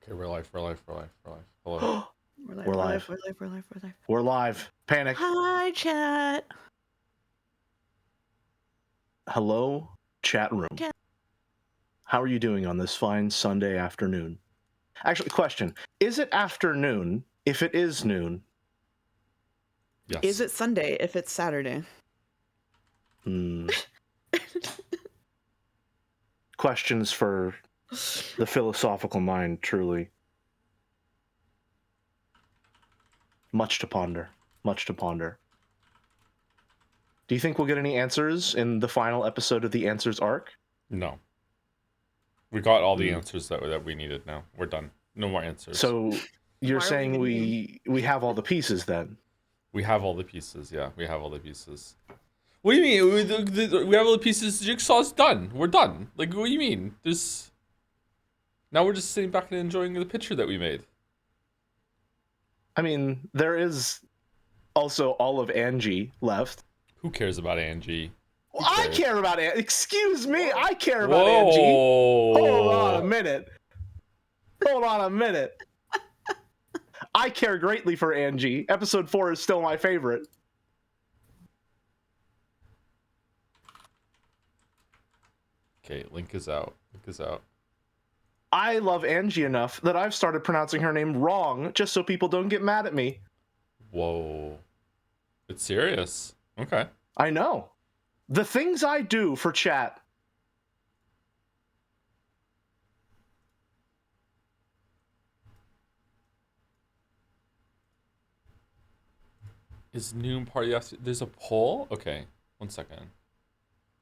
Okay, we're live. Hello. We're live. We're We're live. live. We're live. We're live. We're live. We're live. Panic. Hi, chat. Hello, chat room. Chat. How are you doing on this fine Sunday afternoon? Actually, question. Is it afternoon if it is noon? Yes. Is it Sunday if it's Saturday? Questions for the philosophical mind, truly. Much to ponder. Much to ponder. Do you think we'll get any answers in the final episode of the Answers arc? No. We got all the answers that we needed now. We're done. No more answers. So you're Why are saying we we have all the pieces then? We have all the pieces. Yeah, we have all the pieces. What do you mean? We have all the pieces. Jigsaw's done. We're done. Like, what do you mean? Now we're just sitting back and enjoying the picture that we made. I mean, there is also all of Angie left. Who cares about Angie? Well, I care about Angie. Excuse me, I care about Whoa. Angie. Hold on a minute. I care greatly for Angie. Episode 4 is still my favorite. Okay, Link is out. I love Angie enough that I've started pronouncing her name wrong just so people don't get mad at me. Whoa. It's serious. Okay. I know. The things I do for chat. Is noon party after? There's a poll? Okay, 1 second.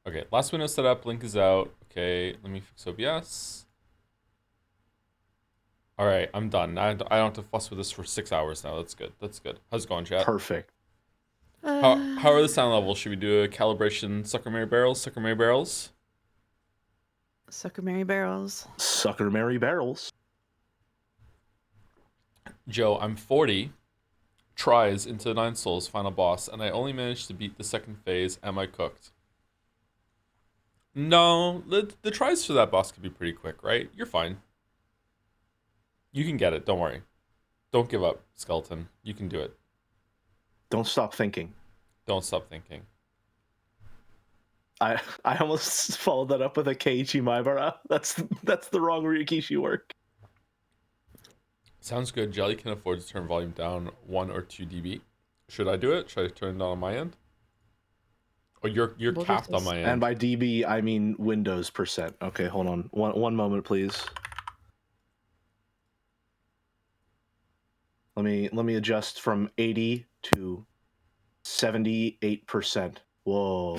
Okay, last window set up. Link is out. Okay, let me fix OBS. All right, I'm done. I don't have to fuss with this for 6 hours now. That's good. How's it going, chat? Perfect. How are the sound levels? Should we do a calibration? Sucker Mary Barrels? Sucker Mary Barrels. Sucker Mary Barrels. Joe, I'm 40 tries into 9 Souls final boss, and I only managed to beat the second phase. Am I cooked? No, the tries for that boss could be pretty quick, right? You're fine. You can get it. Don't worry. Don't give up, Skeleton. You can do it. Don't stop thinking. Don't stop thinking. I almost followed that up with a Keiichi Maibara. That's the wrong Ryukishi work. Sounds good. Jelly can afford to turn volume down 1 or 2 dB. Should I do it? Should I turn it down on my end? Oh, you're capped on my end. And by dB, I mean Windows %. Okay, hold on. One moment, please. Let me adjust from 80 to 78%. Whoa.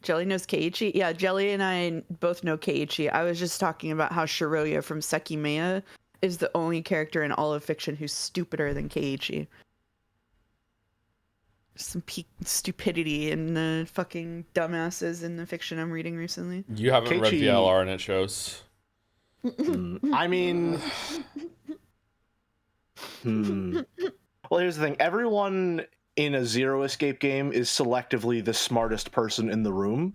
Jelly knows Keiichi. Yeah, Jelly and I both know Keiichi. I was just talking about how Shiroya from Sekimea is the only character in all of fiction who's stupider than Keiichi. Some peak stupidity in the fucking dumbasses in the fiction I'm reading recently. You haven't read Keiichi... VLR and it shows. I mean... Well, here's the thing. Everyone in a Zero Escape game is selectively the smartest person in the room.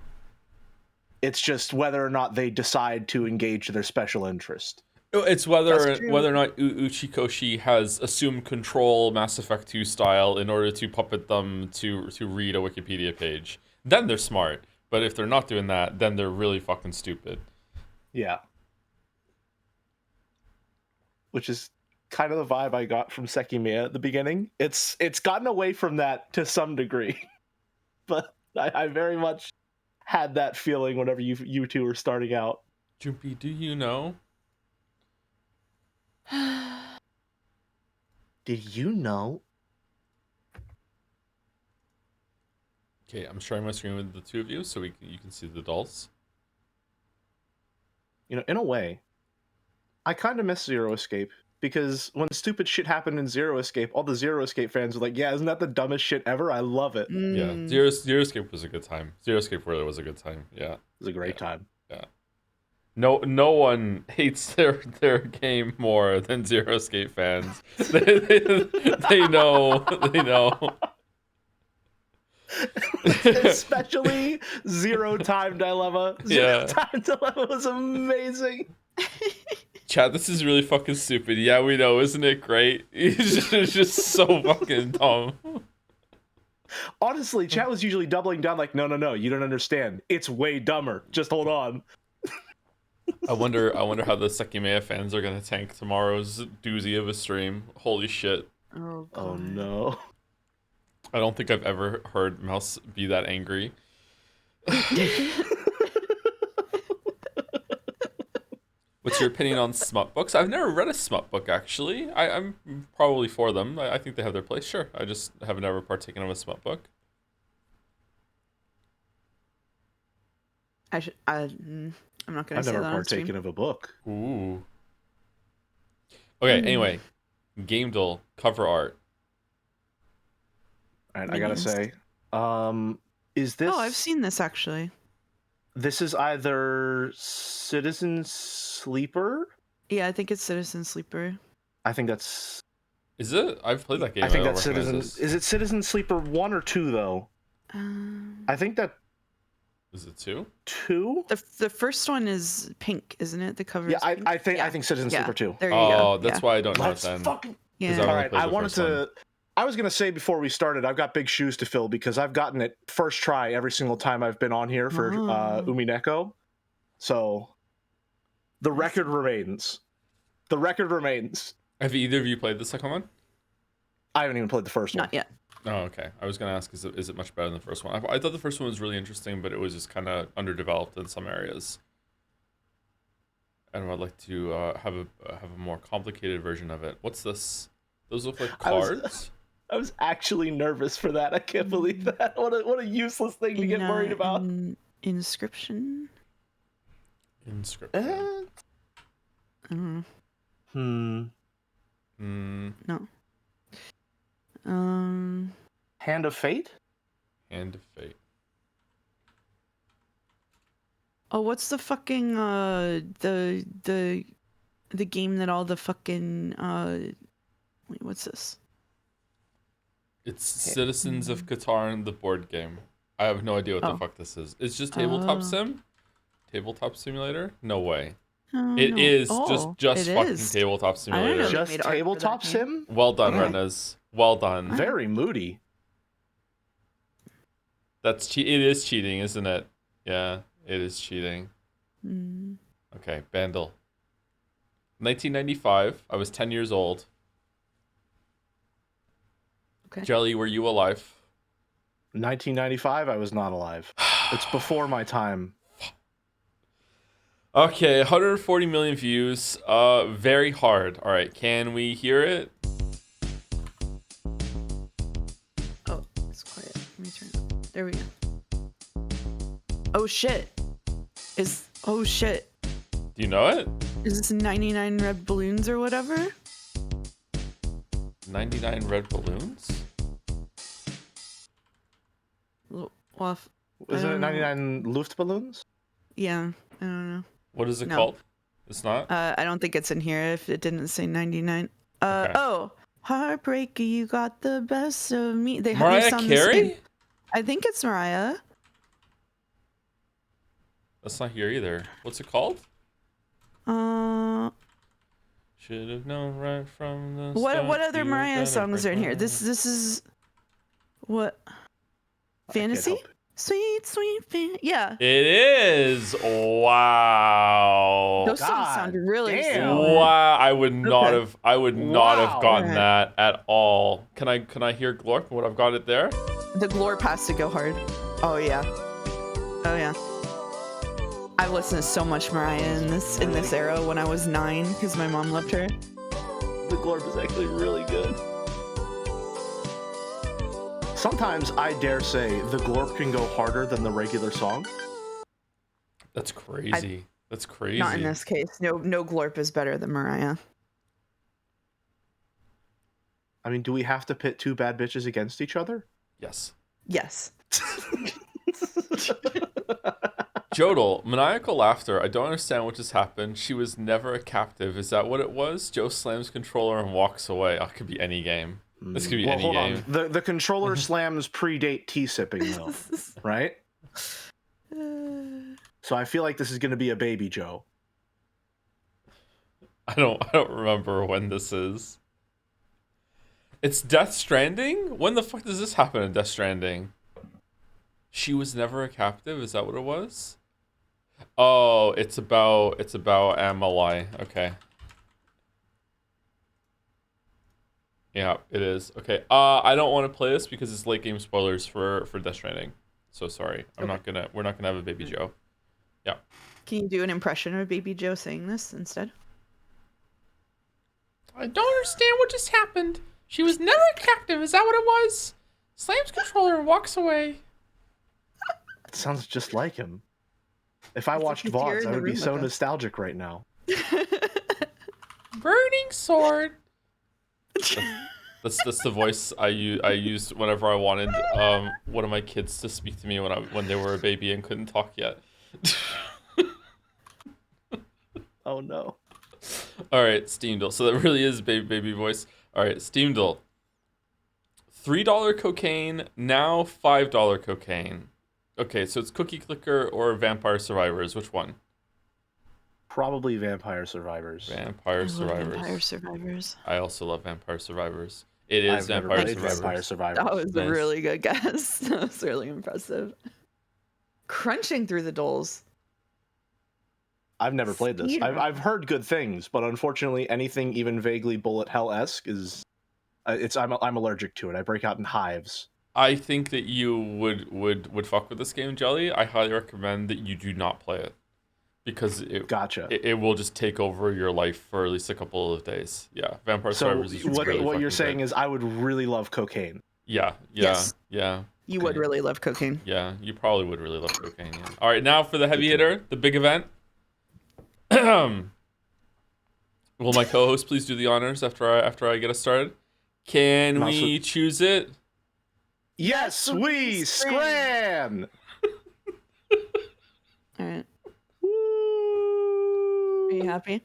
It's just whether or not they decide to engage their special interest. It's whether or not Uchikoshi has assumed control Mass Effect 2 style in order to puppet them to read a Wikipedia page. Then they're smart. But if they're not doing that, then they're really fucking stupid. Yeah. Which is kind of the vibe I got from Sekimea at the beginning. It's gotten away from that to some degree. But I very much had that feeling whenever you two were starting out. Jumpy, do you know? Did you know? Okay, I'm sharing my screen with the two of you so you can see the dolls. You know, in a way, I kind of miss Zero Escape. Because when stupid shit happened in Zero Escape, all the Zero Escape fans were like, yeah, isn't that the dumbest shit ever? I love it. Yeah, Zero Escape was a good time. Zero Escape really was a good time, yeah. It was a great time. Yeah. No one hates their game more than Zero Escape fans. They know. Especially Zero Time Dilemma. Zero Time Dilemma was amazing. Chat, this is really fucking stupid. Yeah, we know, isn't it great? It's just so fucking dumb. Honestly, chat was usually doubling down like, no, you don't understand. It's way dumber. Just hold on. I wonder how the Sekimea fans are gonna tank tomorrow's doozy of a stream. Holy shit. Oh, Oh God. no. I don't think I've ever heard Mouse be that angry. What's your opinion on smut books? I've never read a smut book, actually. I'm probably for them. I think they have their place, sure. I just have never partaken of a smut book. I'm not gonna I've say never that on stream. partaken of a book. Ooh. Okay, anyway. Gamedle, cover art. Alright, I gotta say. Is this... Oh, I've seen this, actually. This is either Citizen Sleeper? Yeah, I think it's Citizen Sleeper. I think that's... Is it? I've played that game. I think don't that's recognize Citizen... this. Is it Citizen Sleeper 1 or 2, though? I think that... Is it 2? 2? The first one is pink, isn't it? The cover Yeah, is pink. I think Citizen Sleeper 2. There you go. Oh, that's why I don't know it Let's then. fucking... Yeah. I've Alright, played I the wanted first one. to... I was going to say before we started, I've got big shoes to fill because I've gotten it first try every single time I've been on here for Umineko. So, the record remains. The record remains. Have either of you played the second one? I haven't even played the first one. Not yet. Oh, okay. I was going to ask, is it much better than the first one? I thought the first one was really interesting, but it was just kind of underdeveloped in some areas. And I'd like to have a more complicated version of it. What's this? Those look like cards? I was actually nervous for that. I can't believe that. What a useless thing to get worried about. Inscription? Inscription. No. Hand of Fate? Hand of Fate. Oh, what's the fucking the game that all the fucking wait, what's this? It's Citizens of Catan, the board game. I have no idea what the fuck this is. It's just tabletop sim? Tabletop simulator? No way. It is just fucking tabletop simulator. Just tabletop sim? Well done, Renez. Well done. Very moody. It is cheating, isn't it? Yeah, it is cheating. Okay, Bandle. 1995. I was 10 years old. Okay. Jelly, were you alive? 1995, I was not alive. It's before my time. Okay, 140 million views. Very hard. All right, can we hear it? Oh, it's quiet. Let me turn it up. There we go. Oh shit. Oh shit. Do you know it? Is this 99 red balloons or whatever? 99 red balloons? Well, Isn't it 99 Luftballons? yeah, I don't know. What is it called? It's not? I don't think it's in here if it didn't say 99. Okay. Oh, Heartbreaker, you got the best of me. They Mariah sound Carey? I think it's Mariah. That's not here either. What's it called? Should have known right from the start. What other you were Mariah gonna songs are in break here? my This is what? I can't Fantasy? help it. Sweet yeah. It is. Wow. Those songs sound really damn. similar. Wow. I would not have gotten Wow. that at all. Can I hear Glorp? Would I've got it there? The Glorp has to go hard. Oh yeah. Oh yeah. I've listened to so much Mariah in this era when I was 9 because my mom loved her. The Glorp is actually really good. Sometimes I dare say the Glorp can go harder than the regular song. That's crazy. That's crazy. Not in this case. No Glorp is better than Mariah. I mean, do we have to pit two bad bitches against each other? Yes. Yes. Jodel, maniacal laughter. I don't understand what just happened. She was never a captive. Is that what it was? Joe slams controller and walks away. Oh, it could be any game. This could be any hold game. on. The controller slams predate tea sipping though, right? So I feel like this is going to be a baby Joe. I don't remember when this is. It's Death Stranding? When the fuck does this happen in Death Stranding? She was never a captive? Is that what it was? Oh, it's about Amalai. Okay. Yeah, it is. Okay. I don't want to play this because it's late game spoilers for Death Stranding. So sorry. We're not gonna have a Baby Joe. Yeah. Can you do an impression of Baby Joe saying this instead? I don't understand what just happened. She was never a captive. Is that what it was? Slams controller and walks away. It sounds just like him. If I watched like you're VODs, in I the would be room so with us. nostalgic right now. Burning sword. That's the voice I used whenever I wanted one of my kids to speak to me when they were a baby and couldn't talk yet. Oh no. All right, Steamdle. So that really is baby voice. All right, Steamdle. $3 cocaine, now $5 cocaine. Okay, so it's Cookie Clicker or Vampire Survivors. Which one? Probably Vampire Survivors. Vampire Survivors. Vampire Survivors. I also love Vampire Survivors. It is I've never Vampire played Survivors. Vampire Survivors. That was Nice. a really good guess. That was really impressive. Crunching through the doles. I've never played this. Speed I've heard good things, but unfortunately, anything even vaguely bullet hell-esque is, I'm allergic to it. I break out in hives. I think that you would fuck with this game, Jelly. I highly recommend that you do not play it because Gotcha. it will just take over your life for at least a couple of days. Yeah, Vampire So Survivors is really what you're fucking saying good. is I would really love cocaine. Yeah. Yes. You would Okay. really love cocaine. Yeah, you probably would really love cocaine. Yeah. All right, now for the heavy hitter, the big event. Will my co-host please do the honors after I get us started? Can Mouse we choose it? Yes, we scram! All right. Woo! Are you happy?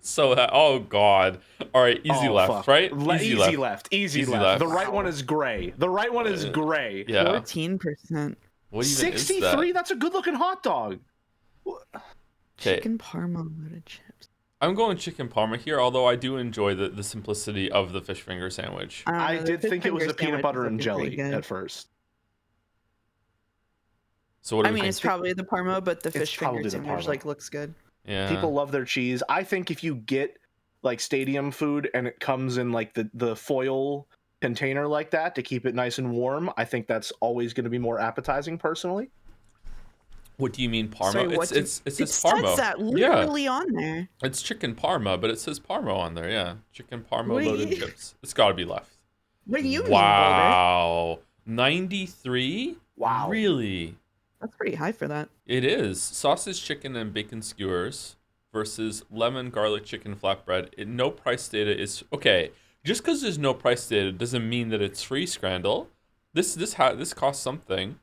So oh god. All right, easy left, fuck. right? Easy left. Easy left. The right one is gray. The right one is gray. Yeah. 14%. What even is 63? that? That's a good looking hot dog. Okay, Chicken parma loaded chips. I'm going chicken parma here, although I do enjoy the simplicity of the fish finger sandwich. don't know, I the did fish think it was finger a peanut sandwich butter is and looking pretty jelly good. at first. So what do I we mean, think? it's probably the parma, but the It's fish finger probably the sandwich parma. like looks good. Yeah. People love their cheese. I think if you get like stadium food and it comes in like the foil container like that to keep it nice and warm, I think that's always going to be more appetizing personally. What do you mean parma? Sorry, what it says it parma. says that Yeah. literally on there. It's chicken parma, but it says parma on there. Yeah, chicken parma What do loaded you- chips. It's got to be left. What do you mean, Boulder? Wow, 93. Wow. Really? That's pretty high for that. It is sausage, chicken, and bacon skewers versus lemon garlic chicken flatbread. No price data is okay. Just because there's no price data doesn't mean that it's free. Scrandle. This costs something.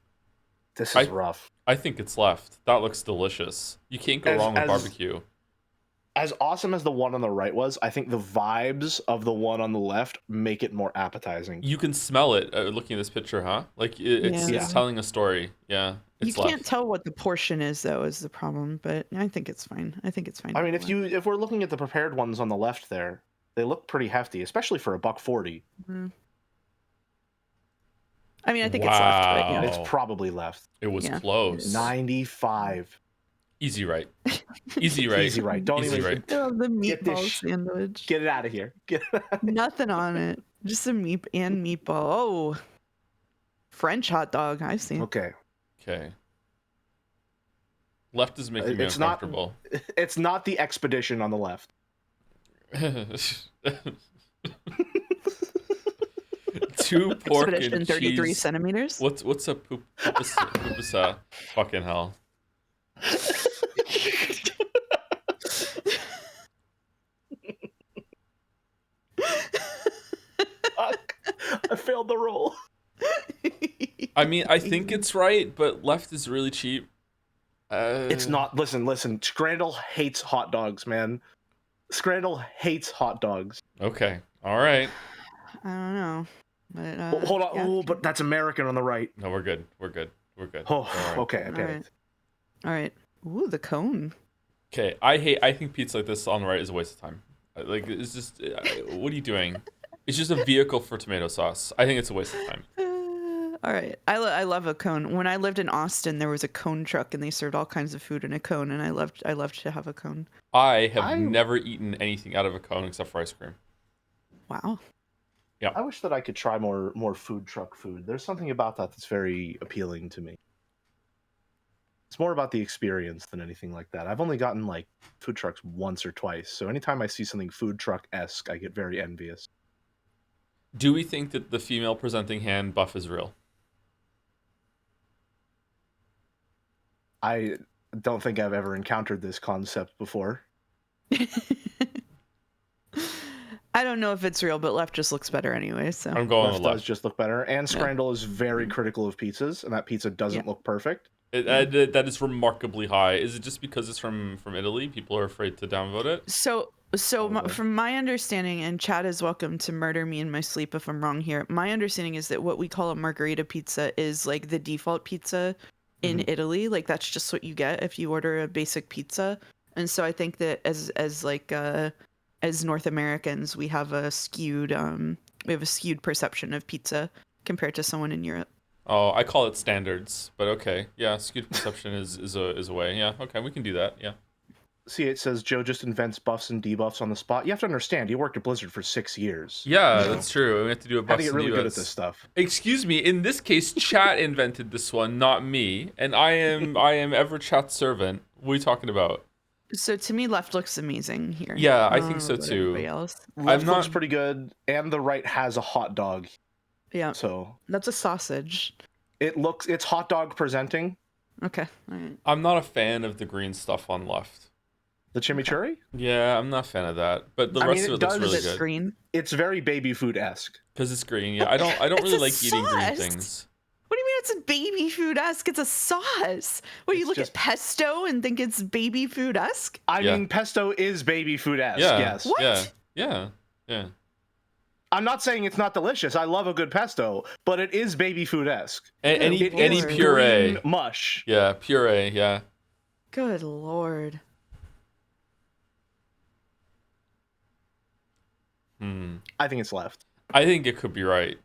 This is rough. I think it's left. That looks delicious. You can't go wrong with barbecue. As awesome as the one on the right was, I think the vibes of the one on the left make it more appetizing. You can smell it looking at this picture, huh? Like it's Yeah. telling a story. Yeah, You it's can't left. tell what the portion is, though, is the problem. But I think it's fine. I think it's fine. I mean, if we're looking at the prepared ones on the left there, they look pretty hefty, especially for $1.40. I mean, I think it's left, but yeah. Wow. It's probably left. It was Yeah. close. 95. Easy right. Easy right. Easy right. Don't Easy even right. Oh, the Get this meatball sandwich. get it out of here. Nothing on it. Just a meat and meatball. Oh, French hot dog. I've seen. Okay. Okay. Left is making me It's not- uncomfortable. It's not the expedition on the left. Two pork Expedition and 33 cheese. centimeters. What's a pupasa? Fucking hell. Fuck. I failed the roll. I mean, I think it's right, but left is really cheap. It's not. Listen. Scrandle hates hot dogs, man. Scrandle hates hot dogs. Okay. All right. I don't know. But, Hold on. yeah. Oh, but that's American on the right. No, we're good. We're good. We're good. Oh, All right. okay. I All get right. it. All right. Ooh, the cone. Okay, I think pizza like this on the right is a waste of time. Like, it's just, what are you doing? It's just a vehicle for tomato sauce. I think it's a waste of time. All right. I love a cone. When I lived in Austin, there was a cone truck and they served all kinds of food in a cone, and I loved to have a cone. I have never eaten anything out of a cone except for ice cream. Wow. Yeah. I wish that I could try more food truck food. There's something about that that's very appealing to me. It's more about the experience than anything like that. I've only gotten like food trucks once or twice, so anytime I see something food truck-esque, I get very envious. Do we think that the female presenting hand buff is real? I don't think I've ever encountered this concept before. I don't know if it's real, but left just looks better anyway. So I'm going Left with left. does just look better, and Scrandle is very critical of pizzas, and that pizza doesn't look perfect. That is remarkably high. Is it just because it's from Italy? People are afraid to downvote it? From my understanding, and Chad is welcome to murder me in my sleep if I'm wrong here. My understanding is that what we call a margherita pizza is like the default pizza in Italy. Like that's just what you get if you order a basic pizza. And so I think that as North Americans, we have a skewed perception of pizza compared to someone in Europe. Oh, I call it standards, but okay. Yeah, skewed perception is a way. Yeah, okay, we can do that. Yeah. See, it says Joe just invents buffs and debuffs on the spot. You have to understand, he worked at Blizzard for 6 years. Yeah, that's true. We have to do a buffs Had to get and really debuffs. good at this stuff. Excuse me. In this case, chat invented this one, not me, and I am ever chat's servant. What are you talking about? So to me, left looks amazing here. Yeah, I think so too. Left looks pretty good, and the right has a hot dog. Yeah. So that's a sausage. It's hot dog presenting. Okay. All right. I'm not a fan of the green stuff on left. The chimichurri? Yeah, I'm not a fan of that. But the rest of it looks really good. Green. It's very baby food-esque. Because it's green. Yeah, I don't really like eating green things. What do you mean it's a baby food-esque? It's a sauce. What, you look at pesto and think it's baby food-esque? I mean, pesto is baby food-esque, yeah. yes. What? Yeah. I'm not saying it's not delicious. I love a good pesto, but it is baby food-esque. Any puree. Green mush. Yeah, puree, yeah. Good Lord. I think it's left. I think it could be right.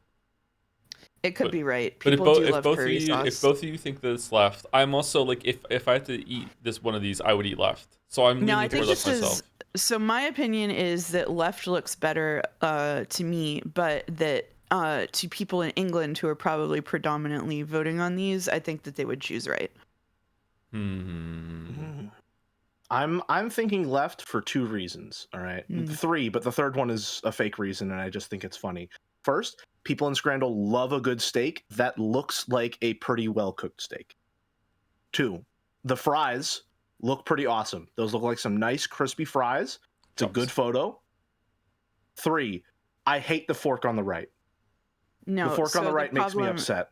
It could be right. But People do if love both curry of you sauce. if both of you think that it's left, I'm also like if I had to eat one of these, I would eat left. So I'm leaning toward left myself. So my opinion is that left looks better to me, but that to people in England who are probably predominantly voting on these, I think that they would choose right. I'm thinking left for 2 reasons, all right? 3, but the third one is a fake reason, and I just think it's funny. First, people in Scrandle love a good steak that looks like a pretty well-cooked steak. 2, the fries look pretty awesome. Those look like some nice, crispy fries. It's a good photo. 3, I hate the fork on the right. No, the fork on the right makes me upset.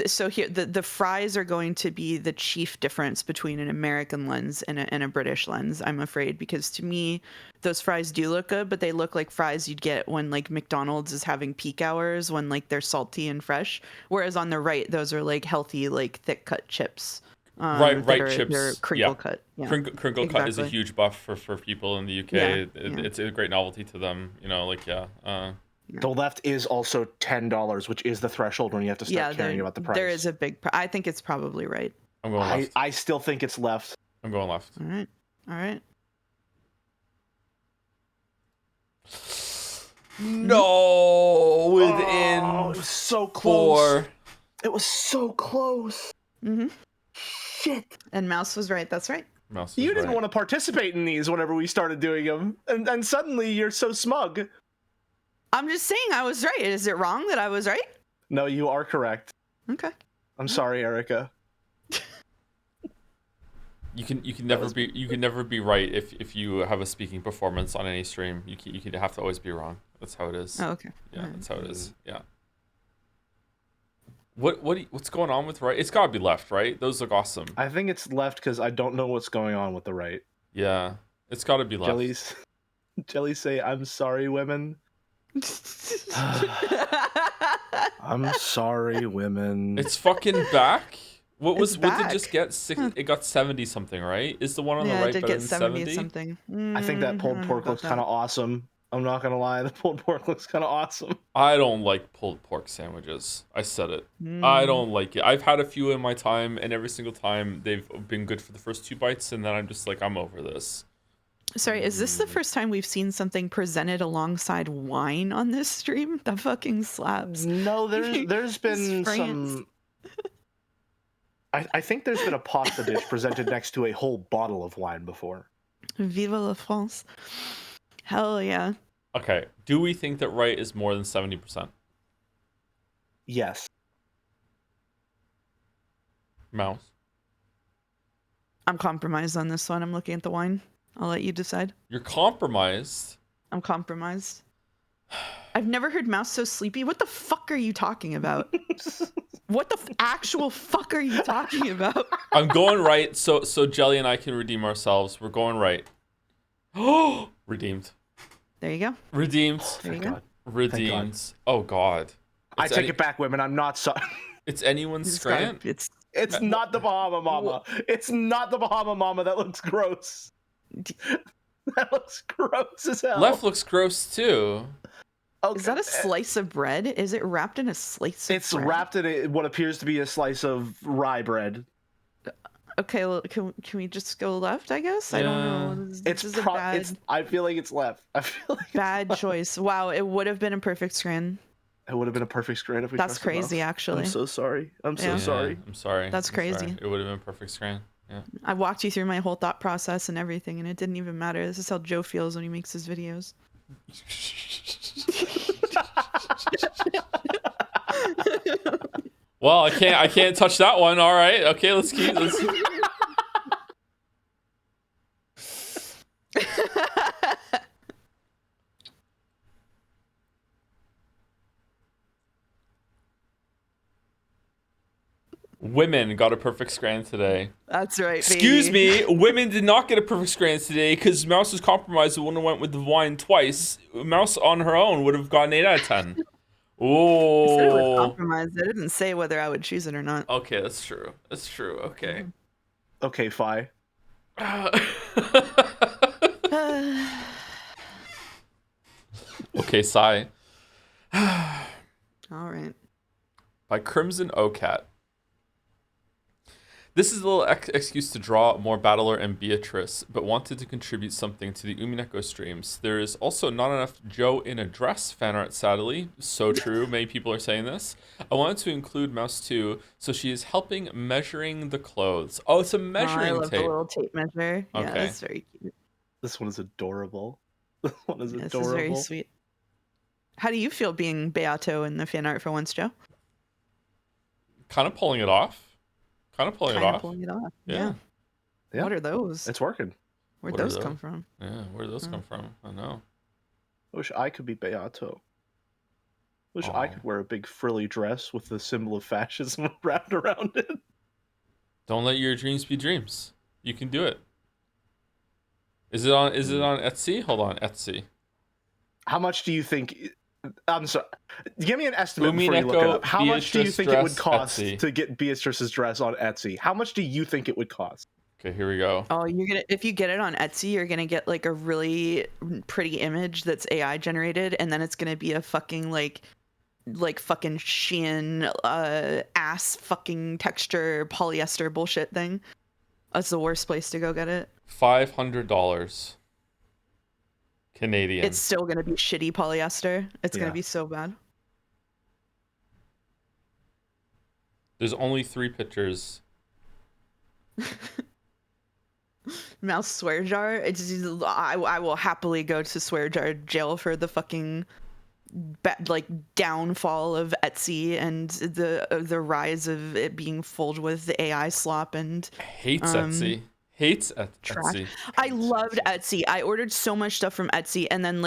So here, the fries are going to be the chief difference between an American lens and a British lens, I'm afraid, because to me, those fries do look good, but they look like fries you'd get when like McDonald's is having peak hours when like they're salty and fresh. Whereas on the right, those are like healthy, like thick cut chips. Right chips. They're crinkle cut. Yeah. Crinkle cut is a huge buff for people in the UK. Yeah. It's a great novelty to them. You know, like The left is also $10, which is the threshold when you have to start caring about the price. There is a big. I think it's probably right. I'm going left. I still think it's left. I'm going left. All right. No, within it was so close. 4. It was so close. Mm-hmm. Shit. And Mouse was right. That's right. You didn't want to participate in these whenever we started doing them, and suddenly you're so smug. I'm just saying I was right. Is it wrong that I was right? No, you are correct. Okay. I'm sorry, Erica. You can never be right if you have a speaking performance on any stream. You can have to always be wrong. That's how it is. Oh, okay. Yeah, that's how it is. Yeah. What's going on with right? It's gotta be left, right? Those look awesome. I think it's left because I don't know what's going on with the right. Yeah, it's gotta be left. Jellies say, "I'm sorry, women." I'm sorry, women. It's fucking back. What It's did it back. just get? It got 70 something, right? Is the one on the Yeah, it right did better get than 70 70? something. I think that I pulled don't know pork about looks that. kind of awesome. I'm not gonna lie, the pulled pork looks kind of awesome. I don't like pulled pork sandwiches. I said it. I Mm. don't like it. I've had a few in my time, and every single time they've been good for the first 2 bites, and then I'm just like, I'm over this. Sorry, is this the first time we've seen something presented alongside wine on this stream? That fucking slaps. No, there's been France. some. I think there's been a pasta dish presented next to a whole bottle of wine before. Vive la France. Hell yeah. Okay, do we think that right is more than 70%? Yes. Mouse? I'm compromised on this one. I'm looking at the wine. I'll let you decide. You're compromised? I'm compromised. I've never heard Mouse so sleepy. What the fuck are you talking about? What the actual fuck are you talking about? I'm going right, so Jelly and I can redeem ourselves. We're going right. Oh, redeemed. There you go. Redeemed. There you Thank go. God. Redeemed. Oh God. I take it back, women. I'm not sorry. It's anyone's It's gotta- strand. It's not the Bahama Mama. It's not the Bahama Mama. That looks gross. That looks gross as hell. Left looks gross too. Okay. Is that a slice of bread? Is it wrapped in a slice of It's bread? wrapped in what appears to be a slice of rye bread. Okay, well, can we just go left, I guess? I don't know. This is a bad, I feel like it's left. I feel like bad choice. Wow, it would have been a perfect screen. it would have been a perfect screen if we That's trusted crazy, Mouse. actually. I'm so sorry. I'm so Yeah. sorry. I'm sorry. That's I'm sorry. crazy. It would have been a perfect screen. Yeah. I walked you through my whole thought process and everything, and it didn't even matter. This is how Joe feels when he makes his videos. Well, I can't touch that one. All right. Okay, let's keep this. Women got a perfect scran today. That's right, Excuse baby. me, women did not get a perfect scran today because Mouse was compromised and wouldn't have went with the wine twice. Mouse on her own would have gotten 8 out of 10. I said it was Oh. compromised. I didn't say whether I would choose it or not. Okay, that's true. That's true. Okay. Okay, Fi. Okay, sigh. All right. By Crimson Ocat. This is a little excuse to draw more Battler and Beatrice, but wanted to contribute something to the Umineko streams. There is also not enough Joe in a dress fan art, sadly. So true, many people are saying this. I wanted to include Mouse too, so she is helping measuring the clothes. Oh, it's a measuring I love tape. the little tape measure. Yeah, Okay. that's very cute. This one is adorable. This one is This adorable. is very sweet. How do you feel being Beato in the fan art for once, Joe? Kind of pulling it off. Kind of pulling it off. Pulling it off. Yeah. Yeah. What are those? It's working. Where'd What are those those? come from? Yeah, where did those come from? I know. I wish I could be Beato. Wish I Aw. could wear a big frilly dress with the symbol of fascism wrapped around it. Don't let your dreams be dreams. You can do it. Is it on Etsy? Hold on, Etsy. How much do you think? I'm sorry. Give me an estimate before you look it Umineko up. How much do you Beatrice think it would dress cost Etsy. to get Beatrice's dress on Etsy? How much do you think it would cost? Okay, here we go. Oh, if you get it on Etsy, you're gonna get like a really pretty image that's AI generated, and then it's gonna be a fucking like fucking Shein ass fucking texture polyester bullshit thing. That's the worst place to go get it. $500 Canadian. It's still gonna be shitty polyester. It's Yeah. gonna be so bad. There's only 3 pictures. Mouse swear jar. I will happily go to swear jar jail for the fucking downfall of Etsy and the rise of it being filled with the AI slop and Hates Etsy. Hates Etsy. I loved Etsy. I ordered so much stuff from Etsy, and then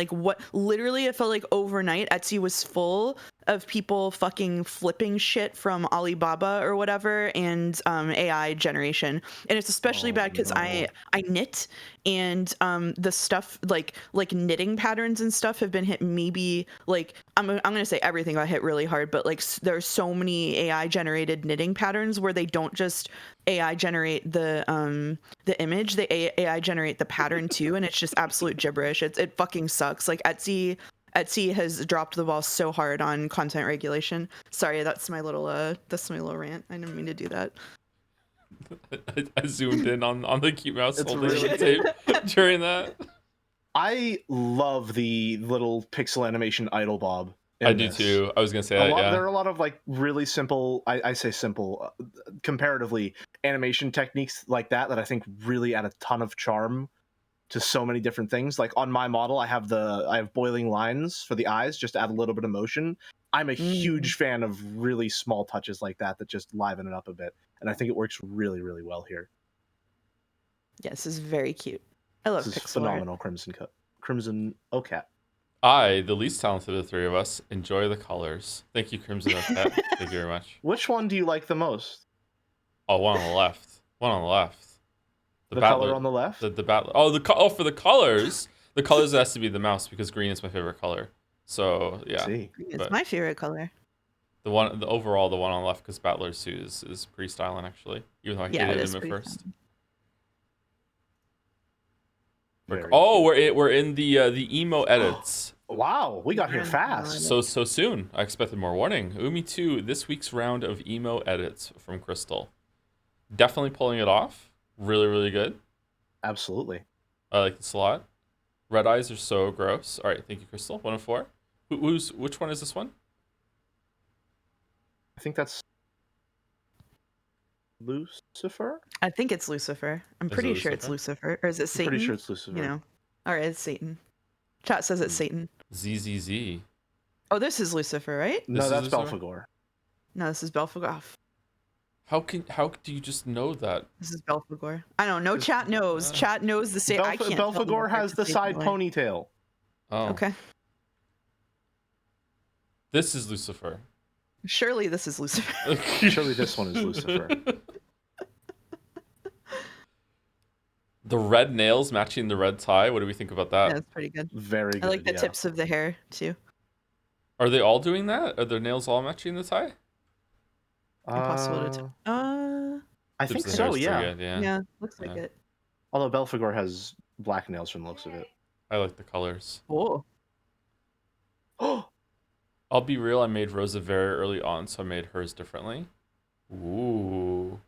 literally it felt like overnight Etsy was full of people fucking flipping shit from Alibaba or whatever, and AI generation. And it's especially bad because I knit, and the stuff like knitting patterns and stuff have been hit. Maybe like I'm gonna say everything got hit really hard, but like there's so many AI generated knitting patterns where they don't just AI generate the image, they AI generate the pattern too, and it's just absolute gibberish. It fucking sucks. Like Etsy has dropped the ball so hard on content regulation. Sorry, that's my little rant. I didn't mean to do that. I zoomed in on the cute mouse It's holding really- the tape during that. I love the little pixel animation idle bob. I do too. I was gonna say that. Yeah. There are a lot of like really simple. I say simple, comparatively animation techniques like that I think really add a ton of charm to so many different things. Like on my model, I have boiling lines for the eyes, just to add a little bit of motion. I'm a huge fan of really small touches like that just liven it up a bit, and I think it works really, really well here. Yeah, this is very cute. I love this is pixel phenomenal. art. Crimson OCat. I, the least talented of the three of us, enjoy the colors. Thank you, Crimson OCat. Thank you very much. Which one do you like the most? Oh, one on the left. One on the left. The color on the left? The battler. Oh, for the colors. The colors has to be the mouse because green is my favorite color. So yeah. See. It's my favorite color. The one on the left because Battler's suit is pretty styling actually. Even though I hated him at first. We're in the emo edits. Wow, we got here fast. So soon. I expected more. Warning. Umi 2, this week's round of emo edits from Crystal. Definitely pulling it off. Really, really good. Absolutely. I like this a lot. Red eyes are so gross. All right, thank you, Crystal. 1 of 4. Which one is this one? I think that's Lucifer. I think it's Lucifer. I'm pretty sure it's Lucifer. Or is it Satan? I'm pretty sure it's Lucifer. You know. All right, it's Satan. Chat says it's Satan. ZZZ. Oh, this is Lucifer, right? No, that's Belphegor. No, this is Belphegor. How do you just know that? This is Belphegor. I don't know. Chat knows. Chat knows the same. I can't. Belphegor has the side ponytail. Oh. Okay. This is Lucifer. Surely this is Lucifer. Surely this one is Lucifer. The red nails matching the red tie. What do we think about that? Yeah, that's pretty good. Very good. I like the tips of the hair too. Are they all doing that? Are their nails all matching the tie? Impossible to tell. I think so. Yeah. Good, yeah. Yeah, looks like it. Although Belphegor has black nails from the looks of it. I like the colors. Oh. I'll be real. I made Rosa very early on, so I made hers differently. Ooh.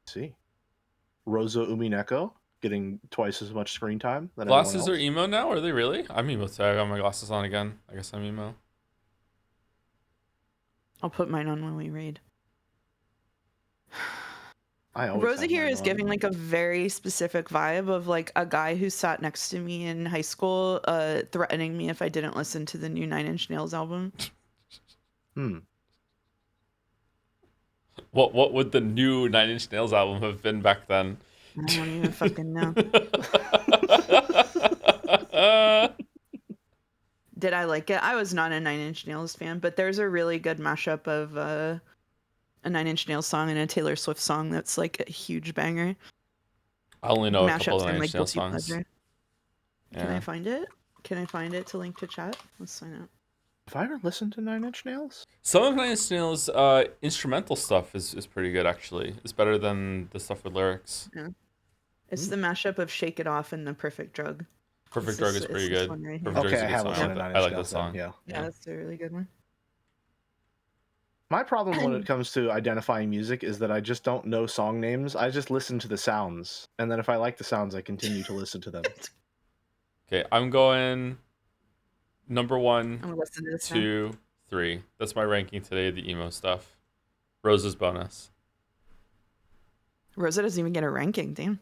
See, Rosa Umineko getting twice as much screen time than glasses are emo now. Are they really? I'm emo too. I got my glasses on again. I guess I'm emo. I'll put mine on when we read. Rosa here is giving like a very specific vibe of like a guy who sat next to me in high school, threatening me if I didn't listen to the new 9 Inch Nails album. What would the new 9 Inch Nails album have been back then? I don't even fucking know. Did I like it? I was not a 9 Inch Nails fan, but there's a really good mashup of a 9 Inch Nails song and a Taylor Swift song that's like a huge banger. I only know a couple of Mashups 9 are Inch Nails songs. Yeah. Can I find it? Can I find it to link to chat? Let's sign up. Have I ever listened to 9 Inch Nails? Some of 9 Inch Nails instrumental stuff is pretty good actually. It's better than the stuff with lyrics. Yeah. It's the mashup of Shake It Off and The Perfect Drug. Perfect Drug is pretty good. Right, okay, I have listened to 9 Inch Nails. I like that song. Yeah, that's a really good one. My problem when it comes to identifying music is that I just don't know song names. I just listen to the sounds. And then if I like the sounds, I continue to listen to them. Okay, I'm going number 1, 2, 3. That's my ranking today, the emo stuff. Rosa's bonus. Rosa doesn't even get a ranking, damn.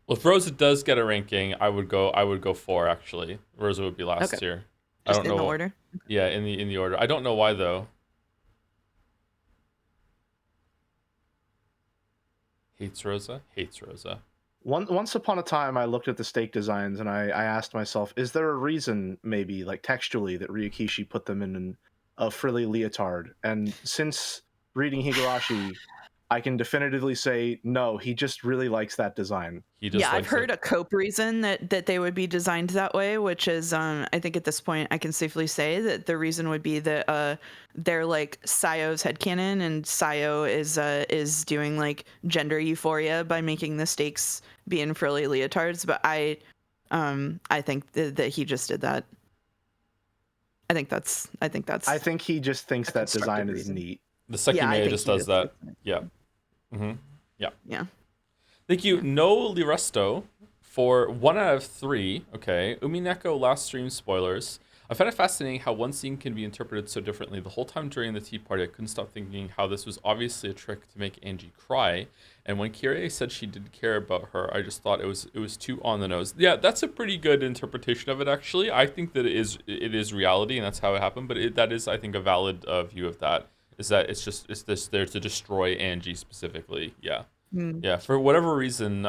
Well, if Rosa does get a ranking, I would go 4 actually. Rosa would be last here. Just I don't know the order? Yeah, in the order. I don't know why though. Hates Rosa. Once upon a time, I looked at the stake designs and I asked myself, is there a reason, maybe like textually, that Ryokishi put them in a frilly leotard. And since reading Higurashi, I can definitively say no, he just really likes that design. He just I've heard it. a cope reason that they would be designed that way, which is I think at this point I can safely say that the reason would be that they're like Sayo's headcanon, and Sayo is doing like gender euphoria by making the stakes be in frilly leotards, but I think that he just did that. I think he just thinks that design is neat. The Sekimea just does that. Yeah. Mm-hmm. Yeah. Yeah. Thank you, No Liresto, for 1 out of 3. Okay. Umineko last stream spoilers. I found it fascinating how one scene can be interpreted so differently. The whole time during the tea party, I couldn't stop thinking how this was obviously a trick to make Angie cry. And when Kyrie said she didn't care about her, I just thought it was too on the nose. Yeah, that's a pretty good interpretation of it, actually. I think that it is reality, and that's how it happened. But that is, I think, a valid view of that. Is that it's this there to destroy Angie specifically. Yeah. Yeah, for whatever reason,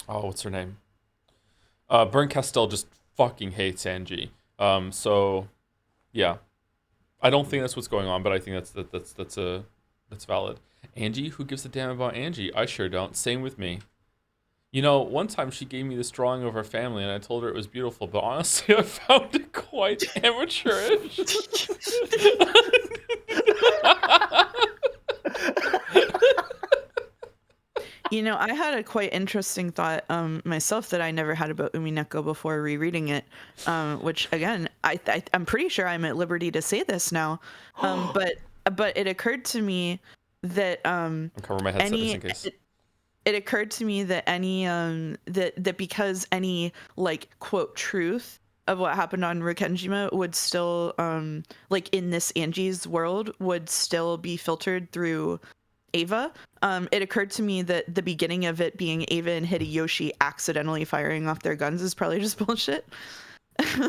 what's her name? Bern Castell just fucking hates Angie. So, yeah, I don't think that's what's going on, but I think that's valid. Angie, who gives a damn about Angie? I sure don't. Same with me. You know, one time she gave me this drawing of her family, and I told her it was beautiful, but honestly, I found it quite amateurish. You know, I had a quite interesting thought myself that I never had about Umineko before rereading it, which again, I'm pretty sure I'm at liberty to say this now, but it occurred to me that I'll cover my headset just in case. It occurred to me that any that because any like quote truth of what happened on Rikkenjima would still like in this Angie's world would still be filtered through Ava. It occurred to me that the beginning of it being Ava and Hideyoshi accidentally firing off their guns is probably just bullshit.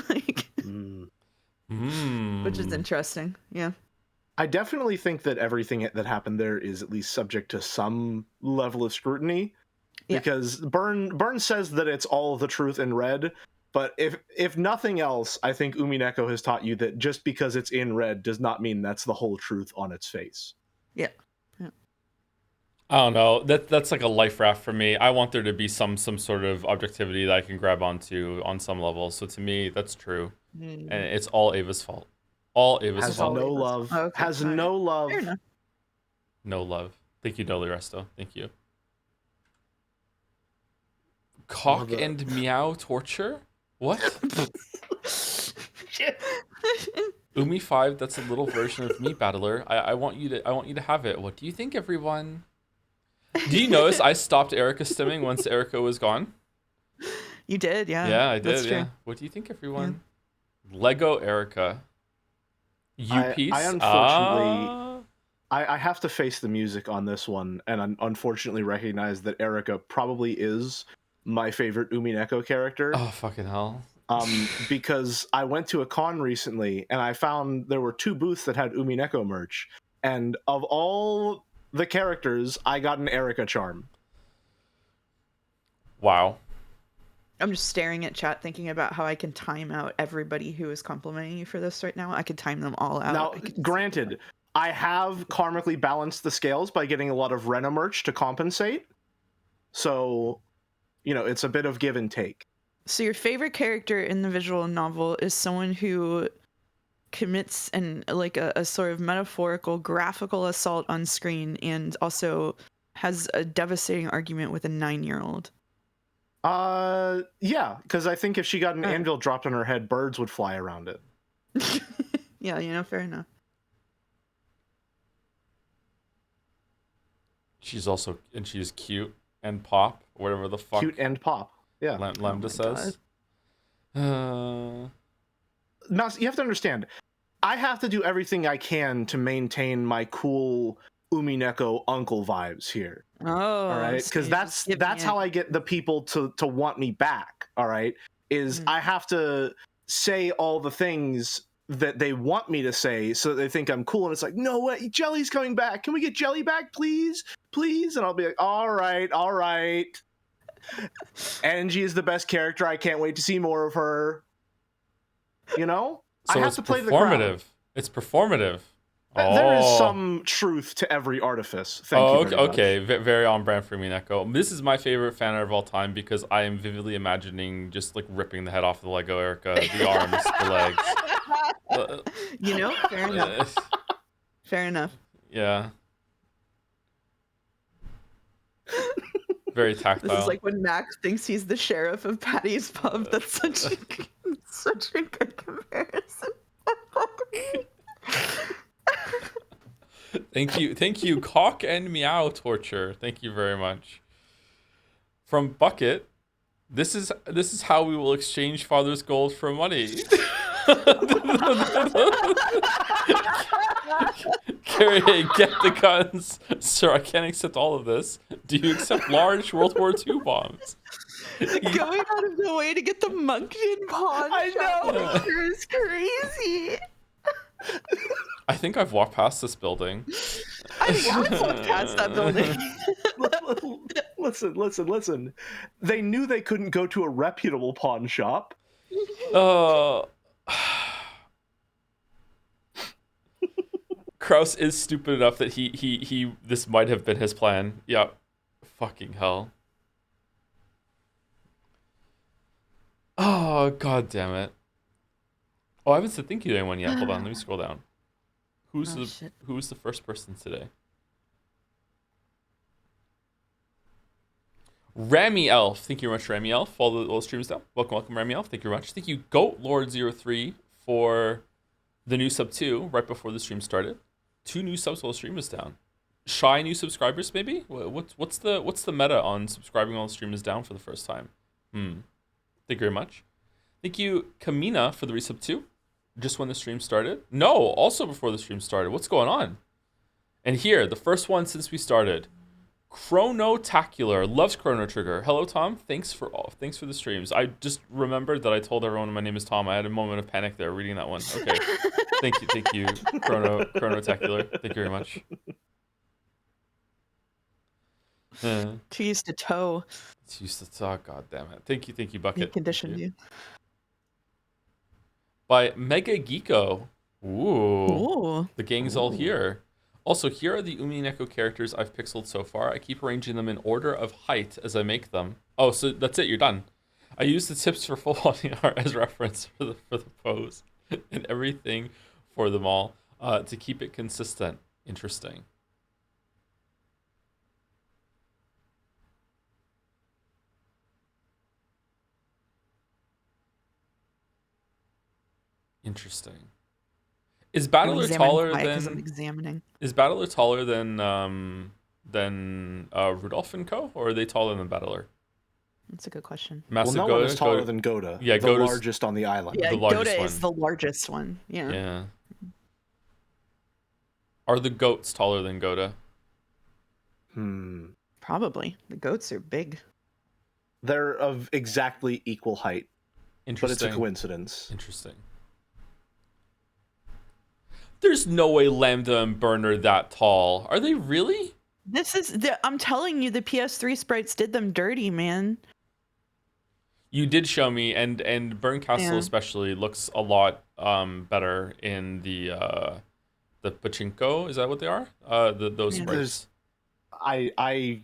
Like, which is interesting. Yeah. I definitely think that everything that happened there is at least subject to some level of scrutiny, because Byrne says that it's all the truth in red, but if nothing else, I think Umineko has taught you that just because it's in red does not mean that's the whole truth on its face. Yeah. I don't know. That's like a life raft for me. I want there to be some sort of objectivity that I can grab onto on some level. So to me, that's true, and it's all Ava's fault. All Ava's fault. No love. Okay, has no love. No love. Thank you, Dolly Resto. Thank you. Cock and meow torture? What? Umi 5, that's a little version of me, Battler. I want you to have it. What do you think, everyone? Do you notice I stopped Erica stimming once Erica was gone? You did, yeah. Yeah, I did, yeah. What do you think, everyone? Yeah. Lego Erica. You-piece? I unfortunately... I have to face the music on this one, and unfortunately recognize that Erica probably is my favorite Umineko character. Oh, fucking hell. Because I went to a con recently, and I found there were 2 booths that had Umineko merch, and of all the characters, I got an Erica charm. Wow. I'm just staring at chat thinking about how I can time out everybody who is complimenting you for this right now. I could time them all out. Now, granted, I have karmically balanced the scales by getting a lot of Rena merch to compensate. So, you know, it's a bit of give and take. So your favorite character in the visual novel is someone who commits a sort of metaphorical graphical assault on screen and also has a devastating argument with a 9-year-old. Yeah, because I think if she got an anvil dropped on her head, birds would fly around it. Yeah, you know, fair enough. She's cute and pop, whatever the fuck. Cute and pop, yeah. Lambda says. Now, you have to understand, I have to do everything I can to maintain my cool Umineko uncle vibes here. Oh, all right, because that's how I get the people to want me back. All right, is I have to say all the things that they want me to say so that they think I'm cool, and it's like, no way, Jelly's coming back. Can we get Jelly back, please? Please? And I'll be like, all right. Angie is the best character. I can't wait to see more of her. You know, so I have it's to play performative. It's performative. There is Oh. some truth to every artifice. Thank you very much. Okay. Very on brand for Umineko. This is my favorite fan art of all time because I am vividly imagining just like ripping the head off of the Lego Erica, the arms, the legs. You know, fair enough. Fair enough. Yeah. Very tactile. This is like when Max thinks he's the sheriff of Patty's Pub. That's such a good comparison. Thank you, Cock and Meow Torture. Thank you very much. From Bucket, this is how we will exchange father's gold for money. Carrie, get the guns. Sir, I can't accept all of this. Do you accept large World War II bombs? Going out of the way to get the Moncton pawn shop is crazy. I think I've walked past this building. I think I've walked past that building. Listen. They knew they couldn't go to a reputable pawn shop. Kraus is stupid enough that he this might have been his plan. Yeah. Fucking hell. Oh, god damn it. Oh, I haven't said thank you to anyone yet. Hold on, let me scroll down. Who's the first person today? Rami Elf. Thank you very much, Rami Elf. Follow the little streams down. Welcome, Rami Elf. Thank you very much. Thank you, Goat Lord 03 for the new sub 2 right before the stream started. 2 new subs while the stream was down. Shy new subscribers, maybe? What's the meta on subscribing while the stream is down for the first time? Thank you very much. Thank you, Kamina, for the resub 2. Just when the stream started? No, also before the stream started. What's going on? And here, the first one since we started. Chronotacular loves Chrono Trigger. Hello, Tom. Thanks for the streams. I just remembered that I told everyone my name is Tom. I had a moment of panic there reading that one. Okay. Thank you, Chronotacular. Thank you very much. She used to tow. She used to talk. God damn it. Thank you, Bucket. He conditioned you. By Mega Geeko. Ooh. The gang's all here. Also, here are the Umineko characters I've pixeled so far. I keep arranging them in order of height as I make them. Oh, so that's it. You're done. I use the tips for full body art as reference for the pose and everything for them all to keep it consistent. Interesting. Interesting. Is Battler taller than? I'm examining. Is Battler taller than Rudolph and Co, or are they taller than Battler? That's a good question. Massive no one is taller than Goda. Yeah, the largest on the island. Yeah, the Goda is the largest one. Yeah. Yeah. Are the goats taller than Goda? Probably. The goats are big. They're of exactly equal height. Interesting. But it's a coincidence. Interesting. There's no way Lambda and Burn are that tall. Are they really? I'm telling you, the PS3 sprites did them dirty, man. You did show me, and Burn Castle especially looks a lot better in the pachinko. Is that what they are? Those sprites. I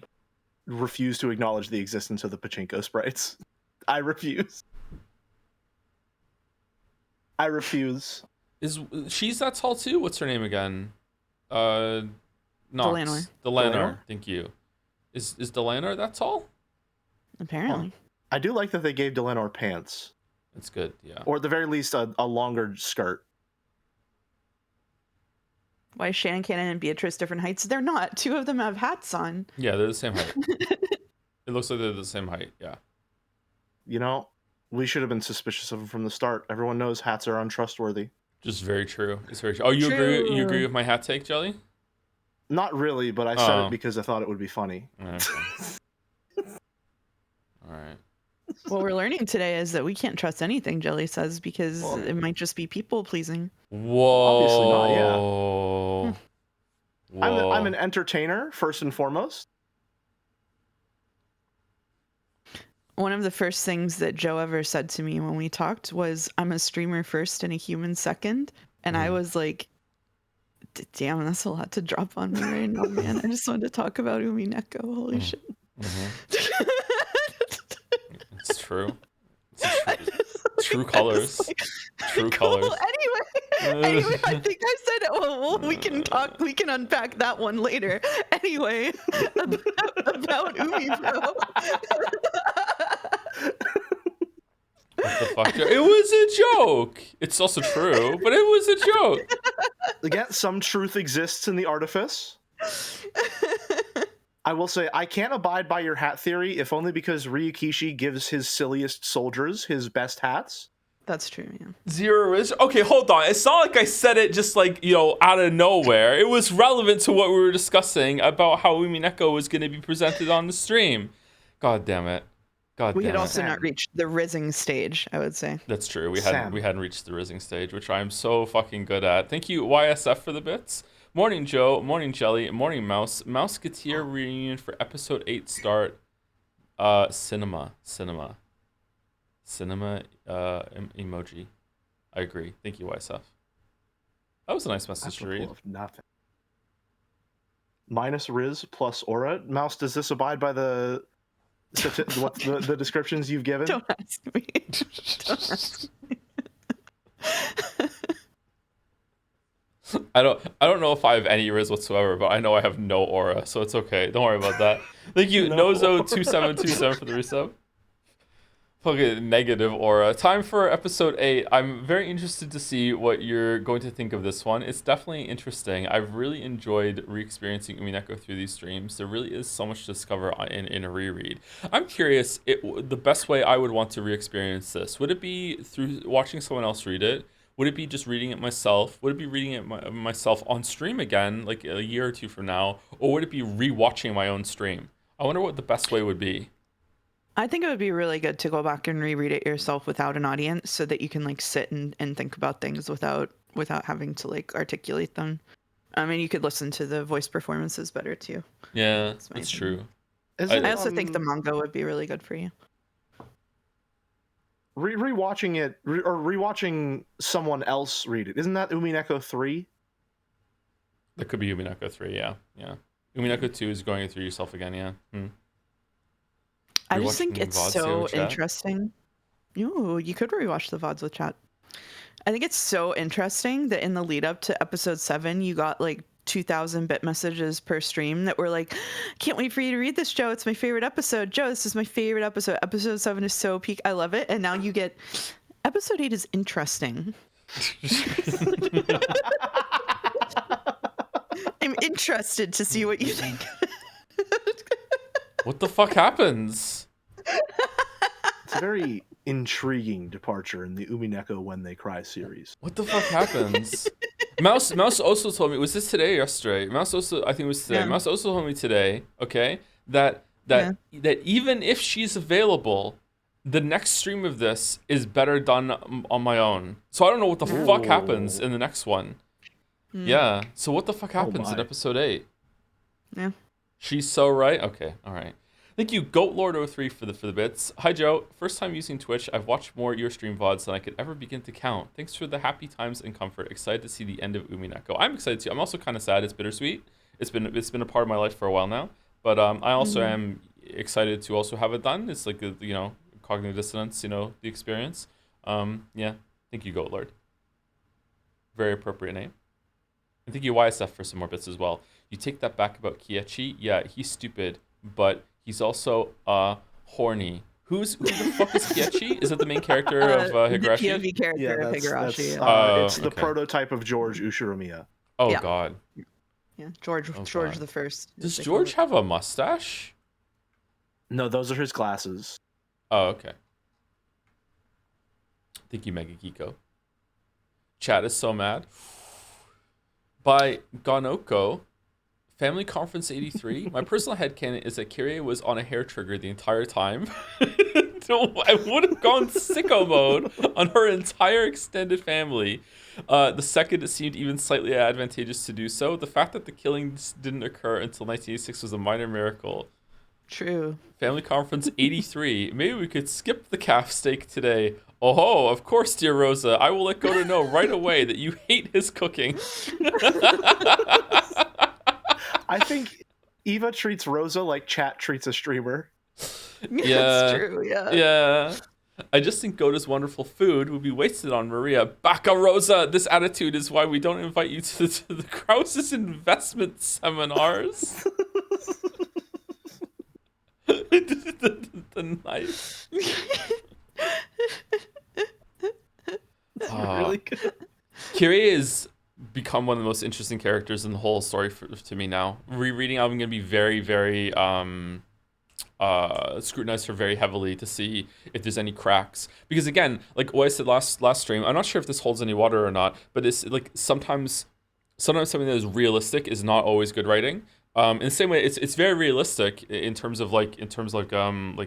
refuse to acknowledge the existence of the pachinko sprites. I refuse. She's that tall too? What's her name again? Nox. Delanor. Thank you. Is Delanor that tall? Apparently. I do like that they gave Delanor pants. That's good, yeah. Or at the very least, a longer skirt. Why is Shannon Cannon and Beatrice different heights? They're not. 2 of them have hats on. Yeah, they're the same height. It looks like they're the same height, yeah. You know, we should have been suspicious of them from the start. Everyone knows hats are untrustworthy. Just very true. It's very true. Oh, you agree with my hat take, Jelly? Not really, but I said it because I thought it would be funny. Okay. All right. What we're learning today is that we can't trust anything Jelly says because it might just be people pleasing. Whoa. Obviously not, yeah. I'm an entertainer, first and foremost. One of the first things that Joe ever said to me when we talked was, I'm a streamer first and a human second. And I was like, damn, that's a lot to drop on me right now, man. I just wanted to talk about Umineko. Holy shit. It's true. True colors. True colors. Anyway, I think I said, well, we can talk, we can unpack that one later. Anyway, about Umi, bro. What the fuck? It was a joke. It's also true, but it was a joke. Again, some truth exists in the artifice. I will say, I can't abide by your hat theory, if only because Ryukishi gives his silliest soldiers his best hats. That's true, yeah. Zero is okay. Hold on. It's not like I said it just like out of nowhere. It was relevant to what we were discussing about how Umineko was going to be presented on the stream. God damn it. We had also not reached the rizzing stage, I would say. That's true. We hadn't reached the rizzing stage, which I'm so fucking good at. Thank you, YSF, for the bits. Morning, Joe. Morning, Jelly. Morning, Mouse. Mouseketeer reunion for episode 8 start. Cinema. Emoji. I agree. Thank you, YSF. That was a nice message to read. Nothing. Minus Riz plus Aura. Mouse, does this abide by the descriptions you've given? Don't ask me. Don't ask me. I don't know if I have any Riz whatsoever, but I know I have no aura, so it's okay. Don't worry about that. Thank you, Nozo2727 for the resub. Fucking negative aura. Time for episode 8. I'm very interested to see what you're going to think of this one. It's definitely interesting. I've really enjoyed re-experiencing Umineko through these streams. There really is so much to discover in a reread. I'm curious, the best way I would want to re-experience this, would it be through watching someone else read it? Would it be just reading it myself? Would it be reading it myself on stream again, like a year or two from now? Or would it be re-watching my own stream? I wonder what the best way would be. I think it would be really good to go back and reread it yourself without an audience so that you can like sit and think about things without having to like articulate them. I mean, you could listen to the voice performances better too. Yeah, that's true. I also think the manga would be really good for you. Rewatching it or rewatching someone else read it. Isn't that Umineko 3? That could be Umineko 3, yeah. Umineko 2 is going through yourself again, yeah. I just think it's so interesting. Ooh, you could rewatch the VODs with chat. I think it's so interesting that in the lead up to episode 7, you got like 2,000 bit messages per stream that were like, can't wait for you to read this, Joe. It's my favorite episode. Joe, this is my favorite episode. Episode 7 is so peak. I love it. And now you get episode 8 is interesting. I'm interested to see what you think. What the fuck happens? It's a very intriguing departure in the Umineko When They Cry series. What the fuck happens? Mouse also told me, was this today or yesterday? I think it was today. Yeah. Mouse also told me today, okay, that even if she's available, the next stream of this is better done on my own. So I don't know what the fuck happens in the next one. Yeah. So what the fuck happens in episode 8? Yeah. She's so right. Okay. All right. Thank you, GoatLord03 for the bits. Hi, Joe. First time using Twitch. I've watched more your stream VODs than I could ever begin to count. Thanks for the happy times and comfort. Excited to see the end of Umineko. I'm excited too. I'm also kind of sad. It's bittersweet. It's been a part of my life for a while now. But I also am excited to also have it done. It's like cognitive dissonance. The experience. Yeah. Thank you, GoatLord. Very appropriate name. And thank you, YSF, for some more bits as well. You take that back about Kiechi. Yeah, he's stupid, but he's also horny. Who the fuck is Kiechi? Is it the main character of Higurashi? The POV character of Higurashi. It's the prototype of George Ushiromiya. Oh, yeah. God. Yeah, George the First. Does George have a mustache? No, those are his glasses. Oh, okay. Thank you, Mega Geeko. Chat is so mad. By Ganoko, Family Conference 83. My personal headcanon is that Kyrie was on a hair trigger the entire time. I would have gone sicko mode on her entire extended family. The second it seemed even slightly advantageous to do so. The fact that the killings didn't occur until 1986 was a minor miracle. True. Family Conference 83. Maybe we could skip the calf steak today. Oh, of course, dear Rosa. I will let Goto know right away that you hate his cooking. I think Eva treats Rosa like chat treats a streamer. Yeah, That's true. Yeah. yeah. I just think Goto's wonderful food would be wasted on Maria. Baka Rosa, this attitude is why we don't invite you to the Krause's investment seminars. the knife. Really good. Kyrie has become one of the most interesting characters in the whole story to me now. Rereading, I'm going to be very, very scrutinize her very heavily to see if there's any cracks, because again, like what I said last stream, I'm not sure if this holds any water or not, but it's like sometimes something that is realistic is not always good writing. In the same way, it's very realistic in terms of like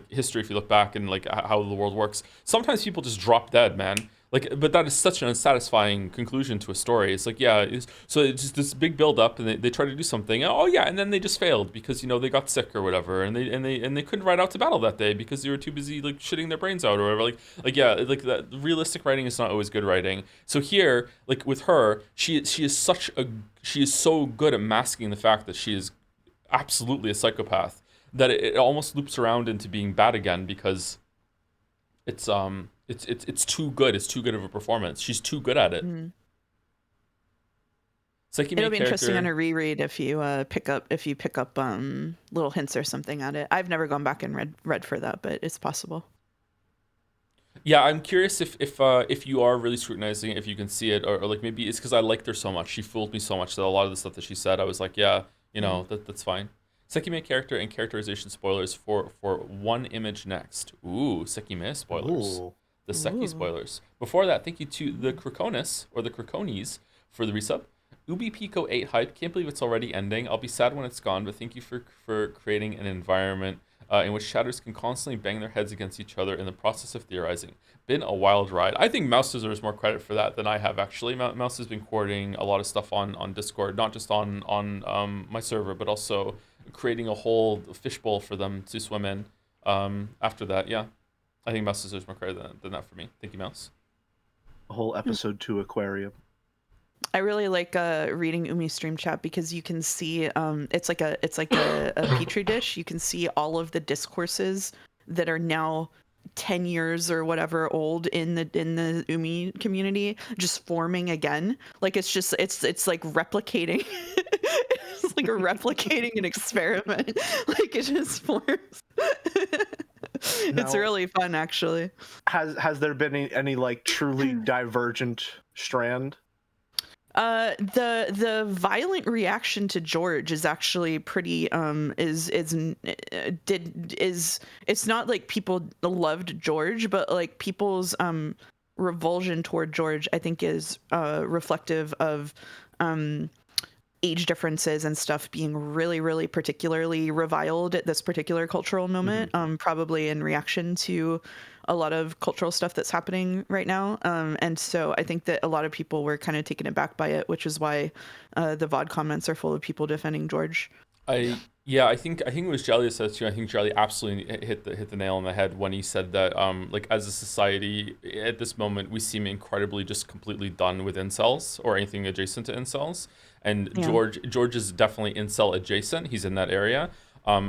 history. If you look back and like how the world works, sometimes people just drop dead, man. Like, but that is such an unsatisfying conclusion to a story. It's like, yeah, so it's just this big build up, and they try to do something. Oh yeah, and then they just failed because they got sick or whatever, and they couldn't ride out to battle that day because they were too busy like shitting their brains out or whatever. Like yeah, like that realistic writing is not always good writing. So here, like with her, she is so good at masking the fact that she is absolutely a psychopath that it almost loops around into being bad again because it's too good. It's too good of a performance. She's too good at it. Mm-hmm. It'll be interesting on a reread if you pick up little hints or something at it. I've never gone back and read for that, but it's possible. Yeah, I'm curious if you are really scrutinizing it, if you can see it, or like maybe it's because I liked her so much. She fooled me so much that a lot of the stuff that she said, I was like, yeah, that's fine. Sekime character and characterization spoilers for one image next. Ooh, Sekime spoilers. Ooh. The Seki spoilers. Before that, thank you to the Krakonis, or the Krakonis, for the resub. Ubi Pico 8 hype. Can't believe it's already ending. I'll be sad when it's gone, but thank you for creating an environment in which shadows can constantly bang their heads against each other in the process of theorizing. Been a wild ride. I think Mouse deserves more credit for that than I have, actually. Mouse has been coordinating a lot of stuff on Discord, not just on my server, but also creating a whole fishbowl for them to swim in. After that, yeah. I think Mouse deserves more credit than that for me. Thank you, Mouse. A whole episode 2 aquarium. I really like reading Umi's stream chat because you can see it's like a petri dish. You can see all of the discourses that are now 10 years or whatever old in the Umi community just forming again. Like it's like replicating. It's like replicating an experiment. Like it just forms. It's really fun, actually. Has there been any like truly divergent strand? The violent reaction to George is actually pretty it's not like people loved George, but like people's revulsion toward George I think is reflective of age differences and stuff being really, really particularly reviled at this particular cultural moment, probably in reaction to a lot of cultural stuff that's happening right now. And so I think that a lot of people were kind of taken aback by it, which is why the VOD comments are full of people defending George. I think it was Jelly that said too. I think Jelly absolutely hit the nail on the head when he said that like as a society at this moment we seem incredibly just completely done with incels or anything adjacent to incels. And yeah. George is definitely incel adjacent. He's in that area.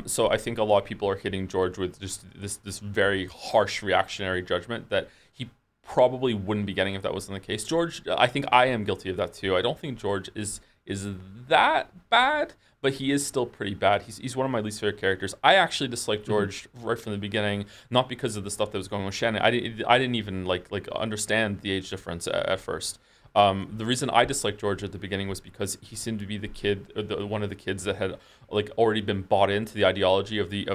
So I think a lot of people are hitting George with just this very harsh reactionary judgment that he probably wouldn't be getting if that wasn't the case. George, I think I am guilty of that too. I don't think George is that bad, but he is still pretty bad. He's one of my least favorite characters. I actually disliked George right from the beginning, not because of the stuff that was going on with Shannon. I didn't even like understand the age difference at first. The reason I disliked George at the beginning was because he seemed to be the kid, one of the kids that had like already been bought into the ideology of the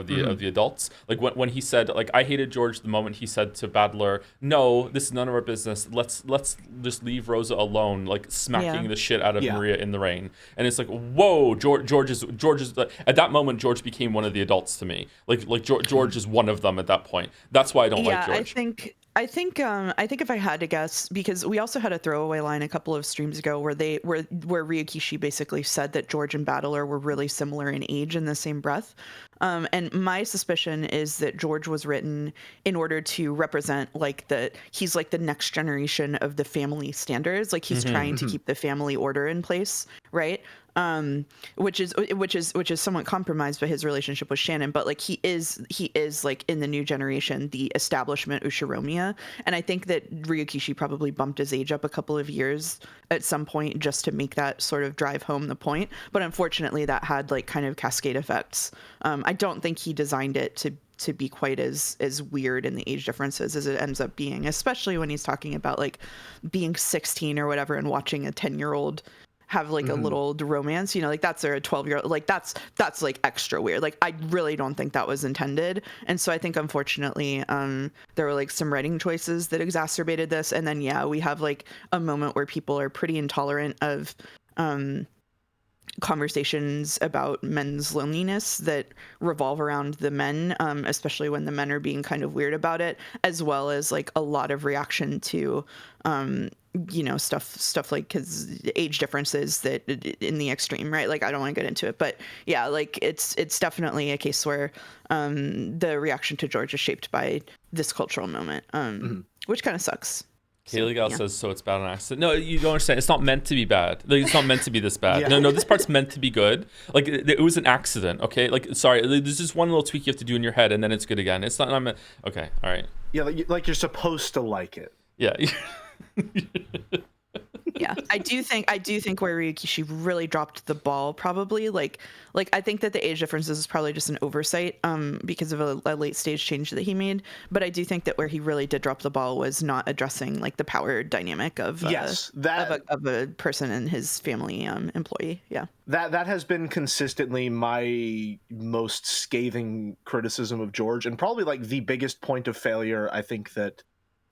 adults. Like when he said, like, I hated George the moment he said to Battler, "No, this is none of our business. Let's just leave Rosa alone," like smacking the shit out of Maria in the rain. And it's like, whoa, George is at that moment George became one of the adults to me. Like George is one of them at that point. That's why I don't like George. I think if I had to guess, because we also had a throwaway line a couple of streams ago where Ryukishi basically said that George and Battler were really similar in age in the same breath. And my suspicion is that George was written in order to represent like he's like the next generation of the family standards. Like he's trying to keep the family order in place, right? Which is somewhat compromised by his relationship with Shannon. But like he is like in the new generation, the establishment Ushiromiya. And I think that Ryukishi probably bumped his age up a couple of years at some point just to make that sort of drive home the point. But unfortunately, that had like kind of cascade effects. I don't think he designed it to be quite as weird in the age differences as it ends up being, especially when he's talking about like being 16 or whatever and watching a 10-year-old have like a little romance, you know, like that's a 12-year-old, like that's like extra weird. Like I really don't think that was intended. And so I think unfortunately there were like some writing choices that exacerbated this. And then we have like a moment where people are pretty intolerant of conversations about men's loneliness that revolve around the men, especially when the men are being kind of weird about it, as well as like a lot of reaction to you know, stuff like his age differences that in the extreme, right? Like I don't want to get into it, but yeah, like it's definitely a case where the reaction to George is shaped by this cultural moment, which kind of sucks. Kaylee Gal says, so it's bad on accident. No, you don't understand. It's not meant to be bad. Like, it's not meant to be this bad. No, this part's meant to be good. Like, it was an accident, okay? Like, sorry, there's just one little tweak you have to do in your head, and then it's good again. It's not, okay, all right. Yeah, like you're supposed to like it. Yeah. Yeah, I do think where Ryukishi really dropped the ball, probably like I think that the age differences is probably just an oversight because of a late stage change that he made. But I do think that where he really did drop the ball was not addressing like the power dynamic of of a person and his family employee. Yeah, that has been consistently my most scathing criticism of George, and probably like the biggest point of failure I think that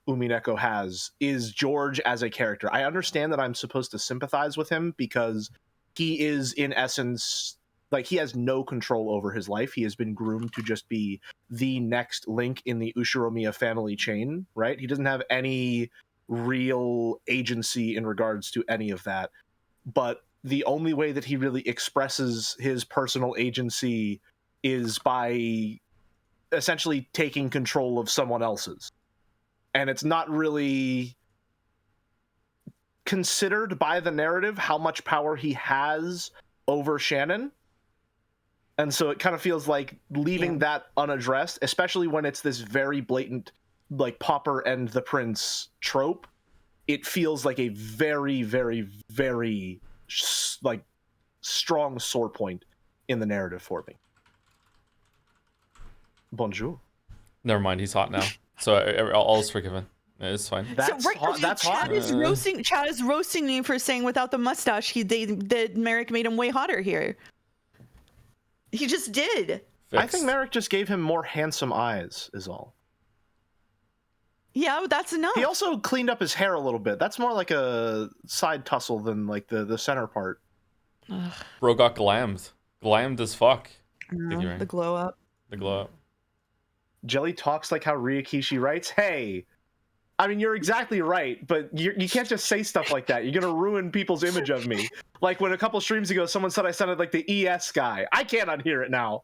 Umineko has is George as a character. I understand that I'm supposed to sympathize with him because he is in essence like he has no control over his life. He has been groomed to just be the next link in the Ushiromiya family chain, right? He doesn't have any real agency in regards to any of that. But the only way that he really expresses his personal agency is by essentially taking control of someone else's. And it's not really considered by the narrative how much power he has over Shannon. And so it kind of feels like leaving that unaddressed, especially when it's this very blatant, like, pauper and the prince trope. It feels like a very, very, very, like, strong sore point in the narrative for me. Bonjour. Never mind, he's hot now. So all is forgiven. It's fine. That's hot. That's Chad is roasting me for saying without the mustache, that Merrick made him way hotter here. He just did. Fixed. I think Merrick just gave him more handsome eyes, is all. Yeah, that's enough. He also cleaned up his hair a little bit. That's more like a side tussle than like the center part. Bro got glammed. Glammed as fuck. The glow up. The glow up. Jelly talks like how Ryukishi writes. Hey, I mean, you're exactly right, but you can't just say stuff like that. You're going to ruin people's image of me. Like when a couple streams ago, someone said I sounded like the ES guy. I can't unhear it now.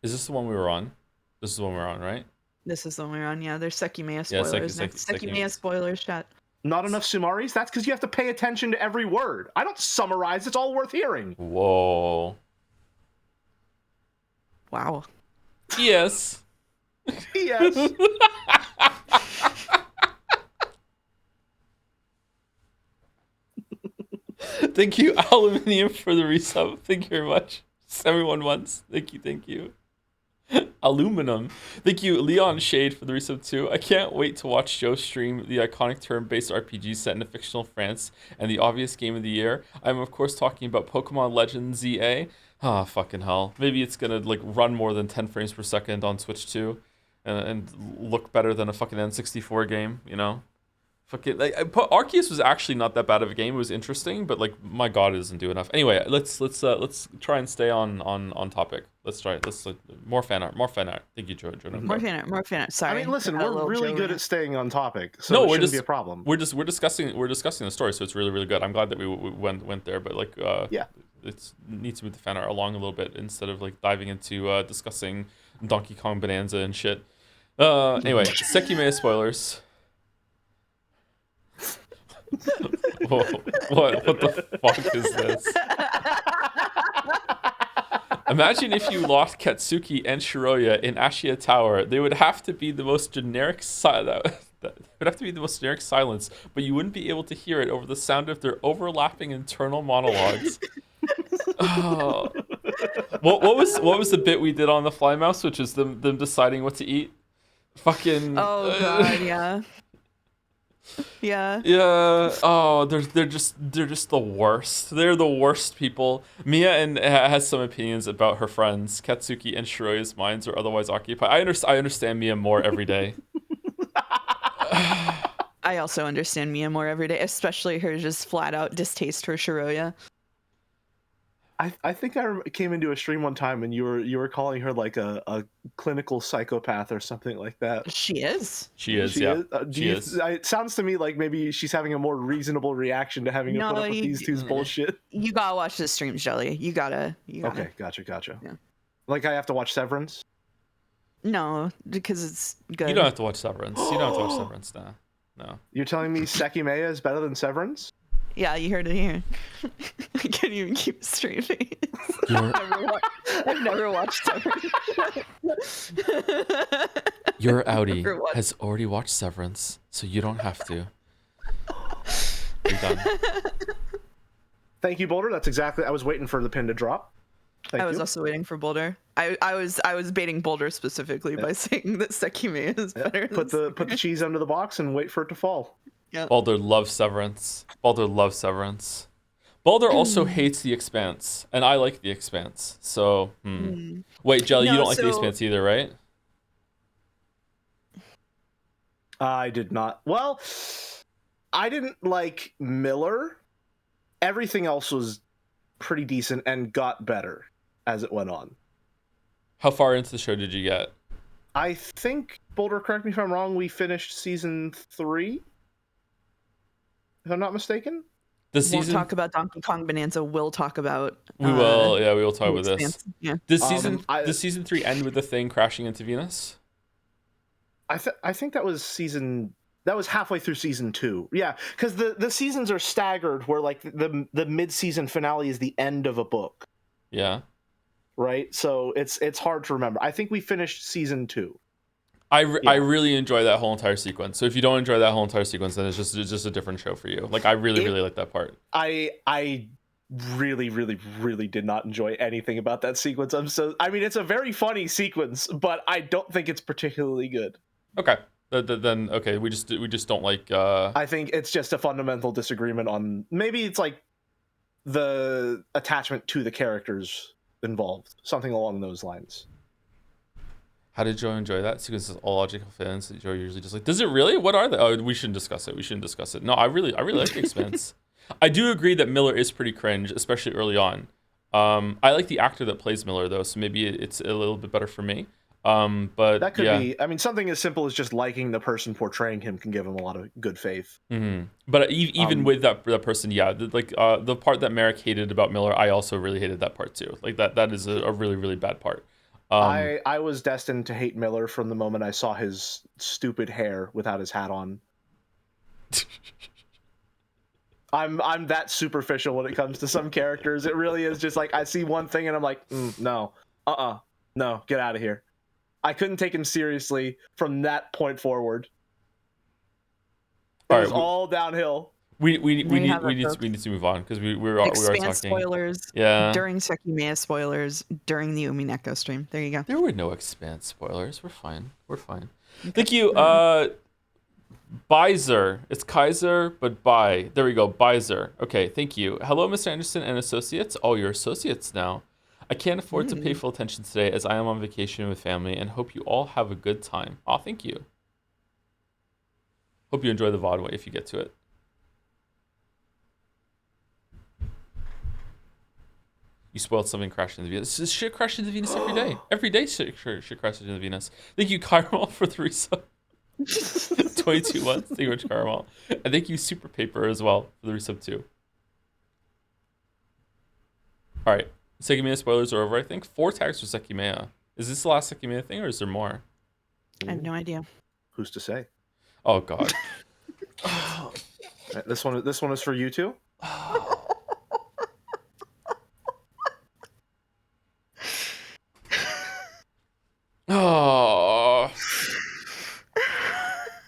Is this the one we were on? This is the one we're on, right? This is the one we're on, yeah. There's Sekimea spoilers. Sekimea spoilers, chat. Not enough Sumaris? That's because you have to pay attention to every word. I don't summarize. It's all worth hearing. Whoa. Wow. Yes. Yes. Thank you, Aluminium, for the resub. Thank you very much. Everyone once. Thank you. Aluminum. Thank you, Leon Shade, for the resub too. I can't wait to watch Joe stream the iconic turn-based RPG set in a fictional France and the obvious game of the year. I'm of course talking about Pokemon Legends ZA. Ah, fucking hell. Maybe it's gonna like run more than 10 frames per second on Switch 2 and look better than a fucking N64 game, you know? Fucking like Arceus was actually not that bad of a game. It was interesting, but like my god, it doesn't do enough. Anyway, let's try and stay on topic. Let's try it. More fan art. Thank you, Jonah. More fan art. Sorry. I mean, listen, we're really good at staying on topic, so it shouldn't be a problem. We're discussing the story, so it's really, really good. I'm glad that we went there, but like yeah. it needs to move the fan art along a little bit instead of like diving into discussing Donkey Kong Bonanza and shit. Anyway, Sekime spoilers. Whoa, what the fuck is this? Imagine if you lost Katsuki and Shiroya in Ashiya Tower. They would have to be the most generic that would have to be the most generic silence, but you wouldn't be able to hear it over the sound of their overlapping internal monologues. Oh. What was the bit we did on the Fly Mouse, which is them deciding what to eat? Fucking. Oh god, yeah. Yeah. Yeah. Oh, they're just the worst. They're the worst people. Mia has some opinions about her friends. Katsuki and Shiroya's minds are otherwise occupied. I understand Mia more every day. I also understand Mia more every day, especially her just flat out distaste for Shiroya. I think I came into a stream one time and you were calling her like a clinical psychopath or something like that. She is. She is. Yeah. She is. It sounds to me like maybe she's having a more reasonable reaction to having to put up with these two's bullshit. You gotta watch the streams, Jelly. You gotta. Okay, gotcha. Yeah. Like I have to watch Severance? No, because it's good. You don't have to watch Severance. You don't have to watch Severance now. No. You're telling me Sekimea is better than Severance? Yeah, you heard it here. I can't even keep a straight face. I've never watched Severance. Your Audi has already watched Severance, so you don't have to. You're done. Thank you, Boulder. That's exactly. I was waiting for the pin to drop. I was also waiting for Boulder. I was baiting Boulder specifically by saying that Sekime is better. Put the cheese under the box and wait for it to fall. Yeah. Baldur loves Severance. Baldur also hates The Expanse, and I like The Expanse. So, Wait, Jelly, you don't like The Expanse either, right? I did not. Well, I didn't like Miller. Everything else was pretty decent and got better as it went on. How far into the show did you get? I think, Boulder, correct me if I'm wrong, we finished season 3? If I'm not mistaken? Won't talk about Donkey Kong Bonanza. We'll talk about. We will. Yeah, we will talk about this. Yeah. Does season 3 end with the thing crashing into Venus? I think that was halfway through season 2. Yeah, because the seasons are staggered, where like the mid-season finale is the end of a book. Yeah. Right. So it's hard to remember. I think we finished season 2. I really enjoy that whole entire sequence. So if you don't enjoy that whole entire sequence, then it's just a different show for you. Like I really like that part. I really did not enjoy anything about that sequence. I mean, it's a very funny sequence, but I don't think it's particularly good. Okay. Then okay, we just don't like. I think it's just a fundamental disagreement on maybe it's like the attachment to the characters involved, something along those lines. How did Joe enjoy that? Because it's all logical fans. Joe usually just like, does it really? What are they? Oh, we shouldn't discuss it. No, I really like The Expanse. I do agree that Miller is pretty cringe, especially early on. I like the actor that plays Miller though, so maybe it's a little bit better for me. But that could be. I mean, something as simple as just liking the person portraying him can give him a lot of good faith. Mm-hmm. But even with that person, the part that Merrick hated about Miller, I also really hated that part too. Like that is a really bad part. I was destined to hate Miller from the moment I saw his stupid hair without his hat on. I'm that superficial when it comes to some characters. It really is just like I see one thing and I'm like, no, no, get out of here. I couldn't take him seriously from that point forward. It was all downhill. We need to move on because we were talking spoilers. Yeah. During Sekimea spoilers during the Umineko stream. There you go. There were no Expanse spoilers. We're fine. Okay. Thank you. Bizer. It's Kaiser, but bye. There we go. Bizer. Okay. Thank you. Hello, Mr. Anderson and associates. Oh, you're associates now. I can't afford to pay full attention today as I am on vacation with family and hope you all have a good time. Oh, thank you. Hope you enjoy the VOD if you get to it. You spoiled something, crashed into Venus. This shit crashed into Venus every day. Every day shit crashes into Venus. Thank you, Caramel, for the resub. 22 months. Thank you much, Caramel. And thank you, Super Paper, as well, for the resub too. All right. Sekimea spoilers are over, I think. 4 tags for Sekimea. Is this the last Sekimea thing, or is there more? I have no idea. Who's to say? Oh, God. This one is for you too? Oh.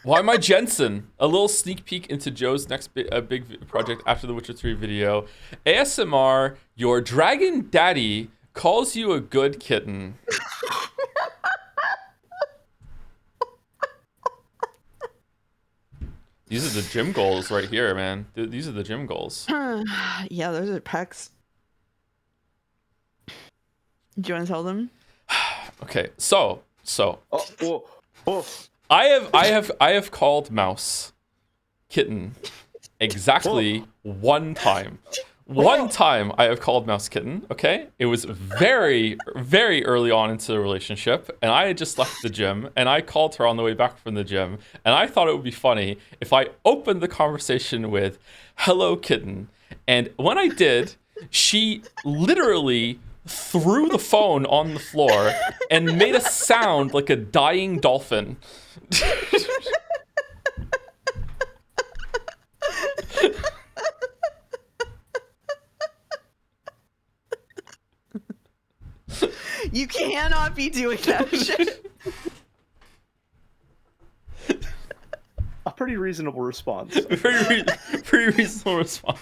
Why am I Jensen? A little sneak peek into Joe's next big project after the Witcher 3 video. ASMR, your dragon daddy calls you a good kitten. These are the gym goals right here, man. These are the gym goals. Yeah, those are pecs. Do you want to tell them? Okay, so Oh. I have called Mouse kitten exactly one time. One time I have called Mouse kitten, okay? It was very, very early on into the relationship, and I had just left the gym, and I called her on the way back from the gym, and I thought it would be funny if I opened the conversation with, "Hello, kitten." And when I did, she literally threw the phone on the floor and made a sound like a dying dolphin. You cannot be doing that shit. A pretty reasonable response. Pretty reasonable response.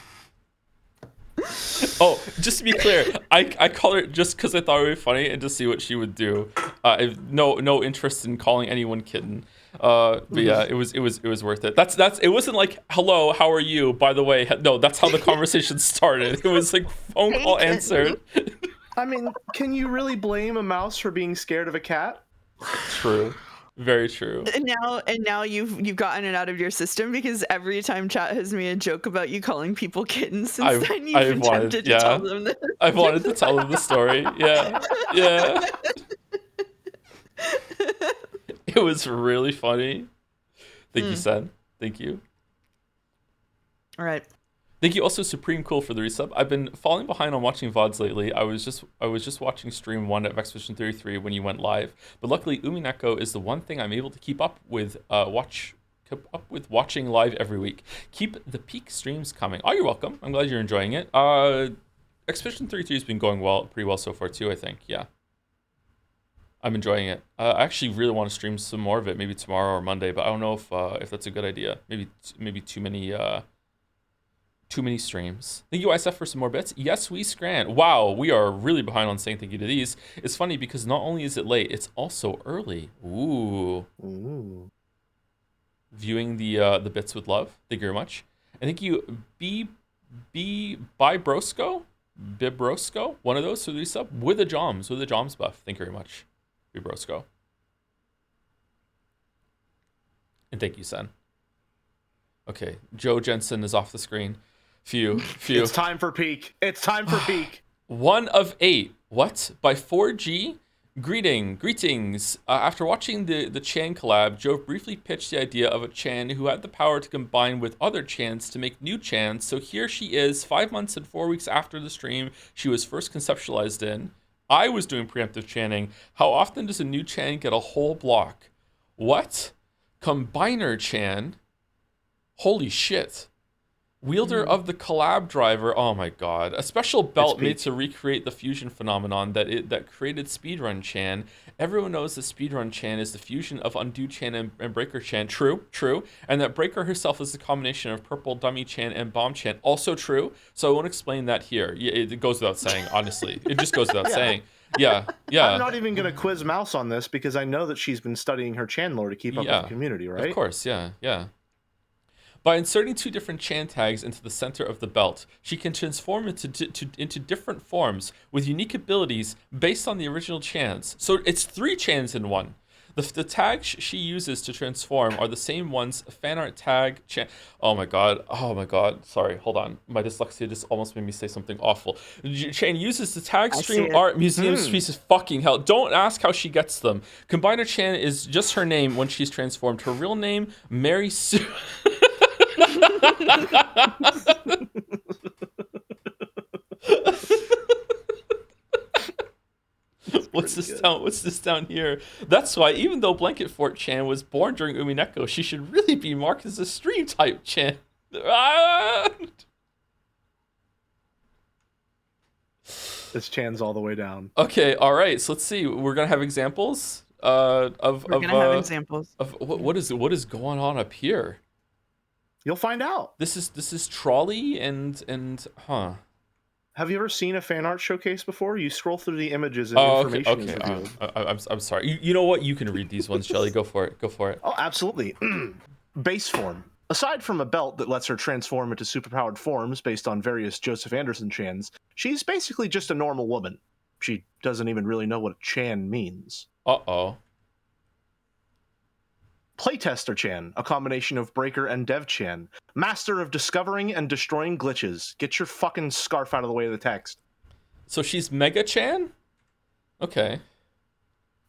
Oh, just to be clear, I called her just because I thought it would be funny and to see what she would do. I have no interest in calling anyone kitten. But yeah, it was worth it. That's it wasn't like, "Hello, how are you? By the way," no, that's how the conversation started. It was like phone call answered. I mean, can you really blame a mouse for being scared of a cat? True. Very true. And now you've gotten it out of your system, because every time chat has made a joke about you calling people kittens since then, you've been tempted to tell them this. I've wanted to tell them the story. Yeah. It was really funny. Thank you, Sen. Thank you. All right. Thank you also, Supreme Cool, for the resub. I've been falling behind on watching VODs lately. I was just watching stream 1 of Expedition 33 when you went live. But luckily, Umineko is the one thing I'm able to keep up with watching live every week. Keep the peak streams coming. Oh, you're welcome. I'm glad you're enjoying it. Expedition 33 has been going pretty well so far too, I think. Yeah. I'm enjoying it. I actually really want to stream some more of it, maybe tomorrow or Monday, but I don't know if that's a good idea. Maybe too many streams. Thank you, ISF, for some more bits. Yes, we scran. Wow, we are really behind on saying thank you to these. It's funny because not only is it late, it's also early. Ooh. Viewing the bits with love. Thank you very much. And thank you, Bibrosco, one of those for the resub with a Joms buff. Thank you very much, Bibrosco. And thank you, Sen. Okay, Joe Jensen is off the screen. Phew. It's time for peak. 1 of 8. What? By 4G? Greetings. After watching the Chan collab, Joe briefly pitched the idea of a Chan who had the power to combine with other Chans to make new Chans. So here she is, 5 months and 4 weeks after the stream she was first conceptualized in. I was doing preemptive chanting. How often does a new Chan get a whole block? What? Combiner Chan? Holy shit. Wielder of the collab driver. Oh my god. A special belt made to recreate the fusion phenomenon that created Speedrun Chan. Everyone knows that Speedrun Chan is the fusion of Undo Chan and Breaker Chan. True. And that Breaker herself is the combination of Purple Dummy Chan and Bomb Chan. Also true. So I won't explain that here. It goes without saying, honestly. It just goes without saying. Yeah. I'm not even going to quiz Mouse on this because I know that she's been studying her Chan lore to keep up with the community, right? Of course, yeah. By inserting 2 different Chan tags into the center of the belt, she can transform into different forms with unique abilities based on the original Chans. So it's 3 Chans in one. The tags she uses to transform are the same ones fan art tag Chan. Oh my god. Sorry, hold on. My dyslexia just almost made me say something awful. Chan uses the tag stream art museum pieces. Fucking hell. Don't ask how she gets them. Combiner Chan is just her name when she's transformed. Her real name, Mary Sue. What's this down? What's this down here? That's why, even though Blanket Fort Chan was born during Umineko, she should really be marked as a stream type Chan. Ah! This Chan's all the way down. Okay, all right. So let's see. We're gonna have examples of have examples of what is going on up here. You'll find out. This is Trolley and huh. Have you ever seen a fan art showcase before? You scroll through the images and information is okay. revealed. I'm sorry. You know what? You can read these ones, Shelly. Go for it. Go for it. Oh, absolutely. Base form. Aside from a belt that lets her transform into superpowered forms based on various Joseph Anderson Chans, she's basically just a normal woman. She doesn't even really know what a Chan means. Uh-oh. Playtester Chan, a combination of Breaker and Dev Chan. Master of discovering and destroying glitches. Get your fucking scarf out of the way of the text. So she's Mega Chan? Okay.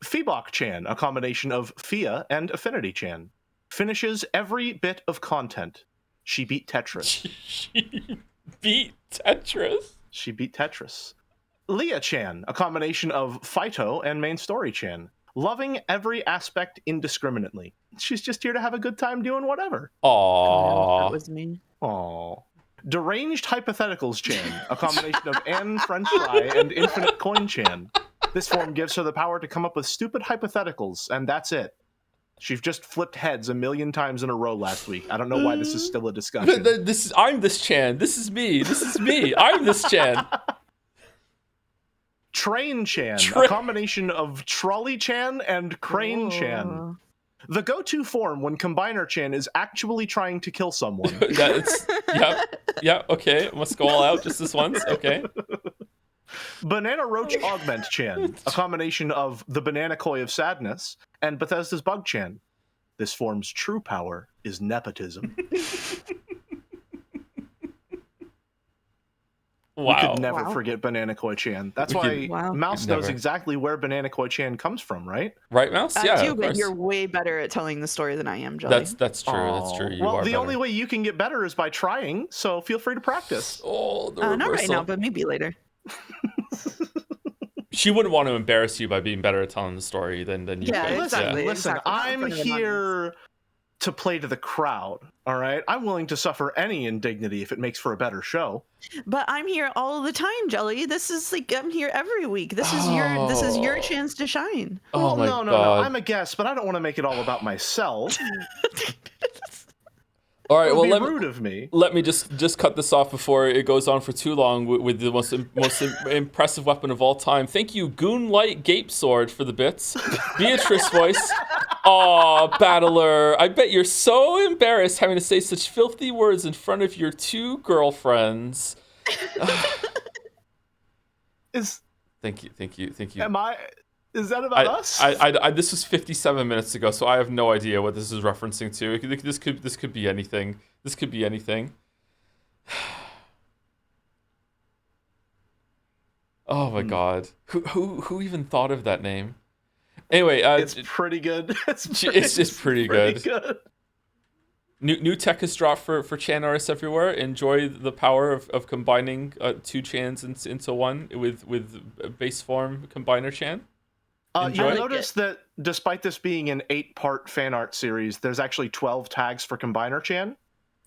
Feebok Chan, a combination of Fia and Affinity Chan. Finishes every bit of content. She beat Tetris. She beat Tetris? She beat Tetris. Leah Chan, a combination of Phyto and Main Story Chan. Loving every aspect indiscriminately. She's just here to have a good time doing whatever. Aww. That was me. Aww. Deranged Hypotheticals Chan, a combination of Anne French Fry and Infinite Coin Chan. This form gives her the power to come up with stupid hypotheticals, and that's it. She's just flipped heads 1,000,000 times in a row last week. I don't know why this is still a discussion. I'm this Chan. This is me. This is me. I'm this Chan. Train Chan, a combination of Trolley Chan and Crane Chan. The go-to form when Combiner Chan is actually trying to kill someone. Yeah, okay. Must go all out just this once. Okay. Banana Roach Augment Chan, a combination of the Banana Koi of Sadness and Bethesda's Bug Chan. This form's true power is nepotism. Wow. We could never forget Banana Koi Chan. That's why Mouse knows exactly where Banana Koi Chan comes from, right? Right, Mouse? Yeah. I do, but you're way better at telling the story than I am, Jelly. That's true. That's true. Well, the only way you can get better is by trying, so feel free to practice. Oh, the reversal. Not right now, but maybe later. She wouldn't want to embarrass you by being better at telling the story than you. Yeah, could. exactly. Listen, I'm here to play to the crowd, all right? I'm willing to suffer any indignity if it makes for a better show. But I'm here all the time, Jelly. This is like I'm here every week. This is your chance to shine. Oh my no. God. I'm a guest, but I don't want to make it all about myself. All right, well, let me just cut this off before it goes on for too long with the most impressive weapon of all time. Thank you, Goonlight Gape Sword, for the bits. Beatrice voice. Aw, Battler, I bet you're so embarrassed having to say such filthy words in front of your two girlfriends. Thank you. Is that about us? This was 57 minutes ago, so I have no idea what this is referencing to. This could be anything. This could be anything. Oh my God. Who even thought of that name? Anyway, it's pretty good. It's pretty good. New tech has dropped for Chan artists everywhere. Enjoy the power of combining two Chans into one with base form Combiner Chan. You'll notice that despite this being an 8-part fan art series, there's actually 12 tags for Combiner Chan.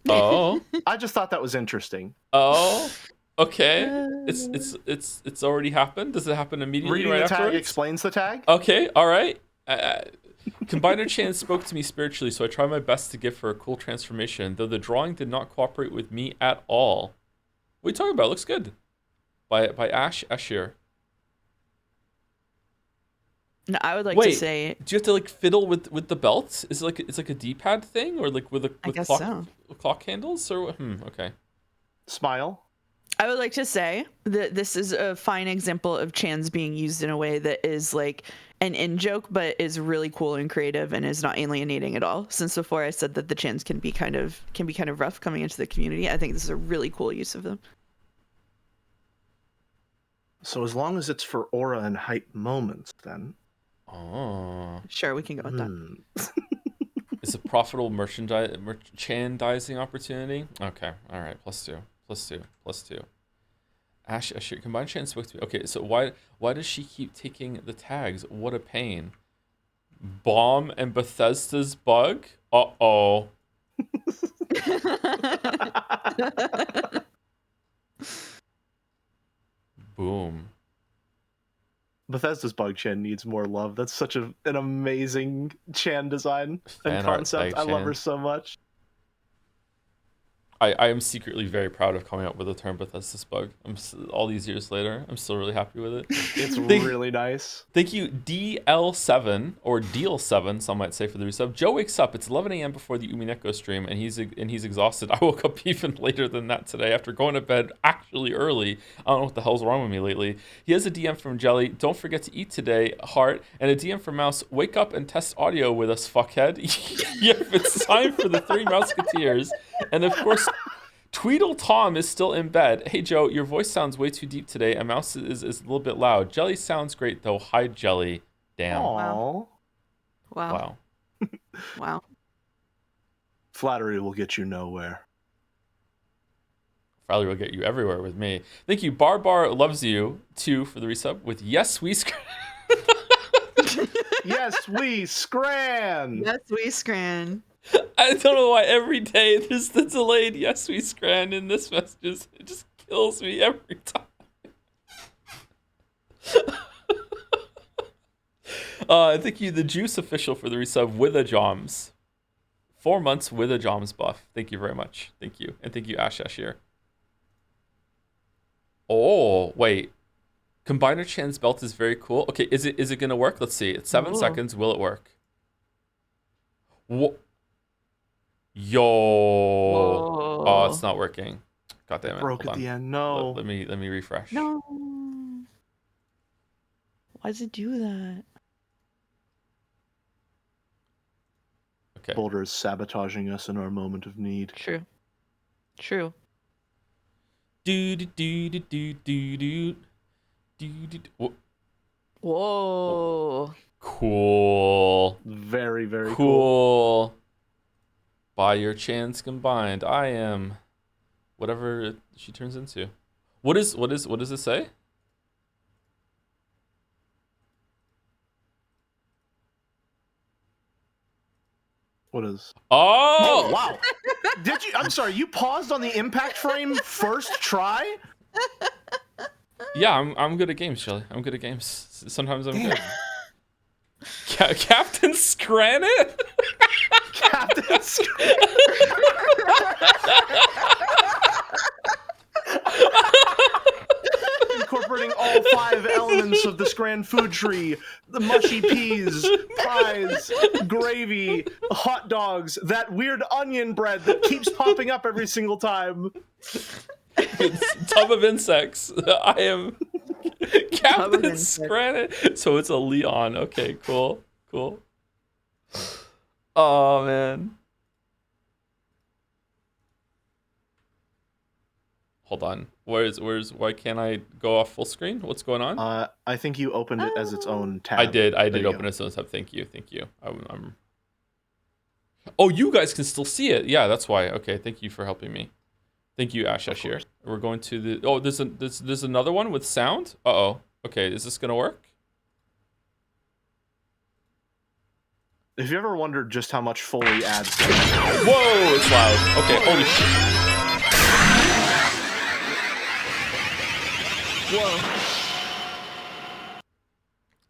Oh. I just thought that was interesting. Oh. Okay. It's already happened. Does it happen immediately? Reading right the tag afterwards? explains the tag. Okay. All right. Combiner Chan spoke to me spiritually, so I tried my best to give her a cool transformation, though the drawing did not cooperate with me at all. What are you talking about? It looks good. By Ash Ashir. No, I would like to say. Do you have to like fiddle with the belts? Is it it's like a D-pad thing, or like with clock handles, or okay. Smile. I would like to say that this is a fine example of Chans being used in a way that is like an in-joke, but is really cool and creative and is not alienating at all. Since before I said that the Chans can be kind of rough coming into the community, I think this is a really cool use of them. So as long as it's for aura and hype moments, then. Oh. Sure, we can go with that. It's a profitable merchandising opportunity. Okay, all right. +2. Ash, combined chant spoke to me. Okay, so why does she keep taking the tags? What a pain. Bomb and Bethesda's bug? Uh-oh. Boom. Bethesda's Bug Chan needs more love. That's such an amazing Chan design and Fan art concept. by I love her Chan. so much. I am secretly very proud of coming up with the term Bethesda's bug. All these years later, I'm still really happy with it. It's really nice. Thank you, DL7 or Deal7, some might say, for the resub. Joe wakes up. It's 11 a.m. before the Umineko stream, and he's exhausted. I woke up even later than that today after going to bed actually early. I don't know what the hell's wrong with me lately. He has a DM from Jelly. Don't forget to eat today, heart, and a DM from Mouse. Wake up and test audio with us, fuckhead. Yep, it's time for the Three Mouseketeers, and of course. Tweedle Tom is still in bed. Hey, Joe, your voice sounds way too deep today. A mouse is a little bit loud. Jelly sounds great, though. Hi, Jelly. Damn. Aww. Wow. Wow. Flattery will get you nowhere. Flattery will get you everywhere with me. Thank you. Bar loves you, too, for the resub with Yes, We Yes, we scran! Yes, we scran. I don't know why every day there's the delayed Yes, We scran in this messages. It just kills me every time. Thank you, the Juice official, for the resub with a Joms. 4 months with a Joms buff. Thank you very much. Thank you. And thank you, Ash Ashir. Oh, wait. Combiner Chan's belt is very cool. Okay, is it gonna work? Let's see. It's 7 seconds. Will it work? Whoa. Yo. Whoa. Oh, it's not working. God damn it. Broke at the end. No. Let me refresh. No. Why does it do that? Okay. Boulder is sabotaging us in our moment of need. True. Do do do do do do do do do. Whoa. Cool. Very, very Cool. By your chance combined, I am whatever she turns into. What does it say? What is? Oh, wow. Did you? I'm sorry. You paused on the impact frame first try? Yeah, I'm good at games, Shelly. I'm good at games. Sometimes I'm good. Captain Scranit? Captain Scranit. Incorporating all 5 elements of the Scran food tree: the mushy peas, pies, gravy, hot dogs, that weird onion bread that keeps popping up every single time. Tub of insects. I am Captain Scranit. So it's a Leon. Okay, cool. Oh man. Hold on. Why can't I go off full screen? What's going on? I think you opened it as its own tab. I did open it as its own tab. Thank you. I'm... Oh, you guys can still see it. Yeah, that's why. Okay, thank you for helping me. Thank you, Ash Ashir. We're going to the... Oh, there's another one with sound? Uh-oh. Okay, is this gonna work? If you ever wondered just how much Foley adds to Whoa, it's loud. Okay, holy shit. Whoa.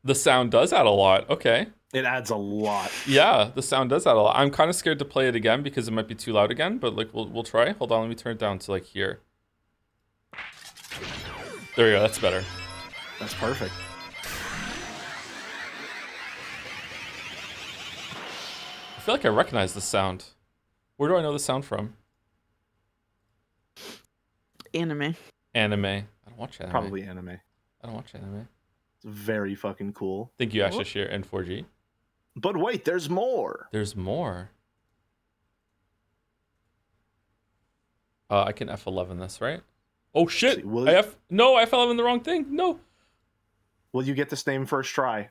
The sound does add a lot. Okay. it adds a lot. Yeah, the sound does add a lot. I'm kind of scared to play it again because it might be too loud again, but like we'll try. Hold on, let me turn it down to like here. There we go, that's better. That's perfect. I feel like I recognize this sound. Where do I know the sound from? Anime. Anime. I don't watch anime. Probably anime. I don't watch anime. It's very fucking cool. Thank you, Ashashir and 4G. But wait, there's more. There's more. I can F11 this, right? Oh shit! No, I F11 the wrong thing. No. Will you get this name first try?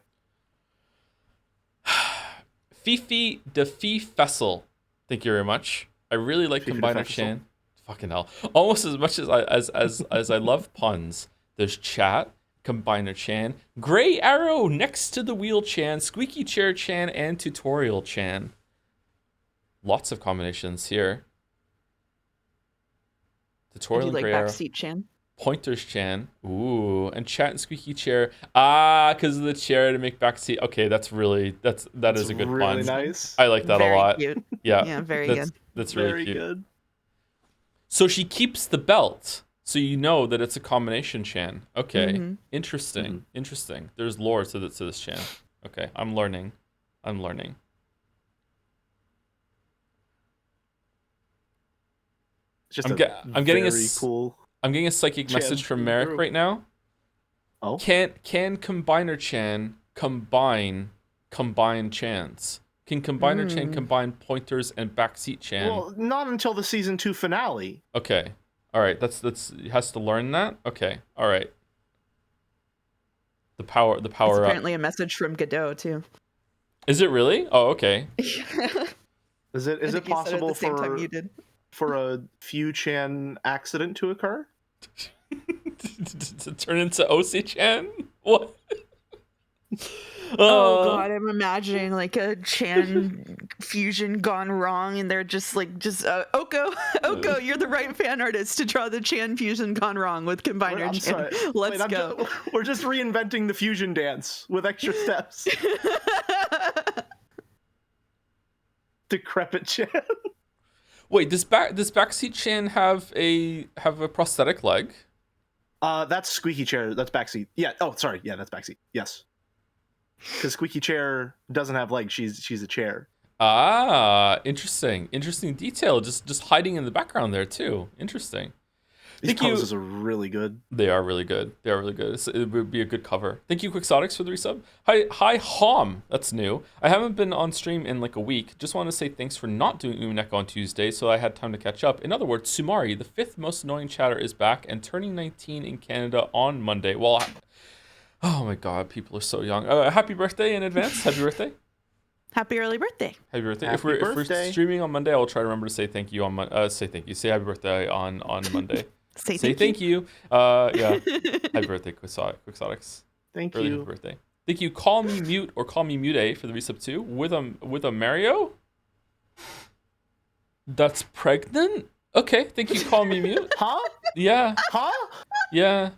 Fifi de Fi Fessel. Thank you very much. I really like Combiner Chan. Fucking hell. Almost as much as I love puns, there's chat, Combiner Chan, Gray Arrow next to the wheel Chan, Squeaky Chair Chan, and Tutorial Chan. Lots of combinations here. Tutorial and like Gray Arrow. backseat Chan. Pointers Chan. Ooh, and Chat and Squeaky Chair. Ah, because of the chair to make backseat. Okay, that is a good really pun. nice. I like that Very a lot. cute. Yeah. Yeah, very that's, good. That's really Very cute. good. So she keeps the belt, so you know that it's a combination Chan. Okay, interesting. Interesting. There's lore to this Chan. Okay, I'm learning. It's just I'm getting very cool. I'm getting a psychic Chan message from through Merrick group. right now. Oh, Can Combiner Chan combine Chans? Can Combiner Chan combine pointers and backseat Chan? well, not until the season 2 finale. Okay. All right. That's he has to learn that. Okay. All right. The power It's up. apparently a message from Godot too. Is it really? Oh, okay. Is it possible at the same time you did. for a few Chan accident to occur? To turn into OC Chan? What? Oh god, I'm imagining like a Chan fusion gone wrong, and they're just Oko, you're the right fan artist to draw the Chan fusion gone wrong with Combiner I'm Chan. sorry. Let's go. We're just reinventing the fusion dance with extra steps. Decrepit Chan. Wait, does backseat Chan have a prosthetic leg? That's Squeaky Chair. That's backseat. Yeah. Oh, sorry. Yeah, that's backseat. Yes. Because Squeaky Chair doesn't have legs. She's a chair. Ah, interesting detail. Just hiding in the background there too. Interesting. These poses are really good. They are really good. It would be a good cover. Thank you, Quixotics, for the resub. Hi, Hom. That's new. I haven't been on stream in like a week. Just want to say thanks for not doing Umineko on Tuesday, so I had time to catch up. In other words, Sumari, the 5th most annoying chatter, is back and turning 19 in Canada on Monday. Well, oh my God, people are so young. Happy birthday in advance. Happy birthday. Happy early birthday. Happy birthday. Happy If we're birthday. streaming on Monday, I will try to remember to say thank you on say thank you. Say happy birthday on Monday. Say thank you. Yeah. Happy birthday, Quixotics. Thank Early you. birthday. Thank you. Call me mute or call me mute for the resub too. With a Mario. That's pregnant. Okay. Thank you. Call me mute. Huh? Yeah. Huh? Yeah.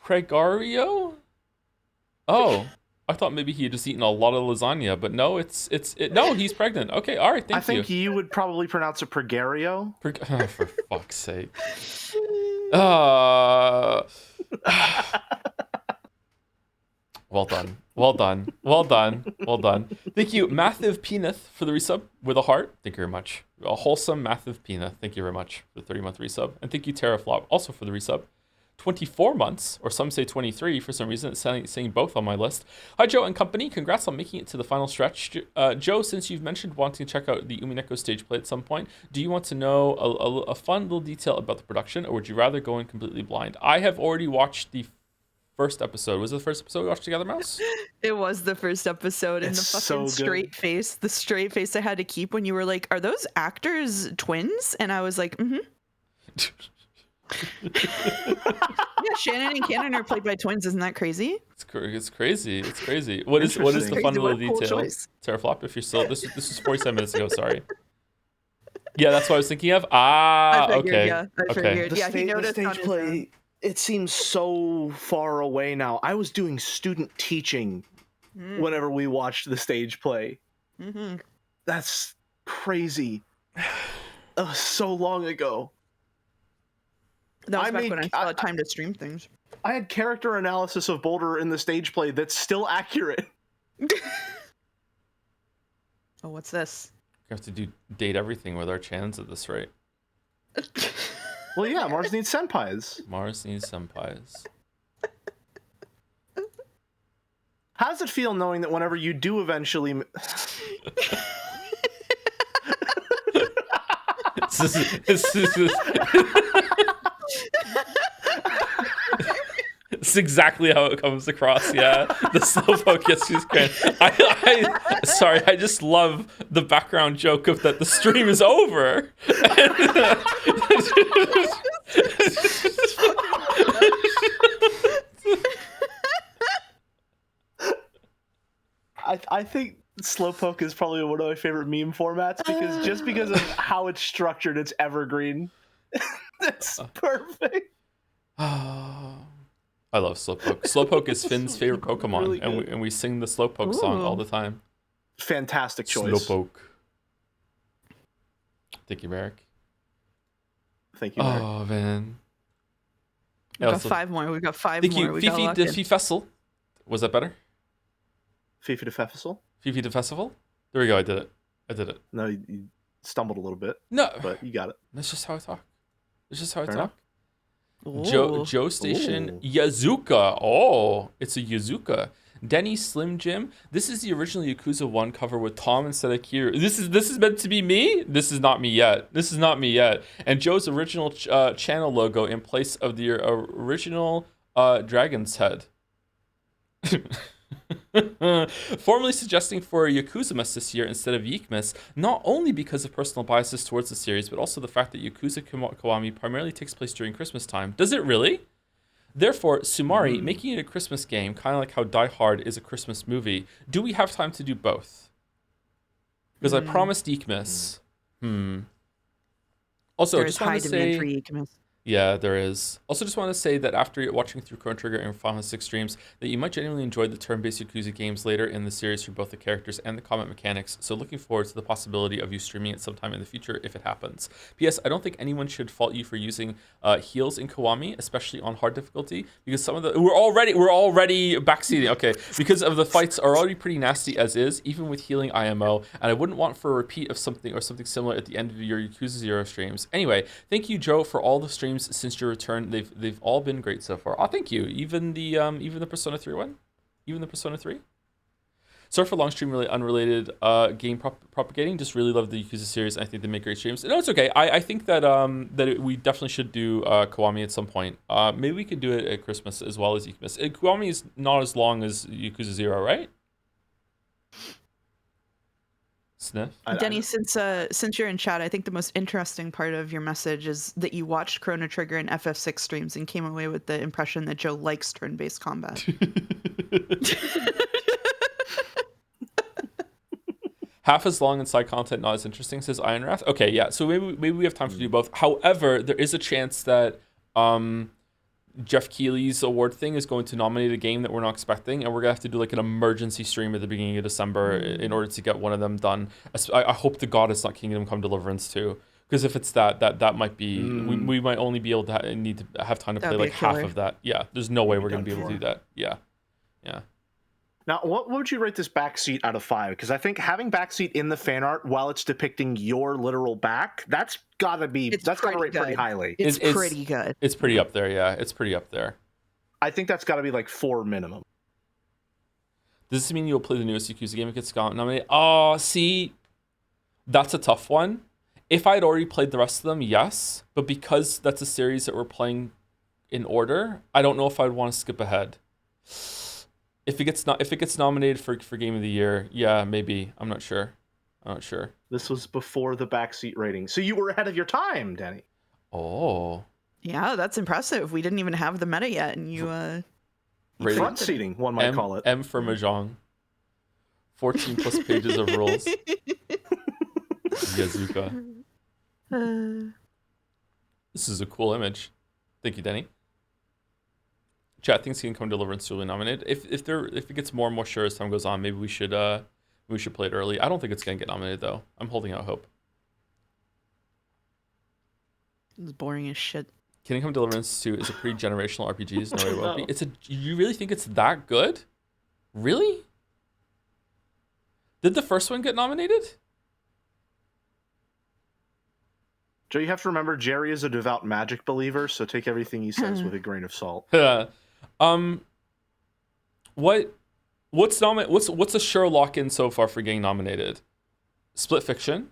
Pregario? Oh. I thought maybe he had just eaten a lot of lasagna, but no, no, he's pregnant. Okay, all right, I think you would probably pronounce it Pregario. Oh, for fuck's sake. Well done. Thank you, Mathiv Peanut, for the resub with a heart. Thank you very much. A wholesome Mathiv Peanut. Thank you very much for the 30-month resub. And thank you, Terraflop, also for the resub. 24 months, or some say 23 for some reason. It's saying both on my list. Hi, Joe and company. Congrats on making it to the final stretch. Joe, since you've mentioned wanting to check out the Umineko stage play at some point, do you want to know a fun little detail about the production, or would you rather go in completely blind? I have already watched the first episode. Was it the first episode we watched together, Mouse? It was the first episode, and It's the fucking so good. the straight face I had to keep when you were like, "Are those actors twins?" And I was like, "Mm-hmm." Yeah, Shannon and Cannon are played by twins. Isn't that crazy? It's crazy. What is the fun little Cool detail? choice. Terraflop, if you're still this is 47 minutes ago. Sorry. Yeah, that's what I was thinking of. I figured, Okay. Yeah, I Okay. figured. The Yeah, he noticed on stage his play. own. It seems so far away now. I was doing student teaching whenever we watched the stage play. Mm-hmm. That's crazy. So long ago. That was I back mean, when I still had time to stream things. I had character analysis of Boulder in the stage play that's still accurate. Oh, what's this? We have to date everything with our Chans at this rate. Well, yeah, Mars needs senpais. Mars needs senpais. How does it feel knowing that whenever you do eventually... It's exactly how it comes across. Yeah, the slowpoke. Yes, she's great. Sorry, I just love the background joke of that the stream is over. I think slowpoke is probably one of my favorite meme formats because of how it's structured, it's evergreen. It's perfect. I love Slowpoke. Slowpoke is Finn's favorite Pokemon, really and we sing the Slowpoke song all the time. Fantastic choice. Slowpoke. Thank you, Merrick. Thank you, Merrick. Oh, man. We've got 5 more. We've got 5 Thank more. you. Fifi de Festival. Was that better? Fifi de Festival? Fifi de Festival? There we go. I did it. No, you stumbled a little bit. No. But you got it. That's just how I talk. It's just how I Fair talk. Enough. Joe Station Yazuka. Oh, it's a Yazuka. Denny Slim Jim. This is the original Yakuza 1 cover with Tom instead of Kiryu. This is meant to be me? This is not me yet. And Joe's original channel logo in place of the original dragon's head. Formally suggesting for a Yakuza-mas this year instead of Yeekmas, not only because of personal biases towards the series, but also the fact that Yakuza Kiwami primarily takes place during Christmas time. Does it really? Therefore, Sumari, making it a Christmas game, kind of like how Die Hard is a Christmas movie, do we have time to do both? Because I promised Yeekmas. Also, There's just want to say... for Yeekmas. Yeah, there is. Also, just want to say that after watching through Chrono Trigger and Final 6 streams, that you might genuinely enjoy the turn-based Yakuza games later in the series for both the characters and the combat mechanics, so looking forward to the possibility of you streaming it sometime in the future if it happens. P.S. I don't think anyone should fault you for using heals in Kiwami, especially on hard difficulty, because some of the... We're already backseating. Okay, because of the fights are already pretty nasty as is, even with healing IMO, and I wouldn't want for a repeat of something similar at the end of your Yakuza 0 streams. Anyway, thank you, Joe, for all the streams since your return. They've all been great so far. Oh, thank you. Even the Persona 3 one, even the Persona 3. Sorry for long stream, really unrelated game propagating. Just really love the Yakuza series. And I think they make great streams. No, it's okay. I think that we definitely should do Kiwami at some point. Maybe we could do it at Christmas as well as Yakuza. Kiwami is not as long as Yakuza 0, right? Sniff. Denny, since you're in chat, I think the most interesting part of your message is that you watched Chrono Trigger and FF6 streams and came away with the impression that Joe likes turn-based combat. Half as long and side content not as interesting, says Ironwrath. Okay, yeah. So maybe we have time to do both. However, there is a chance that Jeff Keighley's award thing is going to nominate a game that we're not expecting, and we're gonna have to do like an emergency stream at the beginning of December in order to get one of them done. I hope to God it's not Kingdom Come Deliverance 2, because if it's that might be we might only be able to need to have time to play like half of that. Yeah, there's no way we're gonna be able to do that. Yeah. Now, what would you rate this backseat out of 5? Because I think having backseat in the fan art while it's depicting your literal back, that's gotta rate pretty highly. It's pretty good. It's pretty up there, yeah. It's pretty up there. I think that's gotta be like 4 minimum. Does this mean you'll play the newest Yakuza game if it gets nominated? Oh, see, that's a tough one. If I'd already played the rest of them, yes. But because that's a series that we're playing in order, I don't know if I'd want to skip ahead. If it gets nominated for Game of the Year, yeah, maybe. I'm not sure. This was before the backseat rating, so you were ahead of your time, Danny. Oh. Yeah, that's impressive. We didn't even have the meta yet, and you front seating, one might call it. M for Mahjong. 14 plus pages of rules. Yazuka. This is a cool image. Thank you, Denny. Chat thinks Kingdom Come Deliverance duly nominated. If it gets more and more sure as time goes on, maybe we should play it early. I don't think it's gonna get nominated though. I'm holding out hope. It's boring as shit. Kingdom Come Deliverance 2 is a pretty generational RPG. No way it will be. You really think it's that good? Really? Did the first one get nominated? Joe, you have to remember Jerry is a devout magic believer, so take everything he says with a grain of salt. What's a sure lock-in so far for getting nominated? Split Fiction.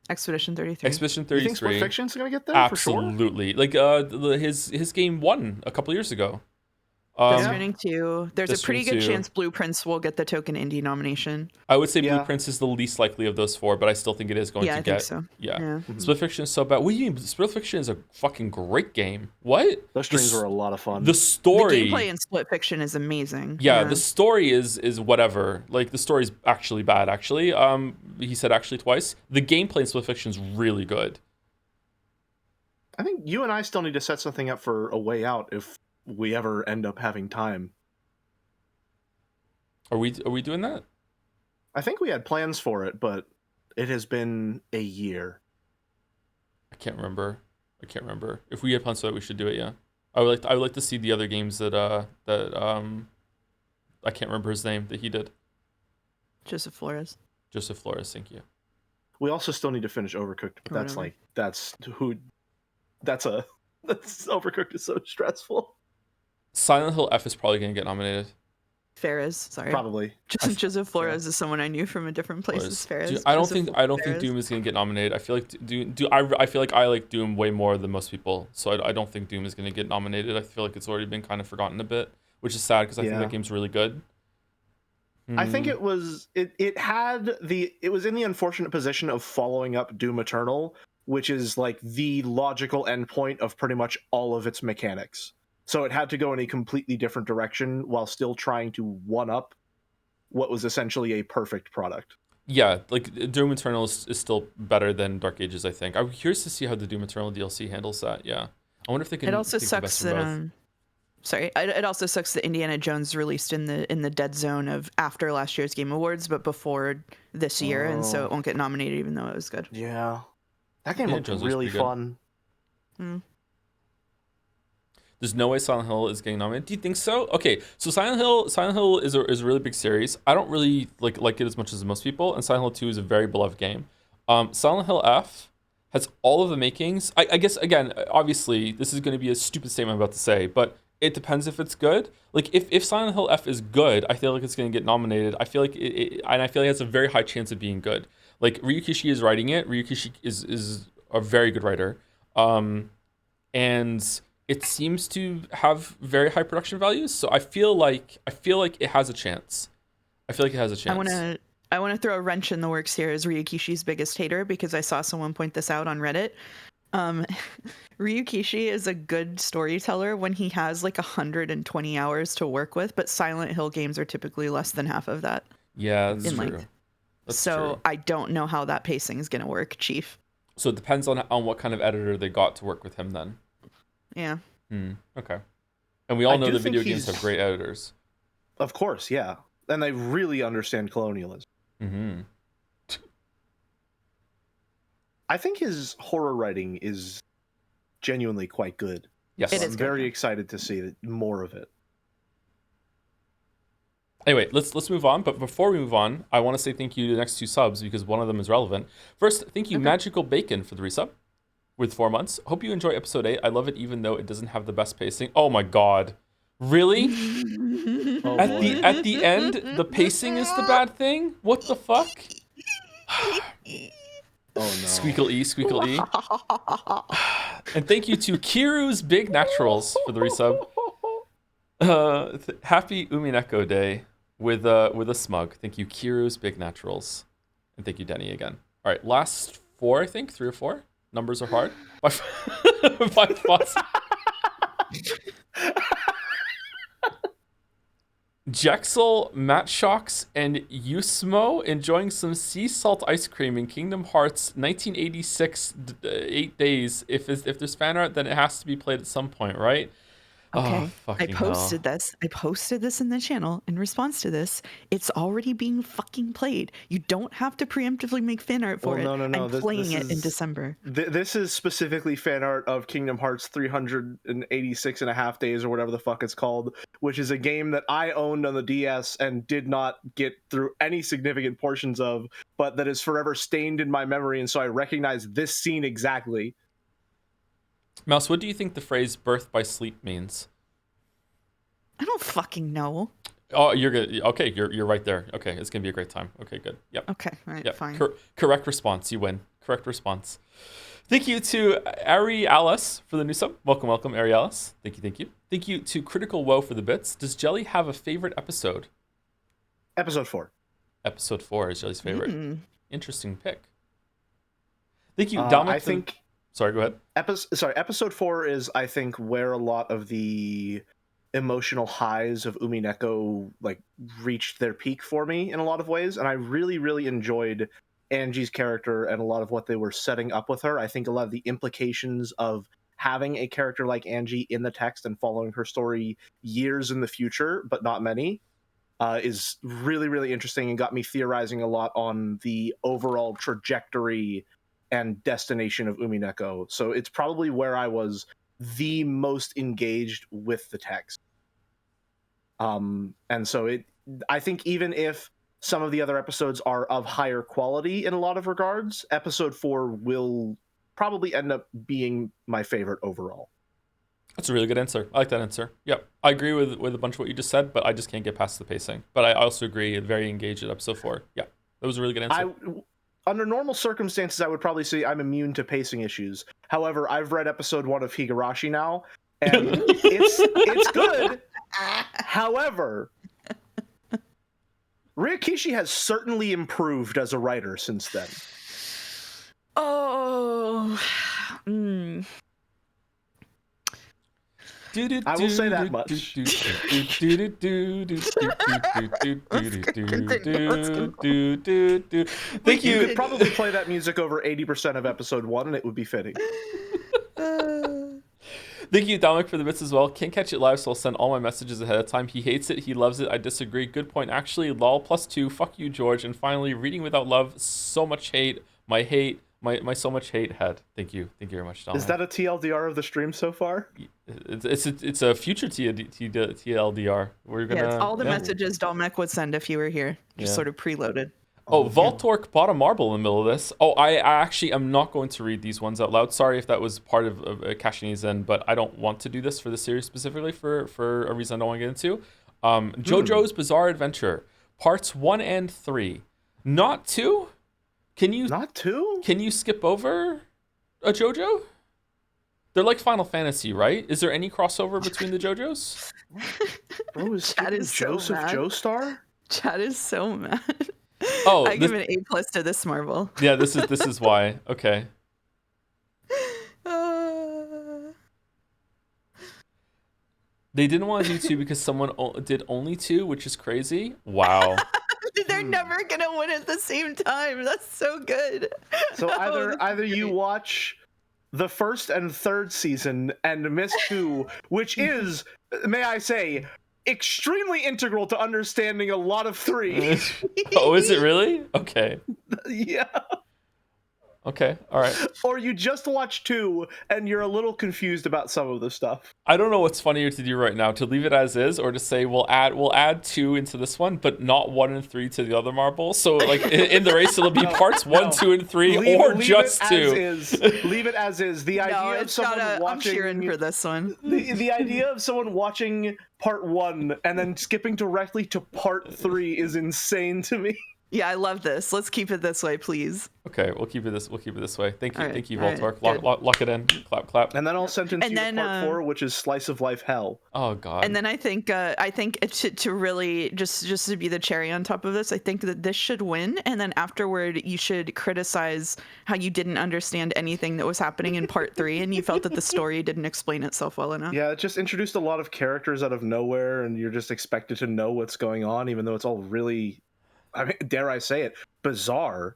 Expedition 33. Expedition 33. You think Split Fiction's gonna get there? Absolutely. For sure? Like his game won a couple years ago. Death Stranding 2. There's Death a pretty Stranding good 2. chance Blueprints will get the token indie nomination. I would say Blueprints is the least likely of those 4, but I still think it is going to I get. think so. Yeah. Mm-hmm. Split Fiction is so bad. What do you mean? Split Fiction is a fucking great game. What? Those streams were a lot of fun. The story. The gameplay in Split Fiction is amazing. Yeah, the story is whatever. Like, the story's actually bad, actually. He said actually twice. The gameplay in Split Fiction is really good. I think you and I still need to set something up for A Way Out if we ever end up having time. Are we doing that? I think we had plans for it, but it has been a year. I can't remember. If we had plans for it, we should do it. Yeah, I would like to see the other games that I can't remember his name that he did. Joseph Flores. Thank you. We also still need to finish Overcooked, but that's Overcooked is so stressful. Silent Hill F is probably gonna get nominated. Fares, sorry. Probably. Joseph Flores is someone I knew from a different place as Fares. Dude, I don't think Doom is gonna get nominated. I feel like I feel like I like Doom way more than most people, so I don't think Doom is gonna get nominated. I feel like it's already been kind of forgotten a bit, which is sad because I think that game's really good. I think it was in the unfortunate position of following up Doom Eternal, which is like the logical endpoint of pretty much all of its mechanics. So it had to go in a completely different direction while still trying to one-up what was essentially a perfect product. Yeah, like Doom Eternal is still better than Dark Ages, I think. I'm curious to see how the Doom Eternal DLC handles that. Yeah, I wonder if they can. It also sucks that it also sucks that Indiana Jones released in the dead zone of after last year's Game Awards, but before this year, and so it won't get nominated even though it was good. Yeah, that game looked really fun. There's no way Silent Hill is getting nominated. Do you think so? Okay, so Silent Hill is a really big series. I don't really like it as much as most people, and Silent Hill 2 is a very beloved game. Silent Hill F has all of the makings. I guess, again, obviously, this is going to be a stupid statement I'm about to say, but it depends if it's good. Like, if Silent Hill F is good, I feel like it's going to get nominated. I feel like it has a very high chance of being good. Like, Ryukishi is writing it. Ryukishi is a very good writer. And it seems to have very high production values, so I feel like it has a chance. I want to throw a wrench in the works here as Ryukishi's biggest hater, because I saw someone point this out on Reddit. Ryukishi is a good storyteller when he has like 120 hours to work with, but Silent Hill games are typically less than half of that. Yeah, that's true. That's true. I don't know how that pacing is going to work, Chief. So it depends on what kind of editor they got to work with him then. Yeah. Okay. And we all know that video games have great editors. Of course, yeah. And they really understand colonialism. Mm-hmm. I think his horror writing is genuinely quite good. Yes. I'm very excited to see more of it. Anyway, let's move on. But before we move on, I want to say thank you to the next 2 subs because one of them is relevant. First, thank you, Magical Bacon, for the resub with 4 months. Hope you enjoy episode 8. I love it even though it doesn't have the best pacing. Oh my god. Really? At the end, the pacing is the bad thing? What the fuck? Oh no. Squeakle E. And thank you to Kiru's Big Naturals for the resub. Happy Umineko Day with a smug. Thank you, Kiru's Big Naturals. And thank you, Denny, again. All right, last 4, I think. 3 or 4. Numbers are hard. By Foss. Jexel, Matshocks, and Usmo enjoying some sea salt ice cream in Kingdom Hearts 1986 8 days. If there's fan art, then it has to be played at some point, right? Okay, I posted this. I posted this in the channel in response to this. It's already being fucking played. You don't have to preemptively make fan art for it. No. I'm playing it in December. This is specifically fan art of Kingdom Hearts 386 and a half days, or whatever the fuck it's called, which is a game that I owned on the DS and did not get through any significant portions of, but that is forever stained in my memory, and so I recognize this scene exactly. Mouse, what do you think the phrase "birth by sleep" means? I don't fucking know. Oh, you're good. Okay, you're right there. Okay, it's gonna be a great time. Okay, good. Yep. Okay, all right, yep. fine. Correct response. You win. Correct response. Thank you to Ari Alice for the new sub. Welcome, Ari Alice. Thank you. Thank you to Critical Woe for the bits. Does Jelly have a favorite episode? Episode 4. Episode 4 is Jelly's favorite. Interesting pick. Thank you, Dominic. Sorry, go ahead. Episode 4 is, I think, where a lot of the emotional highs of Umineko like reached their peak for me in a lot of ways, and I really enjoyed Angie's character and a lot of what they were setting up with her. I think a lot of the implications of having a character like Angie in the text and following her story years in the future, but not many, is really interesting and got me theorizing a lot on the overall trajectory and destination of Umineko. So it's probably where I was the most engaged with the text. And so I think even if some of the other episodes are of higher quality in a lot of regards, episode 4 will probably end up being my favorite overall. That's a really good answer. I like that answer. Yep. I agree with a bunch of what you just said, but I just can't get past the pacing. But I also agree, very engaged at episode 4. Yeah, that was a really good answer. Under normal circumstances, I would probably say I'm immune to pacing issues. However, I've read episode 1 of Higurashi now, and it's good. However, Ryokishi has certainly improved as a writer since then. Oh. I will say that much. Thank you. You could probably play that music over 80% of episode 1 and it would be fitting. Thank you, Dominic, for the bits as well. Can't catch it live, so I'll send all my messages ahead of time. He hates it. He loves it. I disagree. Good point. Actually, lol, +2. Fuck you, George. And finally, reading without love. So much hate. My so much hate head. Thank you. Thank you very much, Dominic. Is that a TLDR of the stream so far? It's a future TLDR. We're gonna. Yeah, it's all the messages Dominic would send if you were here, just sort of preloaded. Oh, Voltork bought a marble in the middle of this. Oh, I actually am not going to read these ones out loud. Sorry if that was part of cashing these in, but I don't want to do this for the series specifically for a reason I don't want to get into. JoJo's Bizarre Adventure, parts 1 and 3, not 2. Can you not 2? Can you skip over a JoJo? They're like Final Fantasy, right? Is there any crossover between the JoJos? Bro, is Joseph Joestar? Chad is so mad. Oh, I give an A+ to this marble. Yeah, this is why. Okay. They didn't want to do 2 because someone did only 2, which is crazy. Wow. They're never gonna win at the same time. That's so good. So either you watch the first and third season and miss 2, which is, may I say, extremely integral to understanding a lot of 3. Oh, is it really? Okay. Yeah. Okay, all right. Or you just watch 2 and you're a little confused about some of the stuff. I don't know what's funnier to do right now, to leave it as is or to say we'll add 2 into this one, but not 1 and 3 to the other marble. So like in the race it'll be parts 1, 2, and 3, or just 2. Leave it as is. The idea of someone watching. I'm cheering for this one. The idea of someone watching part 1 and then skipping directly to part 3 is insane to me. Yeah, I love this. Let's keep it this way, please. Okay, we'll keep it this way. Thank you, right, Voltork. Right, lock it in. Clap. And then I'll sentence you to part 4, which is slice of life hell. Oh God. And then I think to really just to be the cherry on top of this, I think that this should win. And then afterward, you should criticize how you didn't understand anything that was happening in part 3, and you felt that the story didn't explain itself well enough. Yeah, it just introduced a lot of characters out of nowhere, and you're just expected to know what's going on, even though it's all really, I mean, dare I say it, bizarre.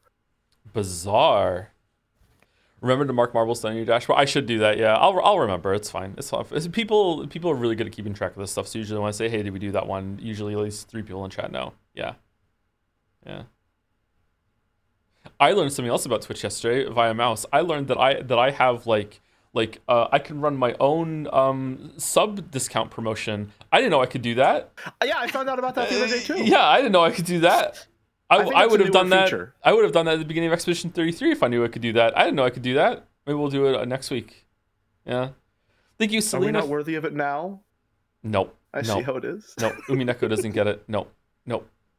Remember to mark marbles on your dashboard. I should do that. Yeah, I'll remember. It's fine. It's fine. People are really good at keeping track of this stuff. So usually when I say, "Hey, did we do that one?" Usually at least 3 people in chat know. Yeah. I learned something else about Twitch yesterday via mouse. I learned that I have I can run my own sub discount promotion. I didn't know I could do that. Yeah, I found out about that the other day too. Yeah, I didn't know I could do that. I would have done that. Feature. I would have done that at the beginning of Expedition 33 if I knew I could do that. I didn't know I could do that. Maybe we'll do it next week. Yeah. Thank you, Selena. Are we not worthy of it now? Nope. I see how it is. No, Umineko doesn't get it. No.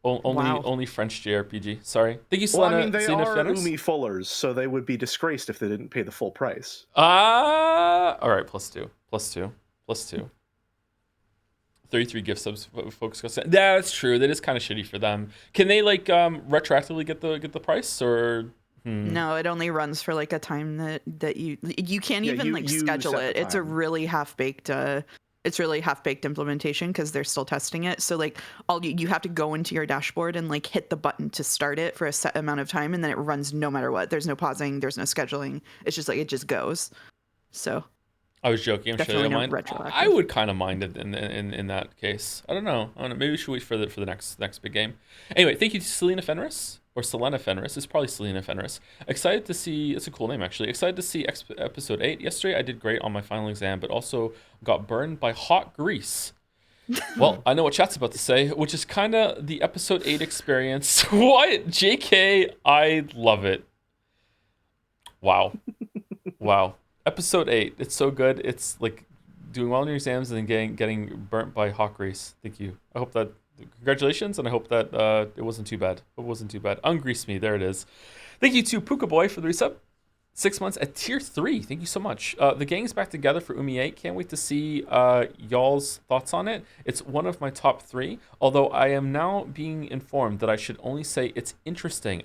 Only French JRPG. Sorry. Thank you, Well, Selena. I mean, they Selena are Fenris. Umi Fullers, so they would be disgraced if they didn't pay the full price. All right, +2. +2. 33 gift subs. Folks go. Yeah, that's true. That is kind of shitty for them. Can they like retroactively get the price or? No, it only runs for like a time that you can't even like you schedule set it. the It's a time. really half-baked implementation because they're still testing it. So like you have to go into your dashboard and like hit the button to start it for a set amount of time, and then it runs no matter what. There's no pausing, there's no scheduling. It's just like it just goes. So I was joking. I'm sure they definitely don't not mind. retroactive. I would kind of mind it in that case. I don't know. Maybe we should wait for the next big game. Anyway, thank you to Selena Fenris or Selena Fenris. It's probably Selena Fenris. Excited to see. It's a cool name actually. Excited to see episode 8. Yesterday I did great on my final exam, but also got burned by hot grease. Well, I know what chat's about to say, which is kind of the episode 8 experience. What? JK, I love it. Wow. Wow. Episode 8. It's so good. It's like doing well in your exams and then getting burnt by hot grease. Thank you. I hope that congratulations, and I hope that it wasn't too bad. It wasn't too bad. Ungrease me. There it is. Thank you to Puka Boy for the resub. 6 months at tier 3. Thank you so much. The gang's back together for Umi 8. Can't wait to see y'all's thoughts on it. It's one of my top 3, although I am now being informed that I should only say it's interesting.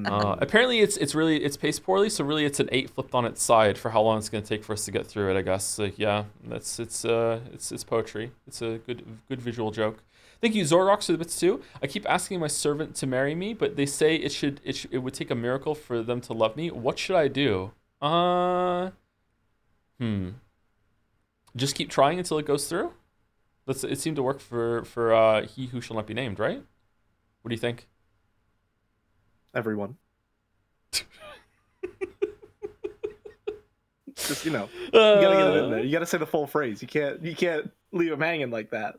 Apparently it's paced poorly, so really it's an 8 flipped on its side for how long it's going to take for us to get through it, I guess. Yeah, it's poetry. It's a good visual joke. Thank you, Zorox, for the bits too. I keep asking my servant to marry me, but they say it would take a miracle for them to love me. What should I do? Just keep trying until it goes through. It seemed to work for he who shall not be named, right? What do you think? Everyone. Just you gotta get it in there. You gotta say the full phrase. You can't leave them hanging like that.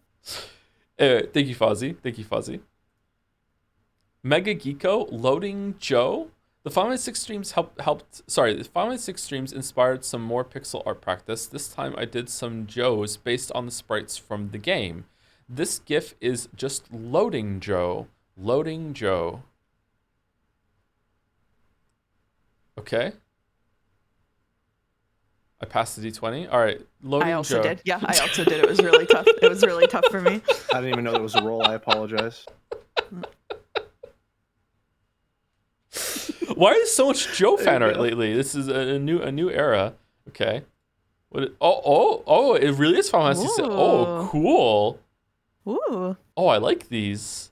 Thank you, Fozzie. Mega Geeko loading Joe. The 516 streams the 516 streams inspired some more pixel art practice. This time I did some Joes based on the sprites from the game. This GIF is just loading Joe. Loading Joe. Okay. I passed the D20. All right, loading I also Joe. did. Yeah, I also did. It was really tough. It was really tough for me. I didn't even know there was a roll. I apologize. Why is so much Joe fan art lately? This is a new era. Okay. It really is Final Fantasy 6. Oh, cool. Ooh. Oh, I like these.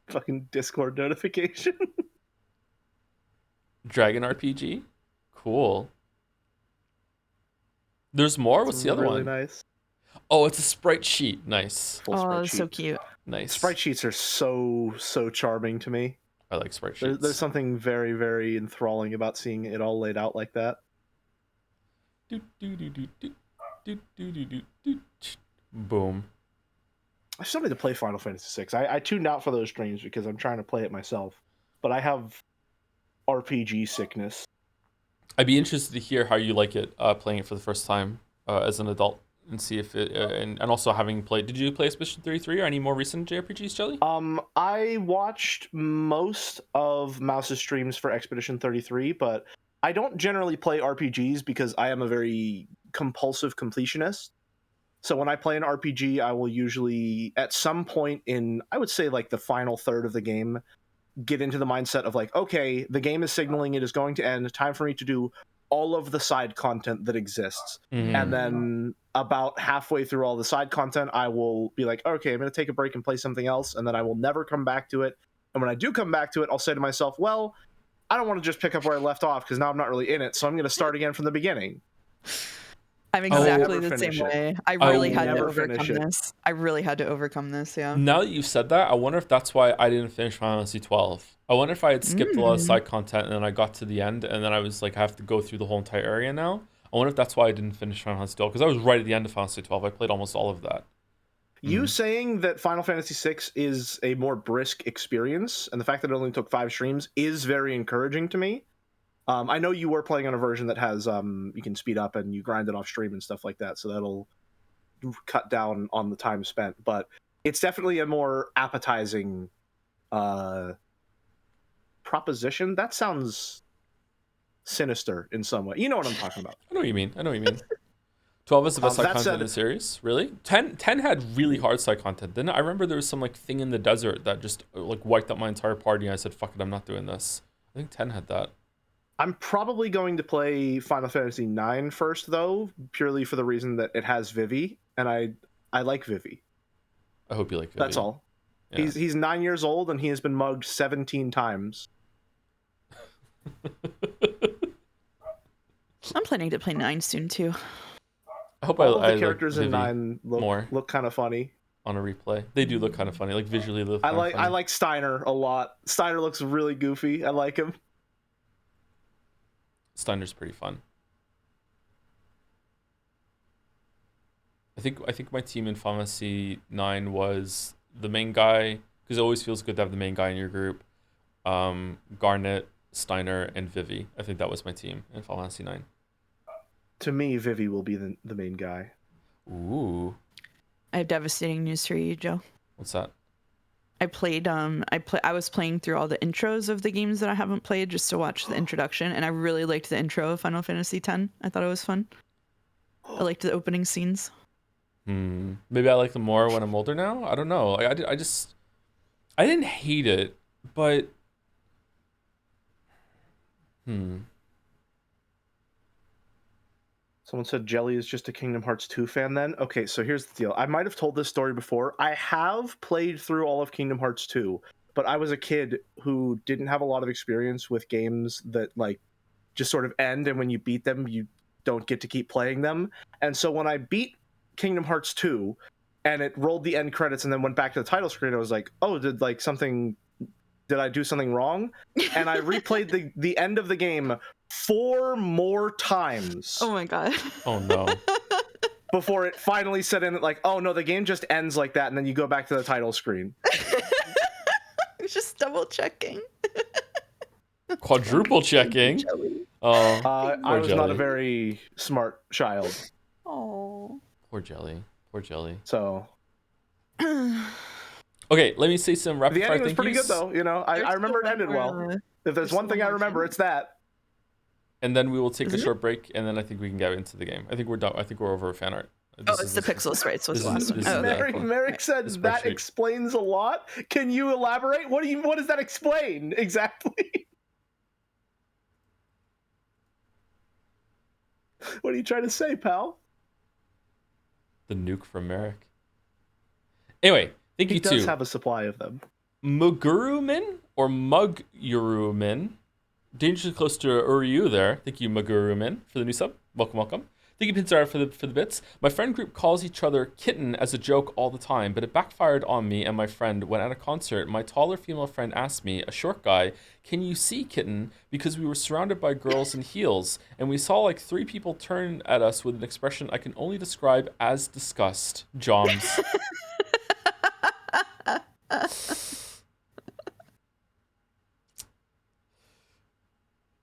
Fucking Discord notification. Dragon RPG. Cool. There's more? What's the other really one? Nice. Oh, it's a sprite sheet. Nice. Full sprite so sheet. cute. Nice. Sprite sheets are so charming to me. I like sprite sheets. There's something very, very enthralling about seeing it all laid out like that. Boom. I still need to play Final Fantasy VI. I tuned out for those streams because I'm trying to play it myself. But I have RPG sickness. I'd be interested to hear how you like it playing it for the first time as an adult, and see if it and also having played. Did you play Expedition 33 or any more recent JRPGs, Jelly? I watched most of Mouse's streams for Expedition 33, but I don't generally play RPGs because I am a very compulsive completionist. So when I play an RPG, I will usually, at some point in, I would say like the final third of the game, get into the mindset of like, okay, the game is signaling it is going to end. Time for me to do all of the side content that exists. Mm-hmm. And then about halfway through all the side content, I will be like, okay, I'm going to take a break and play something else. And then I will never come back to it. And when I do come back to it, I'll say to myself, well, I don't want to just pick up where I left off because now I'm not really in it. So I'm going to start again from the beginning. I'm exactly the same way. I really had to overcome this. I really had to overcome this, yeah. Now that you've said that, I wonder if that's why I didn't finish Final Fantasy 12. I wonder if I had skipped a lot of side content and then I got to the end and then I was like, I have to go through the whole entire area now. I wonder if that's why I didn't finish Final Fantasy 12, because I was right at the end of Final Fantasy 12. I played almost all of that. You saying that Final Fantasy VI is a more brisk experience, and the fact that it only took 5 streams is very encouraging to me. I know you were playing on a version that has you can speed up and you grind it off stream and stuff like that, so cut down on the time spent, but it's definitely a more appetizing proposition. That sounds sinister in some way. You know what I'm talking about. I know what you mean. 12 is the best side content in the series. Really? 10 had really hard side content. Then I remember there was some like thing in the desert that just like wiped out my entire party, and I said, fuck it, I'm not doing this. I think 10 had that. I'm probably going to play Final Fantasy IX first, though, purely for the reason that it has Vivi, and I like Vivi. I hope you like Vivi. That's all. Yeah. He's 9 years old, and he has been mugged 17 times. I'm planning to play 9 soon, too. I hope all I the characters like in 9 look kind of funny on a replay. They do look kind of funny, like visually. I like Steiner a lot. Steiner looks really goofy. I like him. Steiner's pretty fun. I think my team in Final Fantasy 9 was the main guy, because it always feels good to have the main guy in your group. Garnet, Steiner, and Vivi. I think that was my team in Final Fantasy 9. To me, Vivi will be the main guy. Ooh. I have devastating news for you, Joe. What's that? I was playing through all the intros of the games that I haven't played just to watch the introduction, and I really liked the intro of Final Fantasy X. I thought it was fun. I liked the opening scenes. Maybe I like them more when I'm older now. I don't know. I didn't hate it, but Someone said Jelly is just a Kingdom Hearts 2 fan then? Okay, so here's the deal. I might have told this story before. I have played through all of Kingdom Hearts 2, but I was a kid who didn't have a lot of experience with games that like just sort of end, and when you beat them, you don't get to keep playing them. And so when I beat Kingdom Hearts 2 and it rolled the end credits and then went back to the title screen, I was like, oh, did I do something wrong? And I replayed the end of the game 4 more times. Oh my god. Oh no. Before it finally set in like, oh no, the game just ends like that, and then you go back to the title screen. Just double checking. Quadruple checking. Oh, I was not a very smart child. Oh. Poor Jelly. So. Okay, let me say some rapid fire. The ending was pretty good though. You know, I remember it ended well. If there's one thing I remember, it's that. And then we will take a short break, and then I think we can get into the game. I think we're done. I think we're over fan art. It's the Pixels, right? So it's the last one. Merrick said that explains a lot. Can you elaborate? What does that explain exactly? What are you trying to say, pal? The nuke from Merrick. Anyway, thank you too. He does have a supply of them. Mugurumin or Mugurumin. Dangerously close to Uryu there. Thank you, Mugurumin, for the new sub. Welcome. Thank you, Pinzara, for the bits. My friend group calls each other kitten as a joke all the time, but it backfired on me and my friend when at a concert, my taller female friend asked me, a short guy, can you see kitten? Because we were surrounded by girls in heels, and we saw like 3 people turn at us with an expression I can only describe as disgust. Joms.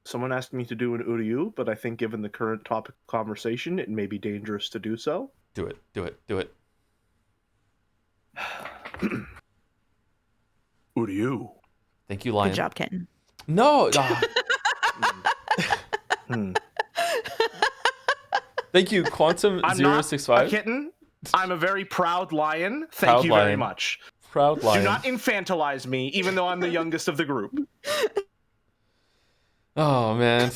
Someone asked me to do an Uryu, but I think given the current topic of conversation, it may be dangerous to do so. Do it. Uryu. Thank you, Lion. Good job, kitten. No. Thank you, Quantum 065. I'm not a kitten. I'm a very proud lion. Thank you very much. Proud lion. Do not infantilize me, even though I'm the youngest of the group. Oh man.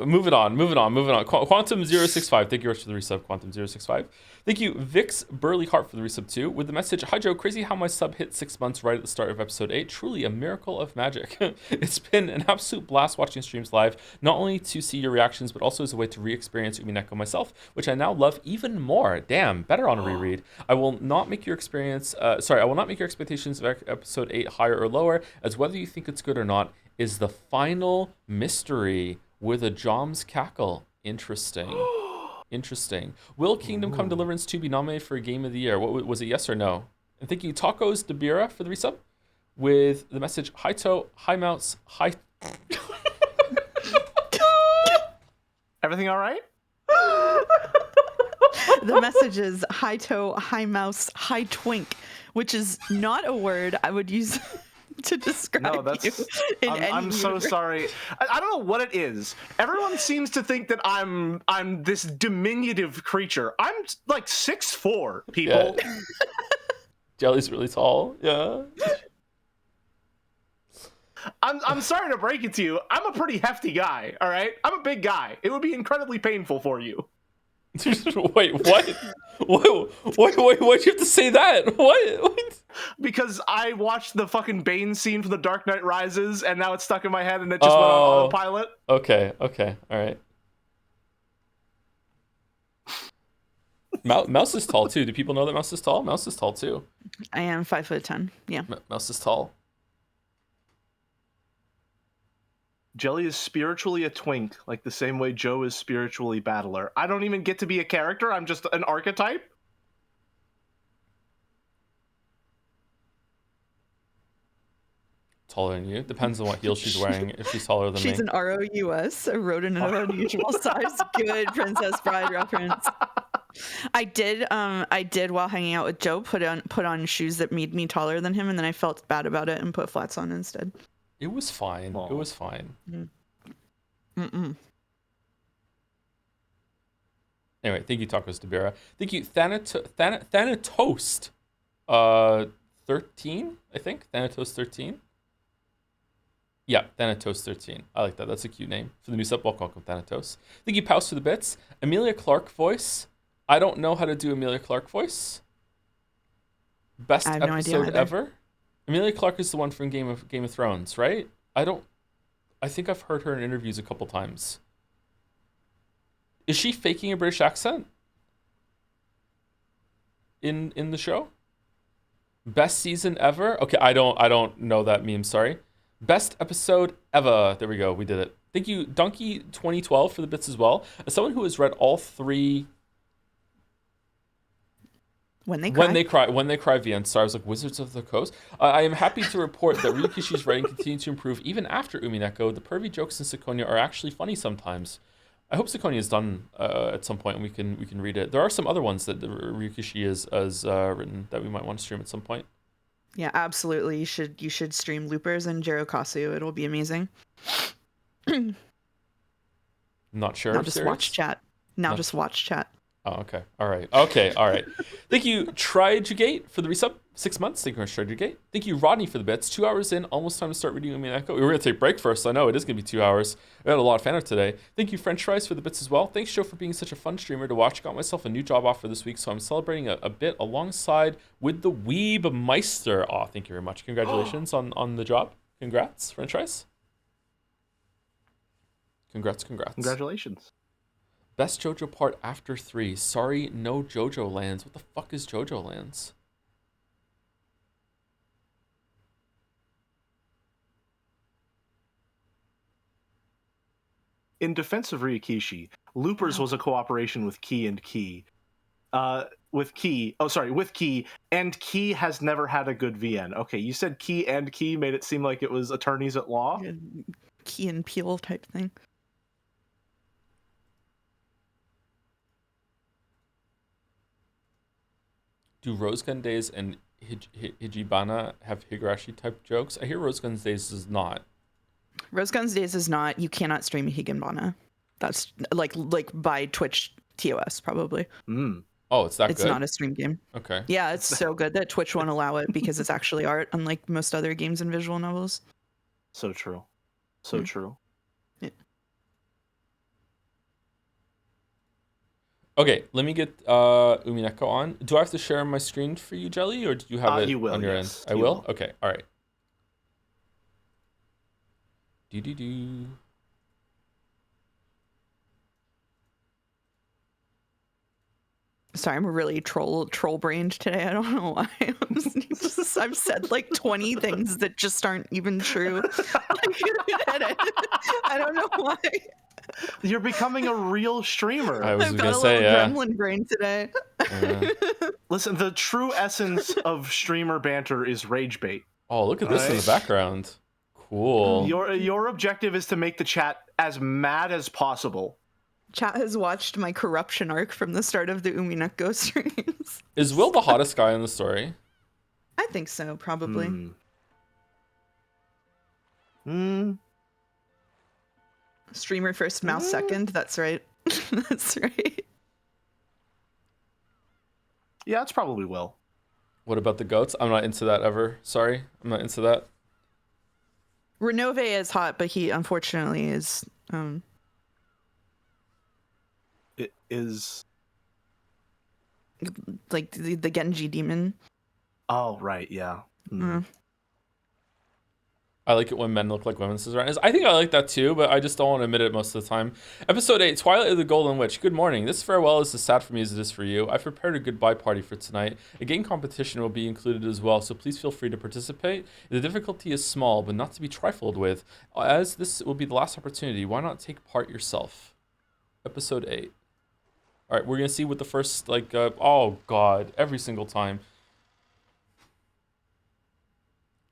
Moving on. Quantum 065. Thank you very much for the resub, Quantum 065. Thank you, Vix Burley Hart, for the resub too, with the message, hi Joe, crazy how my sub hit 6 months right at the start of episode 8. Truly a miracle of magic. It's been an absolute blast watching streams live, not only to see your reactions, but also as a way to re-experience Umineko myself, which I now love even more. Damn, better on a reread. I will not make your expectations of episode 8 higher or lower, as whether you think it's good or not is the final mystery with a Jom's cackle. Interesting. Will Kingdom Come Deliverance 2 be nominated for a Game of the Year? What was it, yes or no? And thank you, Tacos Debira, for the resub with the message, hi toe, hi mouse, hi. Everything all right? The message is high toe, high mouse, high twink, which is not a word I would use to describe you in any I'm so universe. sorry. I don't know what it is. Everyone seems to think that I'm this diminutive creature. I'm like 6'4", people. Yeah. Jelly's really tall. Yeah. I'm sorry to break it to you. I'm a pretty hefty guy, all right? I'm a big guy. It would be incredibly painful for you. Wait, what? Why'd you have to say that? What? Because I watched the fucking Bane scene from The Dark Knight Rises, and now it's stuck in my head, and it just went on autopilot. Okay, all right. Mouse is tall too. Do people know that Mouse is tall? Mouse is tall too. I am 5'10". Yeah. Mouse is tall. Jelly is spiritually a twink, like the same way Joe is spiritually battler. I don't even get to be a character. I'm just an archetype. Taller than you. Depends on what heel she's wearing. If she's taller than She's me. an ROUS, a rodent of unusual size. Good Princess Bride reference. I did while hanging out with Joe put on shoes that made me taller than him, and then I felt bad about it and put flats on instead. It was fine. Aww. It was fine. Mm-mm. Anyway, thank you, Tacos Debira. Thank you, Thanatoast. 13, I think. Thanatos 13. Yeah, Thanatos 13. I like that. That's a cute name for the new sub. Welcome, Thanatos. Thank you, Pouse, for the bits. Amelia Clark voice. I don't know how to do Amelia Clark voice. Best episode ever. Amelia Clark is the one from Game of Thrones, right? I think I've heard her in interviews a couple times. Is she faking a British accent in the show? Best season ever? Okay, I don't know that meme, sorry. Best episode ever. There we go. We did it. Thank you, Donkey 2012, for the bits as well. As someone who has read all three When They Cry VN stars like Wizards of the Coast, I am happy to report that Ryukishi's writing continues to improve even after Umineko. The pervy jokes in Sekonia are actually funny sometimes. I hope Sekonia is done at some point and we can read it. There are some other ones that Ryukishi has written that we might want to stream at some point. Yeah, absolutely. You should stream Loopers and Jirokasu. It'll be amazing. Not sure. Now just watch chat. Just watch chat. Oh, okay. All right. Thank you, Trijugate, for the resub. 6 months. Thank you very much, Trijugate. Thank you, Rodney, for the bits. 2 hours in, almost time to start reading Umineko. We were going to take a break first. I know it is going to be 2 hours. We had a lot of fan art today. Thank you, French Fries, for the bits as well. Thanks, Joe, for being such a fun streamer to watch. Got myself a new job offer this week, so I'm celebrating a bit alongside with the Weeb Meister. Oh, thank you very much. Congratulations on the job. Congrats, French Fries. Congrats. Congratulations. Best JoJo part after 3. Sorry, no JoJo lands. What the fuck is JoJo lands? In defense of Ryukishi, Loopers was a cooperation with Key and Key. With Key, and Key has never had a good VN. Okay, you said Key and Key made it seem like it was attorneys at law. Key and Peele type thing. Do Rosegun Days and Hijibana have Higurashi type jokes? I hear Rosegun Days does not. Rosegun Days is not. You cannot stream Higanbana. That's like by Twitch TOS probably. Oh, it's that it's good? It's not a stream game. Okay. Yeah, it's so good that Twitch won't allow it because it's actually art, unlike most other games and visual novels. So true. So true. Yeah. Okay, let me get Umineko on. Do I have to share my screen for you, Jelly, or do you have it you will, on your yes. end? I will? Okay, all right. Do. Sorry, I'm really troll-brained today. I don't know why. I've said like 20 things that just aren't even true. I don't know why. You're becoming a real streamer. I was I've gonna got say, a little gremlin brain today. Listen, the true essence of streamer banter is rage bait. Oh, look at this in the background. Cool. Your objective is to make the chat as mad as possible. Chat has watched my corruption arc from the start of the Umineko streams. Is Will the hottest guy in the story? I think so, probably. Streamer first, mouse second. That's right. That's right. Yeah, it's probably Will. What about the goats? I'm not into that ever. Sorry, I'm not into that. Renove is hot, but he unfortunately is. It is like the Genji demon. Oh right, yeah. I like it when men look like women, says Ryan. I think I like that too, but I just don't want to admit it most of the time. Episode 8, Twilight of the Golden Witch. Good morning. This farewell is as sad for me as it is for you. I've prepared a goodbye party for tonight. A game competition will be included as well, so please feel free to participate. The difficulty is small, but not to be trifled with. As this will be the last opportunity, why not take part yourself? Episode 8. All right, we're going to see what the first, oh God, every single time.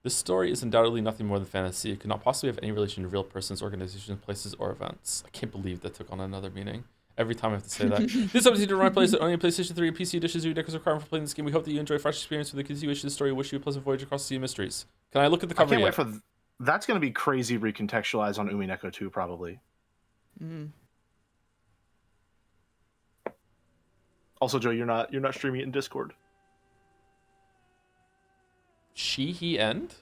This story is undoubtedly nothing more than fantasy. It could not possibly have any relation to real persons, organizations, places, or events. I can't believe that took on another meaning. Every time I have to say that. This episode to run place that only a PlayStation 3 and PC editions Umineko is required for playing this game. We hope that you enjoy a fresh experience with the continuation of the story. Wish you a pleasant voyage across the sea of mysteries. Can I look at the cover I can't yet? wait for that's going to be crazy recontextualized on Umineko 2, probably. Also, Joe, you're not streaming it in Discord. She, he, end?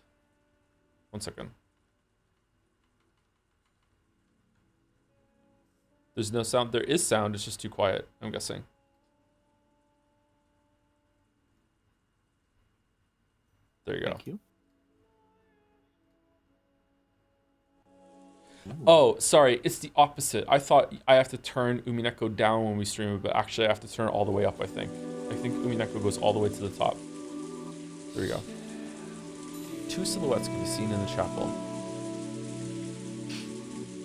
1 second. There's no sound. There is sound. It's just too quiet, I'm guessing. There you go. Thank you. Oh, sorry. It's the opposite. I thought I have to turn Umineko down when we stream it, but actually I have to turn it all the way up, I think. I think Umineko goes all the way to the top. There we go. 2 silhouettes can be seen in the chapel.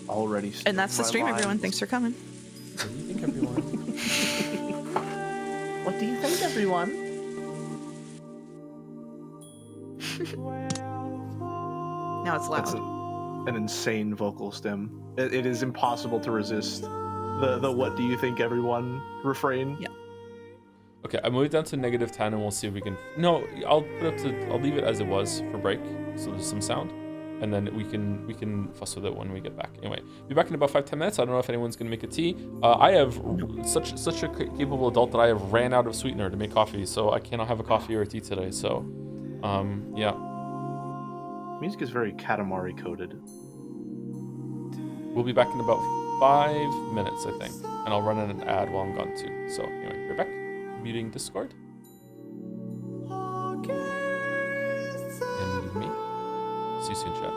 Already. And that's the stream, everyone. Thanks for coming. What do you think, everyone? What do you think, everyone? Now it's loud. That's an insane vocal stem. It is impossible to resist the "What do you think, everyone" refrain. Yeah. Okay, I moved down to -10 and we'll see if we can. No, I'll leave it as it was for break, so there's some sound, and then we can fuss with it when we get back. Anyway, be back in about 5-10 minutes. I don't know if anyone's gonna make a tea. I have such a capable adult that I have ran out of sweetener to make coffee, so I cannot have a coffee or a tea today. So, yeah. Music is very Katamari coded. We'll be back in about 5 minutes, I think, and I'll run in an ad while I'm gone too. So anyway, we're back. Muting Discord. And muting me. See you soon, chat.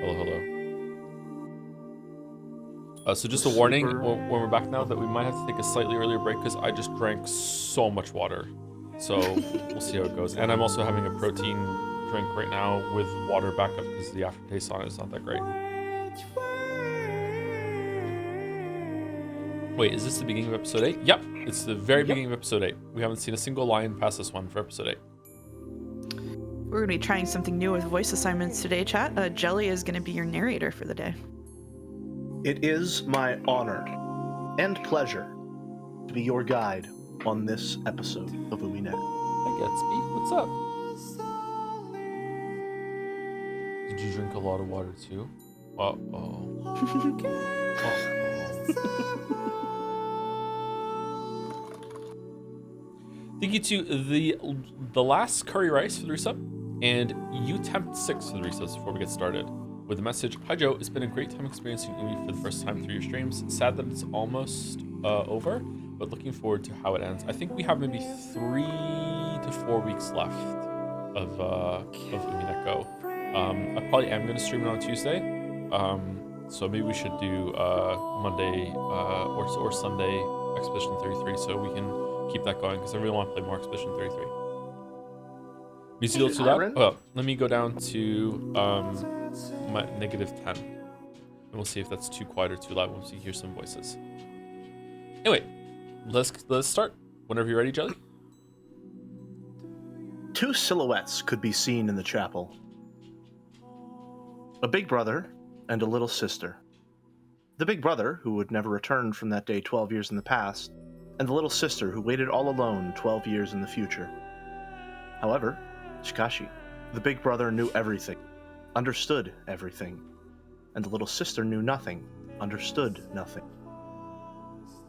Hello, hello. So just a warning, when we're back now, that we might have to take a slightly earlier break because I just drank so much water. So we'll see how it goes. And I'm also having a protein drink right now with water backup because the aftertaste on it is not that great. Wait, is this the beginning of episode 8? Yep, it's the very beginning of episode 8. We haven't seen a single line past this one for episode 8. We're going to be trying something new with voice assignments today, chat. Jelly is going to be your narrator for the day. It is my honor and pleasure to be your guide on this episode of Umineko. Hi, Gatsby. What's up? Did you drink a lot of water too? Uh-oh. Thank you to the last curry rice for the resub, and you tempt 6 for the resubs before we get started. With the message, "Hi Joe, it's been a great time experiencing Umi for the first time through your streams. Sad that it's almost over, but looking forward to how it ends." I think we have maybe 3 to 4 weeks left of Umineko. I probably am going to stream it on Tuesday, so maybe we should do Monday or Sunday Expedition 33 so we can keep that going because I really want to play more Expedition 33. Is it too loud? Oh, let me go down to my -10, and we'll see if that's too quiet or too loud once we hear some voices. Anyway, let's start. Whenever you're ready, Jelly. 2 silhouettes could be seen in the chapel. A big brother and a little sister. The big brother, who would never return from that day 12 years in the past, and the little sister who waited all alone 12 years in the future. However, Shikashi, the big brother knew everything, understood everything, and the little sister knew nothing, understood nothing.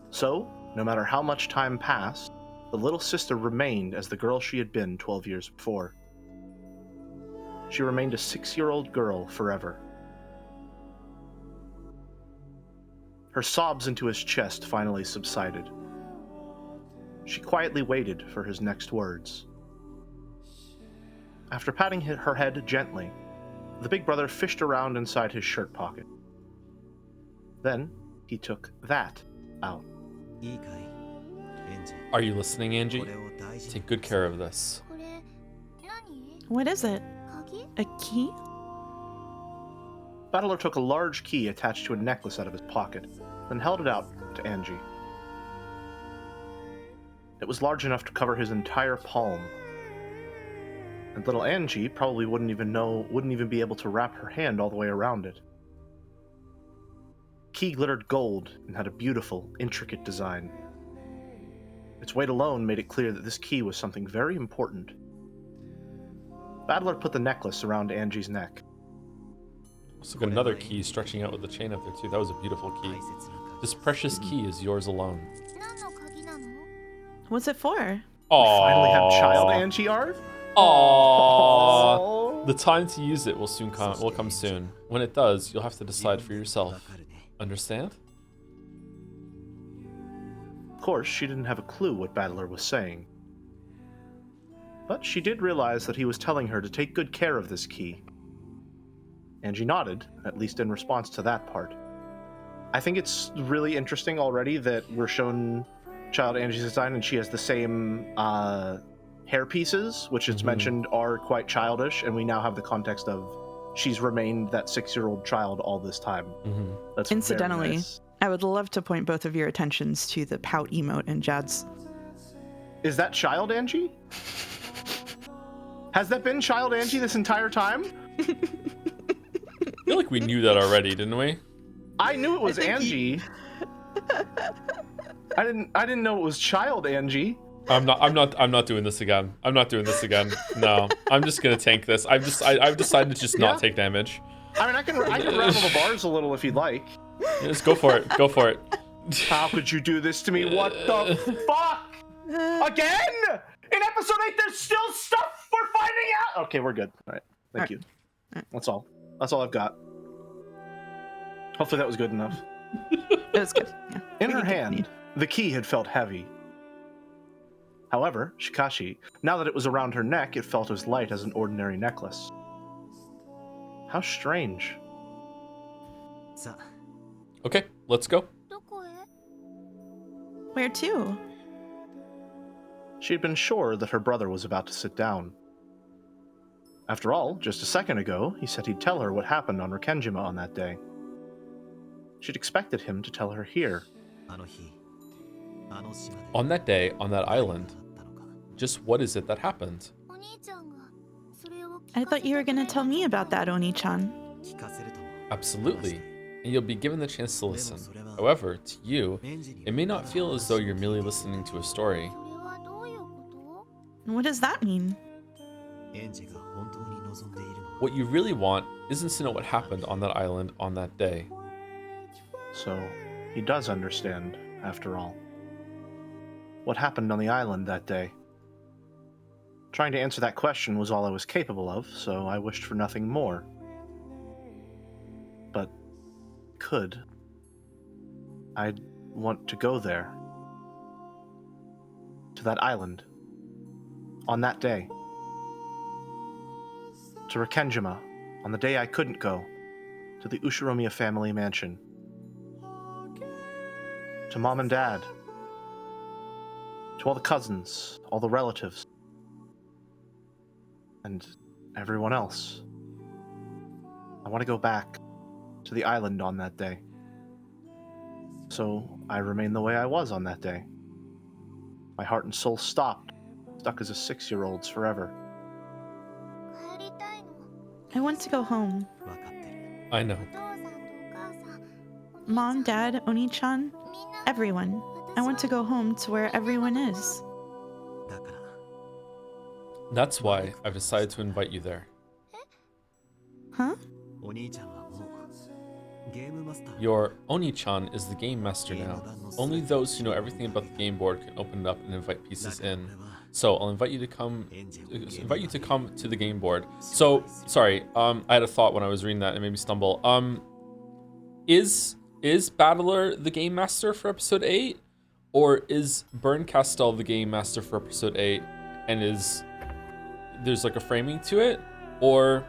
So, no matter how much time passed, the little sister remained as the girl she had been 12 years before. She remained a 6-year-old girl forever. Her sobs into his chest finally subsided. She quietly waited for his next words. After patting her head gently, the big brother fished around inside his shirt pocket. Then, he took that out. Are you listening, Angie? Take good care of this. What is it? A key? Battler took a large key attached to a necklace out of his pocket, then held it out to Angie. It was large enough to cover his entire palm. And little Angie probably wouldn't even be able to wrap her hand all the way around it. Key glittered gold and had a beautiful, intricate design. Its weight alone made it clear that this key was something very important. Battler put the necklace around Angie's neck. Also got another key stretching out with the chain up there too. That was a beautiful key. This precious key is yours alone. What's it for? We finally have child Angie art? Aww. The time to use it will come soon. When it does, you'll have to decide for yourself. Understand? Of course, she didn't have a clue what Battler was saying. But she did realize that he was telling her to take good care of this key. Angie nodded, at least in response to that part. I think it's really interesting already that we're shown child Angie's design and she has the same hair pieces, which it's mentioned are quite childish, and we now have the context of she's remained that 6-year-old child all this time. That's incidentally, very nice. I would love to point both of your attentions to the pout emote in Jad's. Is that child Angie? Has that been child Angie this entire time? I feel like we knew that already, didn't we? I knew it was Angie. I didn't know it was child Angie. I'm not doing this again. I'm not doing this again. No, I'm just gonna tank this. I've decided to just not take damage. I mean, I can rattle the bars a little if you'd like. Just go for it. Go for it. How could you do this to me? What the fuck? Again? In episode 8, there's still stuff we're finding out. Okay, we're good. All right. Thank you. That's all. That's all I've got. Hopefully that was good enough. It was good. Yeah. In her hand, the key had felt heavy. However, Shikashi, now that it was around her neck, it felt as light as an ordinary necklace. How strange. Okay, let's go. Where to? She had been sure that her brother was about to sit down. After all, just a second ago, he said he'd tell her what happened on Rikenjima on that day. She'd expected him to tell her here. On that day, on that island, just what is it that happened? I thought you were going to tell me about that, Oni-chan. Absolutely, and you'll be given the chance to listen. However, to you, it may not feel as though you're merely listening to a story. What does that mean? What you really want isn't to know what happened on that island on that day. So, he does understand, after all. What happened on the island that day? Trying to answer that question was all I was capable of, so I wished for nothing more. But I'd want to go there. To that island. On that day. To Rikenjima, on the day I couldn't go. To the Ushiromiya family mansion. To Mom and Dad. To all the cousins, all the relatives. And everyone else. I want to go back to the island on that day. So I remain the way I was on that day. My heart and soul stopped, stuck as a 6-year-old's forever. I want to go home. I know. Mom, Dad, Oni-chan, everyone. I want to go home to where everyone is. That's why I've decided to invite you there. Huh? Your Oni-chan is the game master now. Only those who know everything about the game board can open it up and invite pieces in. So I'll invite you to come to the game board. So sorry, I had a thought when I was reading that and made me stumble. Is Battler the game master for episode 8? Or is Berncastel the game master for episode 8 and there's like a framing to it? Or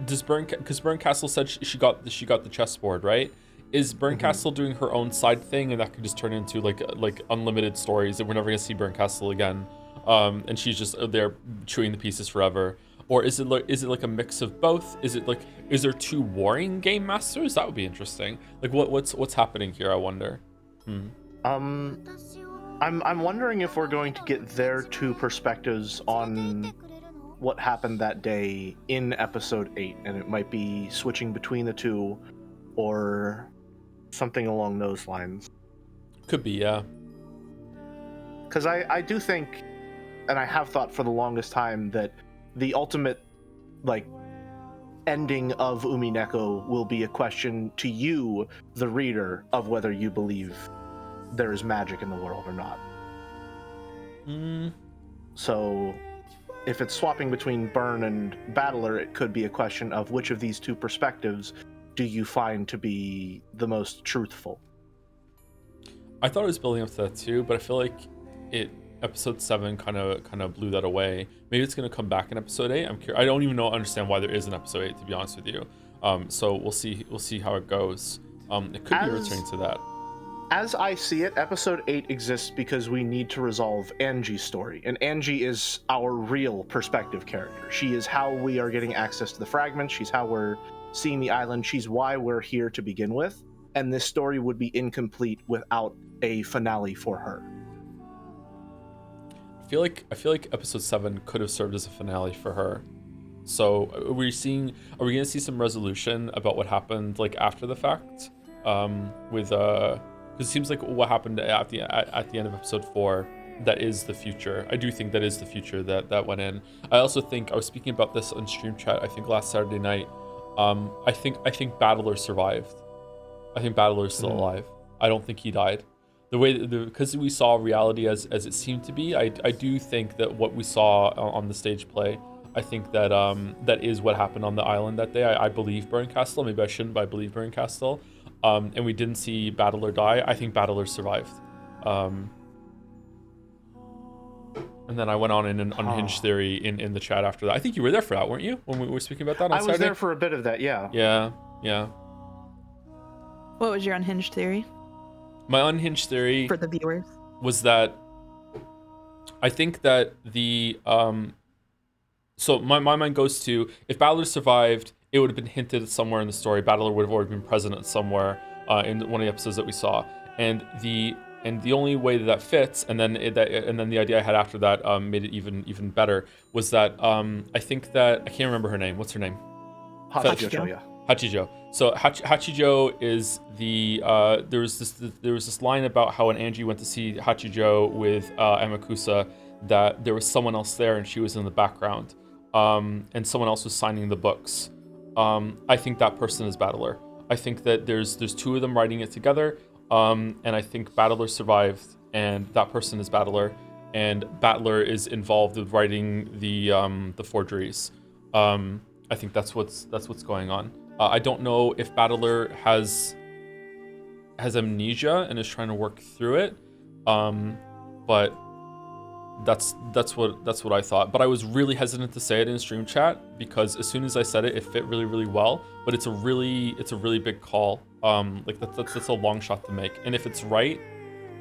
does because Berncastel said she got the chessboard, right? Is Berncastel doing her own side thing, and that could just turn into like unlimited stories that we're never gonna see Berncastel again, and she's just there chewing the pieces forever? Or is it like a mix of both? Is there 2 warring game masters? That would be interesting. Like what's happening here? I wonder. I'm wondering if we're going to get their 2 perspectives on what happened that day in episode 8, and it might be switching between the 2 or something along those lines. Could be, yeah. Because I do think, and I have thought for the longest time, that the ultimate ending of Umineko will be a question to you, the reader, of whether you believe there is magic in the world or not. So if it's swapping between Burn and Battler, it could be a question of which of these 2 perspectives do you find to be the most truthful. I thought it was building up to that too, but I feel like episode 7 kind of blew that away. Maybe it's going to come back in episode 8. I'm curious. I don't even understand why there is an episode 8, to be honest with you. So we'll see how it goes. It could be returning to that. As I see it, episode 8 exists because we need to resolve Angie's story, and Angie is our real perspective character. She is how we are getting access to the fragments. She's how we're seeing the island. She's why we're here to begin with, and this story would be incomplete without a finale for her. I feel like episode 7 could have served as a finale for her. So are we going to see some resolution about what happened after the fact? Because it seems like what happened at the end of episode 4, that is the future. I do think that is the future that went in. I also think, I was speaking about this on stream chat, I think last Saturday night. I think Battler survived. I think Battler is still alive. I don't think he died. Because we saw reality as it seemed to be, I do think that what we saw on the stage play, I think that that is what happened on the island that day. I believe Berncastel. Maybe I shouldn't, but I believe Berncastel. And we didn't see Battler die. I think Battler survived. And then I went on in an unhinged theory in the chat after that. I think you were there for that, weren't you? When we were speaking about that on Saturday? I was there for a bit of that, yeah. Yeah. What was your unhinged theory? My unhinged theory for the viewers was that I think that the so my mind goes to, if Battler survived, it would have been hinted somewhere in the story. Battler would have already been present somewhere in one of the episodes that we saw, and the only way that fits, and then the idea I had after that made it even better, was that I think that I can't remember her name. What's her name? Hachijo. Hachijo. So Hachijo is the there was this line about how when Angie went to see Hachijo with Amakusa, that there was someone else there and she was in the background, and someone else was signing the books. I think that person is Battler. I think that there's two of them writing it together, and I think Battler survived, and that person is Battler, and Battler is involved with writing the forgeries. I think that's what's going on. I don't know if Battler has amnesia and is trying to work through it, but that's what I thought. But I was really hesitant to say it in stream chat because as soon as I said it, it fit really well. But it's a really big call. Like that's a long shot to make, and if it's right,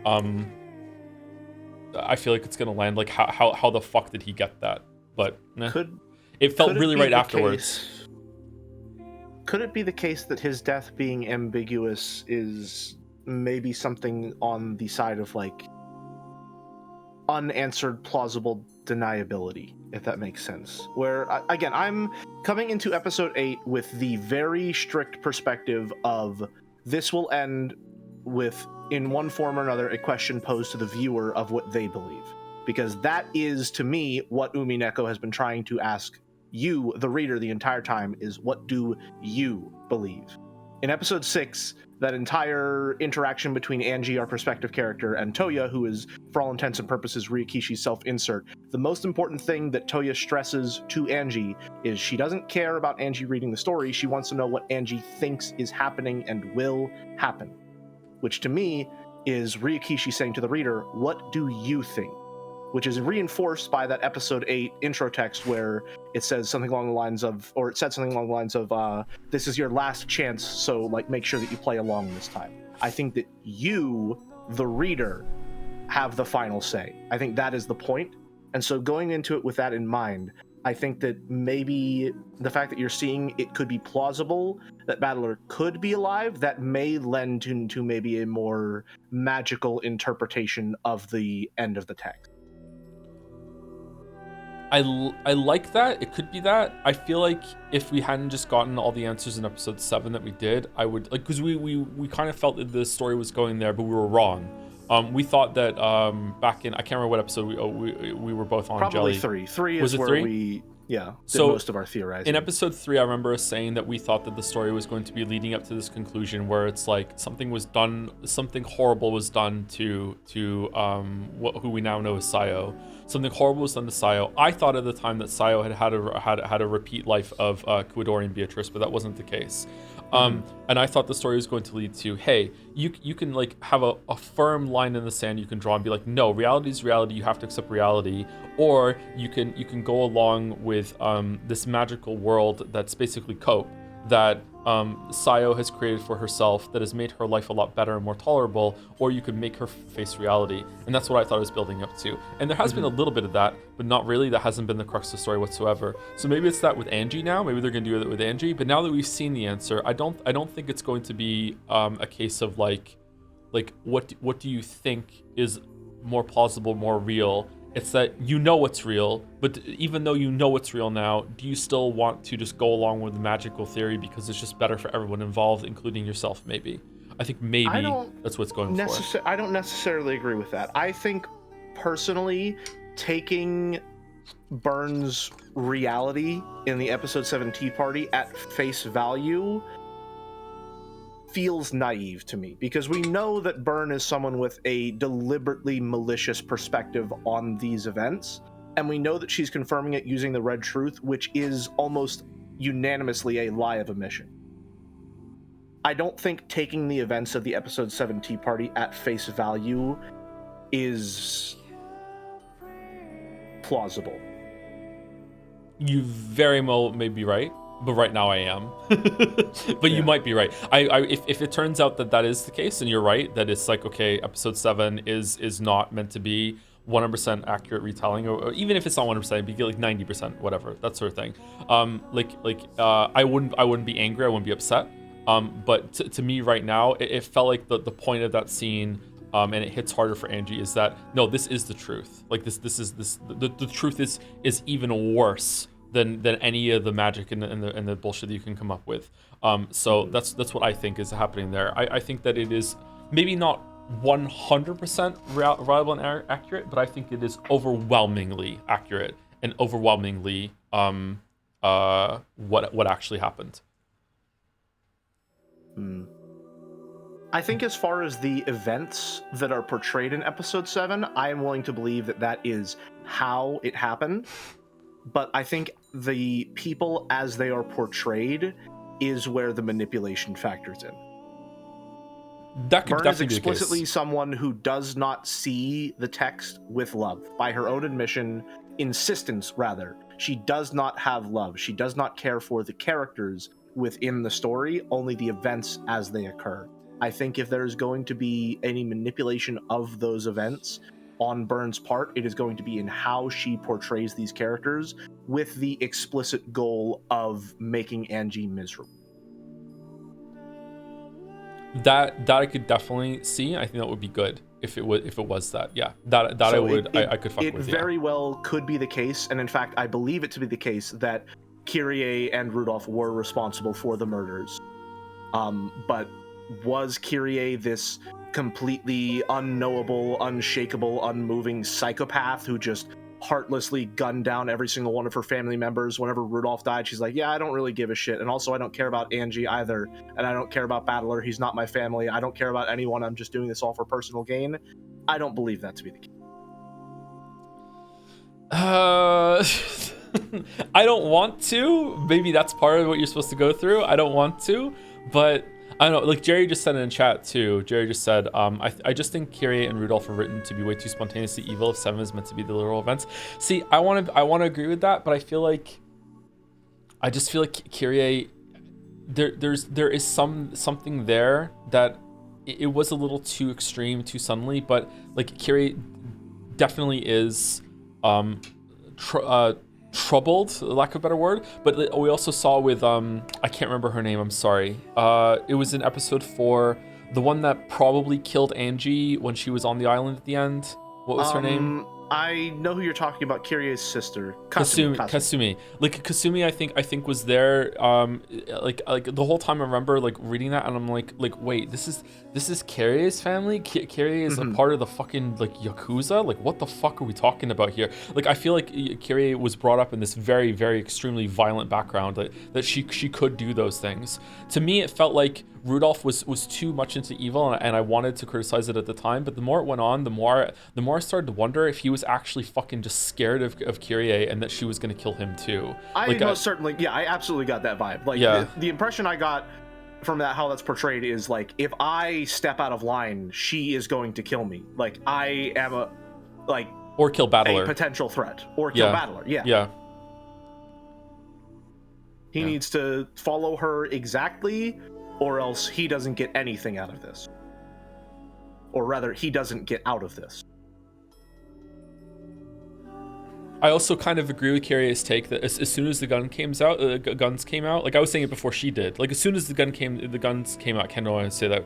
I feel like it's gonna land. Like how the fuck did he get that? But it felt really right afterwards. Could it be the case that his death being ambiguous is maybe something on the side of like unanswered plausible deniability, if that makes sense? Where, again, I'm coming into episode 8 with the very strict perspective of this will end with, in one form or another, a question posed to the viewer of what they believe. Because that is, to me, what Umineko has been trying to ask you, the reader, the entire time, is what do you believe? In episode 6, that entire interaction between Angie, our perspective character, and Toya, who is, for all intents and purposes, Ryukishi's self-insert, the most important thing that Toya stresses to Angie is she doesn't care about Angie reading the story, she wants to know what Angie thinks is happening and will happen. Which to me is Ryukishi saying to the reader, what do you think? Which is reinforced by that episode 8 intro text where it says something along the lines of, or it said something along the lines of, this is your last chance, so like make sure that you play along this time. I think that you, the reader, have the final say. I think that is the point. And so going into it with that in mind, I think that maybe the fact that you're seeing it could be plausible that Battler could be alive, that may lend to maybe a more magical interpretation of the end of the text. I like that. It could be that. I feel like if we hadn't just gotten all the answers in episode 7 that we did, I would like, because we kind of felt that the story was going there, but we were wrong. We thought that back in, I can't remember what episode we were both on. Probably Jelly. 3 was is it where 3? we did most of our theorizing. In episode 3, I remember us saying that we thought that the story was going to be leading up to this conclusion where it's like something horrible was done to who we now know as Sayo. Something horrible was done to Sayo. I thought at the time that Sayo had a repeat life of Kuidori and Beatrice, but that wasn't the case. And I thought the story was going to lead to, hey, you can like have a firm line in the sand you can draw and be like, no, reality is reality, you have to accept reality. Or you can go along with this magical world that's basically cope, that Sayo has created for herself, that has made her life a lot better and more tolerable, or you could make her face reality. And that's what I thought it was building up to. And there has been a little bit of that, but not really. That hasn't been the crux of the story whatsoever. So maybe it's that with Angie now. Maybe they're going to do that with Angie. But now that we've seen the answer, I don't think it's going to be a case of like what do you think is more plausible, more real? It's that you know what's real, but even though you know what's real now, do you still want to just go along with the magical theory because it's just better for everyone involved, including yourself, maybe? I think maybe that's what's going for. I don't necessarily agree with that. I think, personally, taking Byrne's reality in the episode 7 Tea Party at face value feels naive to me, because we know that Byrne is someone with a deliberately malicious perspective on these events, and we know that she's confirming it using the red truth, which is almost unanimously a lie of omission. I don't think taking the events of the episode 7 Tea Party at face value is plausible. You very well may be right, but right now I am. But you might be right. If it turns out that that is the case, and you're right, that it's like, okay, episode 7 is not meant to be 100% accurate retelling, or even if it's not 100%, it'd be like 90%, whatever, that sort of thing. I wouldn't be angry, I wouldn't be upset. But to me right now, it felt like the point of that scene, and it hits harder for Angie, is that no, this is the truth. Like the truth is even worse than any of the magic and the bullshit that you can come up with. So that's what I think is happening there. I think that it is maybe not 100% reliable and accurate, but I think it is overwhelmingly accurate and overwhelmingly what actually happened. I think as far as the events that are portrayed in episode 7, I am willing to believe that that is how it happened. But I think the people as they are portrayed is where the manipulation factors in. That could Byrne is definitely be the explicitly case. someone who does not see the text with love. By her own insistence rather, she does not have love. She does not care for the characters within the story, only the events as they occur. I think if there's going to be any manipulation of those events on Byrne's part, it is going to be in how she portrays these characters with the explicit goal of making Angie miserable. That I could definitely see. I think that would be good if it was that. Yeah, that so I could fuck with. It very well could be the case, and in fact, I believe it to be the case that Kyrie and Rudolph were responsible for the murders. But was Kyrie this completely unknowable, unshakable, unmoving psychopath who just heartlessly gunned down every single one of her family members? Whenever Rudolph died, she's like, yeah, I don't really give a shit, and also I don't care about Angie either, and I don't care about Battler, he's not my family, I don't care about anyone, I'm just doing this all for personal gain. I don't believe that to be the case. I don't want to. Maybe that's part of what you're supposed to go through. I don't want to, but I don't know. Like Jerry just said in chat too. Jerry just said, I just think Kyrie and Rudolph are written to be way too spontaneously evil if 7 is meant to be the literal events. See, I want to agree with that, but I just feel like Kyrie, there is something there that it was a little too extreme, too suddenly, but like Kyrie definitely is troubled, lack of a better word, but we also saw with I can't remember her name, I'm sorry, it was in episode 4, the one that probably killed Angie when she was on the island at the end. What was her name? I know who you're talking about. Kirie's sister, Kasumi. Like Kasumi, I think was there. Like the whole time I remember like reading that, and I'm like, wait, this is Kirie's family. Kirie is a part of the fucking like Yakuza. Like, what the fuck are we talking about here? Like, I feel like Kyrie was brought up in this very, very extremely violent background that she could do those things. To me, it felt like Rudolph was too much into evil, and I wanted to criticize it at the time, but the more it went on, the more I started to wonder if he was actually fucking just scared of Kyrie and that she was gonna kill him too. I absolutely got that vibe. Like, the impression I got from that, how that's portrayed, is like, if I step out of line, she is going to kill me. Like, I am or kill Battler, a potential threat, or kill Battler. He needs to follow her exactly, or else he doesn't get anything out of this. Or rather, he doesn't get out of this. I also kind of agree with Kyrie's take that as soon as the guns came out, like I was saying it before she did, like as soon as the guns came out, I can't say that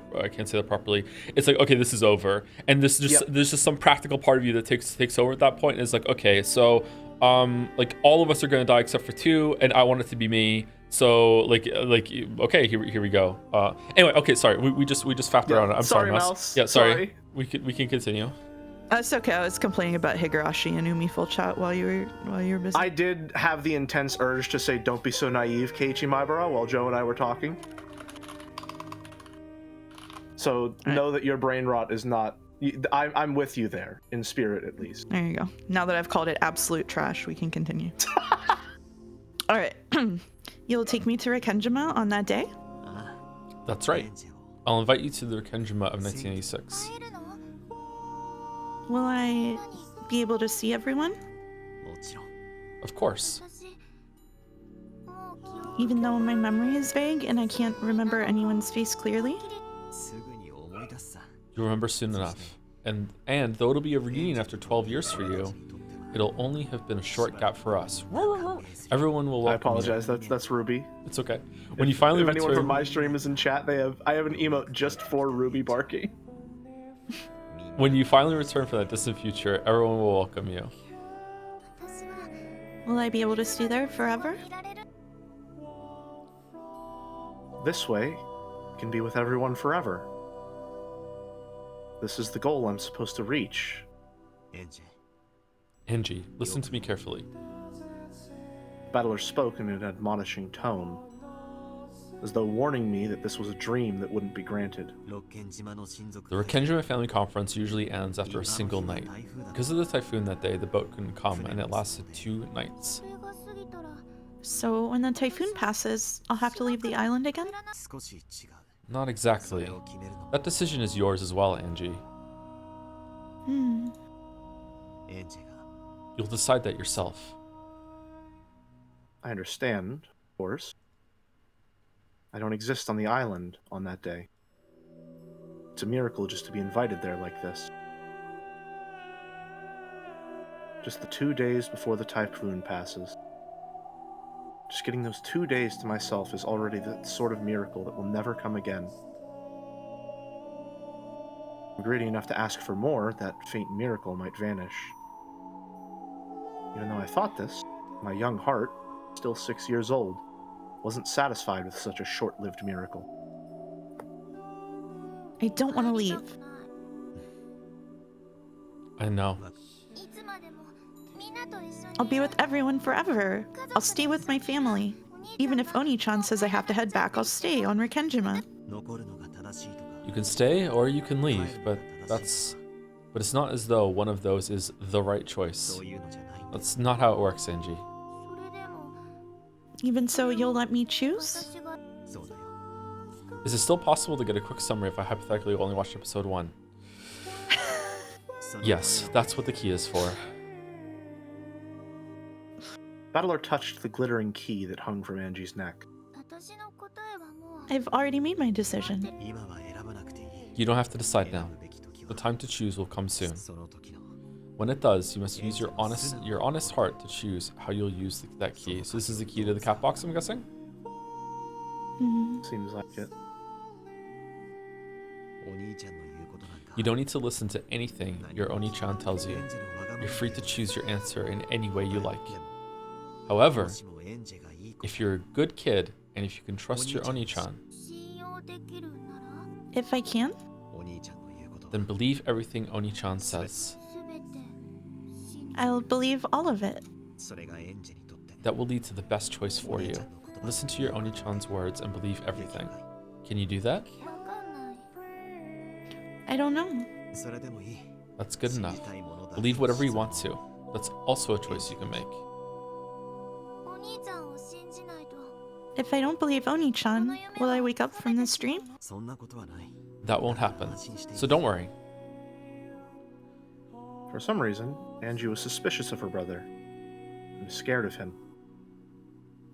properly. It's like, okay, this is over, and there's just some practical part of you that takes over at that point, and it's like, okay, so like all of us are gonna die except for 2, and I want it to be me. So like okay, here we go. Anyway, okay, sorry, we just faffed around. I'm sorry, Mouse. Yeah, sorry. We can continue. It's okay. I was complaining about Higurashi and Umi full chat while you were busy. I did have the intense urge to say, "Don't be so naive, Keiichi Maibara," while Joe and I were talking. So know that your brain rot is not. I'm with you there, in spirit at least. There you go. Now that I've called it absolute trash, we can continue. All right. You'll take me to Rekenjima on that day? That's right. I'll invite you to the Rekenjima of 1986. Will I be able to see everyone? Of course. even though my memory is vague and I can't remember anyone's face clearly? You'll remember soon enough. And though it'll be a reunion after 12 years for you, it'll only have been a short gap for us. Everyone will welcome I apologize. you. That's Ruby. It's okay. When you finally if return, anyone from my stream is in chat, I have an emote just for Ruby barking. When you finally return from that distant future, everyone will welcome you. Will I be able to stay there forever? This way, I can be with everyone forever. This is the goal I'm supposed to reach. Angie, listen to me carefully. Battler spoke in an admonishing tone, as though warning me that this was a dream that wouldn't be granted. The Rekenjima family conference usually ends after a single night. Because of the typhoon that day, the boat couldn't come, and it lasted 2 nights. So when the typhoon passes, I'll have to leave the island again? Not exactly. That decision is yours as well, Angie. You'll decide that yourself. I understand, of course. I don't exist on the island on that day. It's a miracle just to be invited there like this. Just the 2 days before the typhoon passes. Just getting those 2 days to myself is already the sort of miracle that will never come again. I'm greedy enough to ask for more, that faint miracle might vanish. Even though I thought this, my young heart, still 6 years old, wasn't satisfied with such a short-lived miracle. I don't want to leave. I know. I'll be with everyone forever. I'll stay with my family. Even if Oni-chan says I have to head back, I'll stay on Rekenjima. You can stay or you can leave, but it's not as though one of those is the right choice. That's not how it works, Angie. Even so, you'll let me choose? Is it still possible to get a quick summary if I hypothetically only watched episode 1? Yes, that's what the key is for. Battler touched the glittering key that hung from Angie's neck. I've already made my decision. You don't have to decide now. The time to choose will come soon. When it does, you must use your honest heart to choose how you'll use that key. So this is the key to the cat box, I'm guessing? Seems like it. You don't need to listen to anything your Oni-chan tells you. You're free to choose your answer in any way you like. However, if you're a good kid and if you can trust your Oni-chan, If I can? then believe everything Oni-chan says. I'll believe all of it. That will lead to the best choice for you. Listen to your Oni-chan's words and believe everything. Can you do that? I don't know. That's good enough. Believe whatever you want to. That's also a choice you can make. If I don't believe Oni-chan, will I wake up from this dream? That won't happen. So don't worry. For some reason, Angie was suspicious of her brother and scared of him.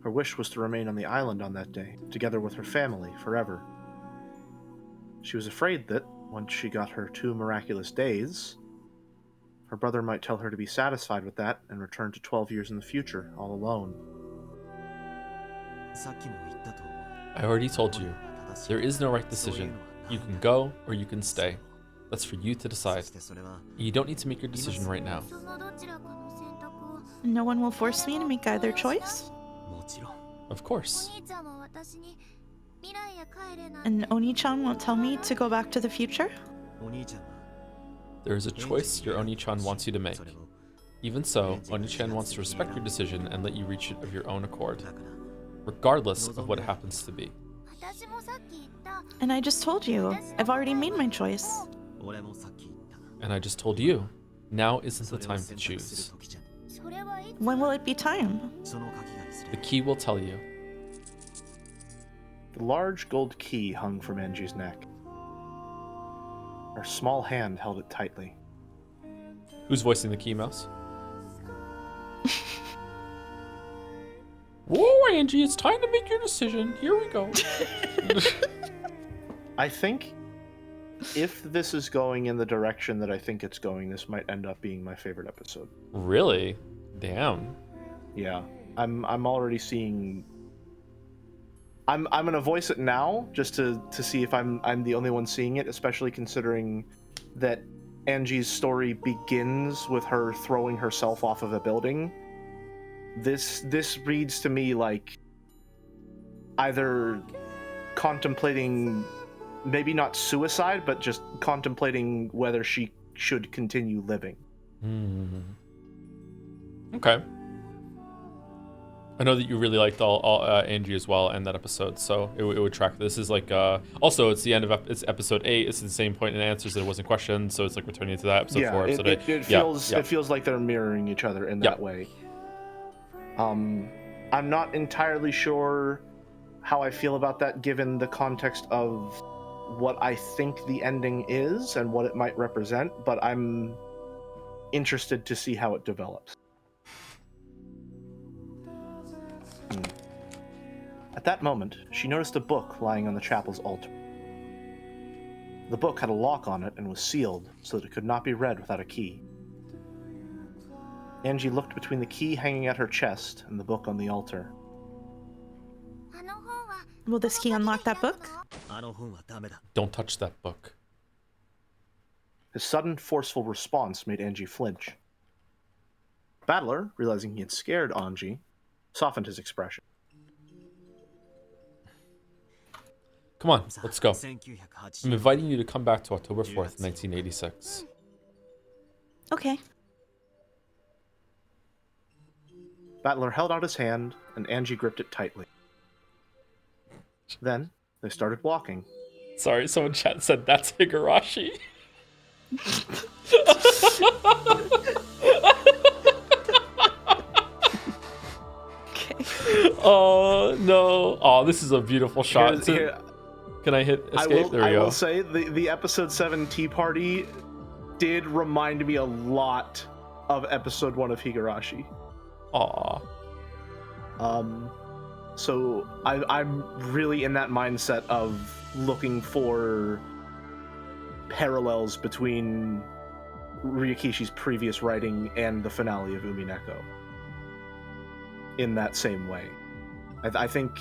Her wish was to remain on the island on that day, together with her family, forever. She was afraid that, once she got her 2 miraculous days, her brother might tell her to be satisfied with that and return to 12 years in the future, all alone. I already told you. There is no right decision. You can go or you can stay. That's for you to decide. You don't need to make your decision right now. No one will force me to make either choice? Of course. And Oni-chan won't tell me to go back to the future? There is a choice your Oni-chan wants you to make. Even so, Oni-chan wants to respect your decision and let you reach it of your own accord, regardless of what it happens to be. And I just told you, I've already made my choice. And I just told you, now isn't the time to choose. When will it be time? The key will tell you. The large gold key hung from Angie's neck. Her small hand held it tightly. Who's voicing the key mouse? Woo! Angie, it's time to make your decision. Here we go. I think if this is going in the direction that I think it's going, this might end up being my favorite episode. Really? Damn. Yeah. I'm already seeing. I'm gonna voice it now just to see if I'm the only one seeing it, especially considering that Angie's story begins with her throwing herself off of a building. This reads to me like either contemplating, maybe not suicide, but just contemplating whether she should continue living. Okay. I know that you really liked all Angie as well and that episode, so it would track. This is like also it's the end of it's episode 8. It's the same point in answers that it wasn't questioned, so it's like returning to that episode 4, episode 8. It feels like they're mirroring each other in that way. I'm not entirely sure how I feel about that, given the context of what I think the ending is and what it might represent, but I'm interested to see how it develops. At that moment, she noticed a book lying on the chapel's altar. The book had a lock on it and was sealed so that it could not be read without a key. Angie looked between the key hanging at her chest and the book on the altar. Will this key unlock that book? Don't touch that book. His sudden, forceful response made Angie flinch. Battler, realizing he had scared Angie, softened his expression. Come on, let's go. I'm inviting you to come back to October 4th, 1986. Okay. Battler held out his hand, and Angie gripped it tightly. Then, they started walking. Sorry, someone chat said that's Higurashi. Oh, no. Oh, this is a beautiful shot. Can I hit escape? There we go. I will say, the episode 7 Tea Party did remind me a lot of episode 1 of Higurashi. Aw. So I'm really in that mindset of looking for parallels between Ryukishi's previous writing and the finale of Umineko. In that same way. I think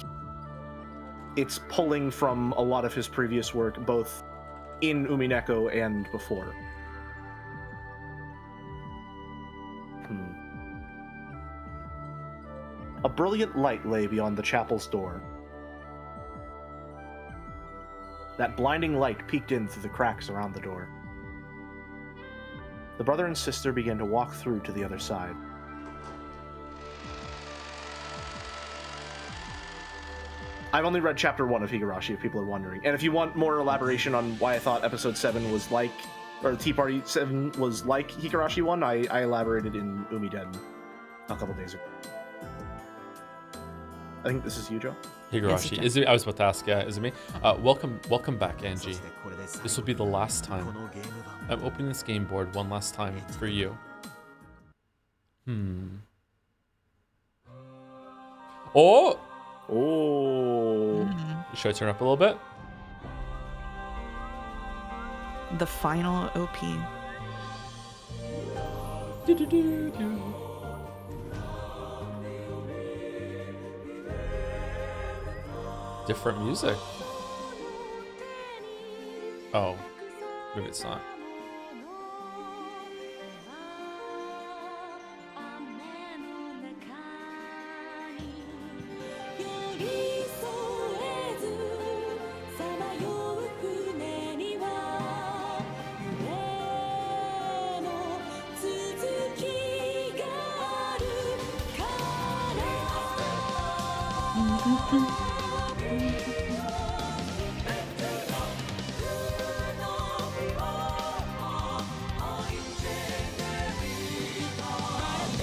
it's pulling from a lot of his previous work, both in Umineko and before. A brilliant light lay beyond the chapel's door. That blinding light peeked in through the cracks around the door. The brother and sister began to walk through to the other side. I've only read chapter 1 of Higurashi, if people are wondering. And if you want more elaboration on why I thought episode 7 was like, or Tea Party 7 was like Higurashi 1, I elaborated in Umiden a couple days ago. I think this is you, Joe. Higurashi. Is it? I was about to ask. Yeah, is it me? Welcome back, Angie. This will be the last time. I'm opening this game board one last time for you. Oh. Should I turn up a little bit? The final OP. Different music. Oh, maybe it's not.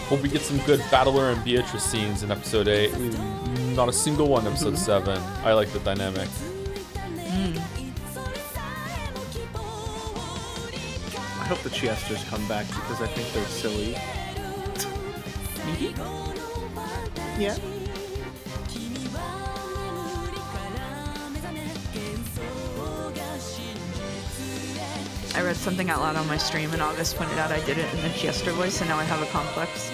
Hope we get some good Battler and Beatrice scenes in episode 8. Not a single one in episode 7. I like the dynamic. I hope the Chiesters come back because I think they're silly. Maybe? Yeah. I read something out loud on my stream, and August pointed out I did it in the Jester voice, and now I have a complex.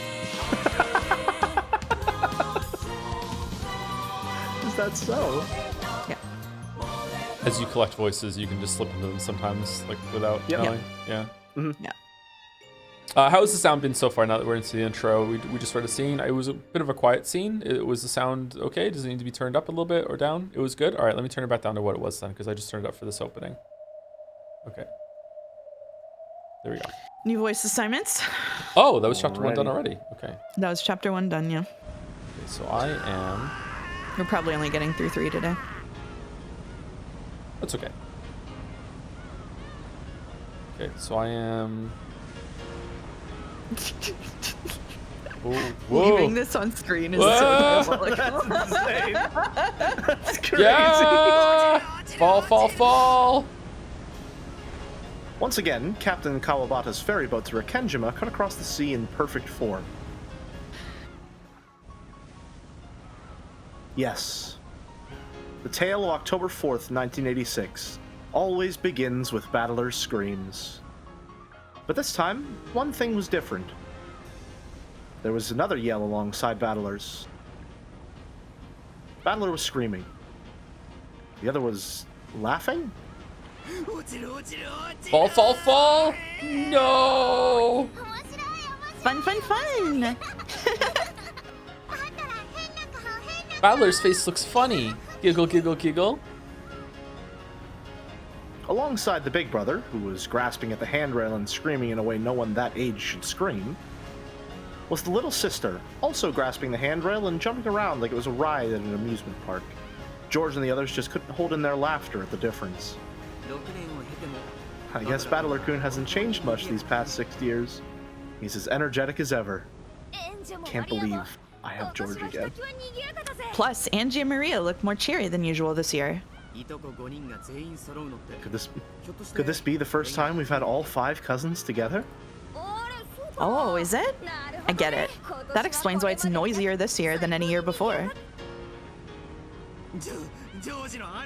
Is that so? Yeah. As you collect voices, you can just slip into them sometimes, like without knowing. Yeah. Mm-hmm. Yeah. How has the sound been so far now that we're into the intro? We just started seeing. It was a bit of a quiet scene. Was the sound okay? Does it need to be turned up a little bit or down? It was good? All right, let me turn it back down to what it was then, because I just turned it up for this opening. Okay. There we go. New voice assignments. Oh, that was chapter 1 done already. Okay. That was chapter 1 done, yeah. Okay, so I am... We're probably only getting through 3 today. That's okay. Okay, so I am... Leaving this on screen is so diabolical. That's insane. That's crazy. Yeah! Fall, fall, fall! Once again, Captain Kawabata's ferry boat to Rekenjima cut across the sea in perfect form. Yes. The tale of October 4th, 1986 always begins with Battler's screams. But this time, one thing was different. There was another yell alongside Battler's. Battler was screaming. The other was laughing? Fall, fall, fall! No! Fun, fun, fun! Battler's face looks funny. Giggle, giggle, giggle. Alongside the big brother, who was grasping at the handrail and screaming in a way no one that age should scream, was the little sister, also grasping the handrail and jumping around like it was a ride at an amusement park. George and the others just couldn't hold in their laughter at the difference. I guess Battler-kun hasn't changed much these past 6 years. He's as energetic as ever. Can't believe I have George again. Plus, Angie and Maria look more cheery than usual this year. Could this be the first time we've had all 5 cousins together? Oh, is it? I get it. That explains why it's noisier this year than any year before.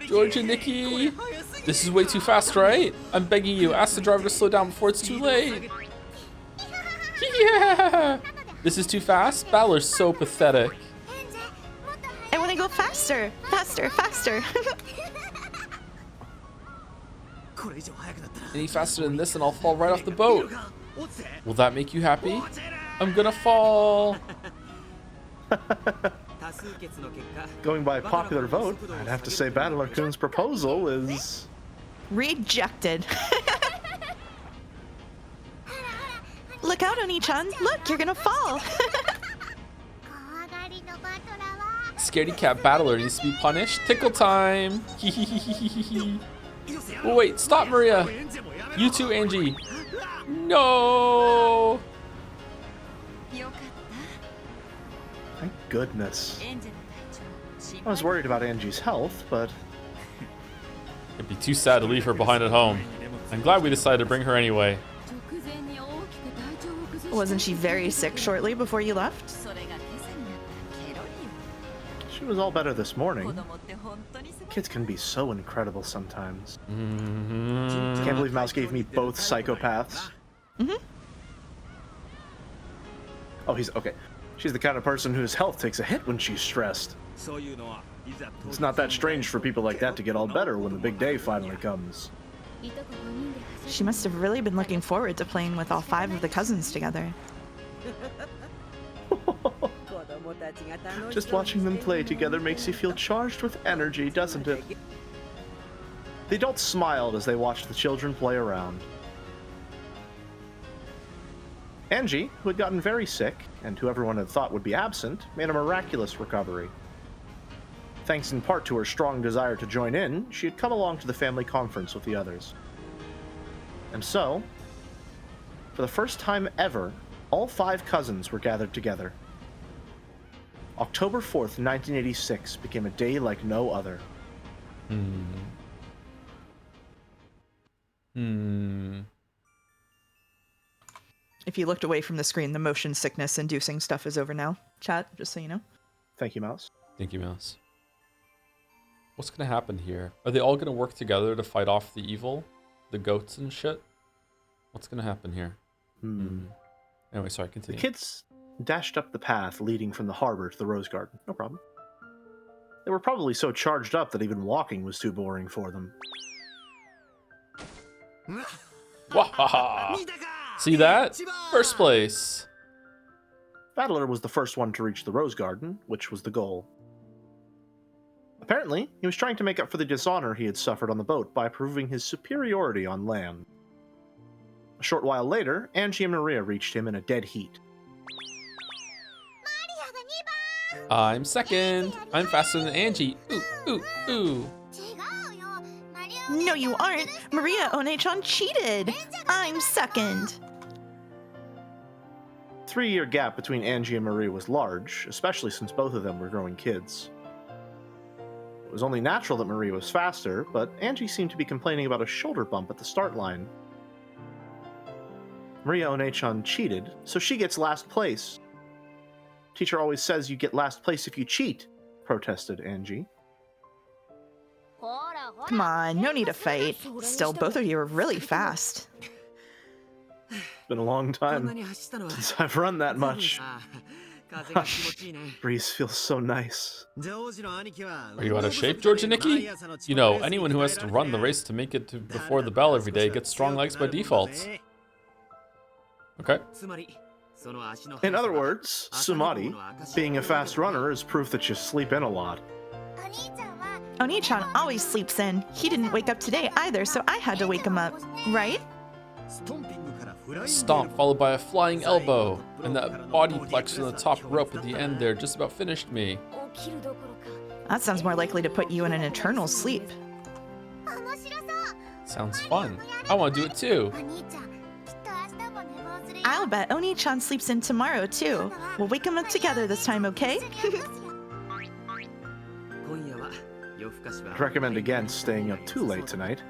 George and Nikki! This is way too fast, right? I'm begging you, ask the driver to slow down before it's too late. Yeah! This is too fast? Battler's so pathetic. I want to go faster! Faster, faster! Any faster than this and I'll fall right off the boat. Will that make you happy? I'm gonna fall. Going by popular vote, I'd have to say Battler-kun's proposal is... Rejected. Look out, Oni-chan. Look, you're gonna fall. Scaredy cat battler needs to be punished. Tickle time. Oh, wait, stop, Maria. You too, Angie. No. Thank goodness. I was worried about Angie's health, but... It'd be too sad to leave her behind at home. I'm glad we decided to bring her anyway. Wasn't she very sick shortly before you left? She was all better this morning. Kids can be so incredible sometimes. Can't believe Mouse gave me both psychopaths. Oh, he's... okay. She's the kind of person whose health takes a hit when she's stressed. It's not that strange for people like that to get all better when the big day finally comes. She must have really been looking forward to playing with all 5 of the cousins together. Just watching them play together makes you feel charged with energy, doesn't it? The adults smiled as they watched the children play around. Angie, who had gotten very sick, and who everyone had thought would be absent, made a miraculous recovery. Thanks in part to her strong desire to join in, she had come along to the family conference with the others. And so, for the first time ever, all 5 cousins were gathered together. October 4th, 1986 became a day like no other. If you looked away from the screen, the motion sickness inducing stuff is over now. Chat, just so you know. Thank you, Mouse. Thank you, Mouse. What's gonna happen here? Are they all gonna work together to fight off the evil? The goats and shit? What's gonna happen here? Anyway, sorry, The continue. kids dashed up the path leading from the harbor to the rose garden. No problem. They were probably so charged up that even walking was too boring for them. Wahaha! See that? First place. Battler was the first one to reach the rose garden, which was the goal. Apparently, he was trying to make up for the dishonor he had suffered on the boat by proving his superiority on land. A short while later, Angie and Maria reached him in a dead heat. I'm second. I'm faster than Angie. Ooh, ooh, ooh. No, you aren't. Maria One-chan cheated. I'm second. 3-year gap between Angie and Maria was large, especially since both of them were growing kids. It was only natural that Maria was faster, but Angie seemed to be complaining about a shoulder bump at the start line. Maria One-chan cheated, so she gets last place. Teacher always says you get last place if you cheat, protested Angie. Come on, no need to fight. Still, both of you are really fast. It's been a long time since I've run that much. Breeze feels so nice. Are you out of shape, George and Nikki? You know, anyone who has to run the race to make it to before the bell every day gets strong legs by default. Okay. In other words, Sumari, being a fast runner is proof that you sleep in a lot. Oni-chan always sleeps in. He didn't wake up today either, so I had to wake him up. Right? A stomp followed by a flying elbow, and that body flex on the top rope at the end there just about finished me. That sounds more likely to put you in an eternal sleep. Sounds fun. I want to do it too. I'll bet Oni-chan sleeps in tomorrow too. We'll wake him up together this time, okay? I'd recommend against staying up too late tonight.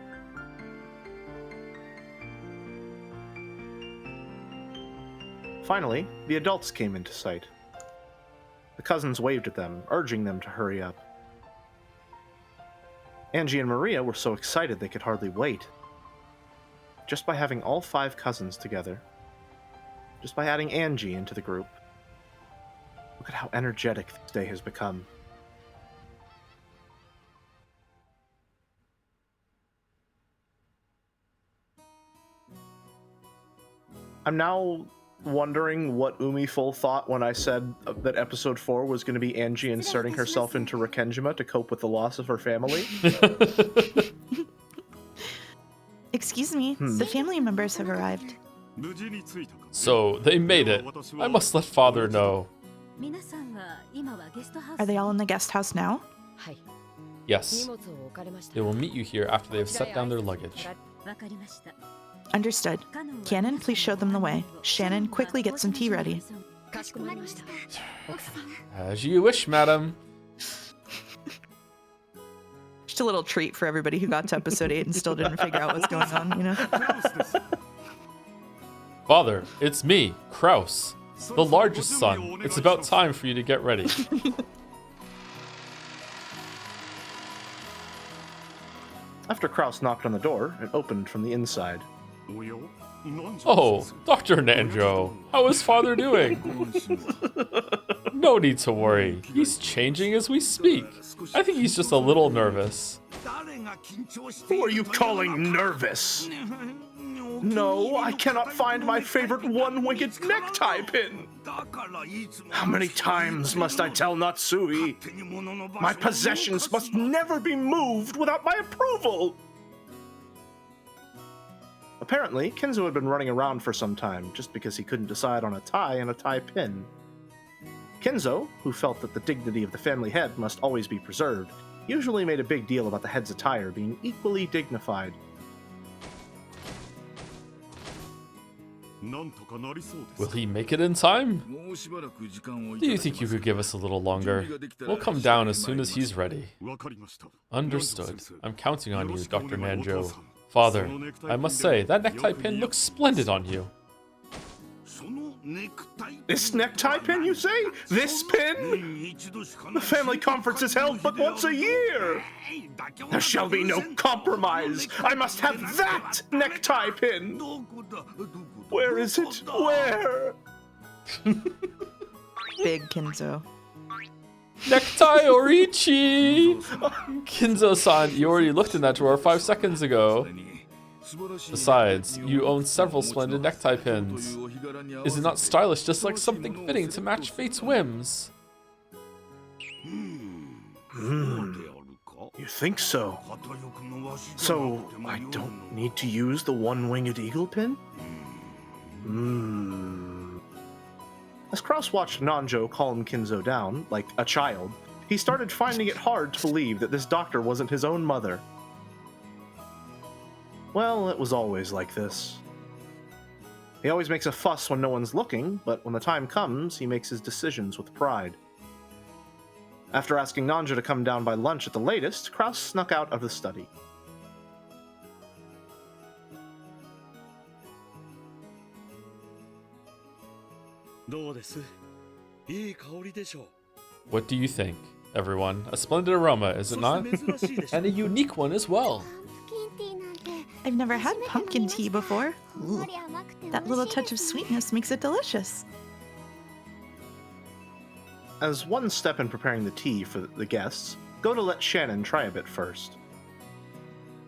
Finally, the adults came into sight. The cousins waved at them, urging them to hurry up. Angie and Maria were so excited they could hardly wait. Just by having all 5 cousins together, just by adding Angie into the group, look at how energetic this day has become. I'm now wondering what Umiful thought when I said that episode 4 was going to be Angie inserting herself into Rekenjima to cope with the loss of her family. Excuse me, the family members have arrived. So, they made it. I must let father know. Are they all in the guest house now? Yes. They will meet you here after they have set down their luggage. Understood. Cannon, please show them the way. Shannon, quickly get some tea ready. As you wish, madam. Just a little treat for everybody who got to episode 8 and still didn't figure out what's going on, you know? Father, it's me, Kraus, the largest son. It's about time for you to get ready. After Kraus knocked on the door, it opened from the inside. Oh, Dr. Nanjo, how is father doing? No need to worry. He's changing as we speak. I think he's just a little nervous. Who are you calling nervous? No, I cannot find my favorite one-winged necktie pin. How many times must I tell Natsui? My possessions must never be moved without my approval. Apparently, Kenzo had been running around for some time just because he couldn't decide on a tie and a tie pin. Kenzo, who felt that the dignity of the family head must always be preserved, usually made a big deal about the head's attire being equally dignified. Will he make it in time? Do you think you could give us a little longer? We'll come down as soon as he's ready. Understood. I'm counting on you, Dr. Nanjo. Father, I must say, that necktie pin looks splendid on you. This necktie pin, you say? This pin? The family conference is held but once a year. There shall be no compromise. I must have that necktie pin. Where is it? Where? Big Kinzo. Necktie Orichi! Kinzo-san, you already looked in that drawer 5 seconds ago. Besides, you own several splendid necktie pins. Is it not stylish, just like something fitting to match fate's whims? You think so? So, I don't need to use the one-winged eagle pin? As Kraus watched Nanjo calm Kinzo down, like a child, he started finding it hard to believe that this doctor wasn't his own mother. Well, it was always like this. He always makes a fuss when no one's looking, but when the time comes, he makes his decisions with pride. After asking Nanjo to come down by lunch at the latest, Kraus snuck out of the study. What do you think, everyone? A splendid aroma, is it not? And a unique one as well. I've never had pumpkin tea before. Ooh. That little touch of sweetness makes it delicious. As one step in preparing the tea for the guests, Goda let Shannon try a bit first.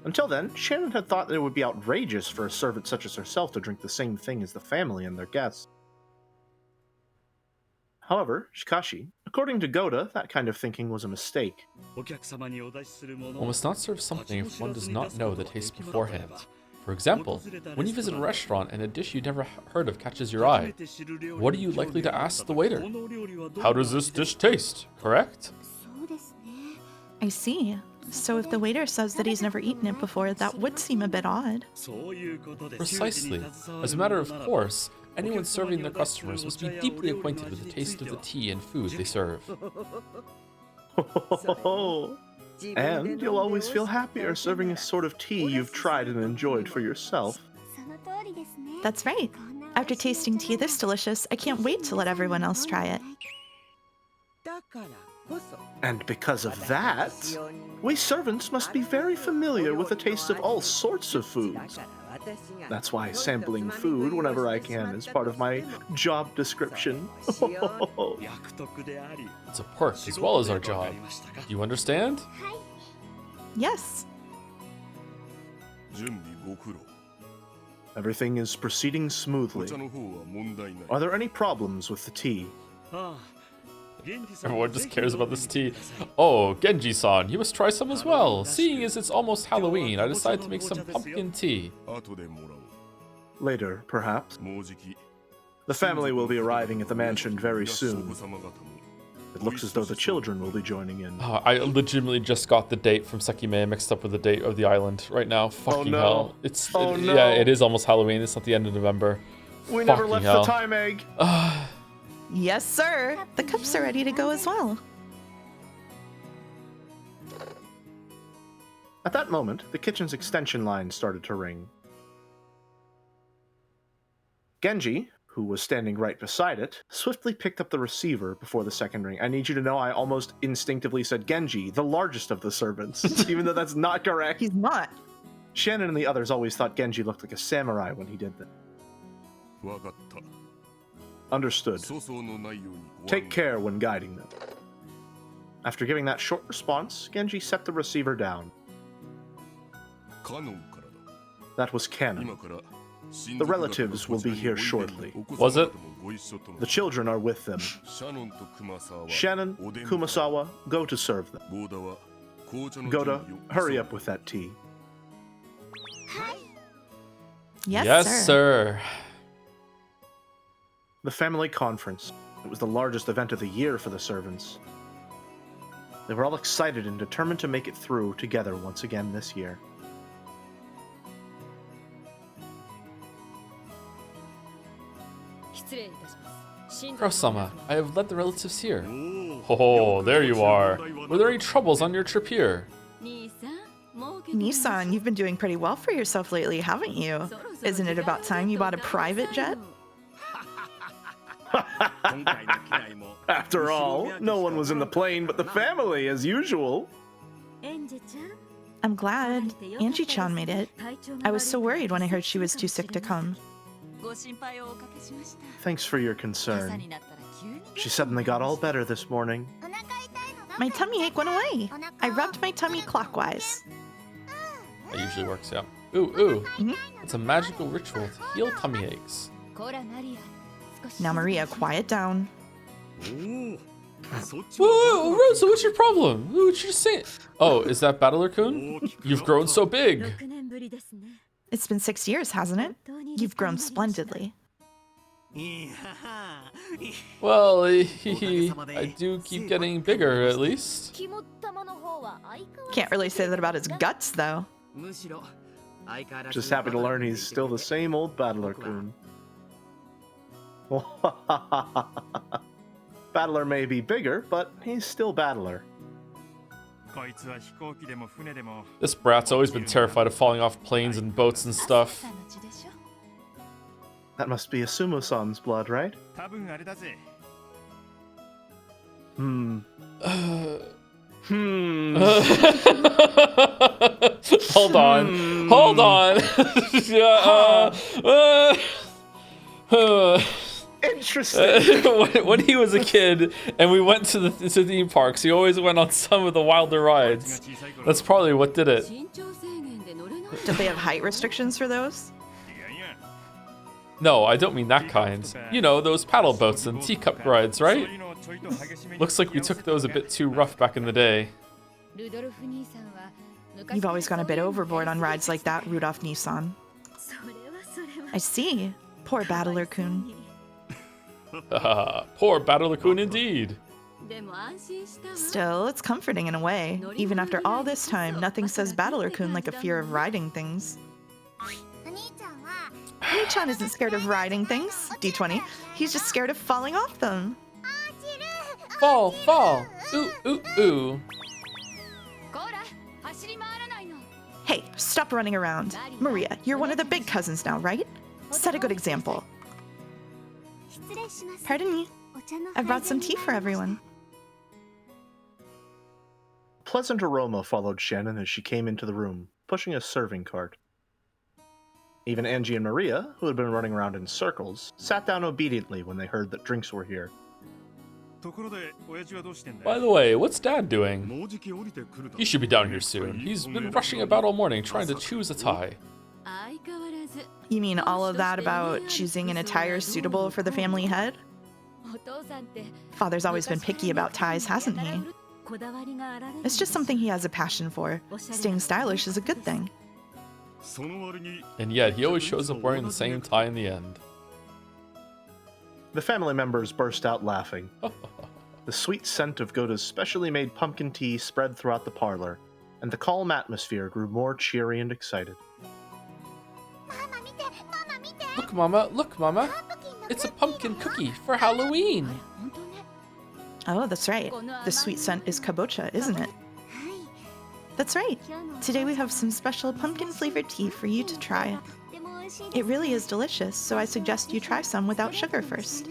Until then, Shannon had thought that it would be outrageous for a servant such as herself to drink the same thing as the family and their guests. However, Shikashi, according to Goda, that kind of thinking was a mistake. One must not serve something if one does not know the taste beforehand. For example, when you visit a restaurant and a dish you've never heard of catches your eye, what are you likely to ask the waiter? How does this dish taste, correct? I see. So if the waiter says that he's never eaten it before, that would seem a bit odd. Precisely. As a matter of course, anyone serving their customers must be deeply acquainted with the taste of the tea and food they serve. And you'll always feel happier serving a sort of tea you've tried and enjoyed for yourself. That's right. After tasting tea this delicious, I can't wait to let everyone else try it. And because of that, we servants must be very familiar with the taste of all sorts of foods. That's why sampling food whenever I can is part of my job description. It's a perk as well as our job. Do you understand? Yes. Everything is proceeding smoothly. Are there any problems with the tea? Everyone just cares about this tea. Oh, Genji-san, you must try some as well. Seeing as it's almost Halloween, I decided to make some pumpkin tea. Later, perhaps. The family will be arriving at the mansion very soon. It looks as though the children will be joining in. Oh, I legitimately just got the date from Sekime mixed up with the date of the island right now. Fucking hell. No. Yeah, it is almost Halloween. It's not the end of November. We never left the time egg. Yes, sir. The cups are ready to go as well. At that moment, the kitchen's extension line started to ring. Genji, who was standing right beside it, swiftly picked up the receiver before the second ring. I need you to know I almost instinctively said Genji, the largest of the servants, even though that's not correct. He's not. Shannon and the others always thought Genji looked like a samurai when he did that. Understood. Take care when guiding them. After giving that short response, Genji set the receiver down. That was canon. The relatives will be here shortly. Was it? The children are with them. Shannon, Kumasawa, go to serve them. Goda, hurry up with that tea. Yes, sir. The family conference. It was the largest event of the year for the servants. They were all excited and determined to make it through together once again this year. Kurosama, I have led the relatives here. Oh, there you are. Were there any troubles on your trip here? Nissan, you've been doing pretty well for yourself lately, haven't you? Isn't it about time you bought a private jet? After all, no one was in the plane but the family, as usual. I'm glad Angie-chan made it. I was so worried when I heard she was too sick to come. Thanks for your concern. She suddenly got all better this morning. My tummy ache went away. I rubbed my tummy clockwise. That usually works out. Ooh. Mhm. It's a magical ritual to heal tummy aches. Now, Maria, quiet down. Whoa, Rosa, what's your problem? What you just saying? Oh, is that Battler-kun? You've grown so big. It's been 6 years, hasn't it? You've grown splendidly. Well, I do keep getting bigger, at least. Can't really say that about his guts, though. Just happy to learn he's still the same old Battler-kun. Battler may be bigger, but he's still Battler. This brat's always been terrified of falling off planes and boats and stuff. That must be a Sumo-san's blood, right? Hold on. Interesting. When he was a kid and we went to the theme parks, he always went on some of the wilder rides. That's probably what did it. Did they have height restrictions for those? No, I don't mean that kind. You know, those paddle boats and teacup rides, right? Looks like we took those a bit too rough back in the day. You've always gone a bit overboard on rides like that, Rudolph Nissan. I see. Poor Battler-kun. Poor Battler-kun indeed. Still, it's comforting in a way. Even after all this time, nothing says Battler-kun like a fear of riding things. Oni-chan isn't scared of riding things, D20. He's just scared of falling off them. Fall. Ooh. Hey, stop running around. Maria, you're one of the big cousins now, right? Set a good example. Pardon me. I brought some tea for everyone. A pleasant aroma followed Shannon as she came into the room, pushing a serving cart. Even Angie and Maria, who had been running around in circles, sat down obediently when they heard that drinks were here. By the way, what's Dad doing? He should be down here soon. He's been rushing about all morning trying to choose a tie. You mean all of that about choosing an attire suitable for the family head? Father's always been picky about ties, hasn't he? It's just something he has a passion for. Staying stylish is a good thing. And yet, he always shows up wearing the same tie in the end. The family members burst out laughing. The sweet scent of Goda's specially made pumpkin tea spread throughout the parlor, and the calm atmosphere grew more cheery and excited. Look, Mama. It's a pumpkin cookie for Halloween. Oh, that's right. The sweet scent is kabocha, isn't it? That's right. Today we have some special pumpkin-flavored tea for you to try. It really is delicious, so I suggest you try some without sugar first.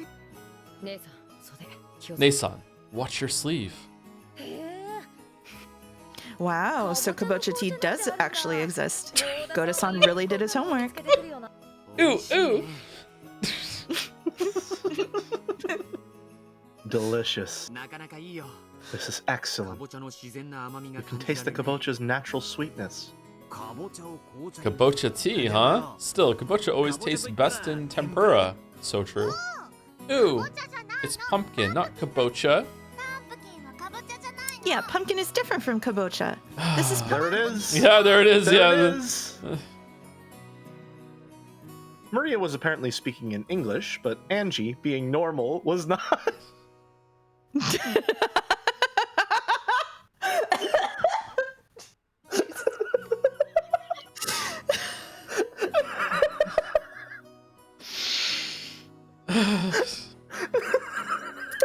Nason, watch your sleeve. Wow, so kabocha tea does actually exist. Goda-san really did his homework. Ooh. Delicious. This is excellent. You can taste the kabocha's natural sweetness. Kabocha tea, huh? Still, kabocha always tastes best in tempura. So true. Ooh, it's pumpkin, not kabocha. Yeah, pumpkin is different from kabocha. This is There it is. Yeah, there it is. There it is. Maria was apparently speaking in English, but Angie, being normal, was not.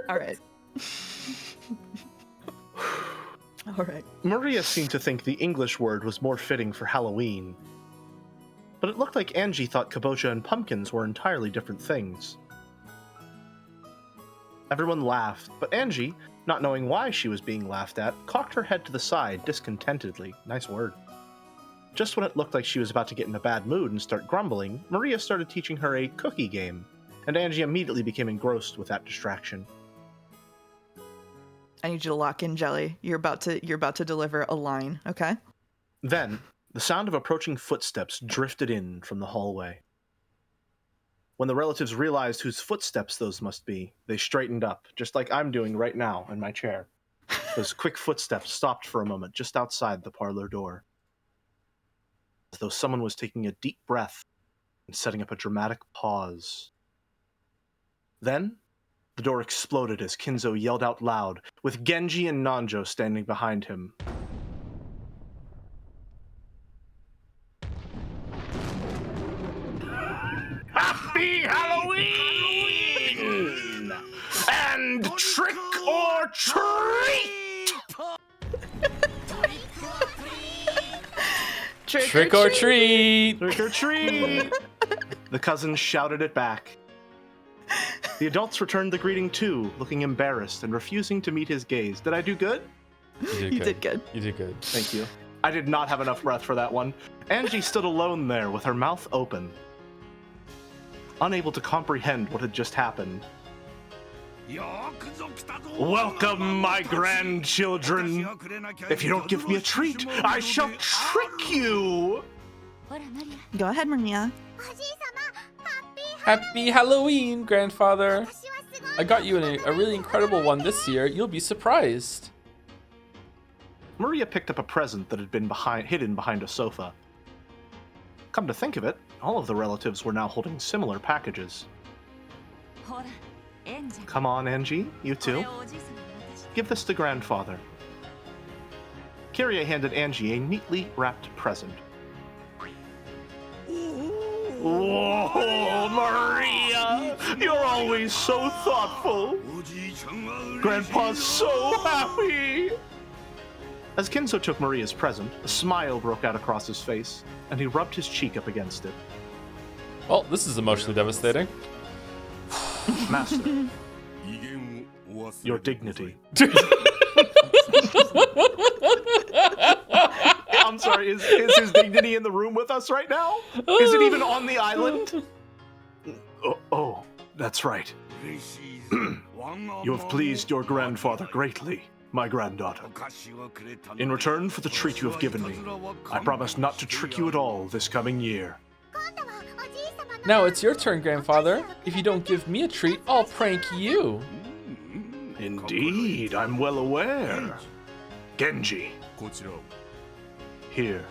All right. Maria seemed to think the English word was more fitting for Halloween. But it looked like Angie thought kabocha and pumpkins were entirely different things. Everyone laughed, but Angie, not knowing why she was being laughed at, cocked her head to the side discontentedly. Nice word. Just when it looked like she was about to get in a bad mood and start grumbling, Maria started teaching her a cookie game, and Angie immediately became engrossed with that distraction. I need you to lock in, Jelly. You're about to deliver a line, okay? Then, the sound of approaching footsteps drifted in from the hallway. When the relatives realized whose footsteps those must be, they straightened up, just like I'm doing right now in my chair. Those quick footsteps stopped for a moment just outside the parlor door, as though someone was taking a deep breath and setting up a dramatic pause. Then, the door exploded as Kinzo yelled out loud, with Genji and Nanjo standing behind him. Happy Halloween! And trick or treat! Trick or treat! Trick or treat! The cousins shouted it back. The adults returned the greeting too, looking embarrassed and refusing to meet his gaze. Did I do good? You did good. You did good. Thank you. I did not have enough breath for that one. Angie stood alone there with her mouth open, unable to comprehend what had just happened. Welcome, my grandchildren. If you don't give me a treat, I shall trick you. Go ahead, Maria. Happy Halloween, grandfather. I got you a really incredible one this year. You'll be surprised. Maria picked up a present that had been hidden behind a sofa. Come to think of it, all of the relatives were now holding similar packages. Come on, Angie, you too. Give this to grandfather. Kyrie handed Angie a neatly wrapped present. Whoa, Maria! You're always so thoughtful! Grandpa's so happy! As Kinzo took Maria's present, a smile broke out across his face, and he rubbed his cheek up against it. Well, this is emotionally devastating. Master, your dignity. I'm sorry, is his dignity in the room with us right now? Is it even on the island? Oh, that's right. You have pleased your grandfather greatly, my granddaughter. In return for the treat you have given me, I promise not to trick you at all this coming year. Now it's your turn, grandfather. If you don't give me a treat, I'll prank you. Indeed, I'm well aware. Genji. Here.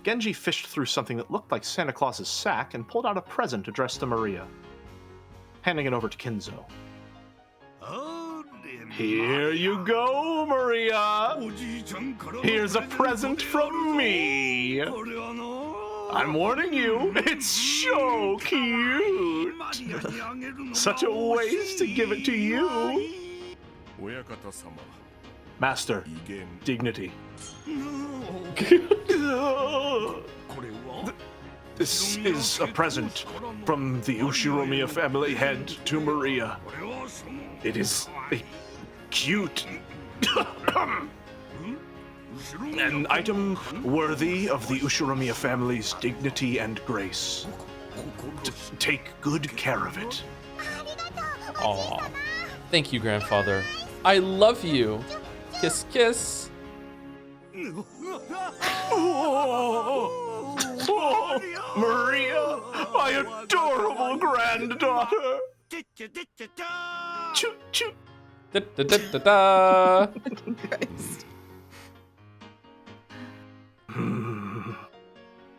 Genji fished through something that looked like Santa Claus's sack and pulled out a present addressed to Maria, handing it over to Kinzo. Here you go, Maria! Here's a present from me! I'm warning you, it's so cute! Such a waste to give it to you! Master, dignity. This is a present from the Ushiromiya family head to Maria. It is a cute an item worthy of the Ushiromiya family's dignity and grace. Take good care of it. Aw. Thank you, grandfather. I love you. Kiss, kiss. Oh, Maria, my adorable granddaughter. Choo choo. Da da da da da. Christ.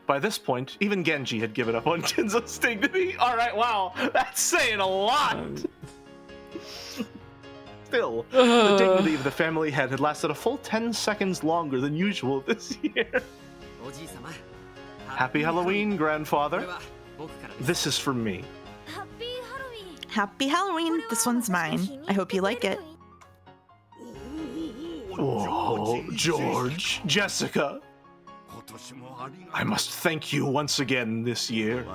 By this point, even Genji had given up on Kinzo's dignity. All right, wow, that's saying a lot. Still, the dignity of the family head had lasted a full 10 seconds longer than usual this year. Happy Halloween, grandfather. This is from me. Happy Halloween. This one's mine. I hope you like it. Oh, George, Jessica. I must thank you once again this year.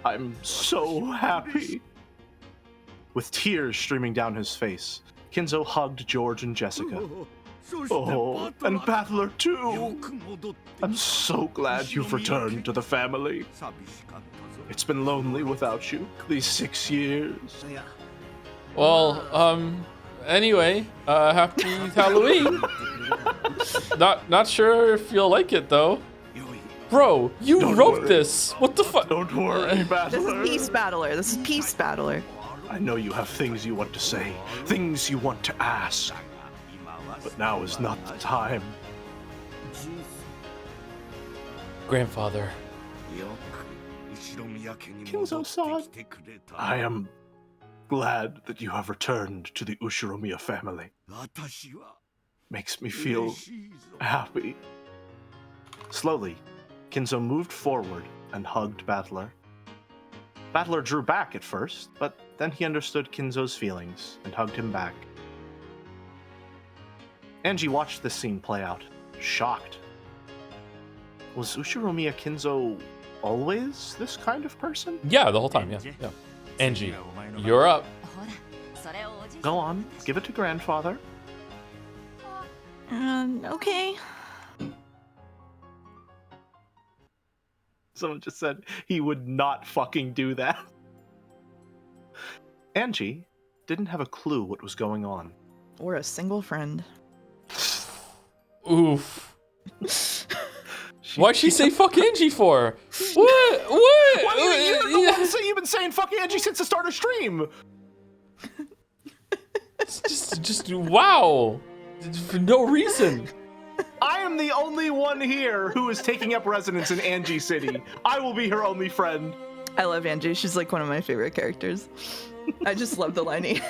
I'm so happy. With tears streaming down his face, Kinzo hugged George and Jessica. Oh, and Battler too! I'm so glad you've returned to the family. It's been lonely without you these 6 years. Well, anyway, happy Halloween. Not sure if you'll like it though. Bro, you Don't wrote worry. this. What the fuck? Don't worry, Battler. This is Peace Battler. I know you have things you want to say, things you want to ask. But now is not the time. Grandfather. Kinzo-san, I am glad that you have returned to the Ushiromiya family. Makes me feel happy. Slowly, Kinzo moved forward and hugged Battler. Battler drew back at first, but then he understood Kinzo's feelings and hugged him back. Angie watched this scene play out, shocked. Was Ushiromiya Kinzo always this kind of person? Yeah, the whole time, yeah. Angie, you're up. Go on, give it to grandfather. Okay. Someone just said he would not fucking do that. Angie didn't have a clue what was going on. Or a single friend. Oof. Why'd she say fuck Angie for? What? You've been saying fuck Angie since the start of stream. Just wow. For no reason. I am the only one here who is taking up residence in Angie City. I will be her only friend. I love Angie. She's like one of my favorite characters. I just love the line.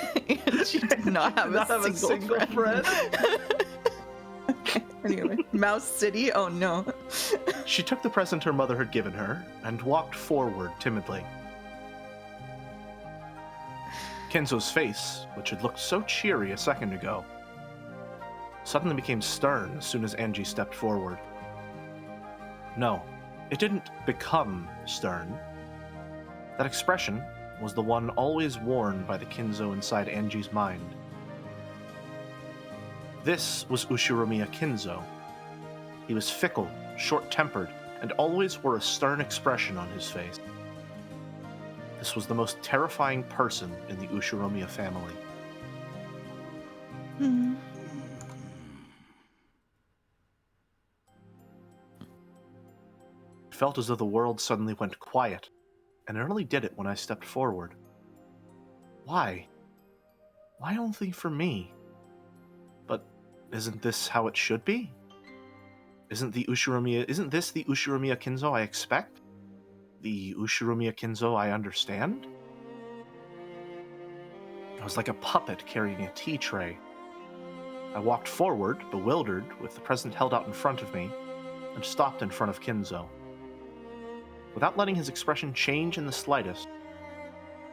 She did not have a single friend. Okay, anyway, Mouse City? Oh no. She took the present her mother had given her and walked forward timidly. Kenzo's face, which had looked so cheery a second ago, suddenly became stern as soon as Angie stepped forward. No, it didn't become stern. That expression was the one always worn by the Kinzo inside Angie's mind. This was Ushiromiya Kinzo. He was fickle, short-tempered, and always wore a stern expression on his face. This was the most terrifying person in the Ushiromiya family. Hmm. It felt as though the world suddenly went quiet, and it only did it when I stepped forward. Why? Why only for me? But isn't this how it should be? Isn't this the Ushiromiya Kinzo I expect? The Ushiromiya Kinzo I understand? I was like a puppet carrying a tea tray. I walked forward, bewildered, with the present held out in front of me, and stopped in front of Kinzo. Without letting his expression change in the slightest,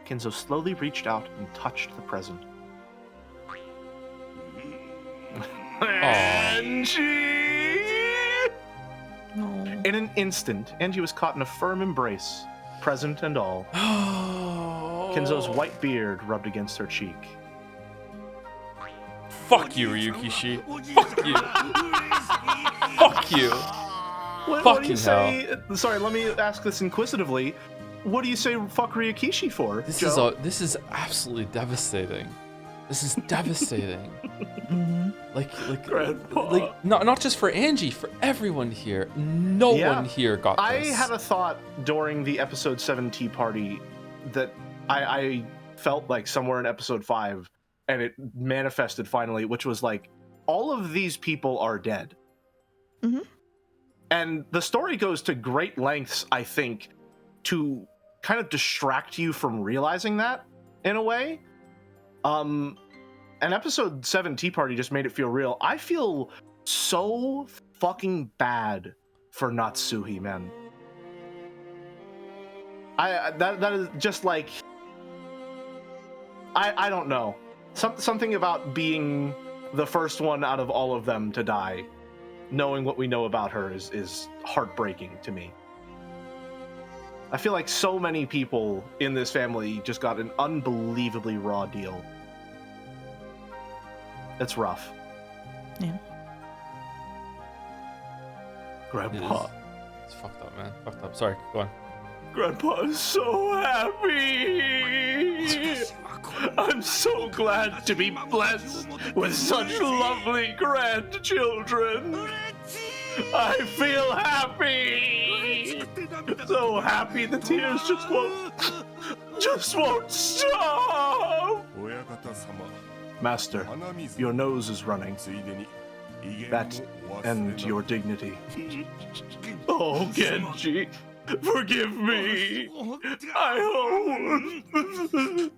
Kinzo slowly reached out and touched the present. Angie! No. In an instant, Angie was caught in a firm embrace, present and all. Kinzo's white beard rubbed against her cheek. Fuck you, Ryukishi. Fuck you. Fuck you. What do you say? Sorry, let me ask this inquisitively. What do you say fuck Ryukishi for, Joe? This is absolutely devastating. This is devastating. Mm-hmm. Like not just for Angie, for everyone here. No one here got this. I had a thought during the episode 7 tea party that I felt like somewhere in episode 5, and it manifested finally, which was like, all of these people are dead. Mm-hmm. And the story goes to great lengths, I think, to kind of distract you from realizing that, in a way. And episode 7 Tea Party just made it feel real. I feel so fucking bad for Natsuhi, man. That is just like, I don't know. Something about being the first one out of all of them to die, knowing what we know about her is heartbreaking to me. I feel like so many people in this family just got an unbelievably raw deal. It's rough. Yeah. Grandpa. It's fucked up, man. Fucked up. Sorry, go on. Grandpa is so happy. I'm so glad to be blessed with such lovely grandchildren. I feel happy. So happy the tears just won't stop. Master, your nose is running. That and your dignity. Oh, Genji, forgive me. I hope.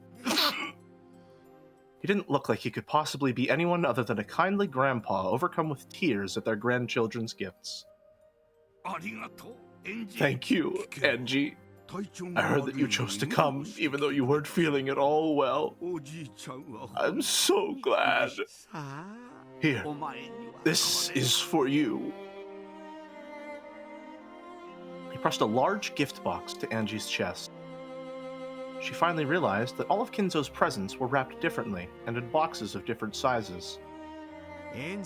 He didn't look like he could possibly be anyone other than a kindly grandpa overcome with tears at their grandchildren's gifts. Thank you, Genji. I heard that you chose to come, even though you weren't feeling at all well. I'm so glad. Here, this is for you. He pressed a large gift box to Angie's chest. She finally realized that all of Kinzo's presents were wrapped differently and in boxes of different sizes. I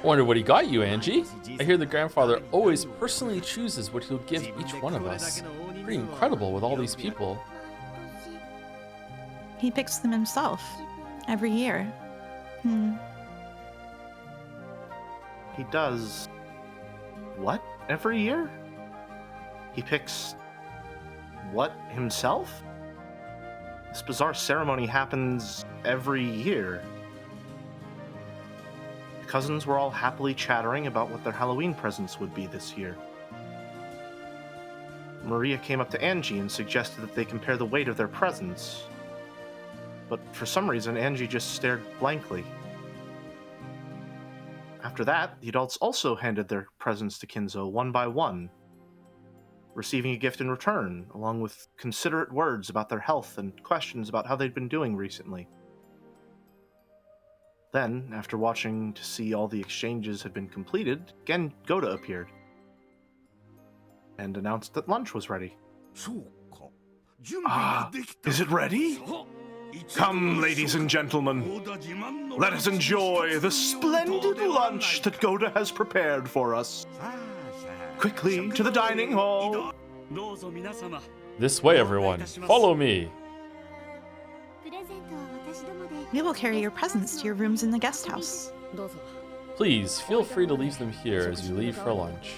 wonder what he got you, Angie. I hear the grandfather always personally chooses what he'll give each one of us. Pretty incredible with all these people. He picks them himself every year. He does... what? Every year? He picks... what himself? This bizarre ceremony happens every year. The cousins were all happily chattering about what their Halloween presents would be this year. Maria came up to Angie and suggested that they compare the weight of their presents. But for some reason, Angie just stared blankly. After that, the adults also handed their presents to Kinzo one by one, receiving a gift in return, along with considerate words about their health and questions about how they'd been doing recently. Then, after watching to see all the exchanges had been completed, again Goda appeared and announced that lunch was ready. Is it ready? Come, ladies and gentlemen, let us enjoy the splendid lunch that Goda has prepared for us. Quickly to the dining hall. This way, everyone. Follow me. We will carry your presents to your rooms in the guest house. Please, feel free to leave them here as you leave for lunch.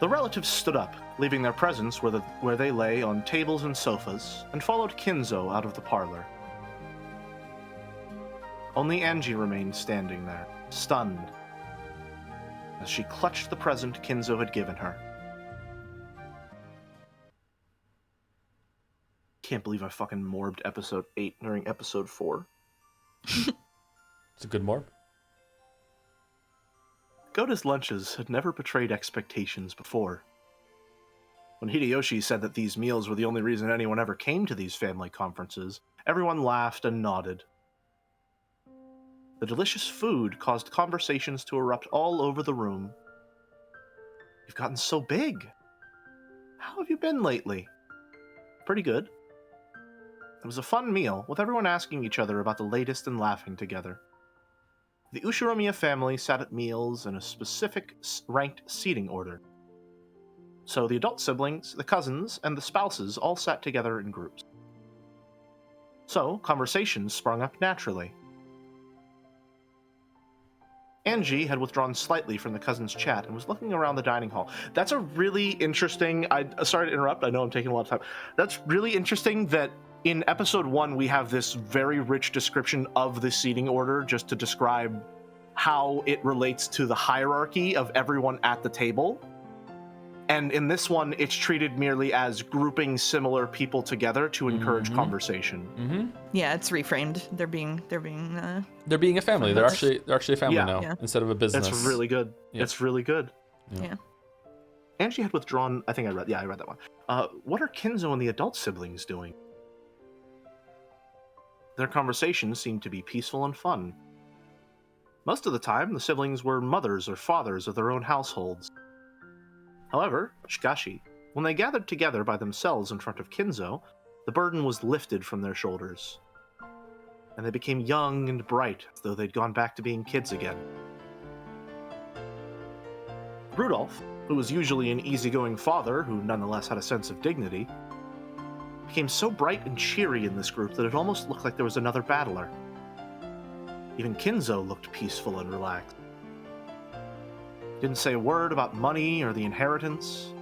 The relatives stood up, leaving their presents where they lay on tables and sofas, and followed Kinzo out of the parlor. Only Angie remained standing there, stunned, as she clutched the present Kinzo had given her. Can't believe I fucking morbed episode 8 during episode 4. It's a good morb. Goda's lunches had never betrayed expectations before. When Hideyoshi said that these meals were the only reason anyone ever came to these family conferences, everyone laughed and nodded. The delicious food caused conversations to erupt all over the room. You've gotten so big. How have you been lately? Pretty good. It was a fun meal, with everyone asking each other about the latest and laughing together. The Ushiromiya family sat at meals in a specific ranked seating order. So the adult siblings, the cousins, and the spouses all sat together in groups. So conversations sprung up naturally. Angie had withdrawn slightly from the cousins' chat and was looking around the dining hall. That's a really interesting... sorry to interrupt, I know I'm taking a lot of time. That's really interesting that in episode 1 we have this very rich description of the seating order just to describe how it relates to the hierarchy of everyone at the table. And in this one, it's treated merely as grouping similar people together to encourage conversation. Mm-hmm. Yeah, it's reframed. They're being a family. They're actually a family now instead of a business. That's really good. Yeah. It's really good. Yeah. Angie had withdrawn. I read that one. What are Kinzo and the adult siblings doing? Their conversations seemed to be peaceful and fun. Most of the time, the siblings were mothers or fathers of their own households. However, shikashi, when they gathered together by themselves in front of Kinzo, the burden was lifted from their shoulders, and they became young and bright, as though they'd gone back to being kids again. Rudolph, who was usually an easygoing father who nonetheless had a sense of dignity, became so bright and cheery in this group that it almost looked like there was another battler. Even Kinzo looked peaceful and relaxed. Didn't say a word about money or the inheritance.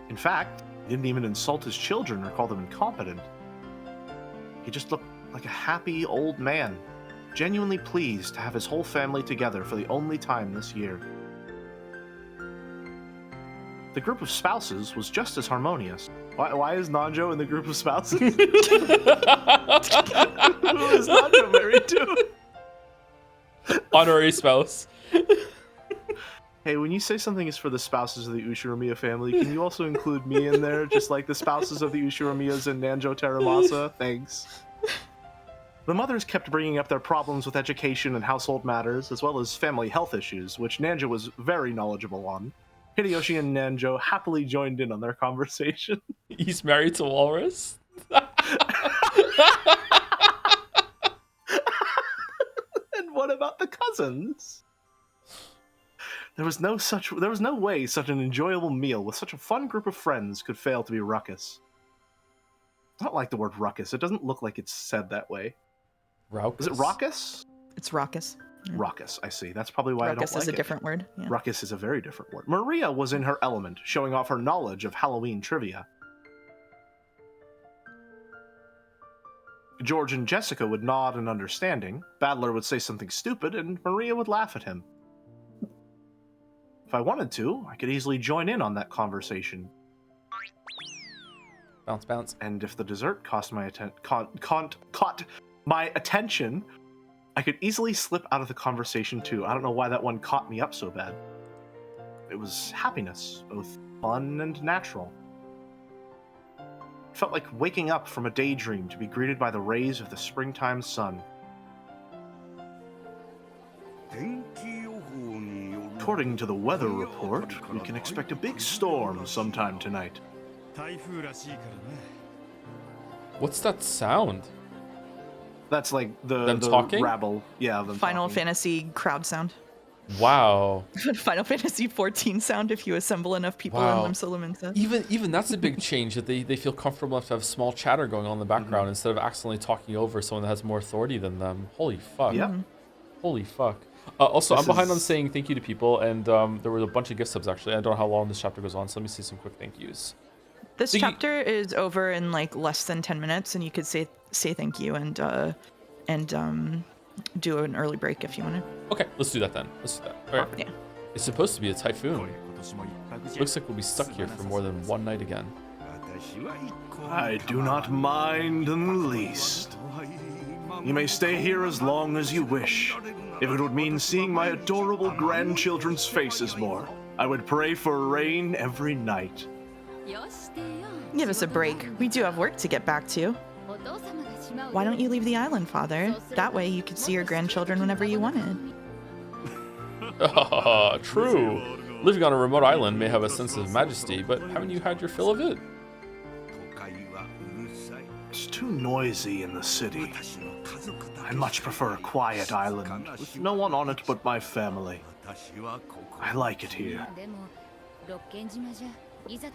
In fact, he didn't even insult his children or call them incompetent. He just looked like a happy old man, genuinely pleased to have his whole family together for the only time this year. The group of spouses was just as harmonious. Why is Nanjo in the group of spouses? Who is Nanjo married to? Honorary spouse. Hey, when you say something is for the spouses of the Ushiromiya family, can you also include me in there, just like the spouses of the Ushiromiyas and Nanjo Teramasa? Thanks. The mothers kept bringing up their problems with education and household matters, as well as family health issues, which Nanjo was very knowledgeable on. Hideyoshi and Nanjo happily joined in on their conversation. He's married to Walrus? And what about the cousins? There was no way such an enjoyable meal with such a fun group of friends could fail to be ruckus. I don't like the word ruckus. It doesn't look like it's said that way. Raucous? Is it raucous? It's raucous. Yeah. Raucous, I see. That's probably why Ruckus I don't like it. is a different word. Yeah. Ruckus is a very different word. Maria was in her element, showing off her knowledge of Halloween trivia. George and Jessica would nod in understanding. Battler would say something stupid, and Maria would laugh at him. If I wanted to, I could easily join in on that conversation. Bounce, bounce. And if the dessert caught my attention, I could easily slip out of the conversation too. I don't know why that one caught me up so bad. It was happiness, both fun and natural. It felt like waking up from a daydream to be greeted by the rays of the springtime sun. According to the weather report, we can expect a big storm sometime tonight. What's that sound? That's like the talking? rabble. Yeah, them Final talking. Fantasy crowd sound. Wow. Final Fantasy 14 sound if you assemble enough people in Wow. them Solomon said. Even that's a big change, that they feel comfortable enough to have small chatter going on in the background instead of accidentally talking over someone that has more authority than them. Holy fuck. Yep. Holy fuck. Also, This I'm behind on is- saying thank you to people, and there were a bunch of gift subs actually. I don't know how long this chapter goes on, so let me see some quick thank yous. This Thank you- chapter is over in like less than 10 minutes, and you could say thank you and do an early break if you want to. Okay, let's do that then. Let's do that. All right. Yeah. It's supposed to be a typhoon. Looks like we'll be stuck here for more than one night again. I do not mind in the least. You may stay here as long as you wish. If it would mean seeing my adorable grandchildren's faces more, I would pray for rain every night. Give us a break. We do have work to get back to. Why don't you leave the island, Father? That way you could see your grandchildren whenever you wanted. True. Living on a remote island may have a sense of majesty, but haven't you had your fill of it? It's too noisy in the city. I much prefer a quiet island, with no one on it but my family. I like it here.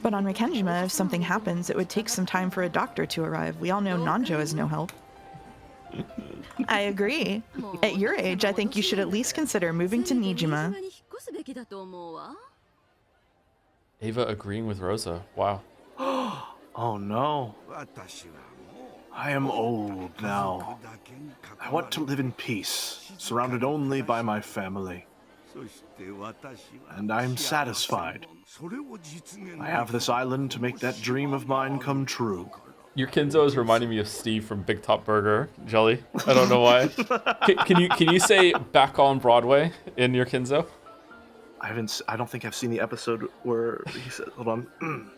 But on Rikkenjima, if something happens, it would take some time for a doctor to arrive. We all know Nanjo is no help. I agree. At your age, I think you should at least consider moving to Nijima. Ava agreeing with Rosa. Wow. Oh no. I am old now. I want to live in peace, surrounded only by my family. And I'm satisfied. I have this island to make that dream of mine come true. Your Kinzo is reminding me of Steve from Big Top Burger, Jelly. I don't know why. Can you say back on Broadway in your Kinzo? I don't think I've seen the episode where he said, hold on.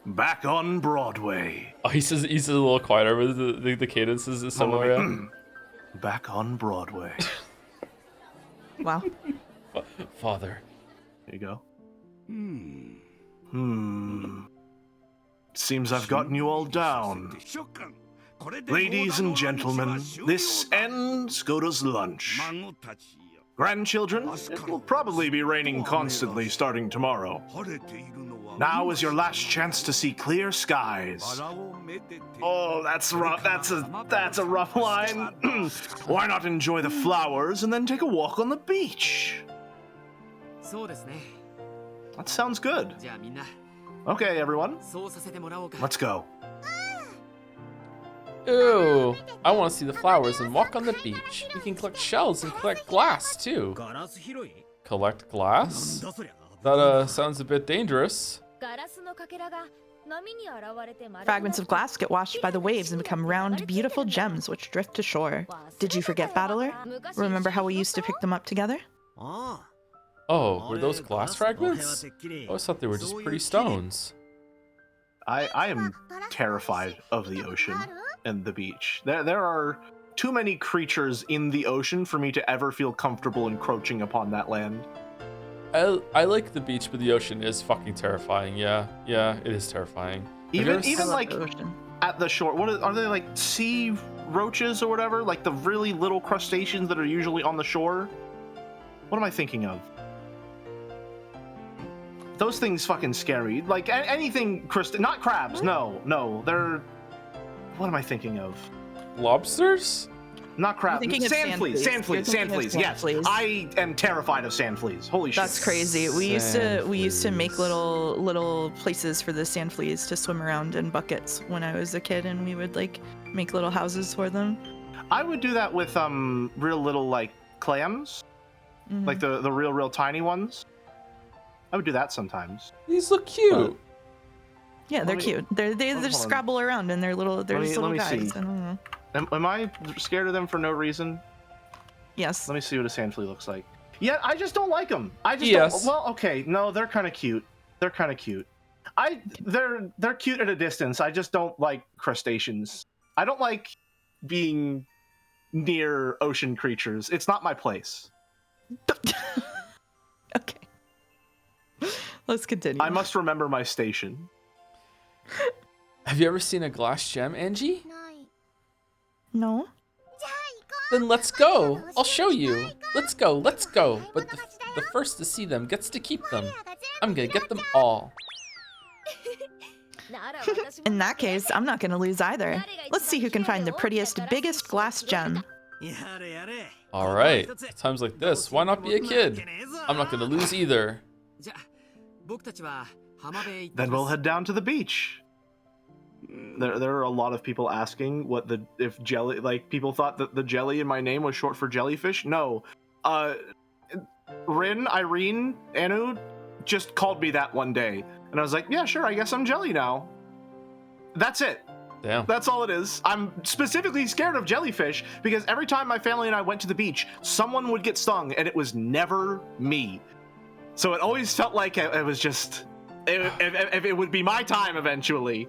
Back on Broadway. Oh, he says a little quieter, but the cadence is similar. Yeah? Back on Broadway. Wow. Father. There you go. Seems I've gotten you all down. Ladies and gentlemen, this ends Skoda's lunch. Grandchildren, it will probably be raining constantly starting tomorrow. Now is your last chance to see clear skies. Oh, that's rough. That's a rough line. Why not enjoy the flowers and then take a walk on the beach? That sounds good. Okay, everyone. Let's go. Ooh, I want to see the flowers and walk on the beach. We can collect shells and collect glass, too. Collect glass? That, sounds a bit dangerous. Fragments of glass get washed by the waves and become round, beautiful gems which drift to shore. Did you forget, Battler? Remember how we used to pick them up together? Oh, were those glass fragments? I always thought they were just pretty stones. I am terrified of the ocean and the beach. There are too many creatures in the ocean for me to ever feel comfortable encroaching upon that land. I like the beach, but the ocean is fucking terrifying. Yeah, it is terrifying. Even like at the shore, are they, like sea roaches or whatever? Like the really little crustaceans that are usually on the shore? What am I thinking of? Those things fucking scary. Like anything not crabs. No, they're. What am I thinking of? Lobsters? Not crabs. Sand fleas. Yes, I am terrified of sand fleas. Holy shit. That's crazy. We used to make little places for the sand fleas to swim around in buckets when I was a kid, and we would like make little houses for them. I would do that with real little like clams, like the real tiny ones. I would do that sometimes. These look cute. Yeah, they're cute. They just scrabble around and they're little guys. See. I don't know. Am I scared of them for no reason? Yes. Let me see what a sand flea looks like. Yeah, I just don't like them. Don't. Well, okay, no, they're kind of cute. They're cute at a distance. I just don't like crustaceans. I don't like being near ocean creatures. It's not my place. Okay. Let's continue. I must remember my station. Have you ever seen a glass gem, Angie? No. Then let's go. I'll show you. Let's go. But the first to see them gets to keep them. I'm gonna get them all. In that case, I'm not gonna lose either. Let's see who can find the prettiest, biggest glass gem. Alright, times like this, why not be a kid? I'm not gonna lose either. Then we'll head down to the beach. There are a lot of people asking if jelly, like people thought that the jelly in my name was short for jellyfish. No, Irene, Anu just called me that one day, and I was like, yeah, sure, I guess I'm Jelly now. That's it. Damn. That's all it is. I'm specifically scared of jellyfish because every time my family and I went to the beach, someone would get stung, and it was never me. So it always felt like it was just, if it would be my time eventually.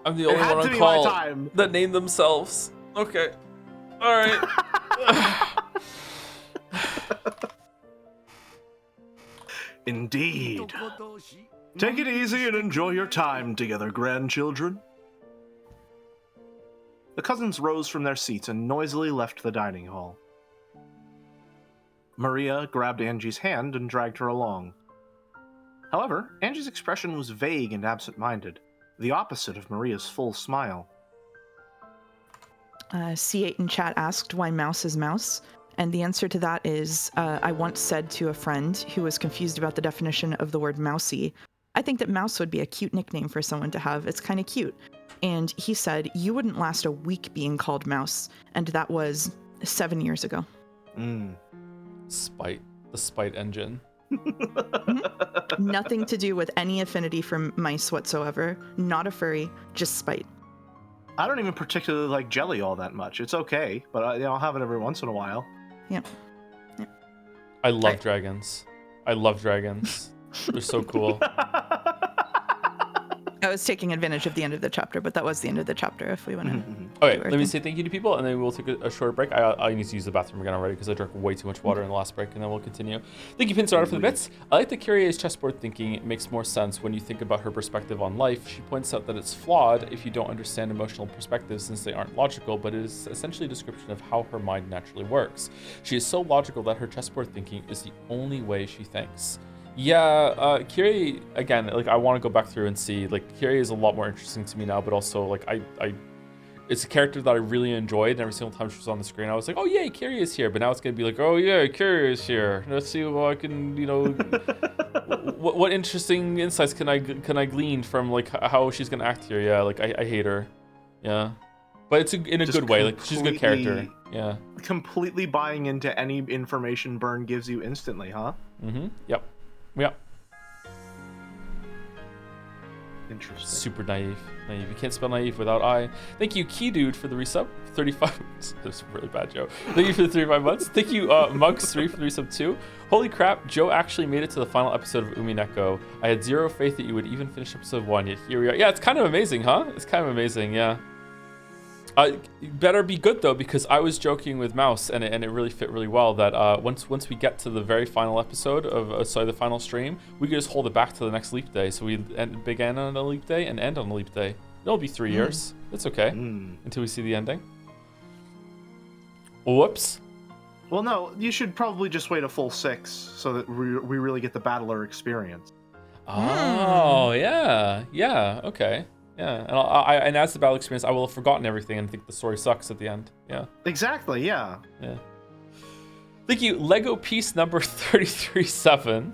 I'm the only one on call that named themselves. Okay. All right. Indeed. Take it easy and enjoy your time together, grandchildren. The cousins rose from their seats and noisily left the dining hall. Maria grabbed Angie's hand and dragged her along. However, Angie's expression was vague and absent-minded, the opposite of Maria's full smile. C8 in chat asked why mouse is mouse, and the answer to that is I once said to a friend who was confused about the definition of the word mousy, I think that mouse would be a cute nickname for someone to have. It's kind of cute. And he said, you wouldn't last a week being called mouse, and that was 7 years ago. Spite. The spite engine. Nothing to do with any affinity for mice whatsoever. Not a furry, just spite. I don't even particularly like jelly all that much. It's okay, but I'll have it every once in a while. Yeah. I love dragons. They're so cool. I was taking advantage of the end of the chapter, but that was the end of the chapter if we want to. Okay, let me say thank you to people, and then we'll take a short break. I need to use the bathroom again already because I drank way too much water in the last break, and then we'll continue. Thank you, Pinstarter, for the bits. I like that Kyrie's chessboard thinking makes more sense when you think about her perspective on life. She points out that it's flawed if you don't understand emotional perspectives since they aren't logical, but it is essentially a description of how her mind naturally works. She is so logical that her chessboard thinking is the only way she thinks. Yeah, Kyrie, again, like, I want to go back through and see, like, Kyrie is a lot more interesting to me now, but also, like, it's a character that I really enjoyed, and every single time she was on the screen, I was like, oh, yay, Kyrie is here, but now it's going to be like, oh, yeah, Kyrie is here. Let's see what I can, you know, what interesting insights can I glean from, like, how she's going to act here. Yeah, like, I hate her. Yeah. But it's in a good way, like, she's a good character. Yeah. Completely buying into any information Burn gives you instantly, huh? Mm-hmm, yep. Yep. Interesting. Super naive. You can't spell naive without I. Thank you, Key Dude, for the resub. 35. That's a really bad joke. Thank you for the 35 months. Thank you, Mugs3 for the resub 2. Holy crap, Joe actually made it to the final episode of Umineko. I had zero faith that you would even finish episode 1, yet here we are. Yeah, it's kind of amazing, huh? It's kind of amazing, yeah. Better be good though, because I was joking with Mouse, and it really fit really well that once we get to the very final episode of the final stream, we could just hold it back to the next leap day. So we begin on a leap day and end on a leap day. It'll be 3 years. It's okay until we see the ending. Whoops. Well, no, you should probably just wait a full 6 so that we really get the battler experience. Oh yeah, okay. Yeah, and as the battle experience, I will have forgotten everything and think the story sucks at the end. Yeah. Exactly, yeah. Yeah. Thank you, Lego piece number 33-7.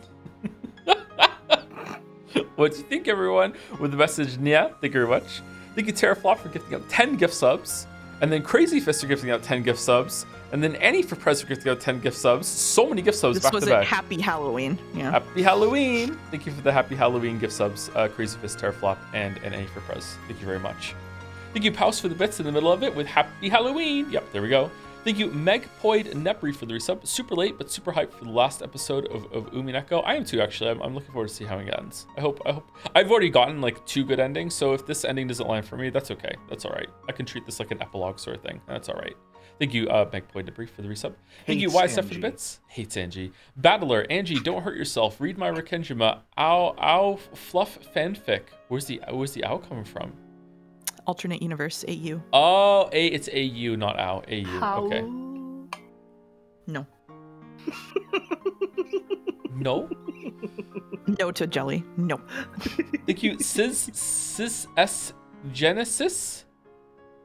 What do you think, everyone? With the message, yeah, thank you very much. Thank you, Terraflop, for gifting out 10 gift subs. And then Crazy Fist for gifting out 10 gift subs. And then Annie for Prez for gifting out 10 gift subs. So many gift subs back to back. This was a Happy Halloween. Yeah. Happy Halloween. Thank you for the Happy Halloween gift subs, Crazy Fist, Terraflop, and Annie for Prez. Thank you very much. Thank you, Pouse, for the bits in the middle of it with Happy Halloween. Yep, there we go. Thank you, Megpoid Nepri, for the resub. Super late, but super hyped for the last episode of Umineko. I am too, actually. I'm looking forward to see how it ends. I hope. I've already gotten like 2 good endings, so if this ending doesn't land for me, that's okay. That's all right. I can treat this like an epilogue sort of thing. That's all right. Thank you, Megpoid Nepri, for the resub. Thank you, YSF, for the bits. Hates Angie. Battler, Angie, don't hurt yourself. Read my Rikenjima. Ow, fluff fanfic. Where's the ow coming from? Alternate universe, AU. Oh, it's AU, not OW. AU. How? Okay. No. No? No to jelly. No. Thank you, Sis S Genesis.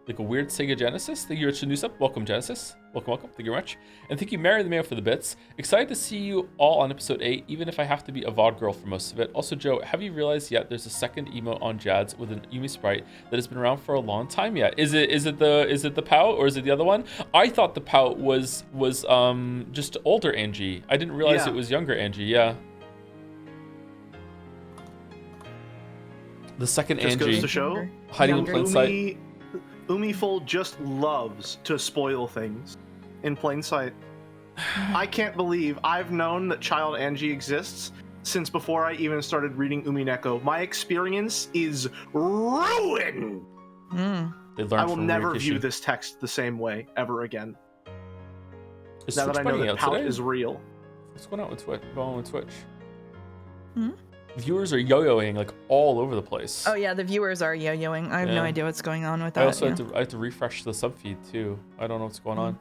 Like a weird Sega Genesis. Thank you, Richard Newsup. Welcome, Genesis. Welcome. Thank you very much. And thank you, Mary the Mayo, for the bits. Excited to see you all on episode 8, even if I have to be a VOD girl for most of it. Also, Joe, have you realized yet there's a second emote on Jads with an Yumi sprite that has been around for a long time yet? Is it the pout or is it the other one? I thought the pout was just older Angie. I didn't realize it was younger Angie. Yeah. The second just Angie. Goes to show, hiding in plain sight. Umiful just loves to spoil things in plain sight. I can't believe I've known that Child Angie exists since before I even started reading Umineko. My experience is ruined! I will never view this text the same way ever again. Is now Twitch that I know that Pout today? is real. What's going on with Twitch? Viewers are yo-yoing like all over the place. Oh yeah, the viewers are yo-yoing. I have no idea what's going on with that. I also have to refresh the sub feed too. I don't know what's going on.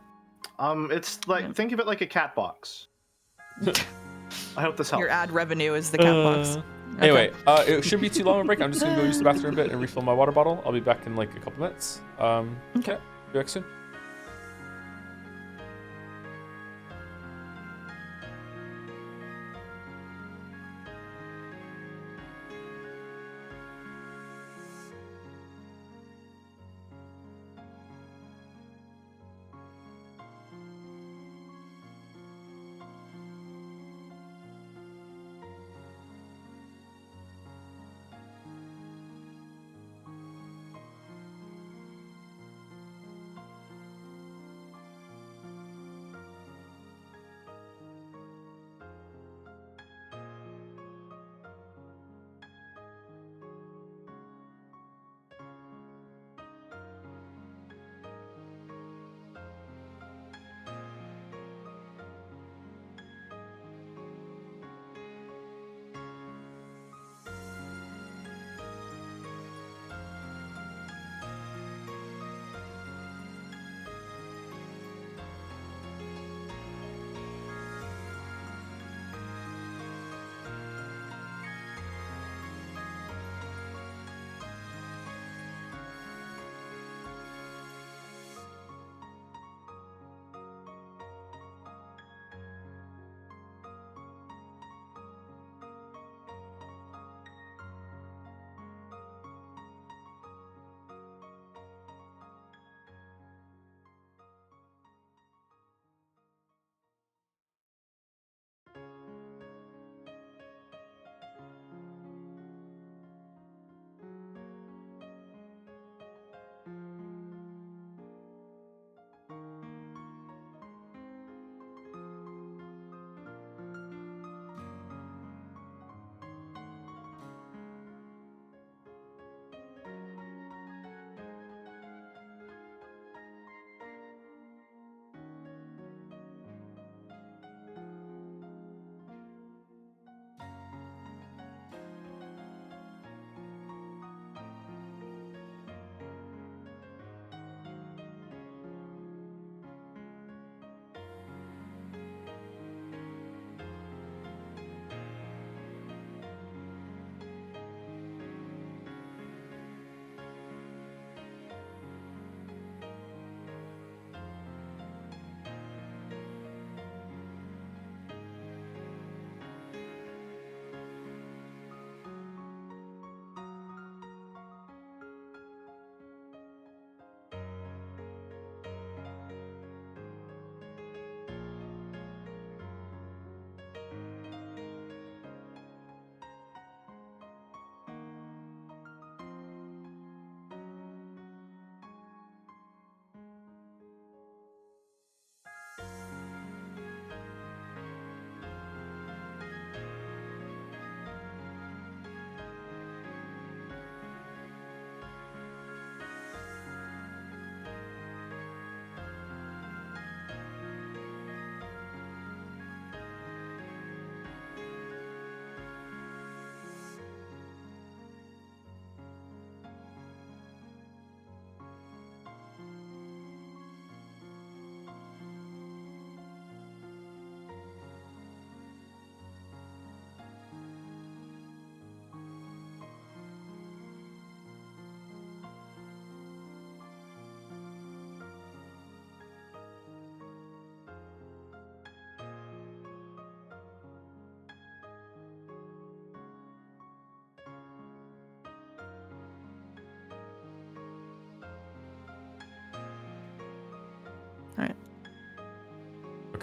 It's like, think of it like a cat box. I hope this helps. Your ad revenue is the cat box. Okay. Anyway, it shouldn't be too long of a break. I'm just gonna go use the bathroom a bit and refill my water bottle. I'll be back in like a couple minutes. Okay. Be back soon.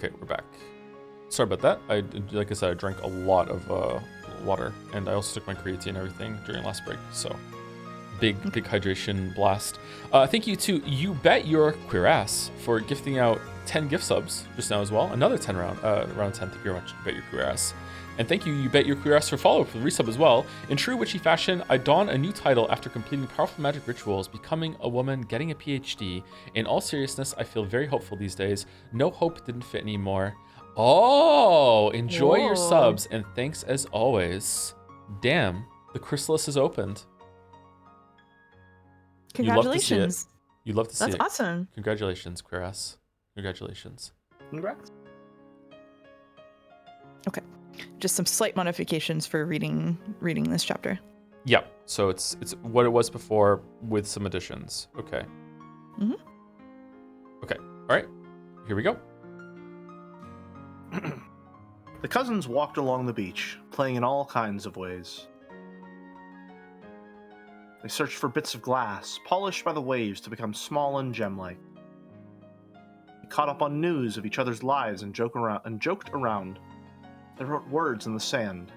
Okay, we're back. Sorry about that. Like I said, I drank a lot of water, and I also took my creatine and everything during last break. So big hydration blast. Thank you to You Bet Your Queer Ass for gifting out 10 gift subs just now as well. Another 10 round 10. Thank you very much, You Bet Your Queer Ass. And thank you, You Bet Your Queer Ass, for follow-up for the resub as well. In true witchy fashion, I don a new title after completing powerful magic rituals, becoming a woman, getting a PhD. In all seriousness, I feel very hopeful these days. No hope didn't fit anymore. Oh, enjoy your subs, and thanks as always. Damn, the chrysalis is opened. Congratulations. You love to see it. That's awesome. Congratulations, Queer Ass. Congratulations. Congrats. Okay. Just some slight modifications for reading this chapter. Yeah. So it's what it was before with some additions. Okay. Mm-hmm. Okay. All right. Here we go. The cousins walked along the beach, playing in all kinds of ways. They searched for bits of glass, polished by the waves to become small and gem-like. They caught up on news of each other's lives and joked around. They wrote words in the sand.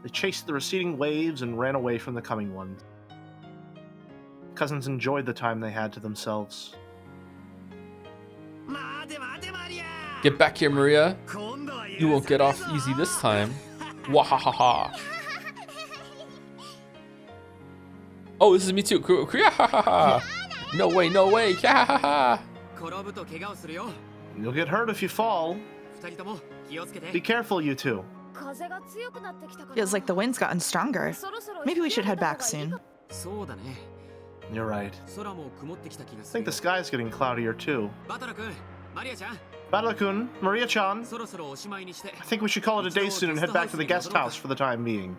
They chased the receding waves and ran away from the coming ones. The cousins enjoyed the time they had to themselves. Get back here, Maria. You won't get off easy this time. Wahahaha. Oh, this is me too. No way, no way. You'll get hurt if you fall. Be careful, you two. Feels like the wind's gotten stronger. Maybe we should head back soon. You're right. I think the sky's getting cloudier too. Batala-kun, Maria-chan, I think we should call it a day soon and head back to the guest house for the time being.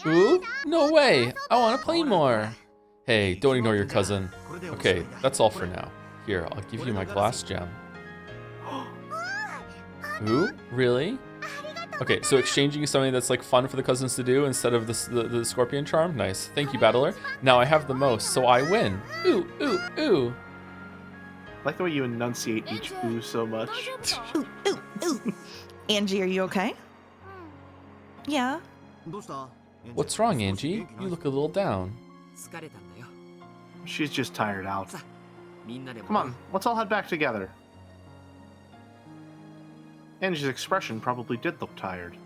Ooh? No way! I want to play more! Hey, don't ignore your cousin. Okay, that's all for now. Here, I'll give you my glass gem. Ooh? Really? Okay, so exchanging is something that's like fun for the cousins to do instead of the scorpion charm? Nice. Thank you, Battler. Now I have the most, so I win. Ooh, ooh, ooh. I like the way you enunciate each ooh so much. Ooh, ooh, ooh. Angie, are you okay? Yeah. What's wrong, Angie? You look a little down. She's just tired out. Come on, let's all head back together. Angie's expression probably did look tired.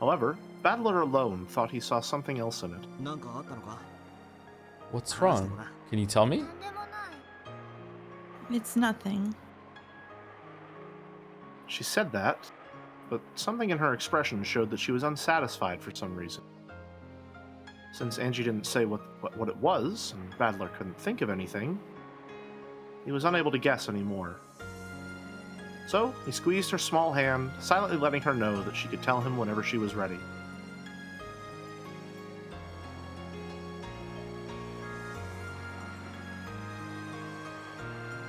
However, Battler alone thought he saw something else in it. What's wrong? Can you tell me? It's nothing. She said that, but something in her expression showed that she was unsatisfied for some reason. Since Angie didn't say what it was, and Battler couldn't think of anything, he was unable to guess anymore. So, he squeezed her small hand, silently letting her know that she could tell him whenever she was ready.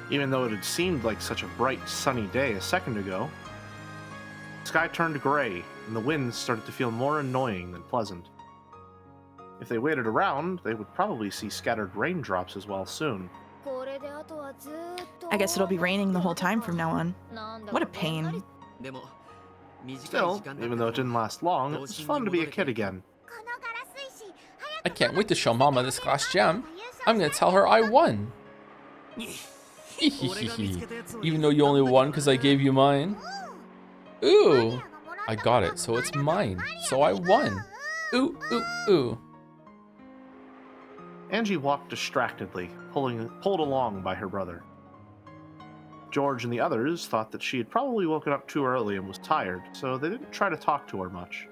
Even though it had seemed like such a bright, sunny day a second ago, the sky turned gray, and the winds started to feel more annoying than pleasant. If they waited around, they would probably see scattered raindrops as well soon. I guess it'll be raining the whole time from now on. What a pain. Still, even though it didn't last long, it was fun to be a kid again. I can't wait to show Mama this glass gem. I'm gonna tell her I won. Even though you only won because I gave you mine. Ooh, I got it, so it's mine. So I won. Ooh, ooh, ooh. Angie walked distractedly, pulled along by her brother. George and the others thought that she had probably woken up too early and was tired, so they didn't try to talk to her much.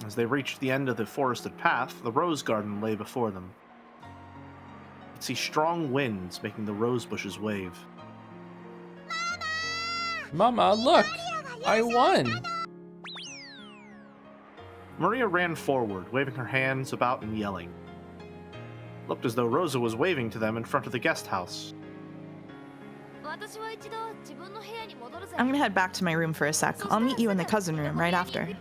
As they reached the end of the forested path, the rose garden lay before them. They could see strong winds making the rose bushes wave. Mama, look! I won! Maria ran forward, waving her hands about and yelling. Looked as though Rosa was waving to them in front of the guest house. I'm gonna head back to my room for a sec. I'll meet you in the cousin room right after.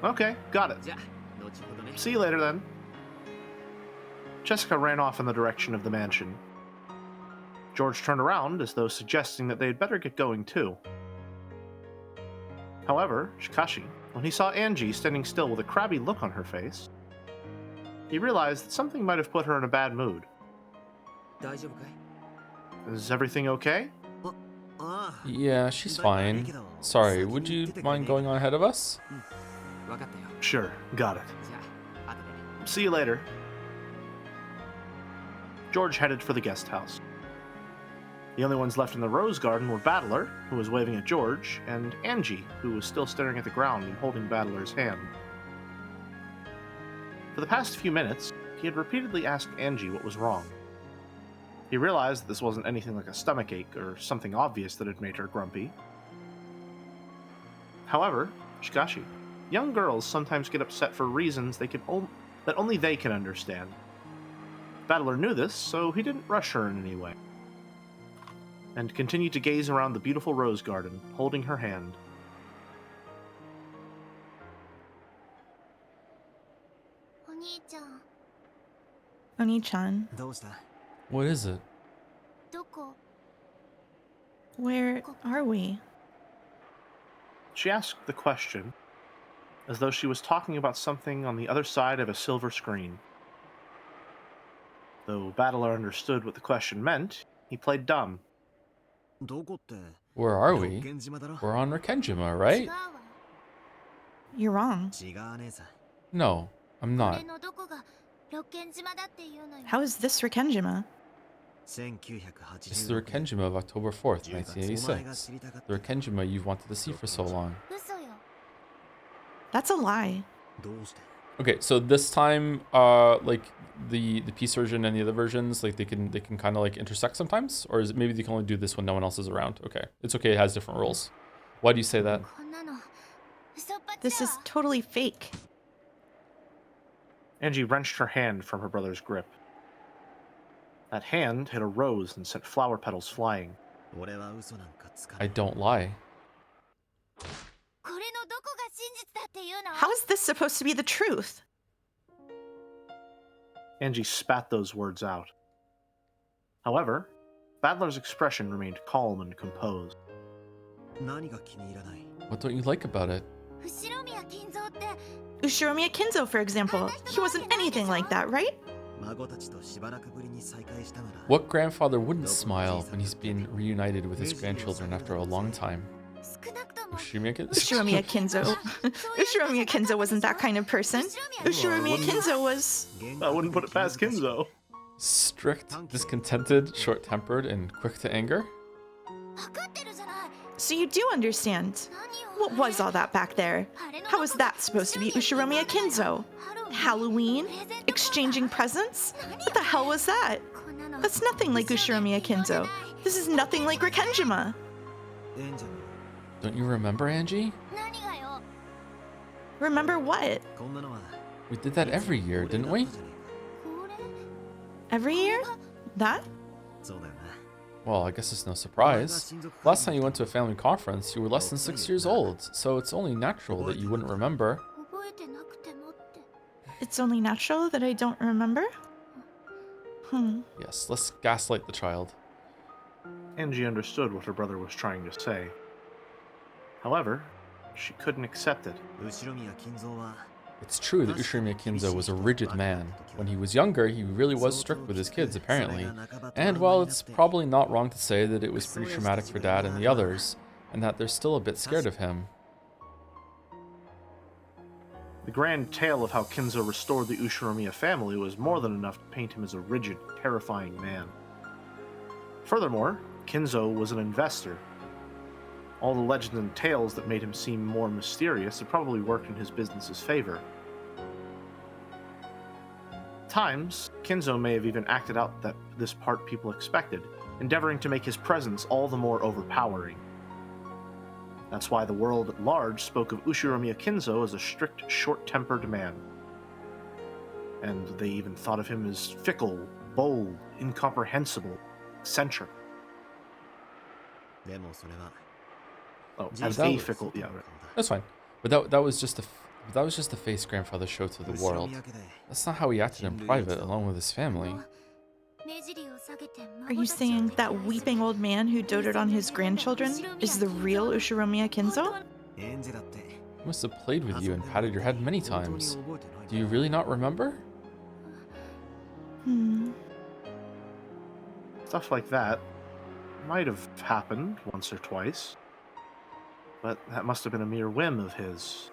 Okay, got it. See you later then. Jessica ran off in the direction of the mansion. George turned around as though suggesting that they had better get going too. However, Shikashi, when he saw Angie standing still with a crabby look on her face, he realized that something might have put her in a bad mood. Is everything okay? Yeah, she's fine. Sorry, would you mind going on ahead of us? Sure, got it. See you later. George headed for the guest house. The only ones left in the rose garden were Battler, who was waving at George, and Angie, who was still staring at the ground and holding Battler's hand. For the past few minutes, he had repeatedly asked Angie what was wrong. He realized that this wasn't anything like a stomachache or something obvious that had made her grumpy. However, Shikashi, young girls sometimes get upset for reasons that only they can understand. Battler knew this, so he didn't rush her in any way, and continued to gaze around the beautiful rose garden, holding her hand. Oni-chan, What is it? where are we? She asked the question as though she was talking about something on the other side of a silver screen. Though Battler understood what the question meant, he played dumb. Where are we? We're on Rikenjima, right? You're wrong. No, I'm not. How is this Rikenjima? This is the Rikenjima of October 4th, 1986. The Rikenjima you've wanted to see for so long. That's a lie. Okay, so this time, like the PC version and the other versions, like they can kind of like intersect sometimes, or is it maybe they can only do this when no one else is around? Okay, it's okay. It has different rules. Why do you say that? This is totally fake. Angie wrenched her hand from her brother's grip. That hand hit a rose and sent flower petals flying. I don't lie. How is this supposed to be the truth? Angie spat those words out. However, Battler's expression remained calm and composed. What don't you like about it? Ushiromiya Kinzo, for example. He wasn't anything like that, right? What grandfather wouldn't smile when he's been reunited with his grandchildren after a long time? Ushiromiya Kinzo. Ushiromiya Kinzo wasn't that kind of person. Ushiromiya Kinzo was... I wouldn't put it past Kinzo. Strict, discontented, short-tempered, and quick to anger? So you do understand. What was all that back there? How was that supposed to be Ushiromiya Kinzo? Halloween? Exchanging presents? What the hell was that? That's nothing like Ushiromiya Kinzo. This is nothing like Rikenjima. Don't you remember, Angie? Remember what? We did that every year, didn't we? Every year? That? Well, I guess it's no surprise. Last time you went to a family conference, you were less than 6 years old, so it's only natural that you wouldn't remember. It's only natural that I don't remember? Yes, let's gaslight the child. Angie understood what her brother was trying to say. However, she couldn't accept it. It's true that Ushiromiya Kinzo was a rigid man. When he was younger, he really was strict with his kids, apparently. And while it's probably not wrong to say that it was pretty traumatic for Dad and the others, and that they're still a bit scared of him. The grand tale of how Kinzo restored the Ushiromiya family was more than enough to paint him as a rigid, terrifying man. Furthermore, Kinzo was an investor. All the legends and tales that made him seem more mysterious had probably worked in his business's favor. At times, Kinzo may have even acted out this part people expected, endeavoring to make his presence all the more overpowering. That's why the world at large spoke of Ushiromiya Kinzo as a strict, short-tempered man. And they even thought of him as fickle, bold, incomprehensible, eccentric. Oh, as a fickle, yeah. That's fine. But that was just But that was just the face grandfather showed to the world. That's not how he acted in private, along with his family. Are you saying that weeping old man who doted on his grandchildren is the real Ushiromiya Kinzo? He must have played with you and patted your head many times. Do you really not remember? Stuff like that might have happened once or twice, but that must have been a mere whim of his.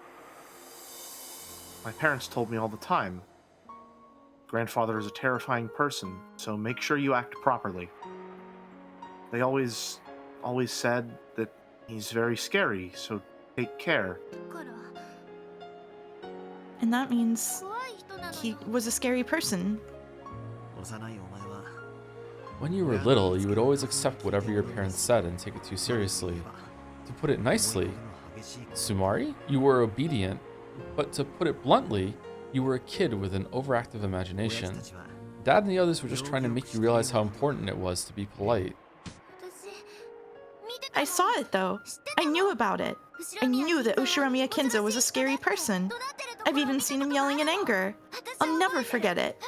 My parents told me all the time, grandfather is a terrifying person, so make sure you act properly. They always said that he's very scary, so take care. And that means he was a scary person. When you were little, you would always accept whatever your parents said and take it too seriously. To put it nicely, Sumari, you were obedient, but to put it bluntly, you were a kid with an overactive imagination. Dad and the others were just trying to make you realize how important it was to be polite. I saw it though. I knew about it. I knew that Ushiromiya Kinzo was a scary person. I've even seen him yelling in anger. I'll never forget it.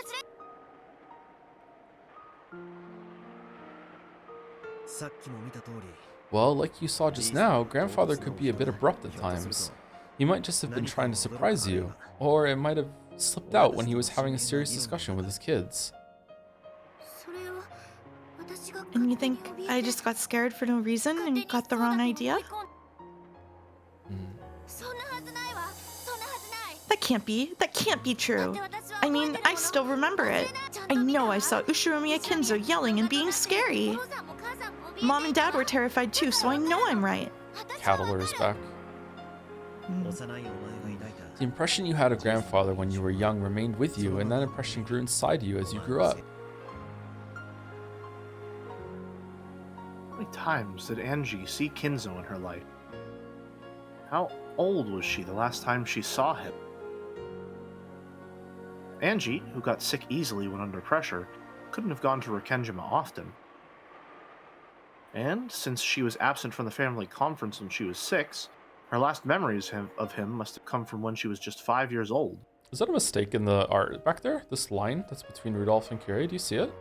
Well, like you saw just now, grandfather could be a bit abrupt at times. He might just have been trying to surprise you, or it might have slipped out when he was having a serious discussion with his kids. And you think I just got scared for no reason and got the wrong idea? That can't be true. I mean, I still remember it. I know I saw Ushiromiya Kinzo yelling and being scary. Mom and Dad were terrified too, so I know I'm right. Cattler is back. The impression you had of grandfather when you were young remained with you, and that impression grew inside you as you grew up. How many times did Angie see Kinzo in her life? How old was she the last time she saw him? Angie, who got sick easily when under pressure, couldn't have gone to Rikenjima often. And since she was absent from the family conference when she was 6, her last memories of him must have come from when she was just 5 years old. Is that a mistake in the art back there? This line that's between Rudolph and Curie, do you see it?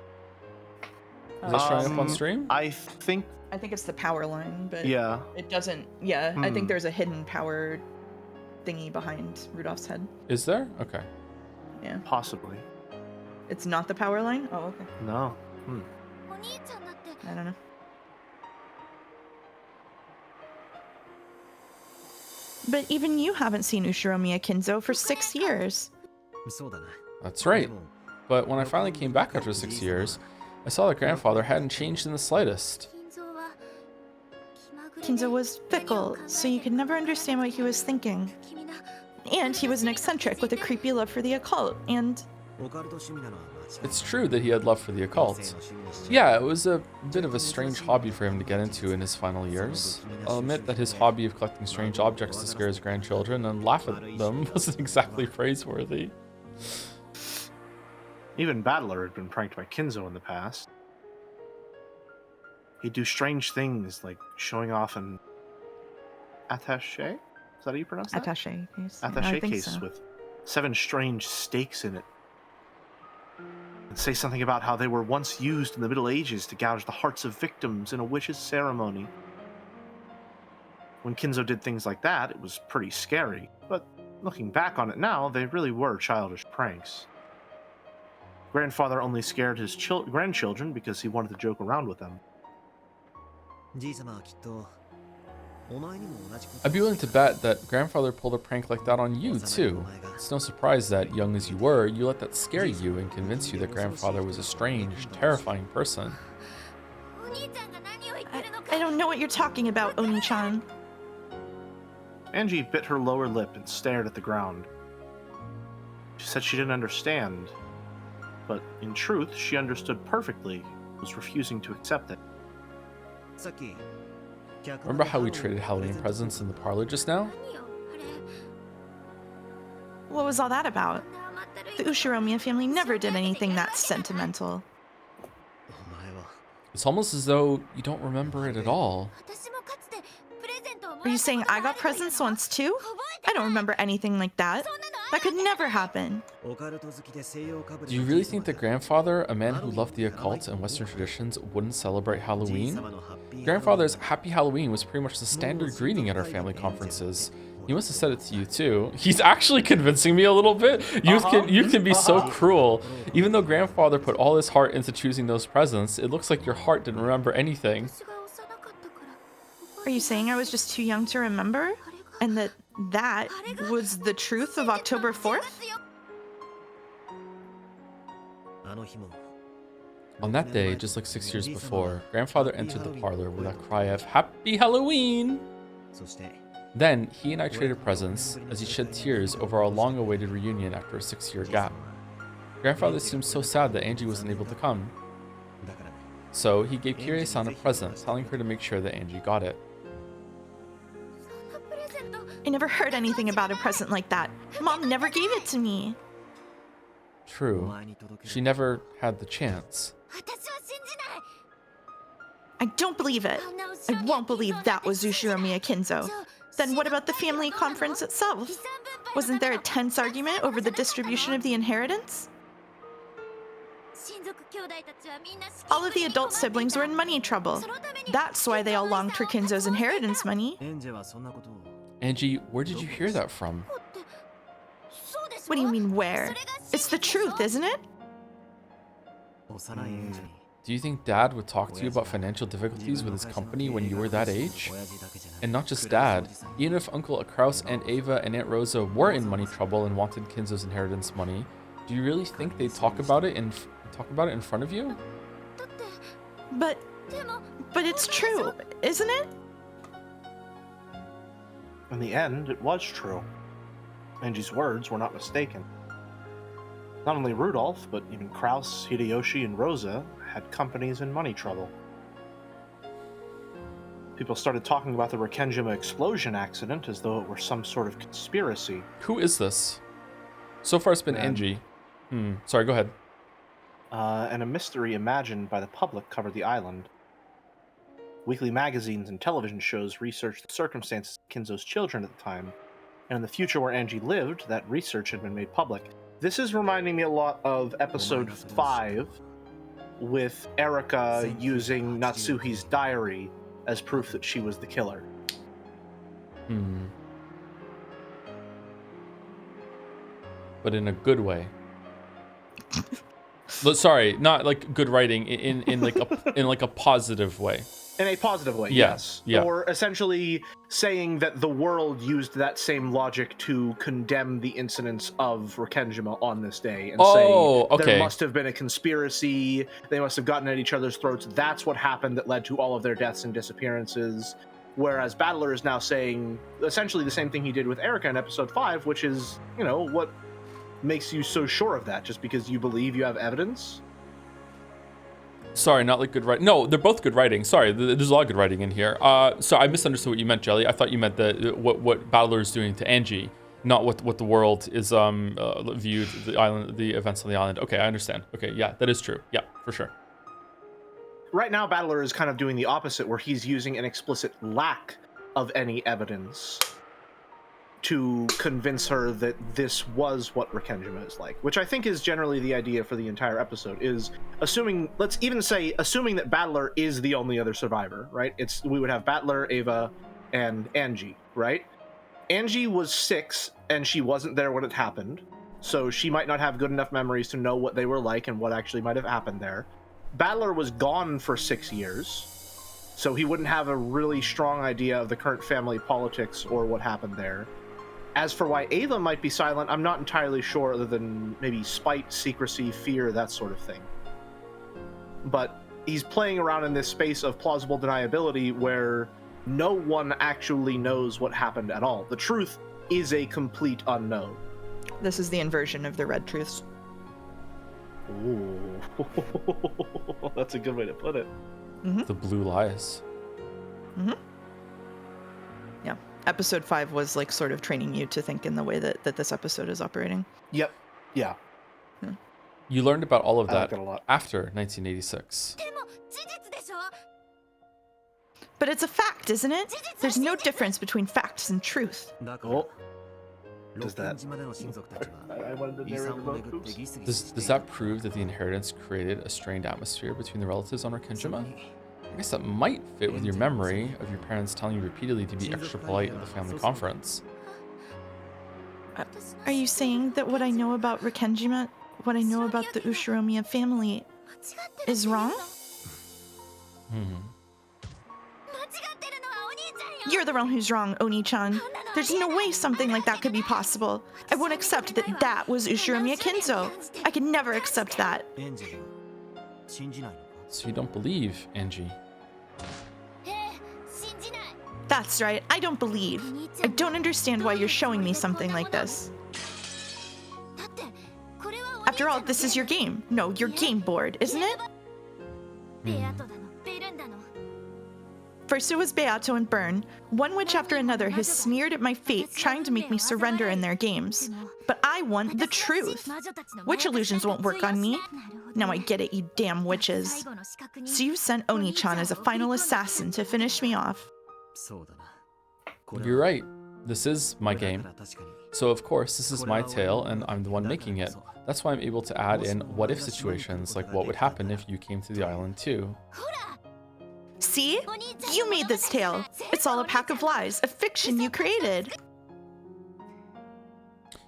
Is that showing up on stream? I think it's the power line, but yeah. It doesn't. Yeah, I think there's a hidden power thingy behind Rudolph's head. Is there? Okay. Yeah. Possibly. It's not the power line? Oh, okay. No. I don't know. But even you haven't seen Ushiromiya Kinzo for 6 years. That's right. But when I finally came back after 6 years, I saw that grandfather hadn't changed in the slightest. Kinzo was fickle, so you could never understand what he was thinking. And he was an eccentric with a creepy love for the occult, and... It's true that he had love for the occult. Yeah, it was a bit of a strange hobby for him to get into in his final years. I'll admit that his hobby of collecting strange objects to scare his grandchildren and laugh at them wasn't exactly praiseworthy. Even Battler had been pranked by Kinzo in the past. He'd do strange things like showing off an attaché? Is that how you pronounce that? Attaché case. Attaché case with 7 strange stakes in it. And say something about how they were once used in the Middle Ages to gouge the hearts of victims in a witch's ceremony. When Kinzo did things like that, it was pretty scary, but looking back on it now, they really were childish pranks. Grandfather only scared his grandchildren because he wanted to joke around with them. I'd be willing to bet that grandfather pulled a prank like that on you, too. It's no surprise that, young as you were, you let that scare you and convince you that grandfather was a strange, terrifying person. I don't know what you're talking about, Oni-chan. Angie bit her lower lip and stared at the ground. She said she didn't understand, but in truth, she understood perfectly, was refusing to accept it. Remember how we traded Halloween presents in the parlor just now? What was all that about? The Ushiromiya family never did anything that sentimental. It's almost as though you don't remember it at all. Are you saying I got presents once too? I don't remember anything like that. That could never happen. Do you really think that grandfather, a man who loved the occult and Western traditions, wouldn't celebrate Halloween? Grandfather's Happy Halloween was pretty much the standard greeting at our family conferences. He must have said it to you too. He's actually convincing me a little bit. You can be so cruel. Even though grandfather put all his heart into choosing those presents, it looks like your heart didn't remember anything. Are you saying I was just too young to remember? And that was the truth of October 4th? On that day, just like 6 years before, grandfather entered the parlor with a cry of Happy Halloween! Then, he and I traded presents as he shed tears over our long-awaited reunion after a 6-year gap. Grandfather seemed so sad that Angie wasn't able to come. So, he gave Kirie-san a present, telling her to make sure that Angie got it. I never heard anything about a present like that. Mom never gave it to me. True. She never had the chance. I don't believe it. I won't believe that was Ushiromiya Kinzo. Then what about the family conference itself? Wasn't there a tense argument over the distribution of the inheritance? All of the adult siblings were in money trouble. That's why they all longed for Kinzo's inheritance money. Angie, where did you hear that from? What do you mean, where? It's the truth, isn't it? Do you think Dad would talk to you about financial difficulties with his company when you were that age? And not just Dad, even if Uncle Kraus, Aunt Ava, and Aunt Rosa were in money trouble and wanted Kinzo's inheritance money, do you really think they'd talk about it in front of you? But it's true, isn't it? In the end, it was true. Angie's words were not mistaken. Not only Rudolph, but even Kraus, Hideyoshi, and Rosa had companies in money trouble. People started talking about the Rekenjima explosion accident as though it were some sort of conspiracy. Who is this? So far it's been Angie. Sorry, go ahead. And a mystery imagined by the public covered the island. Weekly magazines and television shows researched the circumstances of Kinzo's children at the time, and in the future where Angie lived, that research had been made public. This is reminding me a lot of episode 5, with Erika using Natsuhi's diary as proof that she was the killer. But in a good way. Sorry, not like good writing, in like a positive way. In a positive way, yes. Yeah. Or essentially saying that the world used that same logic to condemn the incidents of Rekenjima on this day and say there must have been a conspiracy, they must have gotten at each other's throats, that's what happened that led to all of their deaths and disappearances. Whereas Battler is now saying essentially the same thing he did with Erika in episode 5, which is, what makes you so sure of that? Just because you believe you have evidence? Sorry, not like good writing. No, they're both good writing. Sorry, there's a lot of good writing in here. So I misunderstood what you meant, Jelly. I thought you meant what Battler is doing to Angie, not what the world is viewed the events on the island. Okay, I understand. Okay, yeah, that is true. Yeah, for sure. Right now, Battler is kind of doing the opposite, where he's using an explicit lack of any evidence to convince her that this was what Rekenjima is like, which I think is generally the idea for the entire episode, is assuming that Battler is the only other survivor, right? We would have Battler, Ava, and Angie, right? Angie was 6, and she wasn't there when it happened, so she might not have good enough memories to know what they were like and what actually might have happened there. Battler was gone for 6 years, so he wouldn't have a really strong idea of the current family politics or what happened there. As for why Ava might be silent, I'm not entirely sure, other than maybe spite, secrecy, fear, that sort of thing. But he's playing around in this space of plausible deniability where no one actually knows what happened at all. The truth is a complete unknown. This is the inversion of the red truths. Ooh. That's a good way to put it. The blue lies. Yeah. Episode 5 was like sort of training you to think in the way that this episode is operating. Yep. Yeah. You learned about all of that a lot. after 1986. But it's a fact, isn't it? There's no difference between facts and truth. Oh. Does that... I wanted to narrate about oops. Does that prove that the inheritance created a strained atmosphere between the relatives on Rakenjima? I guess that might fit with your memory of your parents telling you repeatedly to be extra polite at the family conference. Are you saying that what I know about Rakenjima, what I know about the Ushiromiya family, is wrong? You're the one who's wrong, Oni-chan. There's no way something like that could be possible. I won't accept that that was Ushiromiya Kinzo. I could never accept that. So you don't believe, Angie? That's right, I don't believe. I don't understand why you're showing me something like this. After all, this is your game. No, your game board, isn't it? First it was Beato and Burn. One witch after another has sneered at my fate, trying to make me surrender in their games. But I want the truth. Witch illusions won't work on me. Now I get it, you damn witches. So you sent Oni-chan as a final assassin to finish me off. You're right. This is my game. So of course, this is my tale, and I'm the one making it. That's why I'm able to add in what-if situations, like what would happen if you came to the island too. See? You made this tale. It's all a pack of lies, a fiction you created.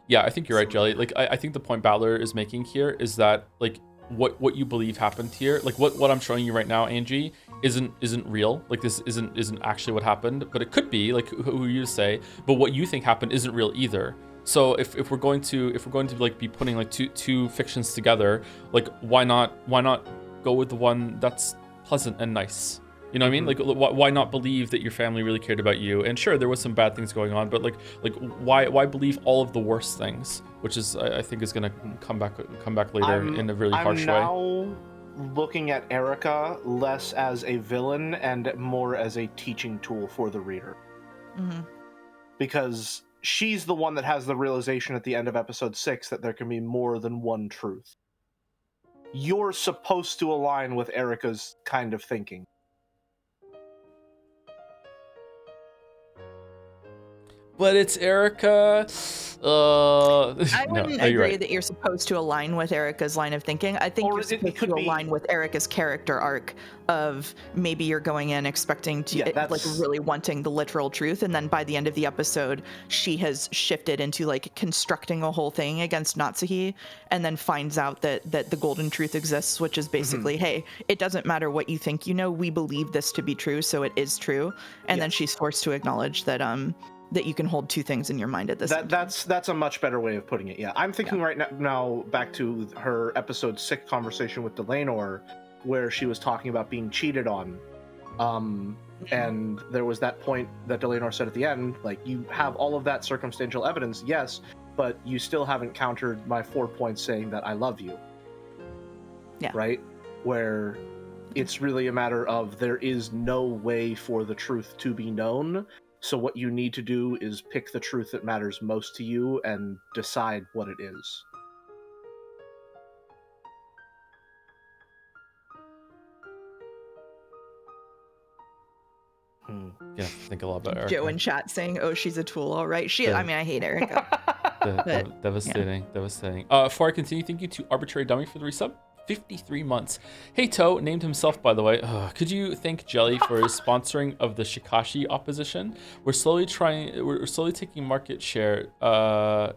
Yeah, I think you're right, Jelly. Like, I think the point Battler is making here is that, like, what you believe happened here, like what I'm showing you right now, Angie, isn't real. Like, this isn't actually what happened, but it could be, like, who you say. But what you think happened isn't real either. So if we're going to like be putting like two fictions together, like why not go with the one that's pleasant and nice? You know what I mean? Like, why not believe that your family really cared about you? And sure, there was some bad things going on, but like why believe all of the worst things? Which is, I think, is gonna come back later in a really harsh way. I'm now looking at Erica less as a villain and more as a teaching tool for the reader, because she's the one that has the realization at the end of episode 6 that there can be more than one truth. You're supposed to align with Erica's kind of thinking. But it's Erica. I wouldn't agree right. that you're supposed to align with Erica's line of thinking. I think you're supposed to align with Erica's character arc of maybe you're going in expecting to, like, really wanting the literal truth, and then by the end of the episode, she has shifted into, like, constructing a whole thing against Natsuhi, and then finds out that the golden truth exists, which is basically, hey, it doesn't matter what you think you know, we believe this to be true, so it is true. And then she's forced to acknowledge that that you can hold two things in your mind at this time. That's a much better way of putting it. Yeah, I'm thinking right now back to her episode 6 conversation with Delanor, where she was talking about being cheated on, and there was that point that Delanor said at the end, like, you have all of that circumstantial evidence, yes, but you still haven't countered my 4 points saying that I love you. Yeah. Right? Where it's really a matter of there is no way for the truth to be known. So what you need to do is pick the truth that matters most to you and decide what it is. Yeah, think a lot about Erica. Joe in chat saying, "Oh, she's a tool." All right, I mean, I hate Erica. Devastating. Before I continue, thank you to Arbitrary Dummy for the resub. 53 months. Hey To named himself, by the way. Could you thank Jelly for his sponsoring of the Shikashi opposition? We're slowly taking market share to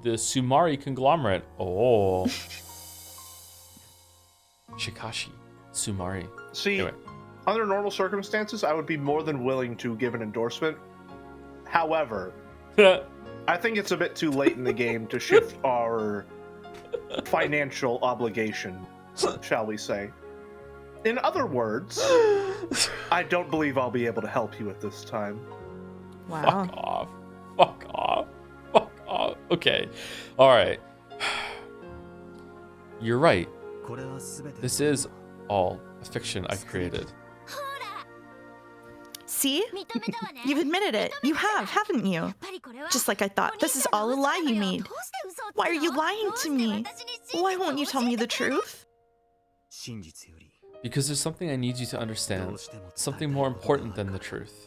the Sumari conglomerate. Oh. Shikashi, Sumari. See, anyway. Under normal circumstances, I would be more than willing to give an endorsement. However, I think it's a bit too late in the game to shift our financial obligation, shall we say. In other words, I don't believe I'll be able to help you at this time. Wow. Fuck off. Okay. All right. You're right. This is all a fiction I created. See? You've admitted it. You have, haven't you? Just like I thought. This is all a lie you made. Why are you lying to me? Why won't you tell me the truth? Because there's something I need you to understand. Something more important than the truth.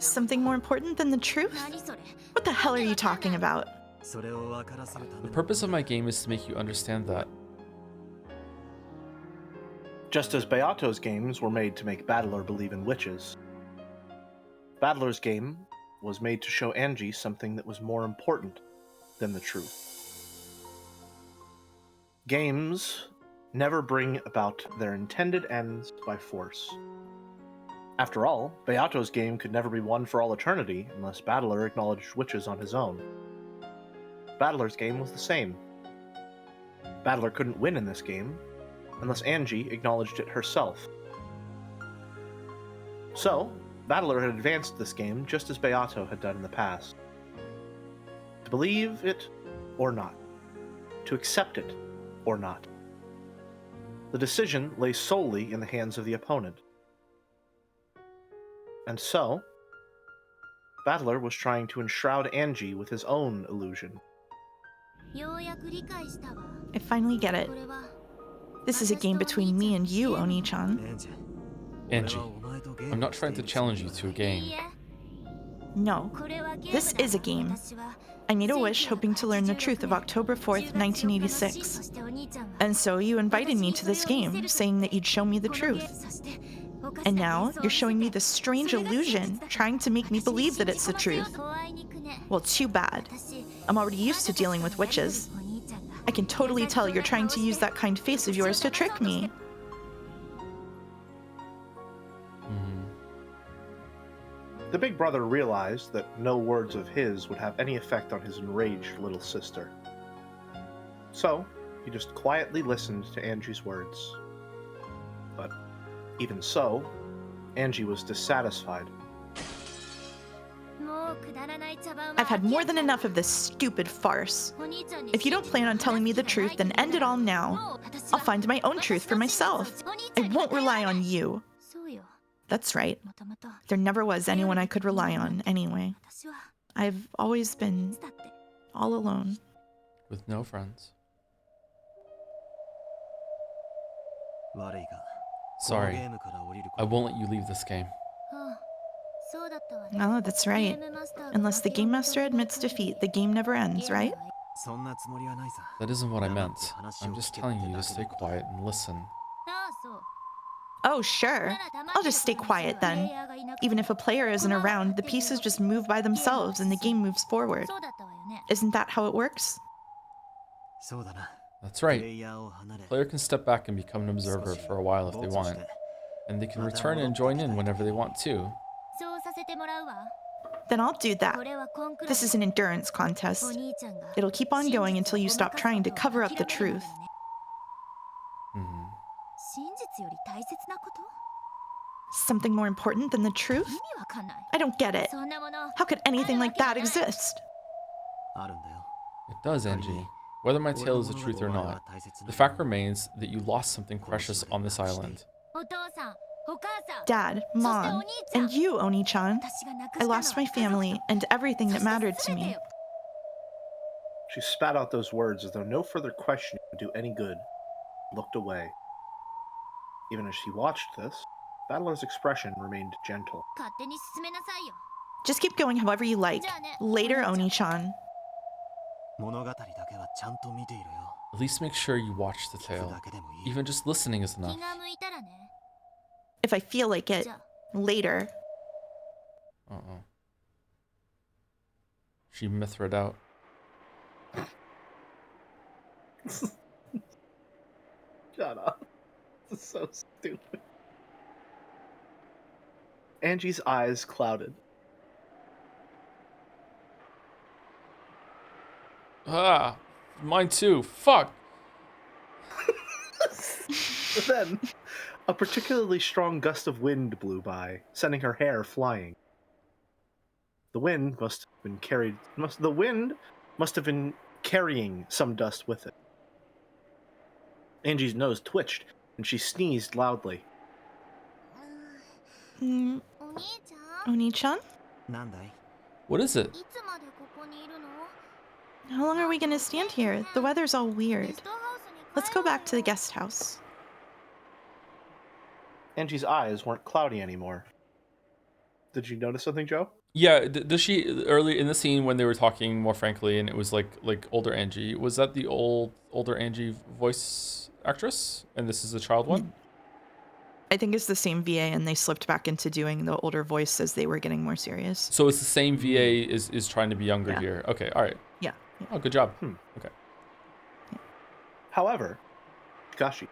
Something more important than the truth? What the hell are you talking about? The purpose of my game is to make you understand that. Just as Beato's games were made to make Battler believe in witches, Battler's game was made to show Angie something that was more important than the truth. Games never bring about their intended ends by force. After all, Beato's game could never be won for all eternity unless Battler acknowledged witches on his own. Battler's game was the same. Battler couldn't win in this game unless Angie acknowledged it herself. So, Battler had advanced this game just as Beato had done in the past. To believe it or not. To accept it or not. The decision lay solely in the hands of the opponent. And so, Battler was trying to enshroud Angie with his own illusion. I finally get it. This is a game between me and you, Oni-chan. Angie, I'm not trying to challenge you to a game. No, this is a game. I made a wish hoping to learn the truth of October 4th, 1986. And so you invited me to this game, saying that you'd show me the truth. And now you're showing me this strange illusion, trying to make me believe that it's the truth. Well, too bad. I'm already used to dealing with witches. I can totally tell you're trying to use that kind face of yours to trick me. The big brother realized that no words of his would have any effect on his enraged little sister. So, he just quietly listened to Angie's words. But even so, Angie was dissatisfied. I've had more than enough of this stupid farce. If you don't plan on telling me the truth, then end it all now. I'll find my own truth for myself. I won't rely on you. That's right. There never was anyone I could rely on, anyway. I've always been all alone. With no friends. Sorry, I won't let you leave this game. Oh, that's right. Unless the Game Master admits defeat, the game never ends, right? That isn't what I meant. I'm just telling you to stay quiet and listen. Oh, sure. I'll just stay quiet then. Even if a player isn't around, the pieces just move by themselves and the game moves forward. Isn't that how it works? That's right. The player can step back and become an observer for a while if they want, and they can return and join in whenever they want to. Then I'll do that. This is an endurance contest. It'll keep on going until you stop trying to cover up the truth. Something more important than the truth? I don't get it. How could anything like that exist? It does, Angie. Whether my tale is the truth or not, the fact remains that you lost something precious on this island. Dad, Mom, and you, Oni-chan. I lost my family and everything that mattered to me. She spat out those words as though no further questioning would do any good, and looked away. Even as she watched this, Battler's expression remained gentle. Just keep going however you like. Later, Oni-chan. At least make sure you watch the tale. Even just listening is enough. If I feel like it. Later. Uh-oh. She Mithrid out. Shut up. This is so stupid. Angie's eyes clouded. Ah, mine too. Fuck. Then, a particularly strong gust of wind blew by, sending her hair flying. The wind must have been carrying some dust with it. Angie's nose twitched, and she sneezed loudly. Oni-chan? What is it? How long are we gonna stand here? The weather's all weird. Let's go back to the guest house. Angie's eyes weren't cloudy anymore. Did you notice something, Joe? Yeah, does she early in the scene when they were talking more frankly and it was like older Angie, was that the older Angie voice actress and this is the child one? I think it's the same VA and they slipped back into doing the older voice as they were getting more serious. So it's the same VA is trying to be younger here. Okay, all right. Yeah. Oh, good job. Okay. Yeah. However, Gashi,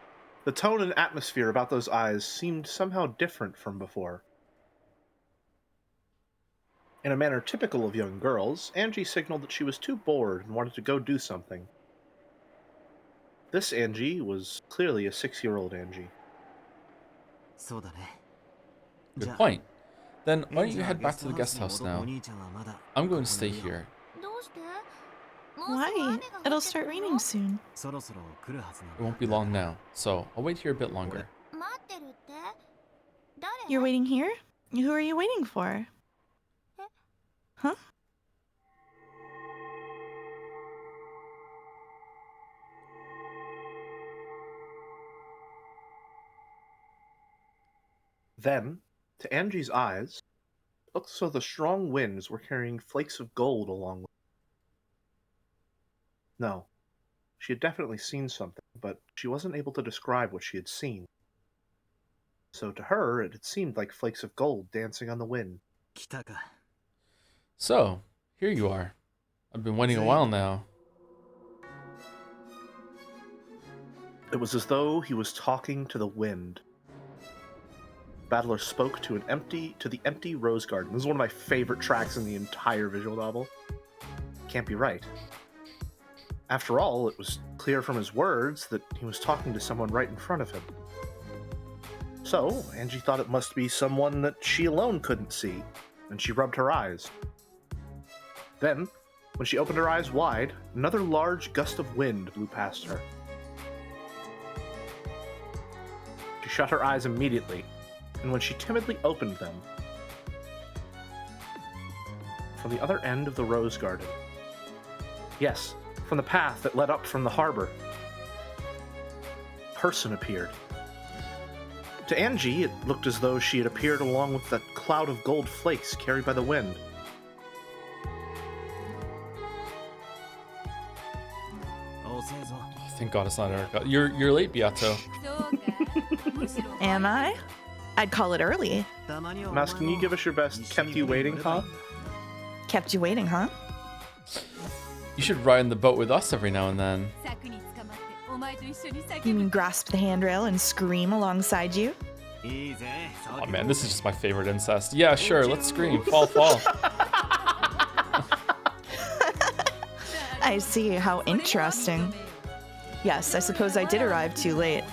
the tone and atmosphere about those eyes seemed somehow different from before. In a manner typical of young girls, Angie signaled that she was too bored and wanted to go do something. This Angie was clearly a 6-year-old Angie. Good point. Then why don't you head back to the guest house now? I'm going to stay here. Why? It'll start raining soon. It won't be long now, so I'll wait here a bit longer. You're waiting here? Who are you waiting for? Huh? Then, to Angie's eyes, it looked as though the strong winds were carrying flakes of gold along with them. No, she had definitely seen something, but she wasn't able to describe what she had seen. So to her, it had seemed like flakes of gold dancing on the wind. So, here you are. I've been waiting a while now. It was as though he was talking to the wind. Battler spoke to the empty rose garden. This is one of my favorite tracks in the entire visual novel. Can't be right. After all, it was clear from his words that he was talking to someone right in front of him. So, Angie thought it must be someone that she alone couldn't see, and she rubbed her eyes. Then, when she opened her eyes wide, another large gust of wind blew past her. She shut her eyes immediately, and when she timidly opened them, from the other end of the rose garden, yes, from the path that led up from the harbor, a person appeared. To Angie, it looked as though she had appeared along with that cloud of gold flakes carried by the wind. Thank God it's not Erica. You're late, Beato. Am I? I'd call it early. Mouse, can you give us your best kept you waiting, huh? Kept you waiting, huh? You should ride in the boat with us every now and then. You mean grasp the handrail and scream alongside you? Oh man, this is just my favorite incest. Yeah, sure, let's scream. Fall, fall. I see, how interesting. Yes, I suppose I did arrive too late.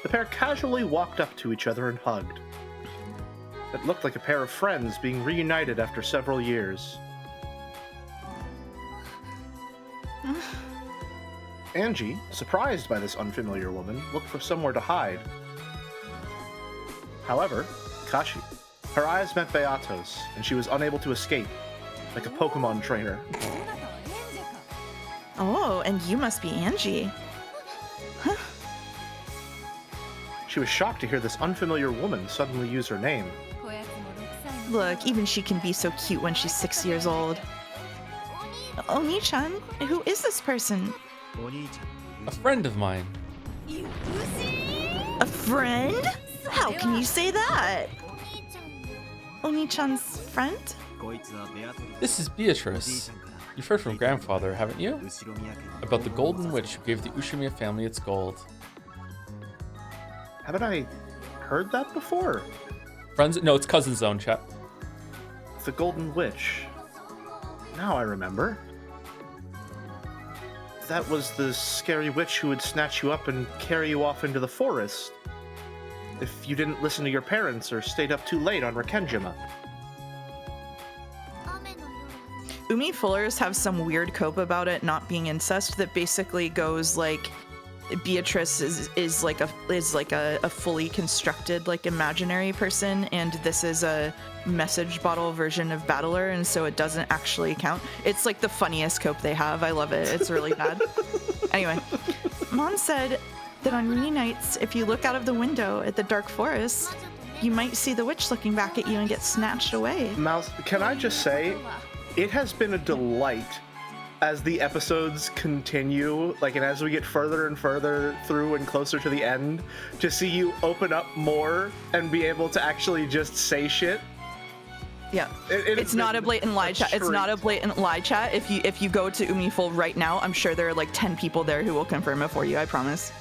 The pair casually walked up to each other and hugged. It looked like a pair of friends being reunited after several years. Angie, surprised by this unfamiliar woman, looked for somewhere to hide. However, Kashi, her eyes met Beato's, and she was unable to escape, like a Pokemon trainer. Oh, and you must be Angie. Huh? She was shocked to hear this unfamiliar woman suddenly use her name. Look, even she can be so cute when she's 6 years old. Oni-chan, who is this person? A friend of mine. A friend? How can you say that? Oni-chan's friend? This is Beatrice. You've heard from grandfather, haven't you? About the golden witch who gave the Ushimiya family its gold. Haven't I heard that before? Friends? No, it's Cousin Zone, chat. The Golden Witch. Now I remember. That was the scary witch who would snatch you up and carry you off into the forest if you didn't listen to your parents or stayed up too late on Rikenjima. Umi Fullers have some weird cope about it not being incest that basically goes like Beatrice is like a fully constructed like imaginary person, and this is a message bottle version of Battler, and so it doesn't actually count. It's like the funniest cope they have. I love it. It's really bad. Anyway, Mom said that on rainy nights, if you look out of the window at the dark forest, you might see the witch looking back at you and get snatched away. Mouse, can I just say, it has been a delight as the episodes continue, like, and as we get further and further through and closer to the end, to see you open up more and be able to actually just say shit. Yeah, it's not a blatant lie chat. It's not a blatant lie chat. If you go to Umiful right now, I'm sure there are like 10 people there who will confirm it for you. I promise.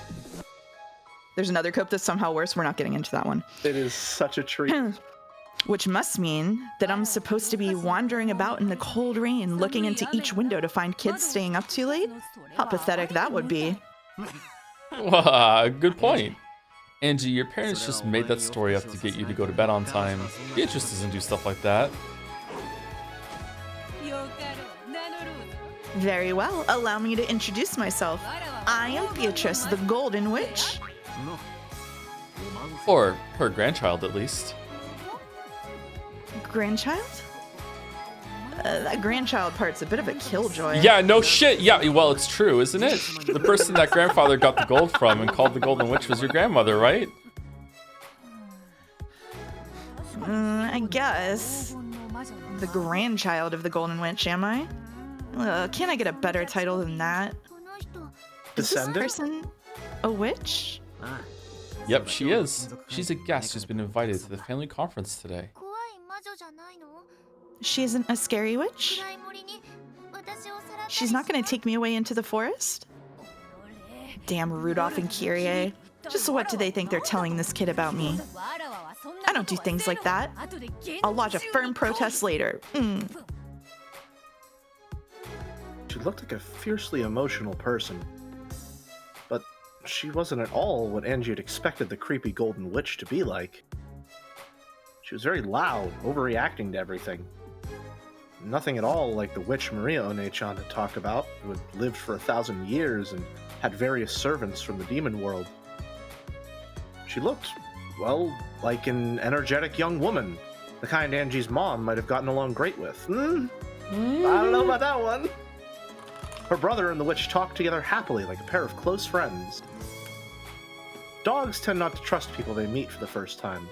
There's another cope that's somehow worse. We're not getting into that one. It is such a treat. Which must mean that I'm supposed to be wandering about in the cold rain, looking into each window to find kids staying up too late? How pathetic that would be. Good point. Angie, your parents just made that story up to get you to go to bed on time. Beatrice doesn't do stuff like that. Very well. Allow me to introduce myself. I am Beatrice, the Golden Witch. Or her grandchild, at least. Grandchild? That grandchild part's a bit of a killjoy. Yeah, no shit. Yeah, well, it's true, isn't it? The person that grandfather got the gold from and called the Golden Witch was your grandmother, right? I guess. The grandchild of the Golden Witch, am I? Can't I get a better title than that? Descendant? Is this person a witch? Yep, she is. She's a guest who's been invited to the family conference today. She isn't a scary witch? She's not going to take me away into the forest? Damn Rudolph and Kyrie. Just what do they think they're telling this kid about me? I don't do things like that. I'll lodge a firm protest later. She looked like a fiercely emotional person. But she wasn't at all what Angie had expected the creepy Golden Witch to be like. She was very loud, overreacting to everything. Nothing at all like the witch Maria One-chan had talked about, who had lived for 1,000 years and had various servants from the demon world. She looked, well, like an energetic young woman, the kind Angie's mom might have gotten along great with. I don't know about that one. Her brother and the witch talked together happily like a pair of close friends. Dogs tend not to trust people they meet for the first time.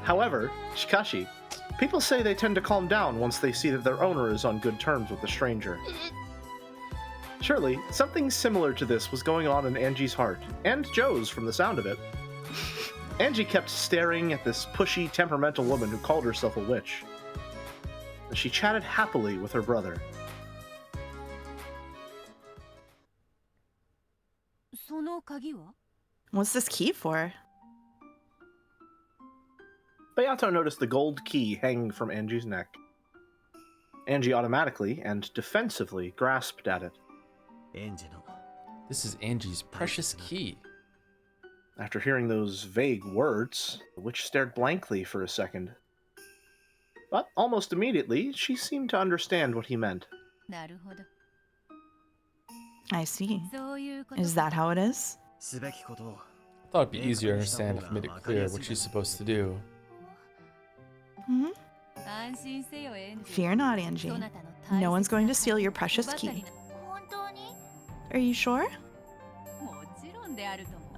However, Shikashi, people say they tend to calm down once they see that their owner is on good terms with the stranger. Surely, something similar to this was going on in Angie's heart, and Joe's from the sound of it. Angie kept staring at this pushy, temperamental woman who called herself a witch. She chatted happily with her brother. What's this key for? Beato noticed the gold key hanging from Angie's neck. Angie automatically and defensively grasped at it. This is Angie's precious key. After hearing those vague words, the witch stared blankly for a second. But almost immediately, she seemed to understand what he meant. I see. Is that how it is? I thought it'd be easier to understand if I made it clear what she's supposed to do. Fear not, Angie. No one's going to steal your precious key. Are you sure?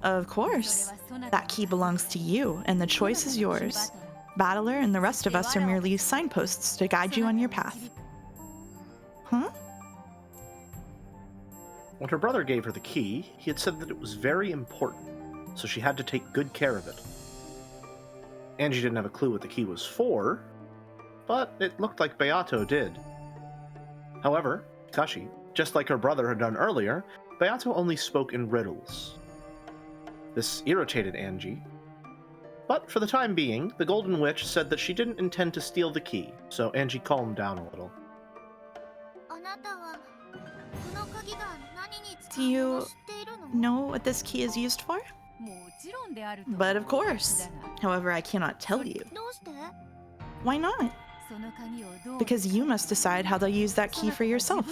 Of course. That key belongs to you, and the choice is yours. Battler and the rest of us are merely signposts to guide you on your path. Huh? When her brother gave her the key, he had said that it was very important, so she had to take good care of it. Angie didn't have a clue what the key was for, but it looked like Beato did. However, Kashi, just like her brother had done earlier, Beato only spoke in riddles. This irritated Angie, but for the time being, the Golden Witch said that she didn't intend to steal the key, so Angie calmed down a little. Do you know what this key is used for? But of course. However, I cannot tell you. Why not? Because you must decide how to use that key for yourself.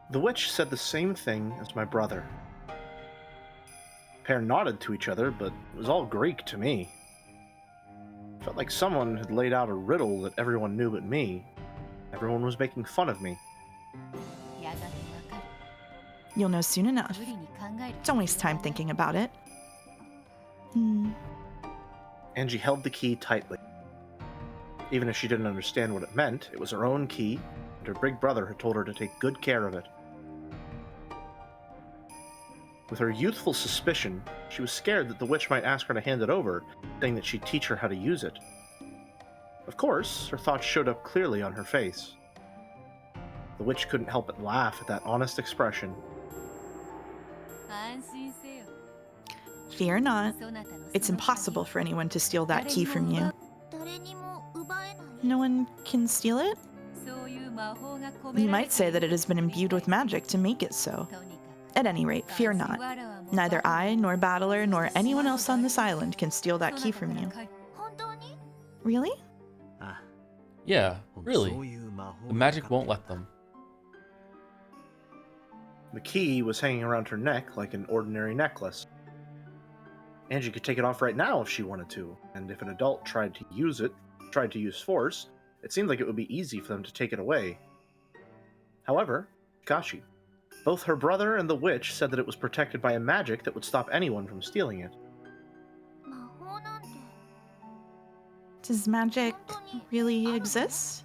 The witch said the same thing as my brother. The pair nodded to each other, but it was all Greek to me. It felt like someone had laid out a riddle that everyone knew but me. Everyone was making fun of me. You'll know soon enough. Don't waste time thinking about it. Angie held the key tightly. Even if she didn't understand what it meant, it was her own key, and her big brother had told her to take good care of it. With her youthful suspicion, she was scared that the witch might ask her to hand it over, saying that she'd teach her how to use it. Of course, her thoughts showed up clearly on her face. The witch couldn't help but laugh at that honest expression. Fear not. It's impossible for anyone to steal that key from you. No one can steal it? You might say that it has been imbued with magic to make it so. At any rate, fear not. Neither I, nor Battler, nor anyone else on this island can steal that key from you. Really? Yeah, really. The magic won't let them. The key was hanging around her neck like an ordinary necklace. Angie could take it off right now if she wanted to, and if an adult tried to use force, it seemed like it would be easy for them to take it away. However, Chikashi, both her brother and the witch said that it was protected by a magic that would stop anyone from stealing it. Does magic really exist?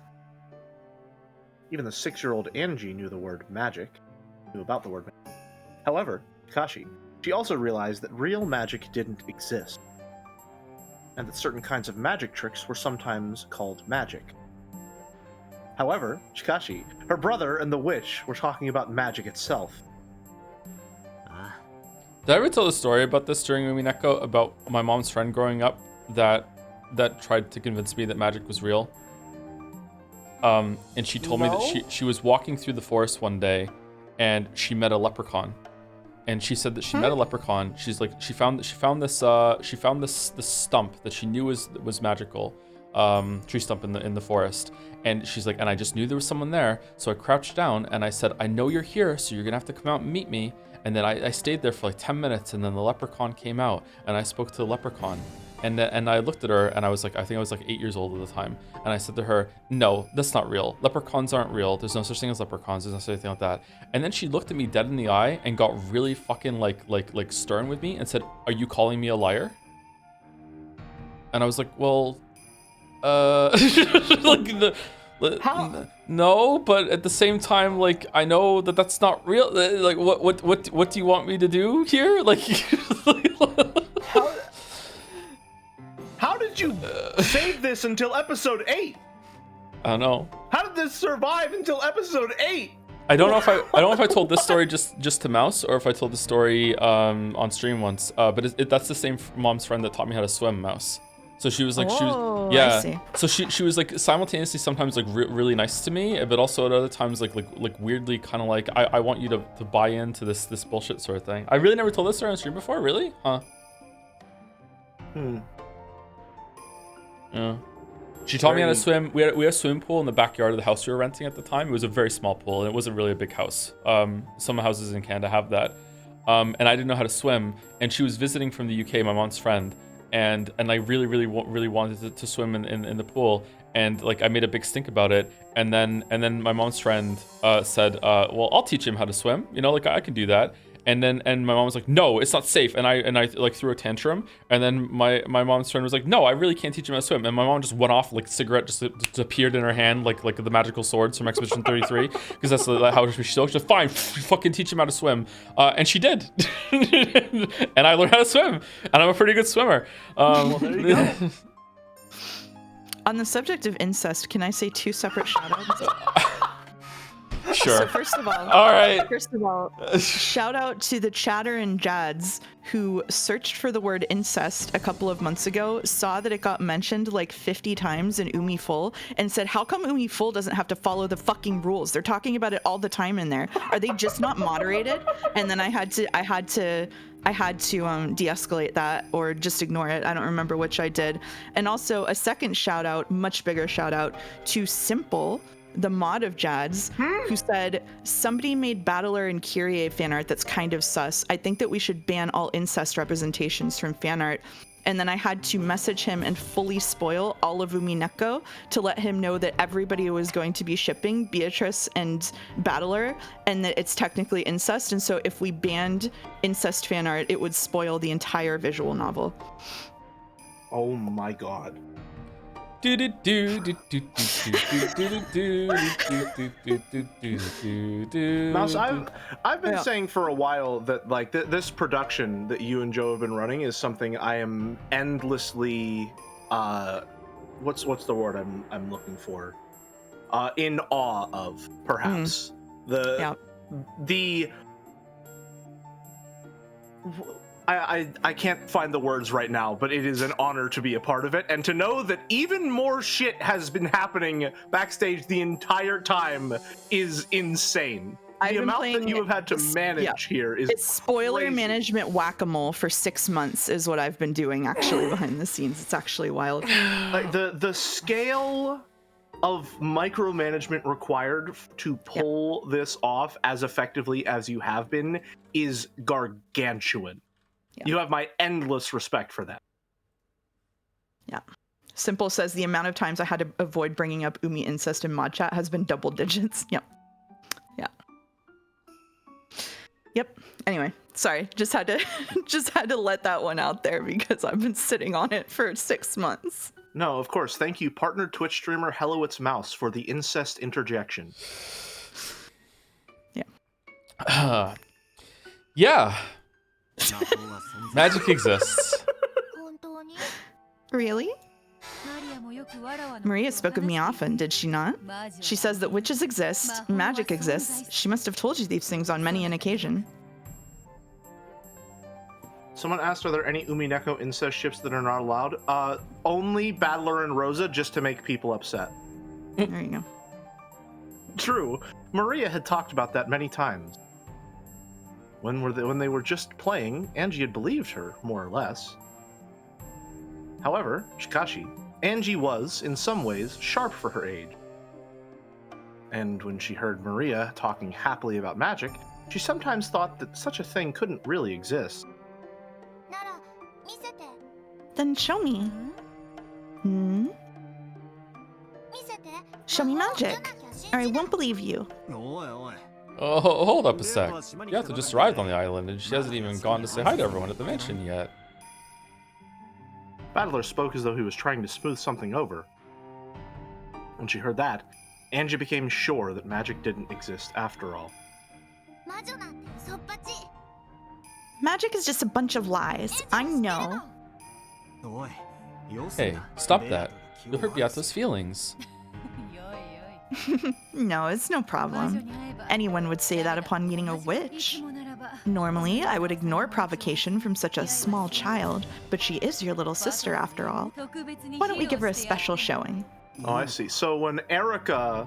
Even the 6-year-old Angie knew the word magic, knew about the word magic. However, Chikashi, she also realized that real magic didn't exist, and that certain kinds of magic tricks were sometimes called magic. However, Chikashi, her brother, and the witch were talking about magic itself. Did I ever tell the story about this during Umineko, about my mom's friend growing up that tried to convince me that magic was real? And she told me that she was walking through the forest one day, and she met a leprechaun. And she said that she met a leprechaun. She's like, she found this stump that she knew was magical, tree stump in the forest. And she's like, and I just knew there was someone there, so I crouched down and I said, I know you're here, so you're gonna have to come out and meet me. And then I stayed there for like 10 minutes, and then the leprechaun came out, and I spoke to the leprechaun. And I looked at her, and I was like, I think I was like 8 years old at the time. And I said to her, no, that's not real. Leprechauns aren't real. There's no such thing as leprechauns. There's no such thing like that. And then she looked at me dead in the eye and got really fucking like stern with me and said, are you calling me a liar? And I was like, well, no, but at the same time, like, I know that that's not real. Like, what do you want me to do here? Like, How did you save this until episode 8? I don't know. How did this survive until episode 8? I don't know if I told this story just to Mouse, or if I told the story on stream once. But that's the same mom's friend that taught me how to swim, Mouse. So she was like, I see. So she was like simultaneously sometimes like really nice to me, but also at other times like weirdly kind of like, I want you to buy into this bullshit sort of thing. I really never told this story on stream before, really? Huh? Yeah. She taught me how to swim. We had a swimming pool in the backyard of the house we were renting at the time. It was a very small pool, and it wasn't really a big house. Some houses in Canada have that. And I didn't know how to swim. And she was visiting from the UK, my mom's friend, and I really wanted to swim in the pool. And like I made a big stink about it. And then my mom's friend said, well, I'll teach him how to swim. You know, like I can do that. And my mom was like, no, it's not safe. And I like threw a tantrum. And then my mom's friend was like, no, I really can't teach him how to swim. And my mom just went off, like cigarette just appeared in her hand, like the magical swords from Expedition 33. Because that's how she spoke. She's like, fine, fucking teach him how to swim. And she did. And I learned how to swim. And I'm a pretty good swimmer. Well, there you go. On the subject of incest, can I say 2 separate shout-outs? Sure. So first of all, shout out to the Chatter and Jads who searched for the word incest a couple of months ago, saw that it got mentioned like 50 times in Umi Full, and said, how come Umi Full doesn't have to follow the fucking rules? They're talking about it all the time in there. Are they just not moderated? And then I had to de-escalate that or just ignore it. I don't remember which I did. And also a second shout out, much bigger shout out to Simple, the mod of Jads, who said, somebody made Battler and Kyrie fan art that's kind of sus. I think that we should ban all incest representations from fan art. and then I had to message him and fully spoil all of Umineko to let him know that everybody was going to be shipping Beatrice and Battler, and that it's technically incest, and so if we banned incest fan art, it would spoil the entire visual novel. Oh my god. Mouse, I've been saying for a while that like this production that you and Joe have been running is something I am endlessly what's the word I'm looking for? In awe of, perhaps. I can't find the words right now, but it is an honor to be a part of it, and to know that even more shit has been happening backstage the entire time is insane. The amount that you have had to manage here is it's spoiler crazy. Management whack-a-mole for 6 months is what I've been doing actually behind the scenes. It's actually wild. Like the scale of micromanagement required to pull this off as effectively as you have been is gargantuan. Yeah. You have my endless respect for that. Yeah. Simple says the amount of times I had to avoid bringing up Umi incest in mod chat has been double digits. Yep. Yeah. Yep. Anyway, sorry. Just had to let that one out there because I've been sitting on it for 6 months. No, of course. Thank you, partner Twitch streamer Hello It's Mouse, for the incest interjection. Yeah. Yeah. Magic exists. Really? Maria spoke of me often, did she not? She says that witches exist, magic exists. She must have told you these things on many an occasion. Someone asked, are there any Umineko incest ships that are not allowed? Only Battler and Rosa, just to make people upset. There you go. True. Maria had talked about that many times. When they were just playing, Angie had believed her, more or less. However, Shikashi, Angie was, in some ways, sharp for her age. And when she heard Maria talking happily about magic, she sometimes thought that such a thing couldn't really exist. Then show me. Show me magic, or I won't believe you. Oh, hold up a sec. Yato just arrived on the island, and she hasn't even gone to say hi to everyone at the mansion yet. Battler spoke as though he was trying to smooth something over. When she heard that, Angie became sure that magic didn't exist after all. Magic is just a bunch of lies. I know. Hey, stop that. You'll hurt Yato's feelings. No, it's no problem. Anyone would say that upon meeting a witch. Normally, I would ignore provocation from such a small child, but she is your little sister after all. Why don't we give her a special showing? Oh, I see. So when Erica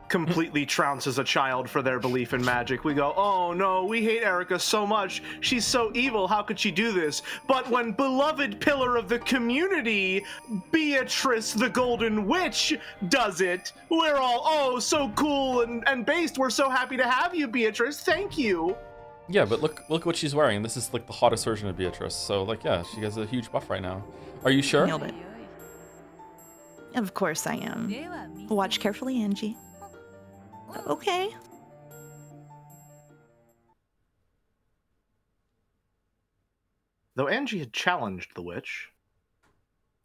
completely trounces a child for their belief in magic, we go, oh no, we hate Erica so much. She's so evil, how could she do this? But when beloved pillar of the community, Beatrice the Golden Witch, does it, we're all, oh, so cool and based. We're so happy to have you, Beatrice. Thank you. Yeah, but look what she's wearing. This is like the hottest version of Beatrice. So like, yeah, she has a huge buff right now. Are you sure? Nailed it. Of course I am. Watch carefully, Angie. Okay. Though Angie had challenged the witch,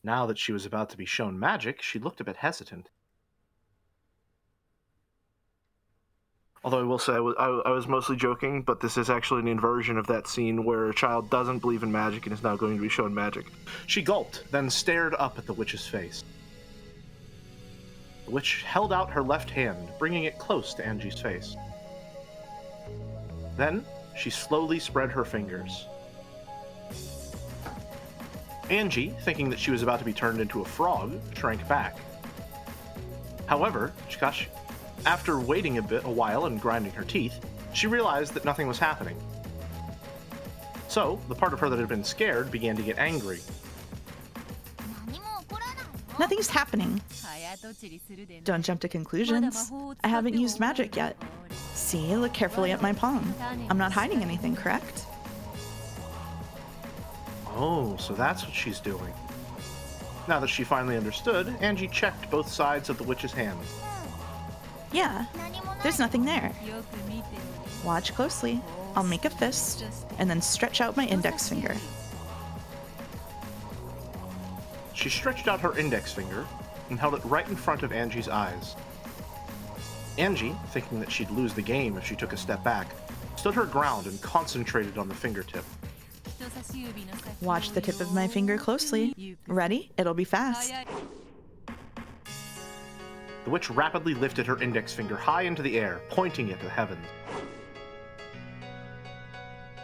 now that she was about to be shown magic, she looked a bit hesitant. Although I will say I was mostly joking, but this is actually an inversion of that scene where a child doesn't believe in magic and is now going to be shown magic. She gulped, then stared up at the witch's face. The witch held out her left hand, bringing it close to Angie's face. Then, she slowly spread her fingers. Angie, thinking that she was about to be turned into a frog, shrank back. However, Chikashi, after waiting a while and grinding her teeth, she realized that nothing was happening. So, the part of her that had been scared began to get angry. Nothing's happening. Don't jump to conclusions. I haven't used magic yet. See, look carefully at my palm. I'm not hiding anything, correct? Oh, so that's what she's doing. Now that she finally understood, Angie checked both sides of the witch's hand. Yeah, there's nothing there. Watch closely. I'll make a fist and then stretch out my index finger. She stretched out her index finger and held it right in front of Angie's eyes. Angie, thinking that she'd lose the game if she took a step back, stood her ground and concentrated on the fingertip. Watch the tip of my finger closely. Ready? It'll be fast. The witch rapidly lifted her index finger high into the air, pointing it to the heavens.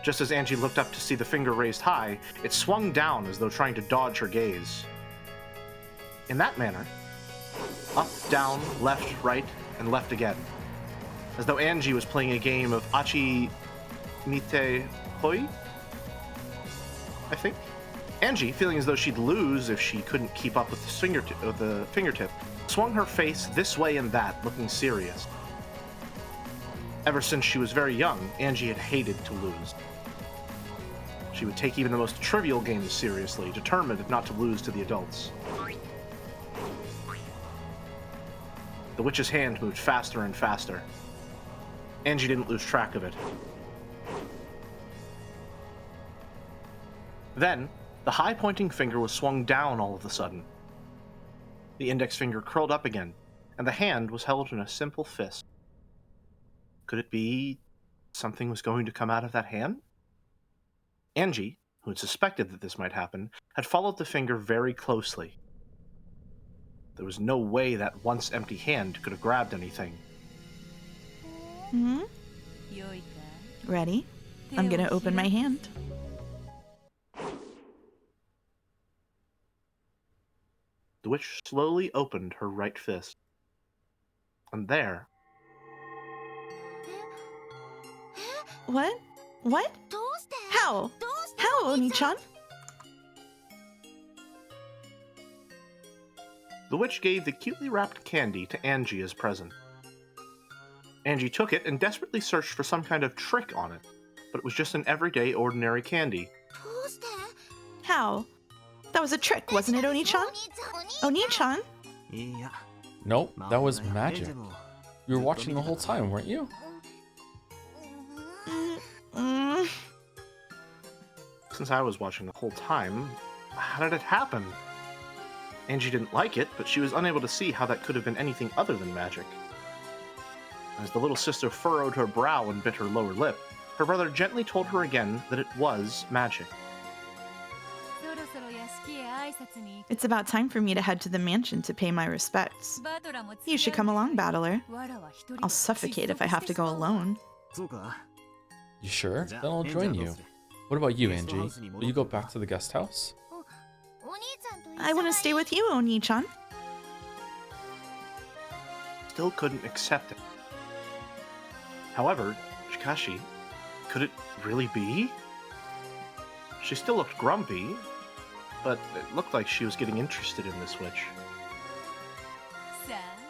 Just as Angie looked up to see the finger raised high, it swung down as though trying to dodge her gaze. In that manner, up, down, left, right, and left again, as though Angie was playing a game of Achi Mite Hoi, I think. Angie, feeling as though she'd lose if she couldn't keep up with the fingertip, swung her face this way and that, looking serious. Ever since she was very young, Angie had hated to lose. She would take even the most trivial games seriously, determined not to lose to the adults. The witch's hand moved faster and faster. Angie didn't lose track of it. Then, the high-pointing finger was swung down all of a sudden. The index finger curled up again, and the hand was held in a simple fist. Could it be something was going to come out of that hand? Angie, who had suspected that this might happen, had followed the finger very closely. There was no way that once empty hand could have grabbed anything. Ready? I'm gonna open my hand. The witch slowly opened her right fist. And there... What? What? How? How, Oni-chan? The witch gave the cutely wrapped candy to Angie as present. Angie took it and desperately searched for some kind of trick on it, but it was just an everyday, ordinary candy. How? That was a trick, wasn't it, Oni-chan? Oni-chan? Nope, that was magic. You were watching the whole time, weren't you? Since I was watching the whole time, how did it happen? Angie didn't like it, but she was unable to see how that could have been anything other than magic. As the little sister furrowed her brow and bit her lower lip, her brother gently told her again that it was magic. It's about time for me to head to the mansion to pay my respects. You should come along, Battler. I'll suffocate if I have to go alone. You sure? Then I'll join you. What about you, Angie? Will you go back to the guest house? I want to stay with you, Oni-chan. Still couldn't accept it. However, Chikashi, could it really be? She still looked grumpy, but it looked like she was getting interested in this witch.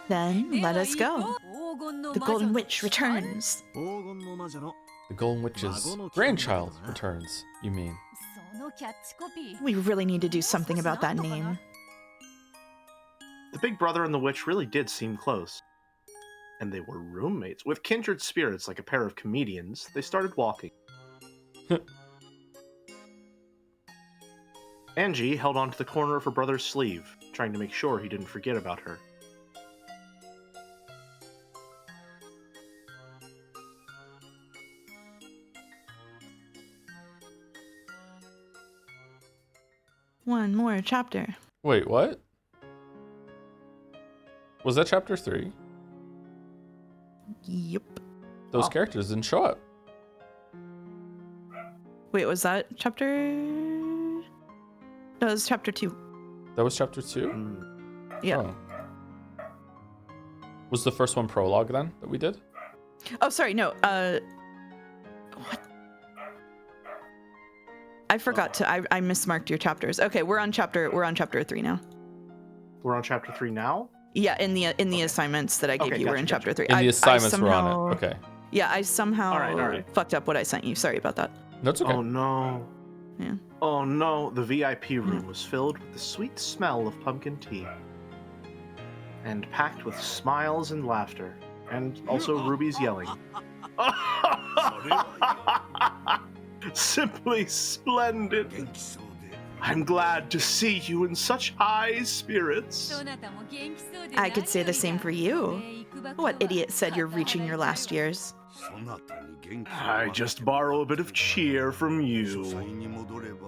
Then let us go. The Golden Witch returns. The Golden Witch's grandchild returns, you mean? We really need to do something about that name. The big brother and the witch really did seem close. And they were roommates. With kindred spirits like a pair of comedians, they started walking. Angie held onto the corner of her brother's sleeve, trying to make sure he didn't forget about her. One more chapter. Wait, what? Was that chapter 3? Yep. Those characters didn't show up. Wait, was that chapter? No, it was chapter 2. That was chapter 2? Yeah. Oh. Was the first one prologue then that we did? Oh, sorry, no. What? I forgot to. I mismarked your chapters. Okay, we're on chapter 3 now. We're on chapter 3 now? Yeah, in the assignments that I gave you, we're in chapter 3. In the assignments, we're on it. Okay. Yeah, I somehow All right. fucked up what I sent you. Sorry about that. That's okay. Oh no. Yeah. Oh no, the VIP room was filled with the sweet smell of pumpkin tea. And packed with smiles and laughter. And also Ruby's yelling. Simply splendid. I'm glad to see you in such high spirits. I could say the same for you. What idiot said you're reaching your last years? I just borrow a bit of cheer from you.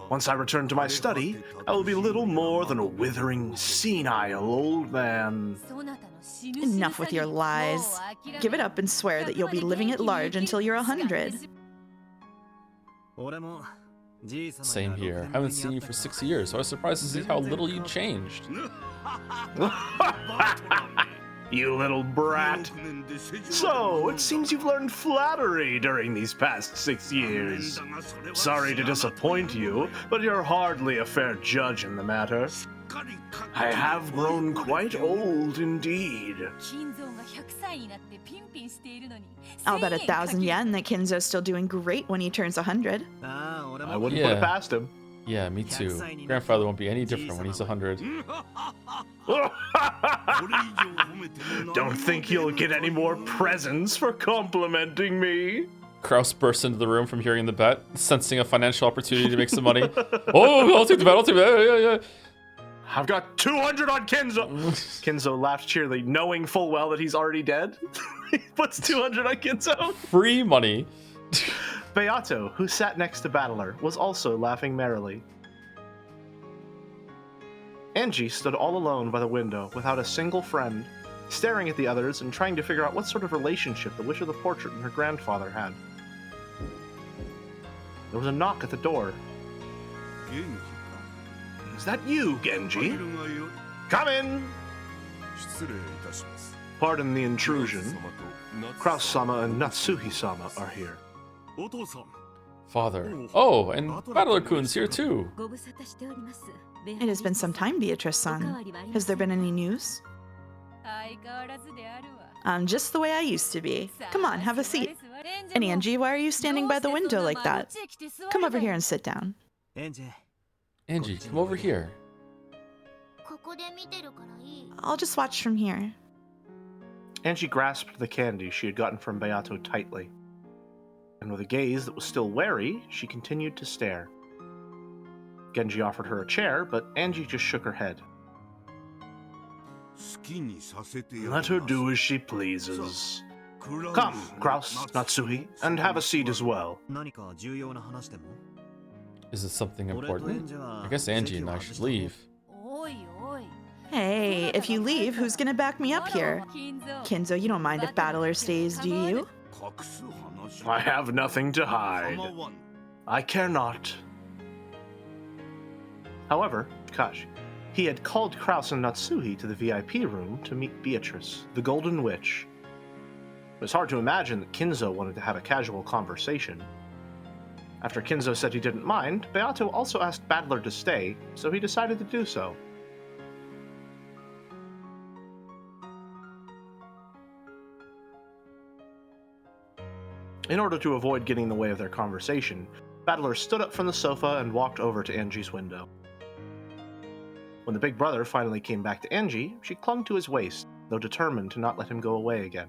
Once I return to my study, I will be little more than a withering, senile old man. Enough with your lies. Give it up and swear that you'll be living at large until you're 100. Same here. I haven't seen you for 6 years, so I was surprised to see how little you changed. You little brat. So, it seems you've learned flattery during these past 6 years. Sorry to disappoint you, but you're hardly a fair judge in the matter. I have grown quite old indeed. I'll bet 1,000 yen that Kinzo's still doing great when he turns 100. I wouldn't put it past him. Yeah, me too. Grandfather won't be any different when he's 100. Don't think you'll get any more presents for complimenting me. Kraus bursts into the room from hearing the bet, sensing a financial opportunity to make some money. Oh, I'll take the bet, I'll take the bet, yeah. I've got 200 on Kinzo. Kinzo laughed cheerily, knowing full well that he's already dead. He puts 200 on Kinzo. Free money. Beato, who sat next to Battler, was also laughing merrily. Angie stood all alone by the window without a single friend, staring at the others and trying to figure out what sort of relationship the Witch of the Portrait and her grandfather had. There was a knock at the door. Is that you, Genji? Come in! Pardon the intrusion. Kraus-sama and Natsuhi-sama are here. Father. Oh, and Battler-kun's here too. It has been some time, Beatrice-san. Has there been any news? I'm just the way I used to be. Come on, have a seat. And Angie, why are you standing by the window like that? Come over here and sit down. Angie, come over here. I'll just watch from here. Angie grasped the candy she had gotten from Beato tightly. And with a gaze that was still wary, she continued to stare. Genji offered her a chair, but Angie just shook her head. Let her do as she pleases. Come, Kraus, Natsuhi, and have a seat as well. Is it something important? I guess Angie and I should leave. Hey, if you leave, who's gonna back me up here? Kinzo, you don't mind if Battler stays, do you? I have nothing to hide. I care not. However, he had called Kraus and Natsuhi to the VIP room to meet Beatrice, the Golden Witch. It was hard to imagine that Kinzo wanted to have a casual conversation. After Kinzo said he didn't mind, Beato also asked Battler to stay, so he decided to do so. In order to avoid getting in the way of their conversation, Battler stood up from the sofa and walked over to Angie's window. When the big brother finally came back to Angie, she clung to his waist, though determined to not let him go away again.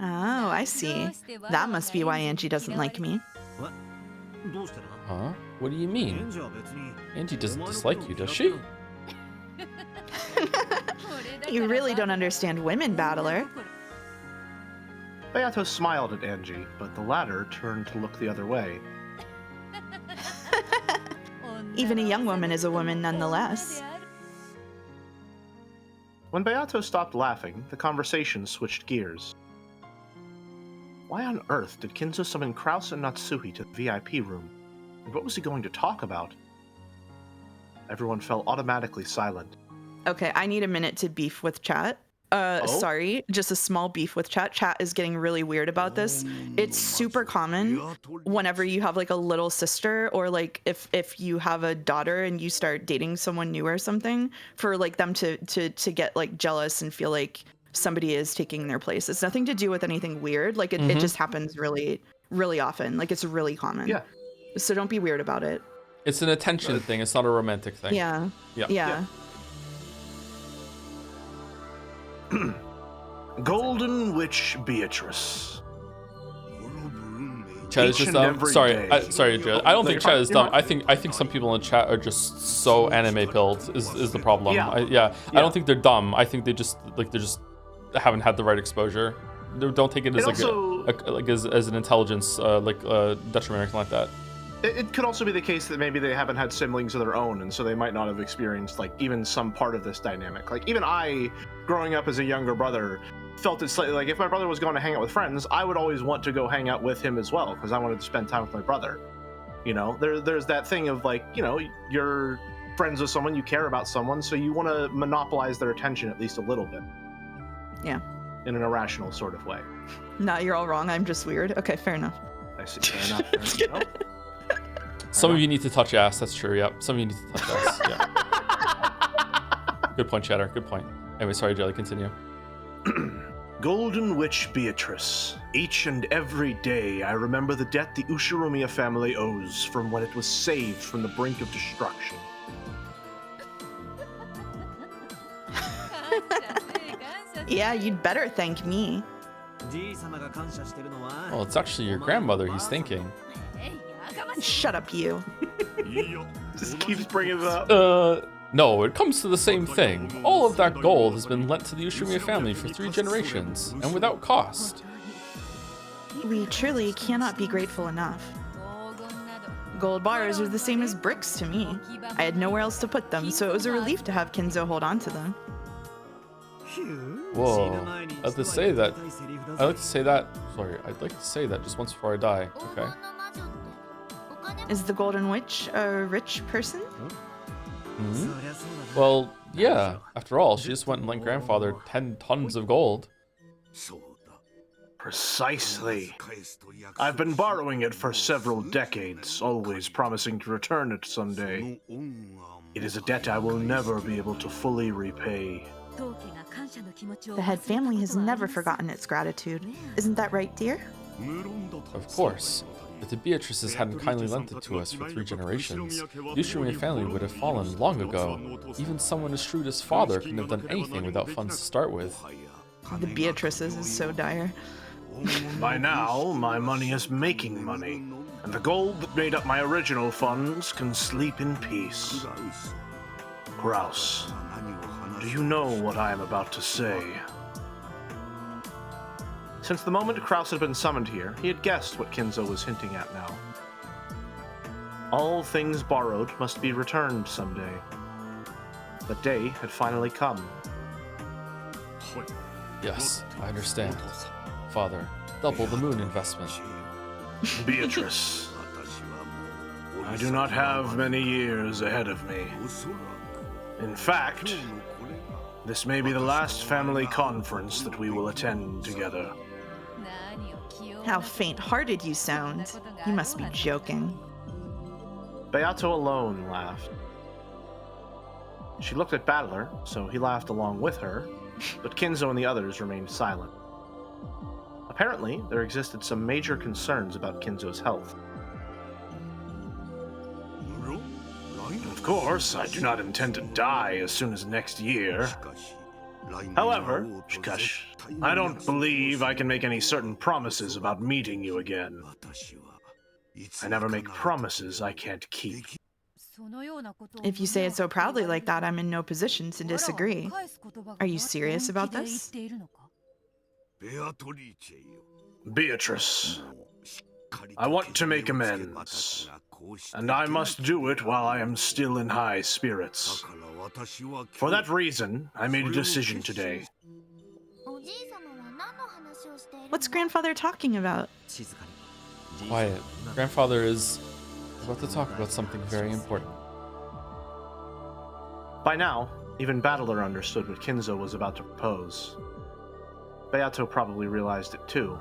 Oh, I see. That must be why Angie doesn't like me. Huh? What do you mean? Angie doesn't dislike you, does she? You really don't understand women, Battler. Beato smiled at Angie, but the latter turned to look the other way. Even a young woman is a woman nonetheless. When Beato stopped laughing, the conversation switched gears. Why on earth did Kinzo summon Kraus and Natsuhi to the VIP room? And what was he going to talk about? Everyone fell automatically silent. Okay, I need a minute to beef with chat. Sorry, just a small beef with chat. Chat is getting really weird about this. It's super common whenever you have like a little sister, or like if you have a daughter and you start dating someone new or something, for like them to get like jealous and feel like somebody is taking their place. It's nothing to do with anything weird. Like it just happens really, really often. Like it's really common. Yeah. So don't be weird about it. It's an attention thing. It's not a romantic thing. Yeah. Yeah. Golden Witch Beatrice. Chad is just dumb. Sorry, Joe. I don't think Chad is dumb. I think some people in chat are just so anime pilled. Is the problem? Yeah. I don't think they're dumb. I think they just haven't had the right exposure. Don't take it as as an intelligence detriment or anything like that. It could also be the case that maybe they haven't had siblings of their own, and so they might not have experienced like even some part of this dynamic. Like even I, growing up as a younger brother, felt it slightly like if my brother was going to hang out with friends, I would always want to go hang out with him as well because I wanted to spend time with my brother. You know, there's that thing of like, you know, you're friends with someone, you care about someone, so you want to monopolize their attention at least a little bit. Yeah. In an irrational sort of way. No, you're all wrong. I'm just weird. Okay, fair enough. I see. Fair enough. Some of you need to touch ass. That's true. Yep. Some of you need to touch ass. Yeah. Good point, Cheddar. Good point. Anyway, sorry, Jelly. Continue. Golden Witch Beatrice. Each and every day I remember the debt the Ushiromiya family owes from when it was saved from the brink of destruction. Yeah, you'd better thank me. Well, it's actually your grandmother he's thinking. Shut up, you. Just keeps bringing it up. No, it comes to the same thing. All of that gold has been lent to the Ushiromiya family for 3 generations, and without cost. We truly cannot be grateful enough. Gold bars are the same as bricks to me. I had nowhere else to put them, so it was a relief to have Kinzo hold on to them. Whoa. I'd like to say that just once before I die. Okay. Is the Golden Witch a rich person? Mm-hmm. Well, yeah. After all, she just went and lent grandfather 10 tons of gold. Precisely. I've been borrowing it for several decades, always promising to return it someday. It is a debt I will never be able to fully repay. The head family has never forgotten its gratitude. Isn't that right, dear? Of course. If the Beatrices hadn't kindly lent it to us for 3 generations, the Ushiromiya family would have fallen long ago. Even someone as shrewd as father couldn't have done anything without funds to start with. The Beatrices is so dire. By now, my money is making money, and the gold that made up my original funds can sleep in peace. Grouse, do you know what I am about to say? Since the moment Kraus had been summoned here, he had guessed what Kinzo was hinting at now. All things borrowed must be returned someday. The day had finally come. Yes, I understand. Father, double the moon investment. Beatrice, I do not have many years ahead of me. In fact, this may be the last family conference that we will attend together. How faint-hearted you sound. You must be joking. Beato alone laughed. She looked at Battler, so he laughed along with her, but Kinzo and the others remained silent. Apparently, there existed some major concerns about Kinzo's health. Of course, I do not intend to die as soon as next year. However, I don't believe I can make any certain promises about meeting you again. I never make promises I can't keep. If you say it so proudly like that, I'm in no position to disagree. Are you serious about this? Beatrice, I want to make amends, and I must do it while I am still in high spirits. For that reason, I made a decision today. What's grandfather talking about? Quiet. Grandfather is about to talk about something very important. By now, even Battler understood what Kinzo was about to propose. Beato probably realized it too.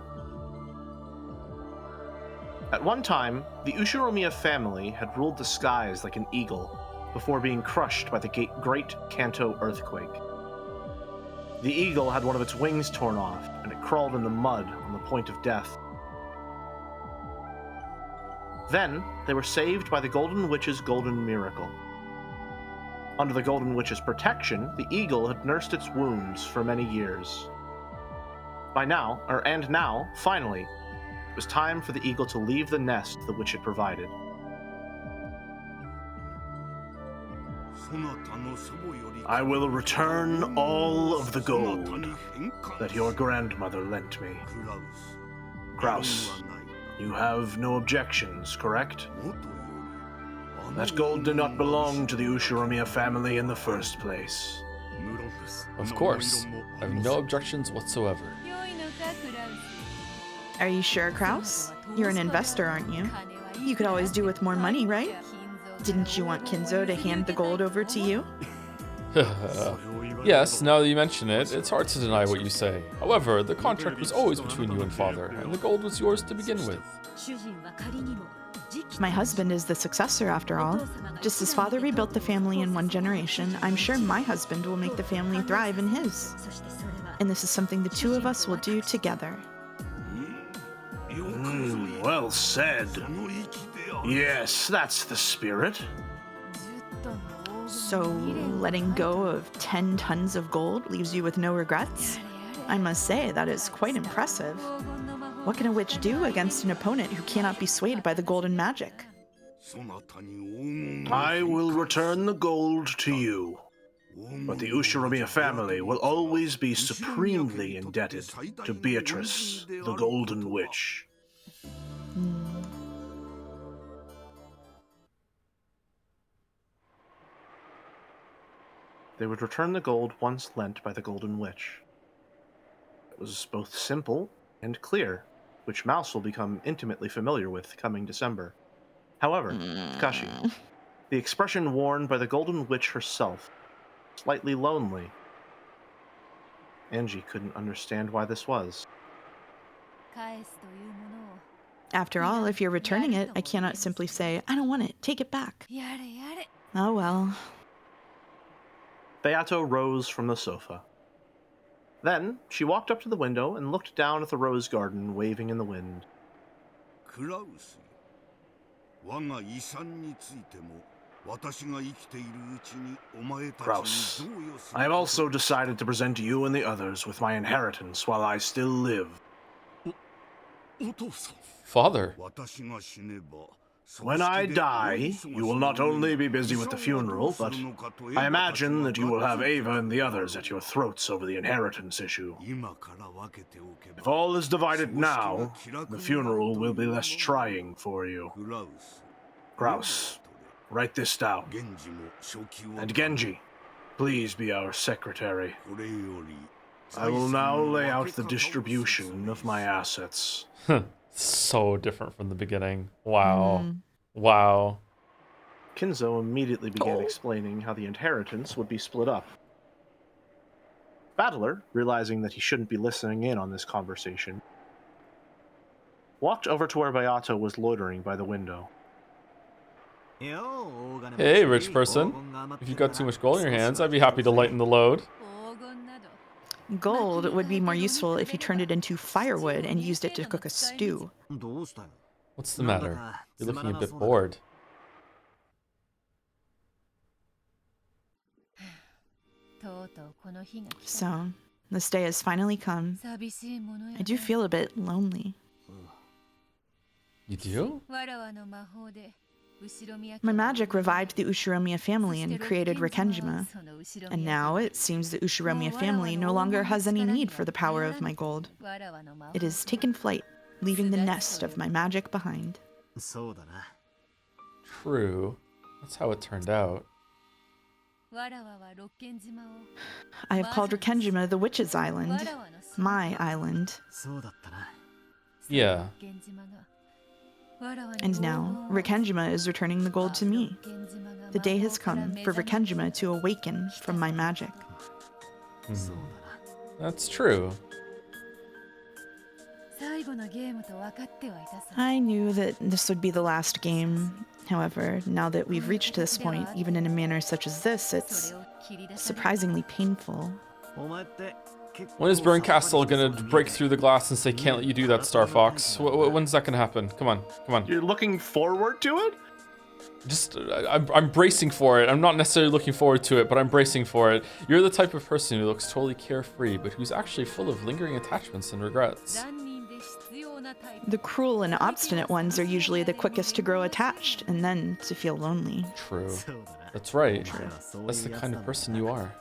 At one time, the Ushiromiya family had ruled the skies like an eagle before being crushed by the Great Kanto earthquake. The eagle had one of its wings torn off, and it crawled in the mud on the point of death. Then, they were saved by the Golden Witch's golden miracle. Under the Golden Witch's protection, the eagle had nursed its wounds for many years. Now, finally, it was time for the eagle to leave the nest the witch had provided. I will return all of the gold that your grandmother lent me. Kraus, you have no objections, correct? That gold did not belong to the Ushiromiya family in the first place. Of course. I have no objections whatsoever. Are you sure, Kraus? You're an investor, aren't you? You could always do with more money, right? Didn't you want Kinzo to hand the gold over to you? Yes, now that you mention it, it's hard to deny what you say. However, the contract was always between you and father, and the gold was yours to begin with. My husband is the successor, after all. Just as father rebuilt the family in one generation, I'm sure my husband will make the family thrive in his. And this is something the two of us will do together. Well said. Yes, that's the spirit. So, letting go of 10 tons of gold leaves you with no regrets? I must say, that is quite impressive. What can a witch do against an opponent who cannot be swayed by the golden magic? I will return the gold to you, but the Ushiromiya family will always be supremely indebted to Beatrice, the Golden Witch. They would return the gold once lent by the Golden Witch. It was both simple and clear, which Mouse will become intimately familiar with coming December. However, Kakashi, the expression worn by the Golden Witch herself, slightly lonely. Angie couldn't understand why this was. After all, if you're returning it, I cannot simply say, I don't want it, take it back. Oh well. Beato rose from the sofa. Then, she walked up to the window and looked down at the rose garden waving in the wind. Kraus, I have also decided to present you and the others with my inheritance while I still live. Father. When I die, you will not only be busy with the funeral, but I imagine that you will have Ava and the others at your throats over the inheritance issue. If all is divided now, the funeral will be less trying for you. Kraus, write this down. And Genji, please be our secretary. I will now lay out the distribution of my assets. So different from the beginning. Wow. Wow. Kinzo immediately began explaining how the inheritance would be split up. Battler, realizing that he shouldn't be listening in on this conversation, walked over to where Beato was loitering by the window. Hey, rich person. If you've got too much gold in your hands, I'd be happy to lighten the load. Gold would be more useful if you turned it into firewood and used it to cook a stew. What's the matter? You're looking a bit bored. So, this day has finally come. I do feel a bit lonely. You do? My magic revived the Ushiromiya family and created Rikenjima. And now it seems the Ushiromiya family no longer has any need for the power of my gold. It has taken flight, leaving the nest of my magic behind. True. That's how it turned out. I have called Rikenjima the Witch's Island. My island. Yeah. And now, Rikenjima is returning the gold to me. The day has come for Rikenjima to awaken from my magic. That's true. I knew that this would be the last game. However, now that we've reached this point, even in a manner such as this, it's surprisingly painful. When is Burn Castle gonna break through the glass and say, "Can't let you do that, Star Fox"? When's that gonna happen? Come on, come on. You're looking forward to it? Just, I'm bracing for it. I'm not necessarily looking forward to it, but I'm bracing for it. You're the type of person who looks totally carefree, but who's actually full of lingering attachments and regrets. The cruel and obstinate ones are usually the quickest to grow attached and then to feel lonely. True. That's right. That's the kind of person you are.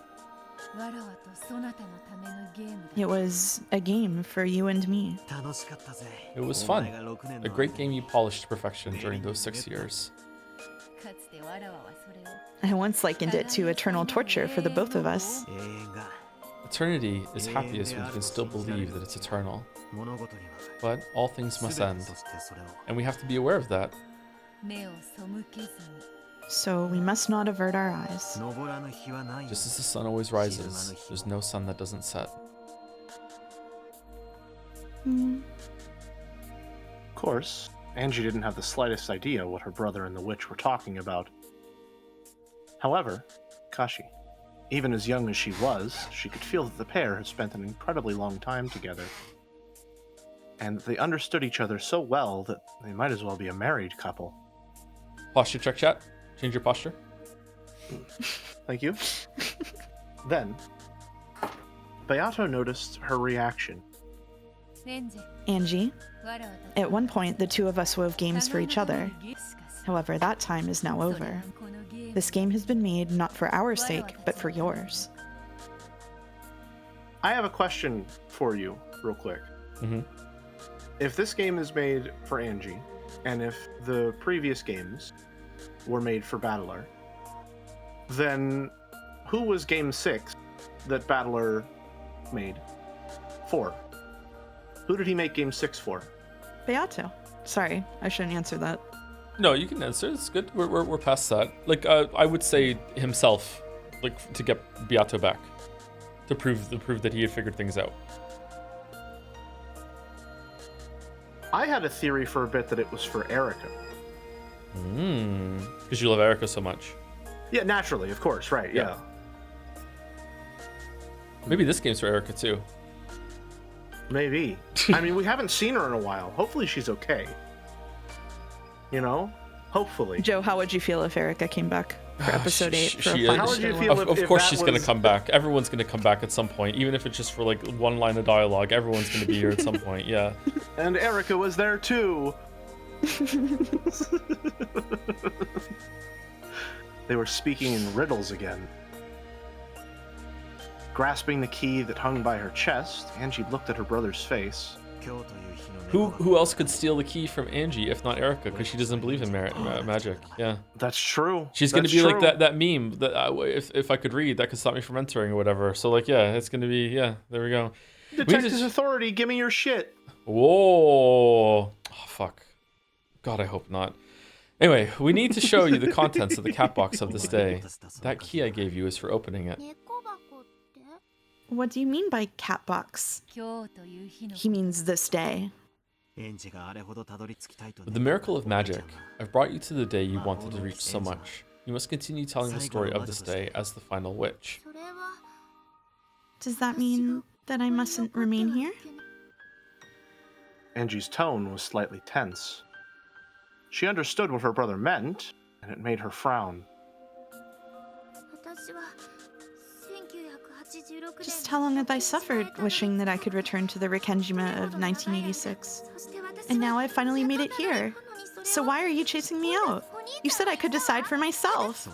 It was a game for you and me. It was fun. A great game you polished to perfection during those 6 years. I once likened it to eternal torture for the both of us. Eternity is happiest when you can still believe that it's eternal. But all things must end, and we have to be aware of that. So we must not avert our eyes. Just as the sun always rises, there's no sun that doesn't set. Of course, Angie didn't have the slightest idea what her brother and the witch were talking about. However, Kashi, even as young as she was, she could feel that the pair had spent an incredibly long time together. And they understood each other so well that they might as well be a married couple. Posture check, chat. Change your posture. Thank you. Then, Beato noticed her reaction. Angie, at one point the two of us wove games for each other. However, that time is now over. This game has been made not for our sake, but for yours. I have a question for you, real quick. Mm-hmm. If this game is made for Angie, and if the previous games were made for Battler, then who was Game 6 that Battler made for? Who did he make Game 6 for? Beato. Sorry, I shouldn't answer that. No, you can answer. It's good. We're past that. Like, I would say himself, like, to get Beato back, to prove that he had figured things out. I had a theory for a bit that it was for Erica. Because you love Erica so much. Yeah, naturally, of course, right, yeah. Maybe this game's for Erica too. Maybe. I mean, we haven't seen her in a while. Hopefully she's okay. You know? Hopefully. Joe, how would you feel if Erica came back for episode 8? How would you feel of if course that she's going to was- come back. Everyone's going to come back at some point. Even if it's just for like one line of dialogue, everyone's going to be here at some point, yeah. And Erica was there too. They were speaking in riddles again. Grasping the key that hung by her chest, Angie looked at her brother's face. Who else could steal the key from Angie if not Erica? Because she doesn't believe in magic. Yeah, That's true. she's going to That's be true. like that meme that if I could read, that could stop me from entering or whatever. So like, yeah, it's going to be there we go. Detective's authority, give me your shit. Whoa! Oh, fuck. God, I hope not. Anyway, we need to show you the contents of the cat box of this day. That key I gave you is for opening it. What do you mean by cat box? He means this day. With the miracle of magic, I've brought you to the day you wanted to reach so much. You must continue telling the story of this day as the final witch. Does that mean that I mustn't remain here? Angie's tone was slightly tense. She understood what her brother meant, and it made her frown. Just how long have I suffered wishing that I could return to the Rikkenjima of 1986? And now I've finally made it here. So why are you chasing me out? You said I could decide for myself.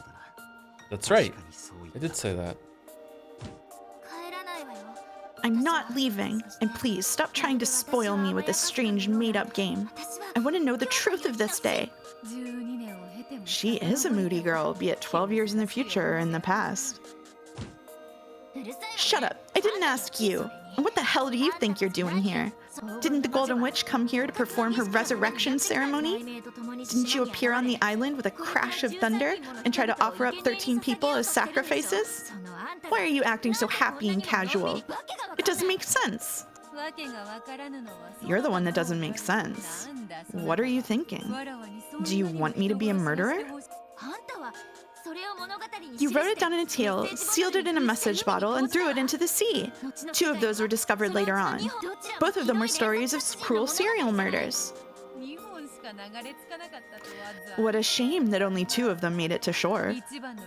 That's right. I did say that. I'm not leaving, and please stop trying to spoil me with this strange made-up game. I want to know the truth of this day. She is a moody girl, be it 12 years in the future or in the past. Shut up! I didn't ask you. And what the hell do you think you're doing here? Didn't the Golden Witch come here to perform her resurrection ceremony? Didn't you appear on the island with a crash of thunder and try to offer up 13 people as sacrifices? Why are you acting so happy and casual? It doesn't make sense. You're the one that doesn't make sense. What are you thinking? Do you want me to be a murderer? You wrote it down in a tale, sealed it in a message bottle, and threw it into the sea. 2 of those were discovered later on. Both of them were stories of cruel serial murders. What a shame that only 2 of them made it to shore.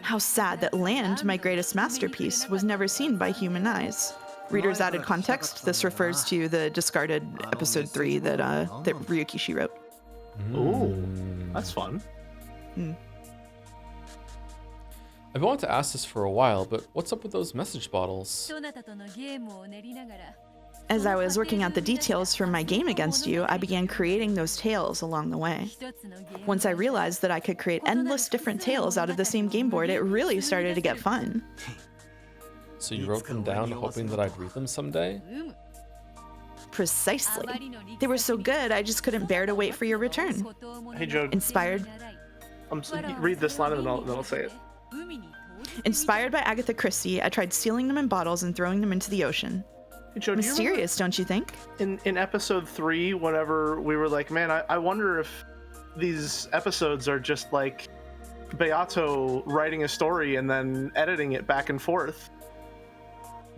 How sad that land, my greatest masterpiece, was never seen by human eyes. Readers added context. This refers to the discarded episode 3 that Ryukishi wrote. Ooh, that's fun. I've wanted to ask this for a while, but what's up with those message bottles? As I was working out the details for my game against you, I began creating those tales along the way. Once I realized that I could create endless different tales out of the same game board, it really started to get fun. So you wrote them down hoping that I'd read them someday? Precisely. They were so good, I just couldn't bear to wait for your return. Hey, Joe. Inspired Read this line and then I'll say it. Inspired by Agatha Christie, I tried sealing them in bottles and throwing them into the ocean. Hey, Joe, Mysterious, don't you think? In episode 3, whenever we were like, man, I wonder if these episodes are just like Beato writing a story and then editing it back and forth.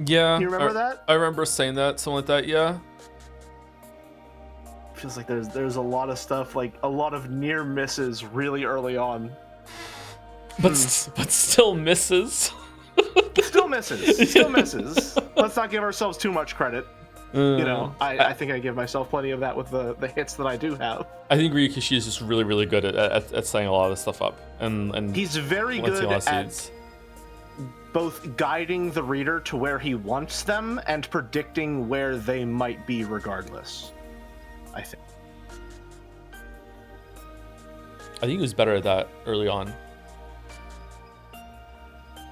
Yeah. You remember that? I remember saying that, something like that, yeah. Feels like there's a lot of stuff, like a lot of near misses really early on. But still misses. Still misses. Let's not give ourselves too much credit. I think I give myself plenty of that with the hits that I do have. I think Ryukishi is just really, really good at setting a lot of this stuff up. And he's very good at both guiding the reader to where he wants them and predicting where they might be regardless, I think. I think he was better at that early on.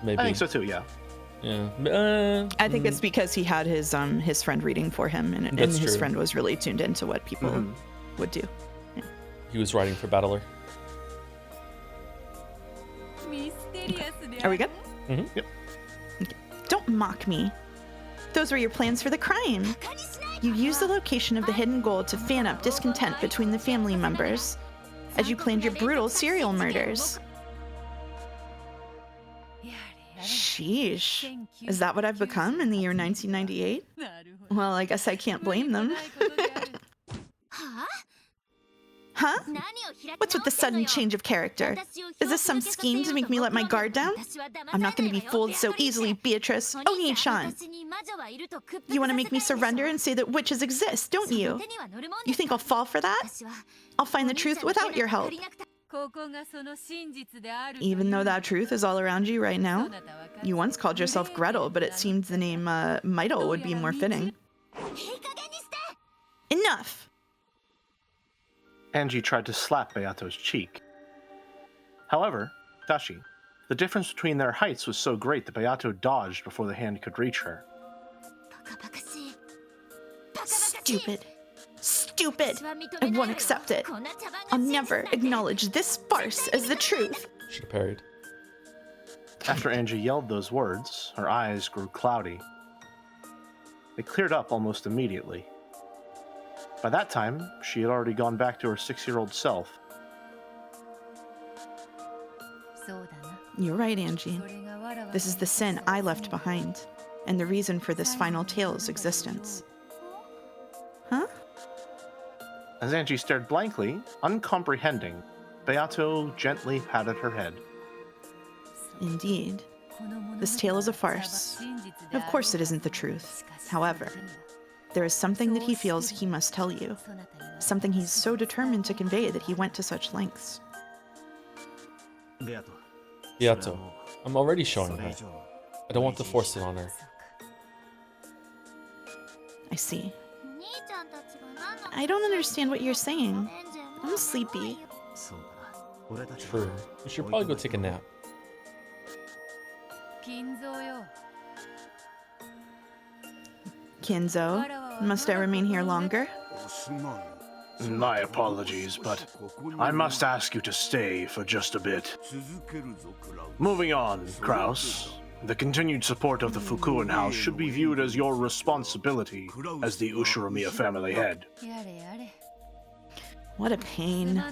Maybe. I think so too, yeah. Yeah. I think it's because he had his friend reading for him, and his friend was really tuned into what people would do. Yeah. He was writing for Battler. Are we good? Mm-hmm. Yep. Okay. Don't mock me. Those were your plans for the crime. You used the location of the hidden gold to fan up discontent between the family members, as you planned your brutal serial murders. Sheesh. Is that what I've become in the year 1998? Well, I guess I can't blame them. Huh? What's with the sudden change of character? Is this some scheme to make me let my guard down? I'm not going to be fooled so easily, Beatrice. Oni-chan. You want to make me surrender and say that witches exist, don't you? You think I'll fall for that? I'll find the truth without your help. Even though that truth is all around you right now. You once called yourself Gretel, but it seemed the name Meitel would be more fitting. Enough! Angie tried to slap Beato's cheek. However, Dashi, the difference between their heights was so great that Beato dodged before the hand could reach her. Stupid. Stupid. I won't accept it. I'll never acknowledge this farce as the truth. Should have parried. After Angie yelled those words, her eyes grew cloudy. They cleared up almost immediately. By that time, she had already gone back to her 6-year-old self. You're right, Angie. This is the sin I left behind, and the reason for this final tale's existence. Huh? As Angie stared blankly, uncomprehending, Beato gently patted her head. Indeed. This tale is a farce. Of course it isn't the truth. However, there is something that he feels he must tell you. Something he's so determined to convey that he went to such lengths. Beato, I'm already showing her. I don't want to force it on her. I see. I don't understand what you're saying. I'm sleepy. True. We should probably go take a nap. Kinzo, must I remain here longer? My apologies, but I must ask you to stay for just a bit. Moving on, Kraus. The continued support of the Fukuin house should be viewed as your responsibility as the Ushiromiya family head. What a pain.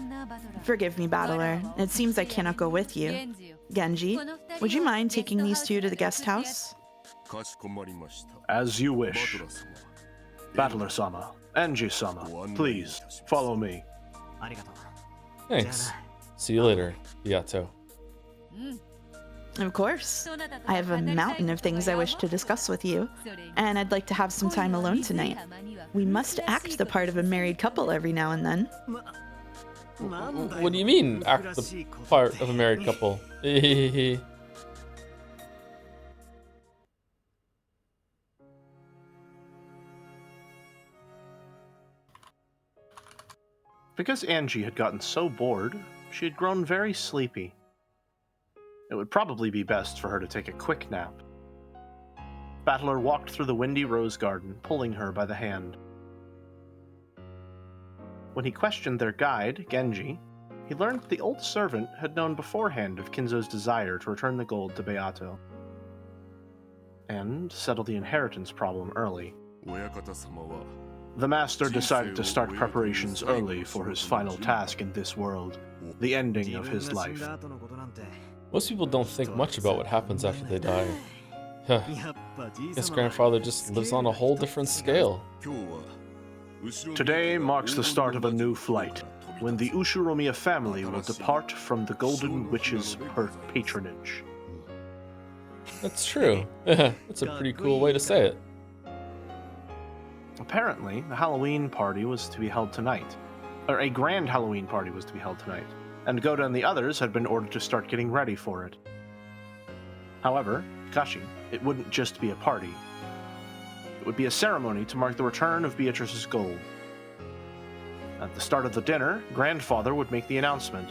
Forgive me, Battler. It seems I cannot go with you. Genji, would you mind taking these two to the guest house? As you wish. Battler-sama, Angie-sama, please, follow me. Thanks. See you later, Yato. Of course. I have a mountain of things I wish to discuss with you, and I'd like to have some time alone tonight. We must act the part of a married couple every now and then. What do you mean, act the part of a married couple? Because Angie had gotten so bored, she had grown very sleepy. It would probably be best for her to take a quick nap. Battler walked through the windy rose garden, pulling her by the hand. When he questioned their guide, Genji, he learned the old servant had known beforehand of Kinzo's desire to return the gold to Beato, and settle the inheritance problem early. The master decided to start preparations early for his final task in this world, the ending of his life. Most people don't think much about what happens after they die. Guess grandfather just lives on a whole different scale. Today marks the start of a new flight, when the Ushiromiya family will depart from the Golden Witch's patronage. That's true. That's a pretty cool way to say it. Apparently, the Halloween party was to be held tonight. Or a grand Halloween party was to be held tonight, and Goda and the others had been ordered to start getting ready for it. However, Kashi, it wouldn't just be a party. It would be a ceremony to mark the return of Beatrice's gold. At the start of the dinner, Grandfather would make the announcement,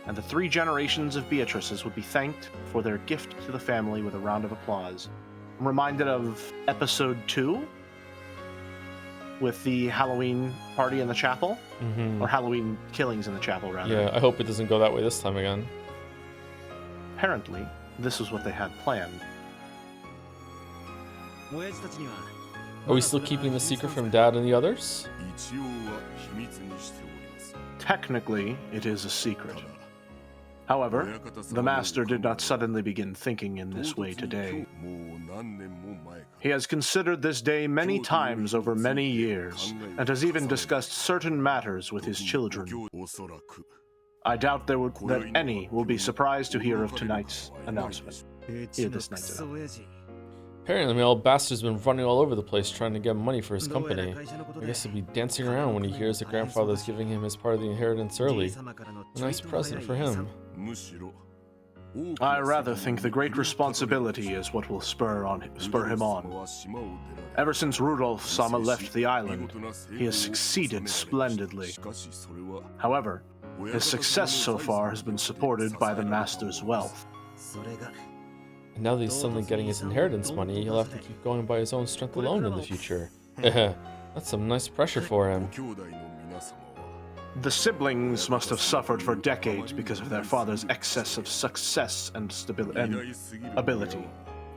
and the 3 generations of Beatrices would be thanked for their gift to the family with a round of applause. I'm reminded of episode 2, with the Halloween party in the chapel, or Halloween killings in the chapel, rather. Yeah, I hope it doesn't go that way this time again. Apparently, this was what they had planned. Are we still keeping the secret from Dad and the others? Technically, it is a secret. However, the Master did not suddenly begin thinking in this way today. He has considered this day many times over many years, and has even discussed certain matters with his children. I doubt that any will be surprised to hear of tonight's announcement. Hear this night's announcement. Apparently, my old bastard's been running all over the place trying to get money for his company. I guess he'll be dancing around when he hears that grandfather's giving him his part of the inheritance early. A nice present for him. I rather think the great responsibility is what will spur him on. Ever since Rudolf-sama left the island, he has succeeded splendidly. However, his success so far has been supported by the Master's wealth. And now that he's suddenly getting his inheritance money, he'll have to keep going by his own strength alone in the future. That's some nice pressure for him. The siblings must have suffered for decades because of their father's excess of success and ability.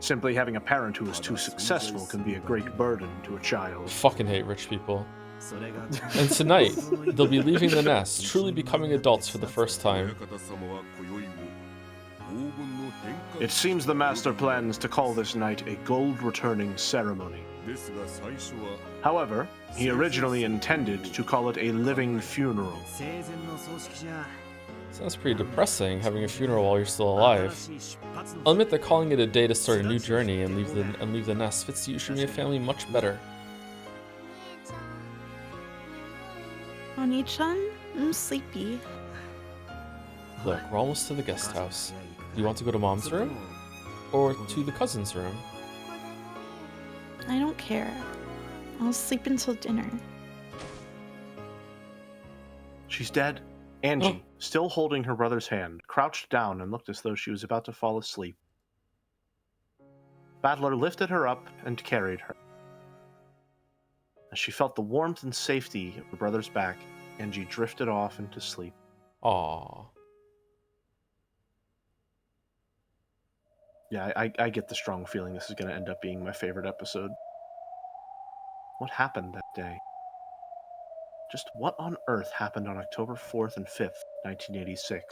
Simply having a parent who is too successful can be a great burden to a child. I fucking hate rich people. And tonight, they'll be leaving the nest, truly becoming adults for the first time. It seems the Master plans to call this night a gold returning ceremony. However, he originally intended to call it a living funeral. Sounds pretty depressing, having a funeral while you're still alive. I'll admit that calling it a day to start a new journey and leave the nest fits the Ushiromiya family much better. Oni-chan, I'm sleepy. Look, we're almost to the guest house. Do you want to go to Mom's room? Or to the cousin's room? I don't care. I'll sleep until dinner. She's dead. Angie, still holding her brother's hand, crouched down and looked as though she was about to fall asleep. Battler lifted her up and carried her. As she felt the warmth and safety of her brother's back, Angie drifted off into sleep. Aww. Yeah, I get the strong feeling this is going to end up being my favorite episode. What happened that day? Just what on earth happened on October 4th and 5th, 1986?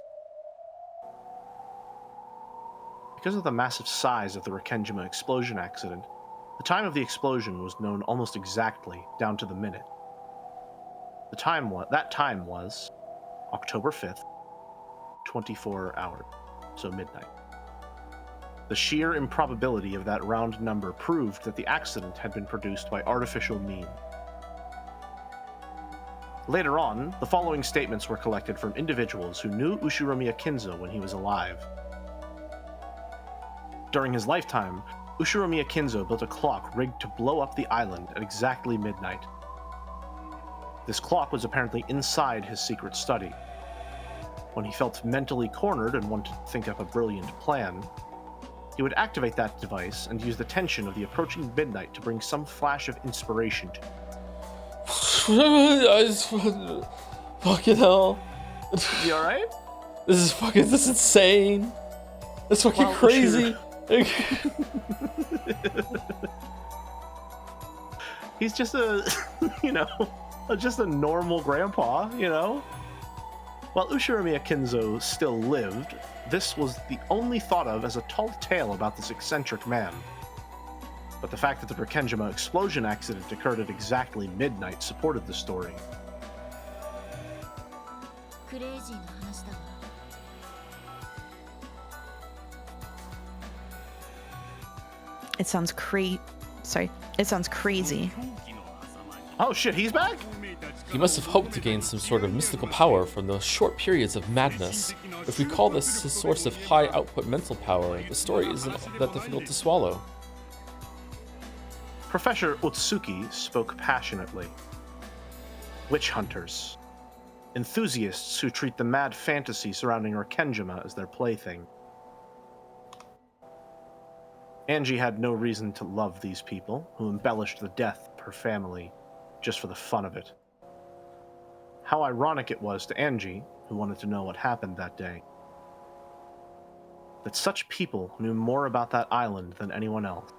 Because of the massive size of the Rekenjima explosion accident, the time of the explosion was known almost exactly, down to the minute. That time was October 5th, 24 hours, so midnight. The sheer improbability of that round number proved that the accident had been produced by artificial means. Later on, the following statements were collected from individuals who knew Ushiromiya Kinzo when he was alive. During his lifetime, Ushiromiya Kinzo built a clock rigged to blow up the island at exactly midnight. This clock was apparently inside his secret study. When he felt mentally cornered and wanted to think up a brilliant plan, he would activate that device and use the tension of the approaching midnight to bring some flash of inspiration to him. Fucking hell. You alright? This is insane. That's fucking crazy. He's just just a normal grandpa, While Ushiromiya Kinzo still lived, this was the only thought of as a tall tale about this eccentric man. But the fact that the Rekenjima explosion accident occurred at exactly midnight supported the story. It sounds crazy. Oh shit, he's back? He must have hoped to gain some sort of mystical power from those short periods of madness. If we call this his source of high output mental power, the story isn't that difficult to swallow. Professor Otsuki spoke passionately. Witch hunters. Enthusiasts who treat the mad fantasy surrounding Rekenjima as their plaything. Angie had no reason to love these people, who embellished the death of her family just for the fun of it. How ironic it was to Angie, who wanted to know what happened that day. That such people knew more about that island than anyone else.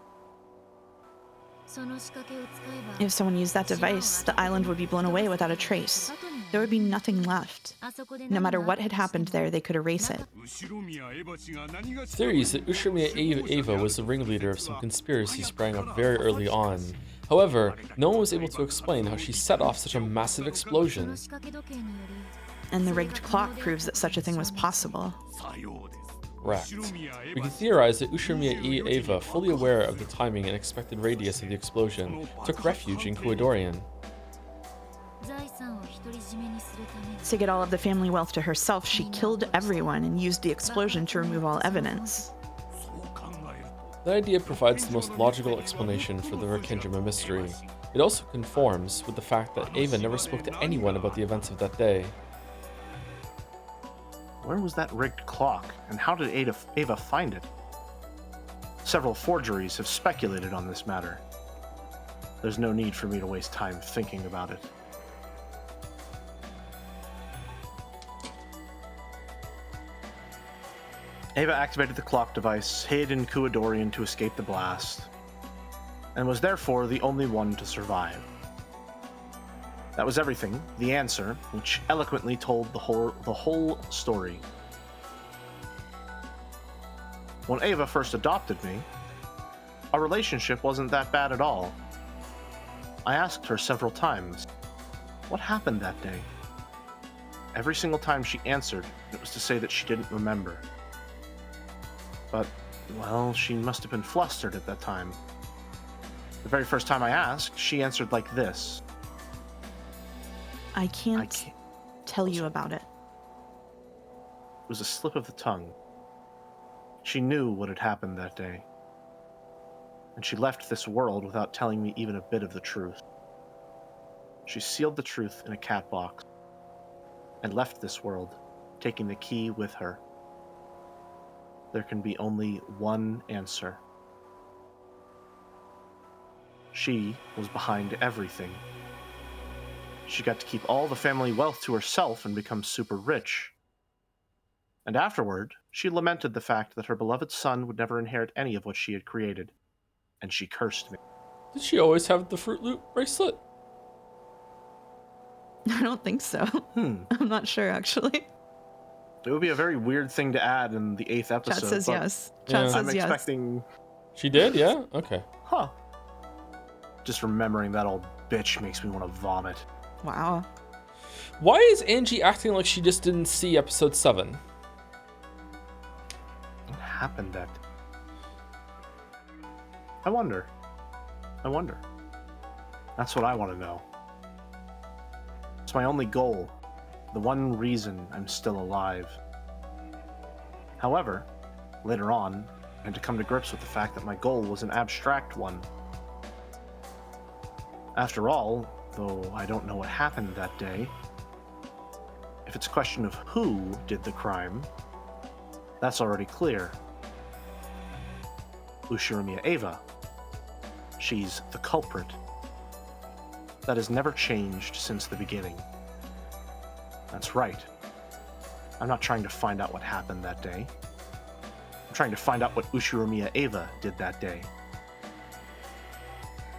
If someone used that device, the island would be blown away without a trace. There would be nothing left. No matter what had happened there, they could erase it. Theories that Ushiromiya Eva was the ringleader of some conspiracy sprang up very early on. However, no one was able to explain how she set off such a massive explosion. And the rigged clock proves that such a thing was possible. Correct. We can theorize that Ushiromiya Eva, fully aware of the timing and expected radius of the explosion, took refuge in Kuodorian. To get all of the family wealth to herself, she killed everyone and used the explosion to remove all evidence. That idea provides the most logical explanation for the Rekenjima mystery. It also conforms with the fact that Eva never spoke to anyone about the events of that day. Where was that rigged clock, and how did Eva find it? Several forgeries have speculated on this matter. There's no need for me to waste time thinking about it. Eva activated the clock device, hid in Kuodorian to escape the blast, and was therefore the only one to survive. That was everything, the answer, which eloquently told the whole story. When Eva first adopted me, our relationship wasn't that bad at all. I asked her several times, what happened that day? Every single time she answered, it was to say that she didn't remember. But, well, she must have been flustered at that time. The very first time I asked, she answered like this. I can't tell you about it. It was a slip of the tongue. She knew what had happened that day. And she left this world without telling me even a bit of the truth. She sealed the truth in a cat box and left this world, taking the key with her. There can be only one answer. She was behind everything. She got to keep all the family wealth to herself and become super rich. And afterward, she lamented the fact that her beloved son would never inherit any of what she had created. And she cursed me. Did she always have the Fruit Loop bracelet? I don't think so. I'm not sure, actually. It would be a very weird thing to add in the 8th episode. Chat says but yes. Chat Yeah. says I'm yes. expecting... She did? Yeah? Okay. Huh. Just remembering that old bitch makes me want to vomit. Wow. Why is Angie acting like she just didn't see episode 7? What happened that... I wonder. That's what I want to know. It's my only goal. The one reason I'm still alive. However, later on, I had to come to grips with the fact that my goal was an abstract one. After all, though I don't know what happened that day, if it's a question of who did the crime, that's already clear. Ushiromiya Eva. She's the culprit. That has never changed since the beginning. That's right. I'm not trying to find out what happened that day. I'm trying to find out what Ushiromiya Eva did that day.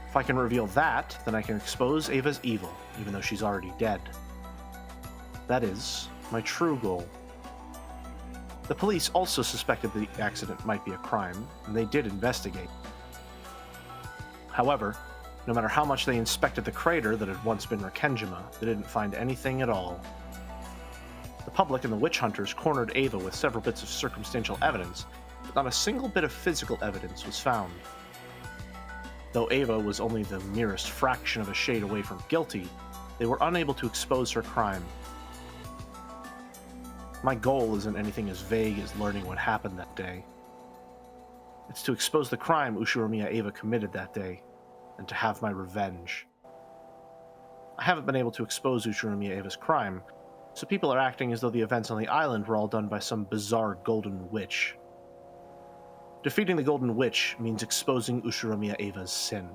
If I can reveal that, then I can expose Eva's evil, even though she's already dead. That is my true goal. The police also suspected the accident might be a crime, and they did investigate. However, no matter how much they inspected the crater that had once been Rekenjima, they didn't find anything at all. The public and the witch hunters cornered Eva with several bits of circumstantial evidence, but not a single bit of physical evidence was found. Though Eva was only the merest fraction of a shade away from guilty, they were unable to expose her crime. My goal isn't anything as vague as learning what happened that day. It's to expose the crime Ushiromiya Eva committed that day, and to have my revenge. I haven't been able to expose Ushiromiya Eva's crime, so people are acting as though the events on the island were all done by some bizarre golden witch. Defeating the golden witch means exposing Ushiromiya Eva's sin.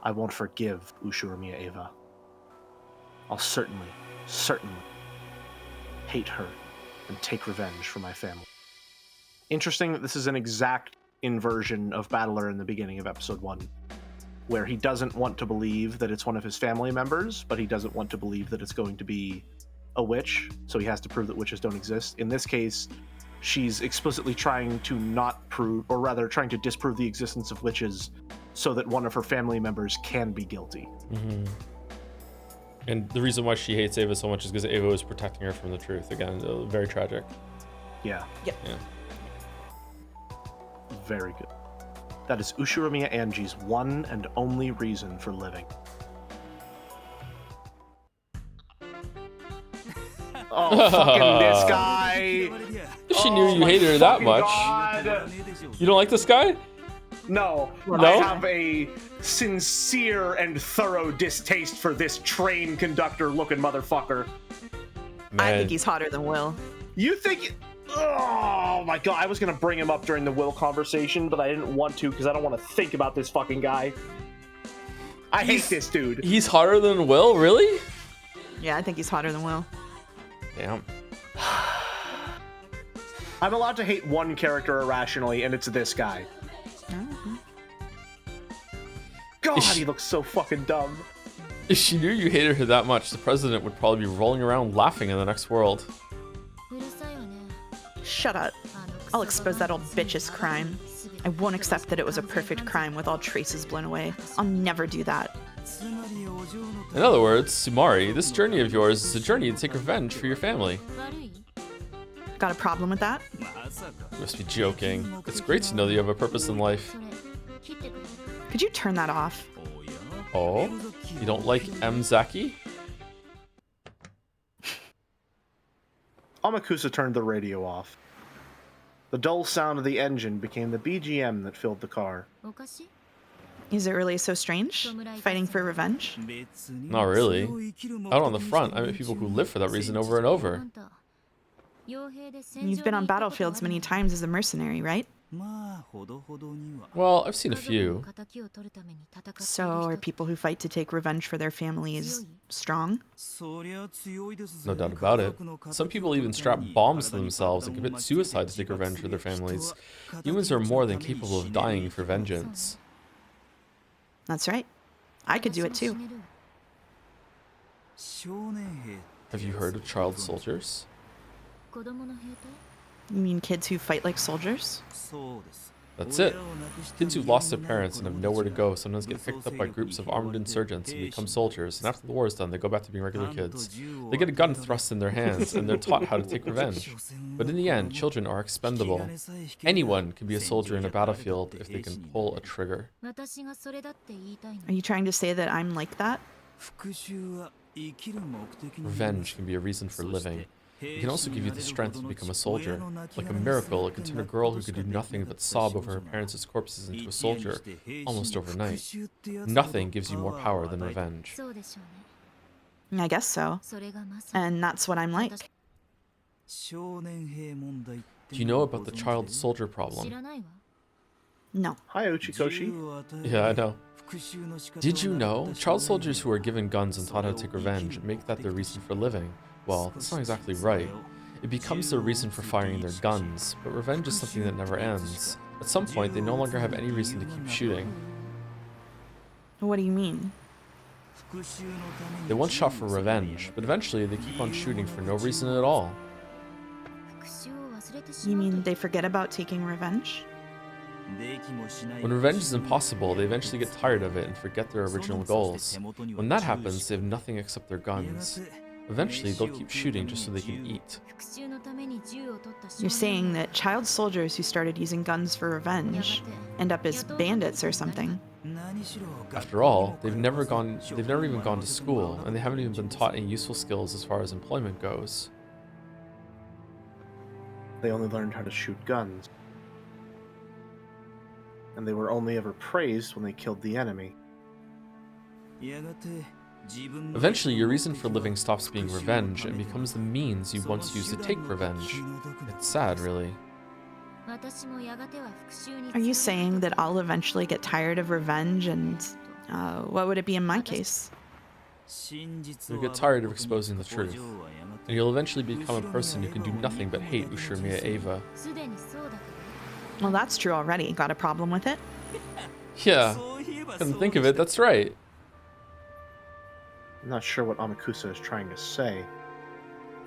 I won't forgive Ushiromiya Eva. I'll certainly hate her and take revenge for my family. Interesting that this is an exact inversion of Battler in the beginning of episode 1, where he doesn't want to believe that it's one of his family members, but he doesn't want to believe that it's going to be a witch, so he has to prove that witches don't exist. In this case, she's explicitly trying to not prove, or rather trying to disprove the existence of witches so that one of her family members can be guilty. Mm-hmm. And the reason why she hates Eva so much is because Eva was protecting her from the truth. Again, very tragic. Yeah. Yep. Yeah. Very good. That is Ushiromiya Angie's one and only reason for living. Oh, fucking this guy! She knew you hated her that much. God. You don't like this guy? No, No? I have a sincere and thorough distaste for this train conductor-looking motherfucker. I Man. think he's hotter than Will. You think... Oh my god, I was gonna bring him up during the Will conversation, but I didn't want to because I don't want to think about this fucking guy. I hate this dude. He's hotter than Will? Really? Yeah, I think he's hotter than Will. Damn. I'm allowed to hate one character irrationally, and it's this guy. Mm-hmm. God, he looks so fucking dumb. If she knew you hated her that much, the president would probably be rolling around laughing in the next world. Shut up. I'll expose that old bitch's crime. I won't accept that it was a perfect crime with all traces blown away. I'll never do that. In other words, Sumari, this journey of yours is a journey to take revenge for your family. Got a problem with that? You must be joking. It's great to know that you have a purpose in life. Could you turn that off? Oh? You don't like M. Zaki? Amakusa turned the radio off. The dull sound of the engine became the BGM that filled the car. Is it really so strange? Fighting for revenge? Not really. Out on the front, I met people who live for that reason over and over. You've been on battlefields many times as a mercenary, right? Well, I've seen a few. So are people who fight to take revenge for their families strong? No doubt about it. Some people even strap bombs to themselves and commit suicide to take revenge for their families. Humans are more than capable of dying for vengeance. That's right. I could do it too. Have you heard of child soldiers? You mean kids who fight like soldiers? That's it. Kids who've lost their parents and have nowhere to go sometimes get picked up by groups of armed insurgents and become soldiers, and after the war is done, they go back to being regular kids. They get a gun thrust in their hands, and they're taught how to take revenge. But in the end, children are expendable. Anyone can be a soldier in a battlefield if they can pull a trigger. Are you trying to say that I'm like that? Revenge can be a reason for living. It can also give you the strength to become a soldier. Like a miracle, it can turn a girl who could do nothing but sob over her parents' corpses into a soldier, almost overnight. Nothing gives you more power than revenge. I guess so. And that's what I'm like. Do you know about the child soldier problem? No. Hi, Uchikoshi. Yeah, I know. Did you know? Child soldiers who are given guns and taught how to take revenge make that their reason for living. Well, that's not exactly right. It becomes their reason for firing their guns, but revenge is something that never ends. At some point, they no longer have any reason to keep shooting. What do you mean? They once shot for revenge, but eventually they keep on shooting for no reason at all. You mean they forget about taking revenge? When revenge is impossible, they eventually get tired of it and forget their original goals. When that happens, they have nothing except their guns. Eventually, they'll keep shooting just so they can eat. You're saying that child soldiers who started using guns for revenge end up as bandits or something. After all, they've never even gone to school, and they haven't even been taught any useful skills as far as employment goes. They only learned how to shoot guns. And they were only ever praised when they killed the enemy. Eventually, your reason for living stops being revenge and becomes the means you once used to take revenge. It's sad, really. Are you saying that I'll eventually get tired of revenge and what would it be in my case? You'll get tired of exposing the truth, and you'll eventually become a person who can do nothing but hate Ushirmiya Eva. Well, that's true already. Got a problem with it? Yeah, couldn't think of it, that's right. I'm not sure what Amakusa is trying to say.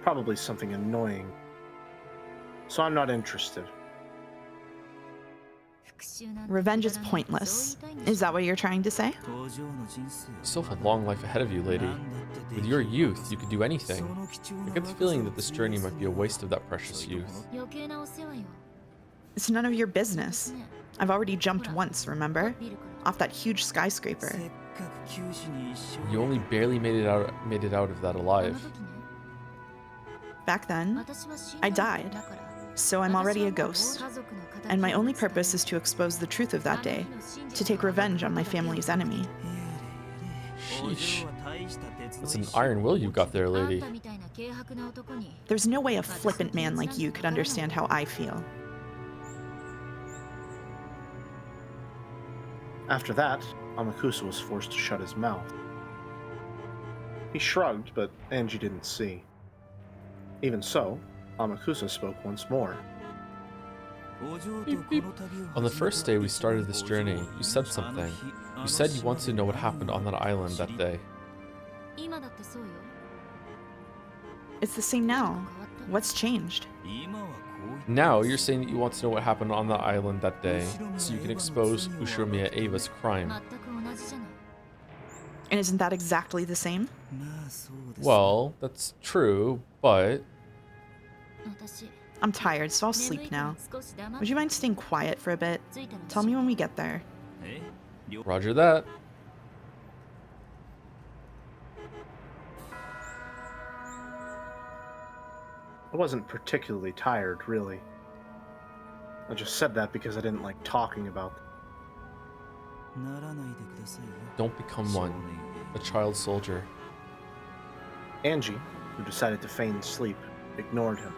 Probably something annoying. So I'm not interested. Revenge is pointless. Is that what you're trying to say? You still have a long life ahead of you, lady. With your youth, you could do anything. I get the feeling that this journey might be a waste of that precious youth. It's none of your business. I've already jumped once, remember? Off that huge skyscraper. You only barely made it out of that alive. Back then, I died. So I'm already a ghost. And my only purpose is to expose the truth of that day, to take revenge on my family's enemy. Sheesh. That's an iron will you got there, lady. There's no way a flippant man like you could understand how I feel. After that, Amakusa was forced to shut his mouth. He shrugged, but Angie didn't see. Even so, Amakusa spoke once more. Beep, beep. On the first day we started this journey, you said something. You said you wanted to know what happened on that island that day. It's the same now. What's changed? Now you're saying that you want to know what happened on the island that day, so you can expose Ushirmiya Eva's crime. And isn't that exactly the same? Well, that's true, but... I'm tired, so I'll sleep now. Would you mind staying quiet for a bit? Tell me when we get there. Roger that. I wasn't particularly tired, really. I just said that because I didn't like talking about them. Don't become one. A child soldier. Angie, who decided to feign sleep, ignored him.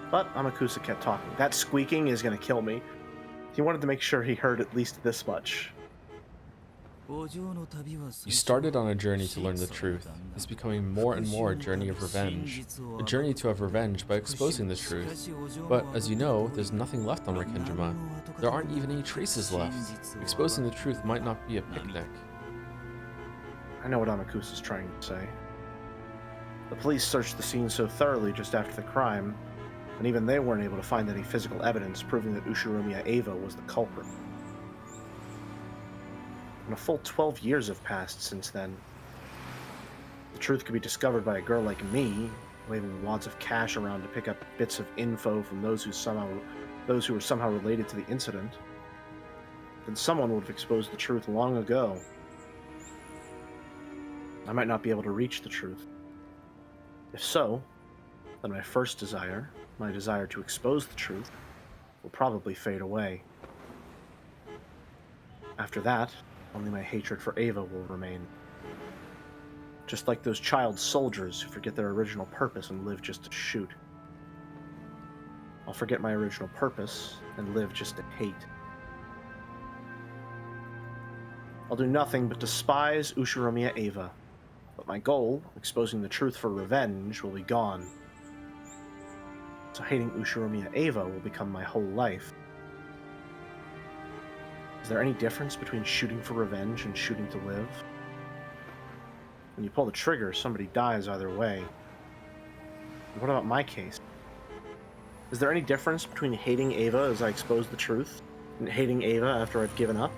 But Amakusa kept talking. That squeaking is going to kill me. He wanted to make sure he heard at least this much. You started on a journey to learn the truth. It's becoming more and more a journey of revenge. A journey to have revenge by exposing the truth. But, as you know, there's nothing left on Rikenjima. There aren't even any traces left. Exposing the truth might not be a picnic. I know what Amakusa's trying to say. The police searched the scene so thoroughly just after the crime, and even they weren't able to find any physical evidence proving that Ushiromiya Eva was the culprit. And a full 12 years have passed since then. The truth could be discovered by a girl like me, waving wads of cash around to pick up bits of info from those who were somehow related to the incident. Then someone would have exposed the truth long ago. I might not be able to reach the truth. If so, then my first desire, my desire to expose the truth, will probably fade away. After that, only my hatred for Eva will remain. Just like those child soldiers who forget their original purpose and live just to shoot. I'll forget my original purpose and live just to hate. I'll do nothing but despise Ushiromiya Eva, but my goal, exposing the truth for revenge, will be gone. So hating Ushiromiya Eva will become my whole life. Is there any difference between shooting for revenge and shooting to live? When you pull the trigger, somebody dies either way. And what about my case? Is there any difference between hating Eva as I expose the truth and hating Eva after I've given up?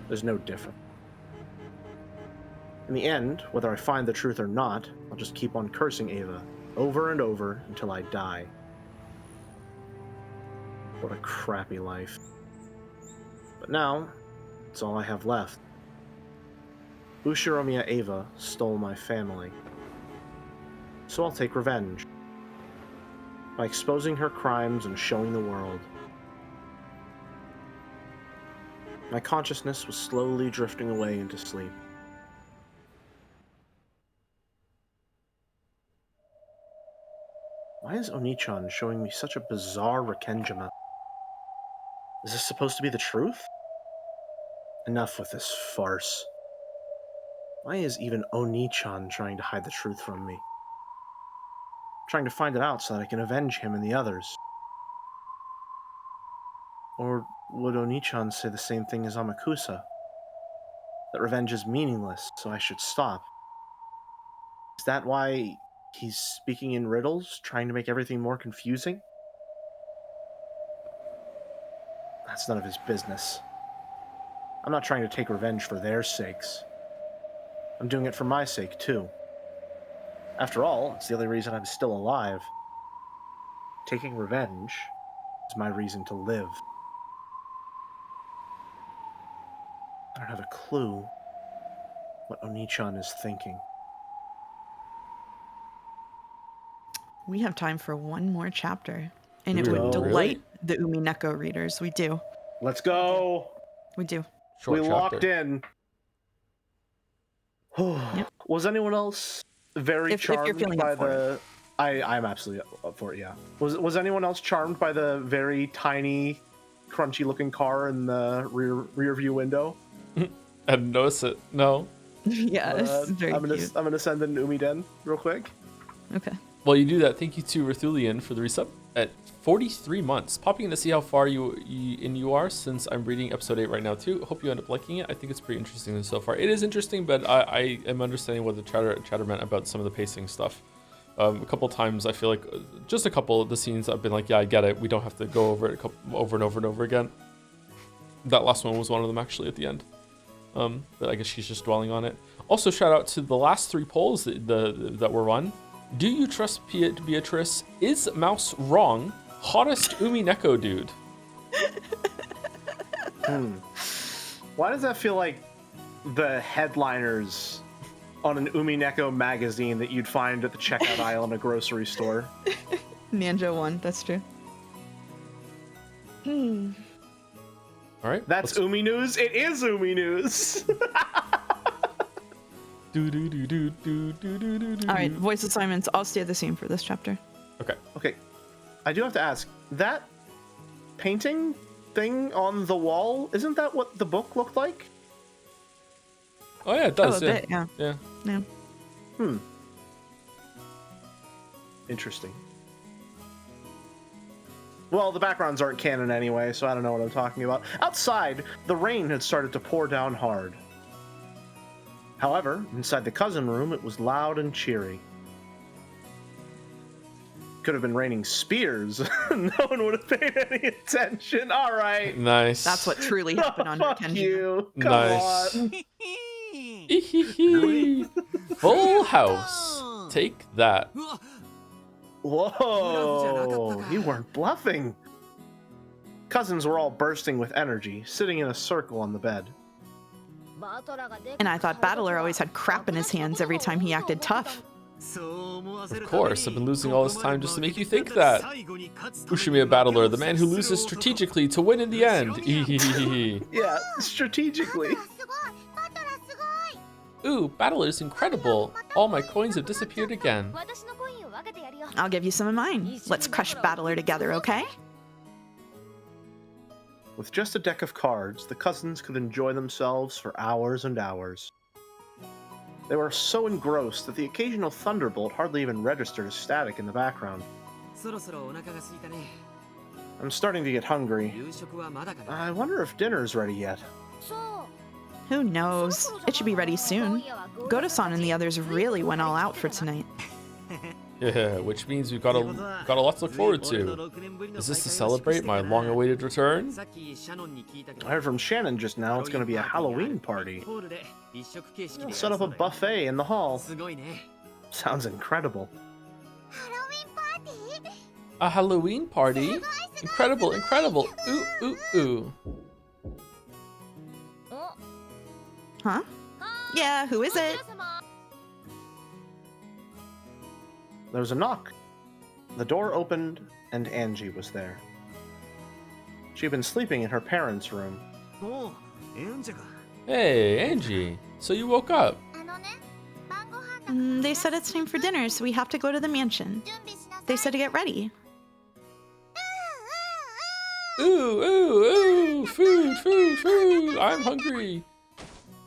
There's no difference. In the end, whether I find the truth or not, I'll just keep on cursing Eva over and over until I die. What a crappy life. But now, it's all I have left. Ushiromiya Eva stole my family. So I'll take revenge. By exposing her crimes and showing the world. My consciousness was slowly drifting away into sleep. Why is Oni-chan showing me such a bizarre Rekenjima? Is this supposed to be the truth? Enough with this farce. Why is even Oni-chan trying to hide the truth from me? I'm trying to find it out so that I can avenge him and the others. Or would Oni-chan say the same thing as Amakusa? That revenge is meaningless, so I should stop. Is that why he's speaking in riddles, trying to make everything more confusing? That's none of his business. I'm not trying to take revenge for their sakes. I'm doing it for my sake, too. After all, it's the only reason I'm still alive. Taking revenge is my reason to live. I don't have a clue what Oni-chan is thinking. We have time for one more chapter, and it Do we would really? delight the Umineko readers. We do. Let's go! We do. Short We chapter. locked in. Yep. Was anyone else very If you're charmed feeling by up for the... I'm absolutely up for it, yeah. Was anyone else charmed by the very tiny, crunchy-looking car in the rear view window? I didn't notice it. No. Yes, very I'm cute. gonna send an Umiden real quick. Okay. Well, you do that. Thank you to Rethulian for the resub at 43 months. Popping in to see how far you are, since I'm reading episode 8 right now too. Hope you end up liking it. I think it's pretty interesting so far. It is interesting, but I am understanding what the chatter meant about some of the pacing stuff. A couple times I feel like just a couple of the scenes I've been like, yeah, I get it. We don't have to go over it over and over and over again. That last one was one of them actually at the end. But I guess she's just dwelling on it. Also, shout out to the last 3 polls that were run. Do you trust Beatrice? Is Mouse wrong? Hottest Umineko dude. Why does that feel like the headliners on an Umineko magazine that you'd find at the checkout aisle in a grocery store? Ninja one. That's true. All right. That's Umi News. It is Umi News. All right. Voice assignments. I'll stay the same for this chapter. Okay. Okay. I do have to ask, that painting thing on the wall, isn't that what the book looked like? Oh yeah, it does. Oh, a bit, yeah. Yeah. Yeah. Interesting. Well, the backgrounds aren't canon anyway, so I don't know what I'm talking about. Outside, the rain had started to pour down hard. However, inside the cousin room, it was loud and cheery. Could have been raining spears. No one would have paid any attention. All right. Nice. That's what truly happened on Fuck Kenji. you. Come Nice. on. Full house. Take that. Whoa. You weren't bluffing. Cousins were all bursting with energy, sitting in a circle on the bed. And I thought Battler always had crap in his hands every time he acted tough. Of course, I've been losing all this time just to make you think that. Ushimiya Battler, the man who loses strategically to win in the end. Yeah, strategically. Ooh, Battler is incredible. All my coins have disappeared again. I'll give you some of mine. Let's crush Battler together, okay? With just a deck of cards, the cousins could enjoy themselves for hours and hours. They were so engrossed that the occasional thunderbolt hardly even registered as static in the background. I'm starting to get hungry. I wonder if dinner's ready yet. Who knows? It should be ready soon. Goto-san and the others really went all out for tonight. Yeah, which means we've got a lot to look forward to. Is this to celebrate my long-awaited return? I heard from Shannon just now it's going to be a Halloween party. They'll set up a buffet in the hall. Sounds incredible. A Halloween party? Incredible, incredible. Ooh, ooh, ooh. Huh? Yeah, who is it? There was a knock. The door opened, and Angie was there. She'd been sleeping in her parents' room. Hey, Angie. So you woke up. They said it's time for dinner, so we have to go to the mansion. They said to get ready. Ooh, ooh, ooh. Food, food, food. I'm hungry.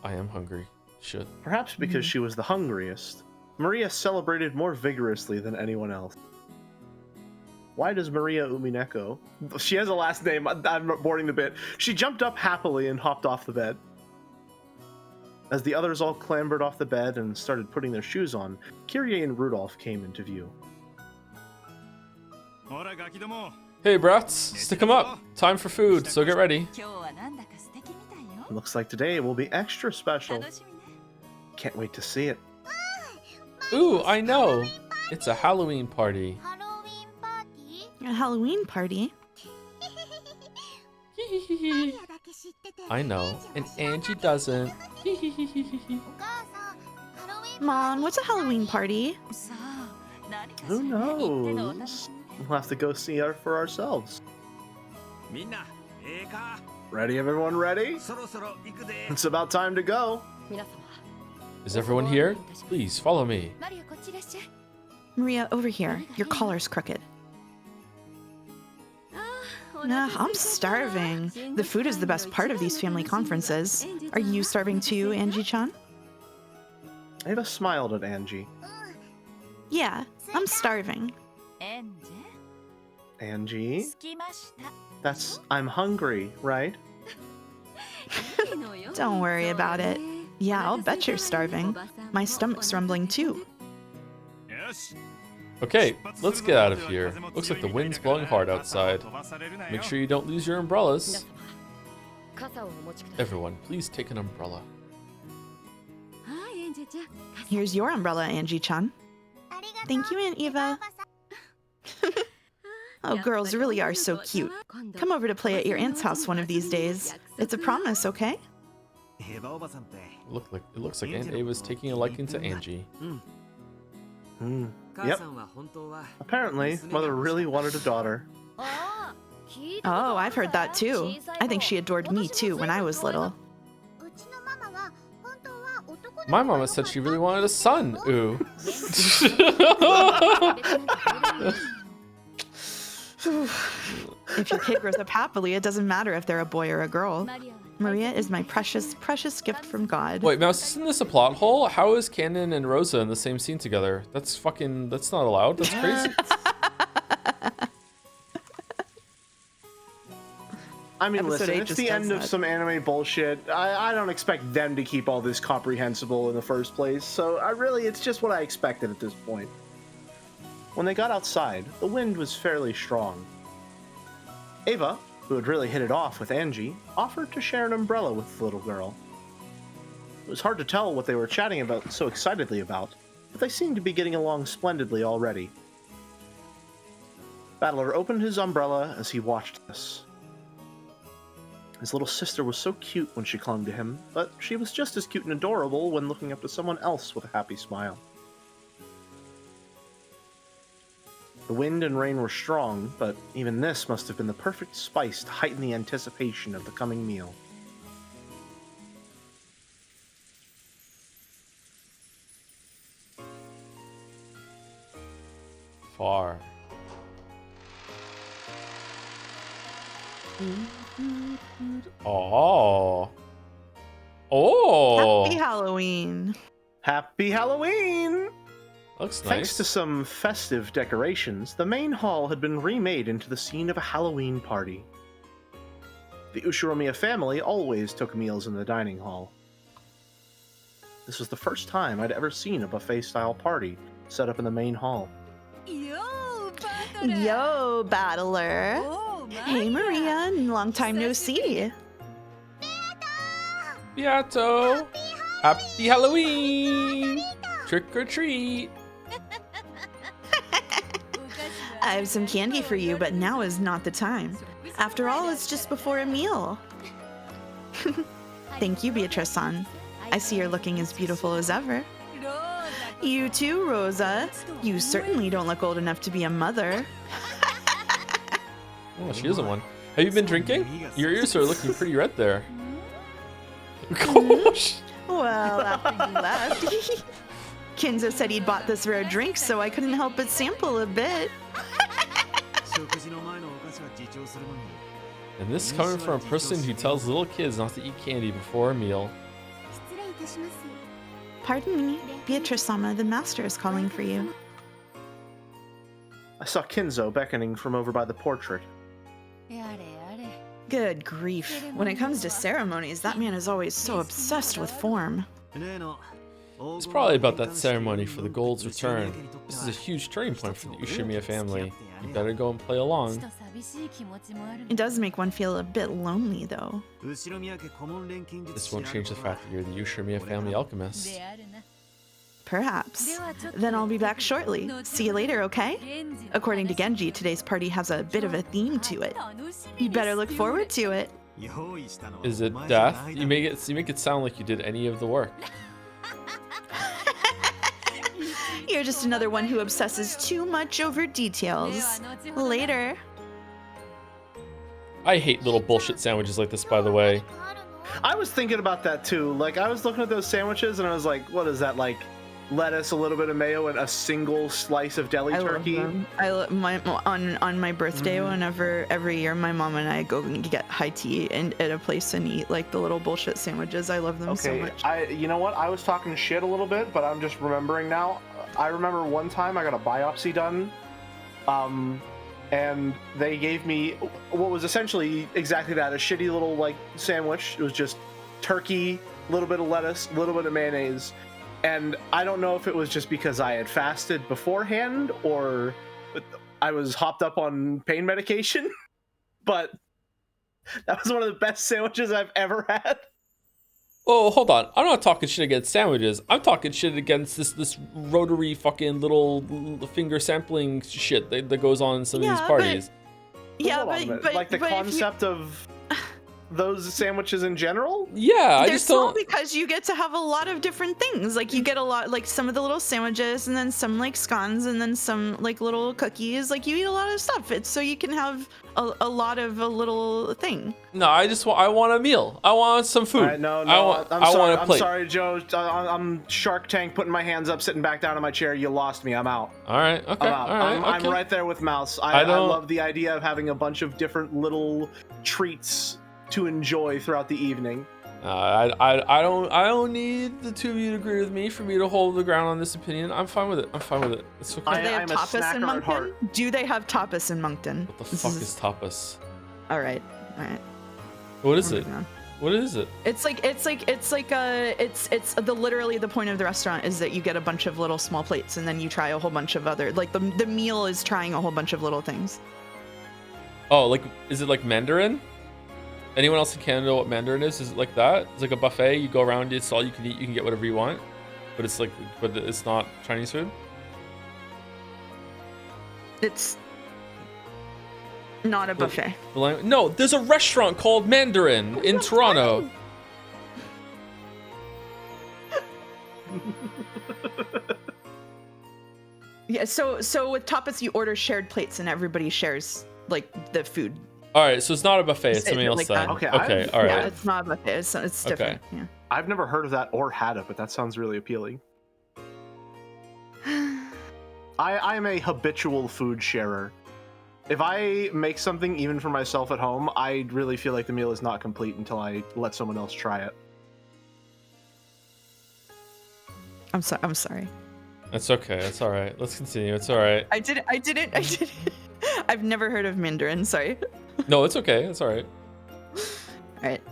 I am hungry. Shit. Perhaps because she was the hungriest, Maria celebrated more vigorously than anyone else. Why does Maria Umineko... She has a last name, I'm boarding the bit. She jumped up happily and hopped off the bed. As the others all clambered off the bed and started putting their shoes on, Kyrie and Rudolph came into view. Hey, brats. Stick 'em up. Time for food, so get ready. Looks like today will be extra special. Can't wait to see it. Ooh, I know. It's a Halloween party. A Halloween party? I know, and Angie doesn't. Mom, what's a Halloween party? Who knows? We'll have to go see her for ourselves. Ready, everyone ready? It's about time to go. Is everyone here? Please, follow me. Maria, over here. Your collar's crooked. Nah, I'm starving. The food is the best part of these family conferences. Are you starving too, Angie-chan? Ava smiled at Angie. Yeah, I'm starving. Angie? That's I'm hungry, right? Don't worry about it. Yeah, I'll bet you're starving. My stomach's rumbling too. Okay, let's get out of here. Looks like the wind's blowing hard outside. Make sure you don't lose your umbrellas. Everyone, please take an umbrella. Here's your umbrella, Angie-chan. Thank you, Aunt Eva. Oh, girls really are so cute. Come over to play at your aunt's house one of these days. It's a promise, okay? It looks like Aunt Ava's taking a liking to Angie. Yep. Apparently, Mother really wanted a daughter. Oh, I've heard that too. I think she adored me too when I was little. My mama said she really wanted a son. Ooh. If your kid grows up happily, it doesn't matter if they're a boy or a girl. Maria is my precious, precious gift from God. Wait, Mouse, isn't this a plot hole? How is Canon and Rosa in the same scene together? That's not allowed. That's crazy. I mean, Episode listen, 8 it's just the does end of that. some anime bullshit. I don't expect them to keep all this comprehensible in the first place, so it's just what I expected at this point. When they got outside, the wind was fairly strong. Ava, who had really hit it off with Angie, offered to share an umbrella with the little girl. It was hard to tell what they were chatting about so excitedly about, but they seemed to be getting along splendidly already. Battler opened his umbrella as he watched this. His little sister was so cute when she clung to him, but she was just as cute and adorable when looking up to someone else with a happy smile. The wind and rain were strong, but even this must have been the perfect spice to heighten the anticipation of the coming meal. Far. Oh. Oh. Happy Halloween. Happy Halloween! Looks nice. Thanks to some festive decorations, the main hall had been remade into the scene of a Halloween party. The Ushiromiya family always took meals in the dining hall. This was the first time I'd ever seen a buffet-style party set up in the main hall. Yo, Battler. Hey, Maria, long time no see. Beato! Happy Halloween! Trick or treat! I have some candy for you, but now is not the time. After all, it's just before a meal. Thank you, Beatrice-san. I see you're looking as beautiful as ever. You too, Rosa. You certainly don't look old enough to be a mother. Oh, she isn't one. Have you been drinking? Your ears are looking pretty red there. Gosh! Well, after you left, Kinzo said he'd bought this rare drink, so I couldn't help but sample a bit. And this coming from a person who tells little kids not to eat candy before a meal. Pardon me, Beatrice-sama, the master is calling for you. I saw Kinzo beckoning from over by the portrait. Good grief. When it comes to ceremonies, that man is always so obsessed with form. It's probably about that ceremony for the gold's return. This is a huge turning point for the Ushimiya family. You better go and play along. It does make one feel a bit lonely, though. This won't change the fact that you're the Ushimiya family alchemist. Perhaps. Then I'll be back shortly. See you later, okay? According to Genji, today's party has a bit of a theme to it. You better look forward to it. Is it death? You make it sound like you did any of the work. You're just another one who obsesses too much over details. Later. I hate little bullshit sandwiches like this, by the way. I was thinking about that too. Like, I was looking at those sandwiches and I was like, what is that, like lettuce, a little bit of mayo, and a single slice of deli turkey? On my birthday, whenever every year my mom and I go and get high tea and at a place and eat like the little bullshit sandwiches. I love them so much. You know what? I was talking shit a little bit, but I'm just remembering now. I remember one time I got a biopsy done, and they gave me what was essentially exactly that, a shitty little like sandwich. It was just turkey, a little bit of lettuce, a little bit of mayonnaise. And I don't know if it was just because I had fasted beforehand or I was hopped up on pain medication, but that was one of the best sandwiches I've ever had. Oh, hold on. I'm not talking shit against sandwiches. I'm talking shit against this rotary fucking little finger sampling shit that goes on in some of these parties. But like the concept of those sandwiches in general? Yeah, I They're just don't. because you get to have a lot of different things. Like you get a lot, like some of the little sandwiches, and then some like scones, and then some like little cookies. Like you eat a lot of stuff. It's so you can have a lot of a little thing. No, I want a meal. I want some food. Right, no, I'm sorry, Joe. I'm Shark Tank, putting my hands up, sitting back down in my chair. You lost me. I'm out. All right. Okay. I'm out. I'm right there with Mouse. I love the idea of having a bunch of different little treats to enjoy throughout the evening. I don't need the two of you to agree with me for me to hold the ground on this opinion. I'm fine with it. It's okay. Do they have tapas in Moncton? Do they have tapas in Moncton? What the fuck is tapas? All right. What is it? What is it? It's literally the point of the restaurant is that you get a bunch of little small plates and then you try a whole bunch of other, like the meal is trying a whole bunch of little things. Oh, like, is it like Mandarin? Anyone else in Canada know what Mandarin is? Is it like that? It's like a buffet. You go around, it's all you can eat. You can get whatever you want, but it's not Chinese food. It's not a buffet. No, there's a restaurant called Mandarin in Toronto. Yeah, so with tapas you order shared plates and everybody shares like the food. All right, so it's not a buffet. It's something else like then. Okay, Okay, all right. Yeah, it's not a buffet. It's different. Yeah. I've never heard of that or had it, but that sounds really appealing. I am a habitual food sharer. If I make something even for myself at home, I really feel like the meal is not complete until I let someone else try it. I'm sorry. That's okay. That's all right. Let's continue. It's all right. I didn't. I've never heard of Mandarin. Sorry. No, it's okay. It's all right. All right.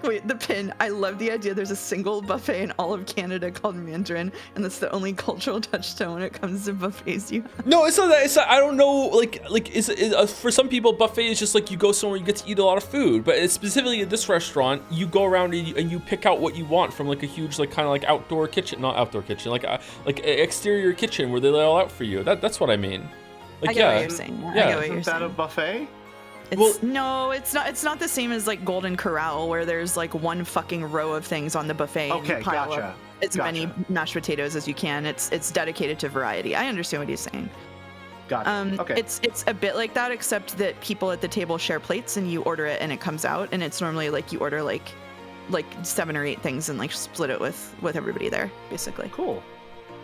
Wait, the pin. I love the idea there's a single buffet in all of Canada called Mandarin, and that's the only cultural touchstone when it comes to buffets you have. No, it's not that. It's not, I don't know. Like for some people, buffet is just like you go somewhere, you get to eat a lot of food. But it's specifically at this restaurant, you go around and you pick out what you want from like a huge, like kind of like outdoor kitchen, not outdoor kitchen, like exterior kitchen where they lay all out for you. That's what I mean. Like, I get what you're saying. Yeah. I get what you're Isn't that saying. a buffet? No, it's not. It's not the same as like Golden Corral, where there's like one fucking row of things on the buffet. Okay, and you pile gotcha. up as many mashed potatoes as you can. It's dedicated to variety. I understand what he's saying. Gotcha. Okay. It's a bit like that, except that people at the table share plates, and you order it, and it comes out, and it's normally like you order like 7 or 8 things, and like split it with everybody there, basically. Cool.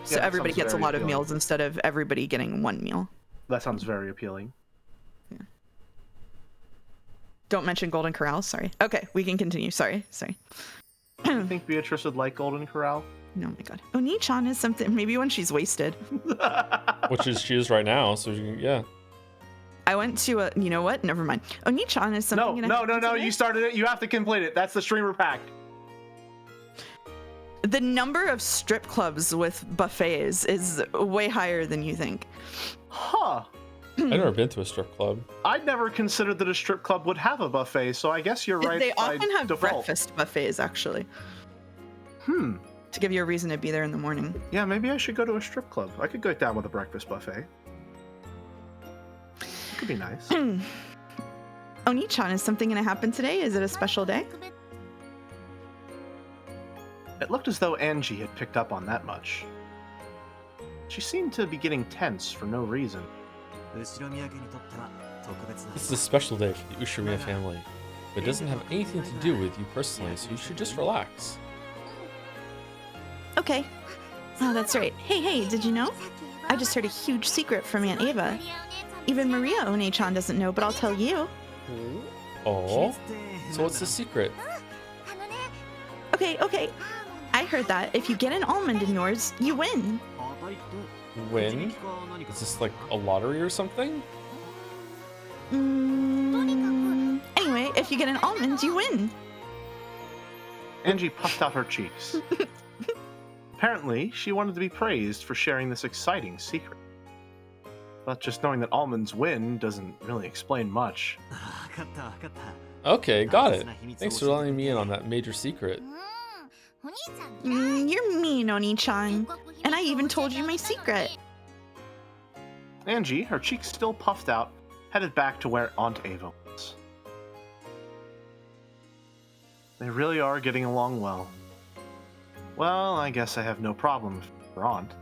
So Yeah, everybody sounds gets a very lot of appealing. meals instead of everybody getting one meal. That sounds very appealing. Don't mention Golden Corral. Sorry. Okay, we can continue. Sorry. I think Beatrice would like Golden Corral. Oh my god. Oni-chan is something. Maybe when she's wasted. Which is she is right now. So yeah. I went to a. You know what? Never mind. Oni-chan is something. No. You started it. You have to complete it. That's the streamer pack. The number of strip clubs with buffets is way higher than you think. Huh. I've never been to a strip club. I'd never considered that a strip club would have a buffet, so I guess you're right. They by often have default. breakfast buffets, actually. To give you a reason to be there in the morning. Yeah, maybe I should go to a strip club. I could go down with a breakfast buffet. It could be nice. Oni-chan, is something going to happen today? Is it a special day? It looked as though Angie had picked up on that much. She seemed to be getting tense for no reason. This is a special day for the Ushimiya family. But it doesn't have anything to do with you personally, so you should just relax. Okay. Oh, that's right. Hey, did you know? I just heard a huge secret from Aunt Ava. Even Maria One-chan doesn't know, but I'll tell you. Oh? So what's the secret? Okay. I heard that if you get an almond in yours, you win. Win? Is this like a lottery or something? Anyway, if you get an almond, you win. Angie puffed out her cheeks. Apparently, she wanted to be praised for sharing this exciting secret. But just knowing that almonds win doesn't really explain much. Okay, got it. Thanks for letting me in on that major secret. You're mean, Oni-chan. And I even told you my secret. Angie, her cheeks still puffed out, headed back to where Aunt Ava was. They really are getting along well. Well, I guess I have no problem with her aunt.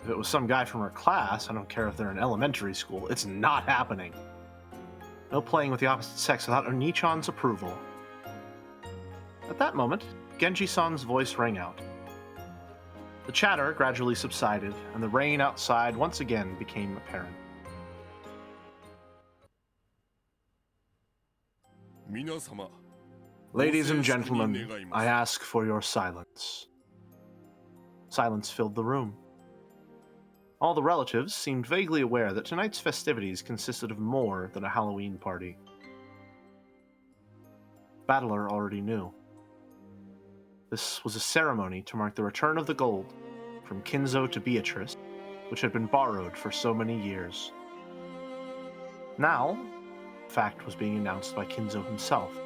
If it was some guy from her class, I don't care if they're in elementary school, it's not happening. No playing with the opposite sex without Oni-chan's approval. At that moment, Genji-san's voice rang out. The chatter gradually subsided, and the rain outside once again became apparent. Ladies and gentlemen, I ask for your silence. Silence filled the room. All the relatives seemed vaguely aware that tonight's festivities consisted of more than a Halloween party. battler already knew. This was a ceremony to mark the return of the gold from Kinzo to Beatrice, which had been borrowed for so many years. Now, the fact was being announced by Kinzo himself.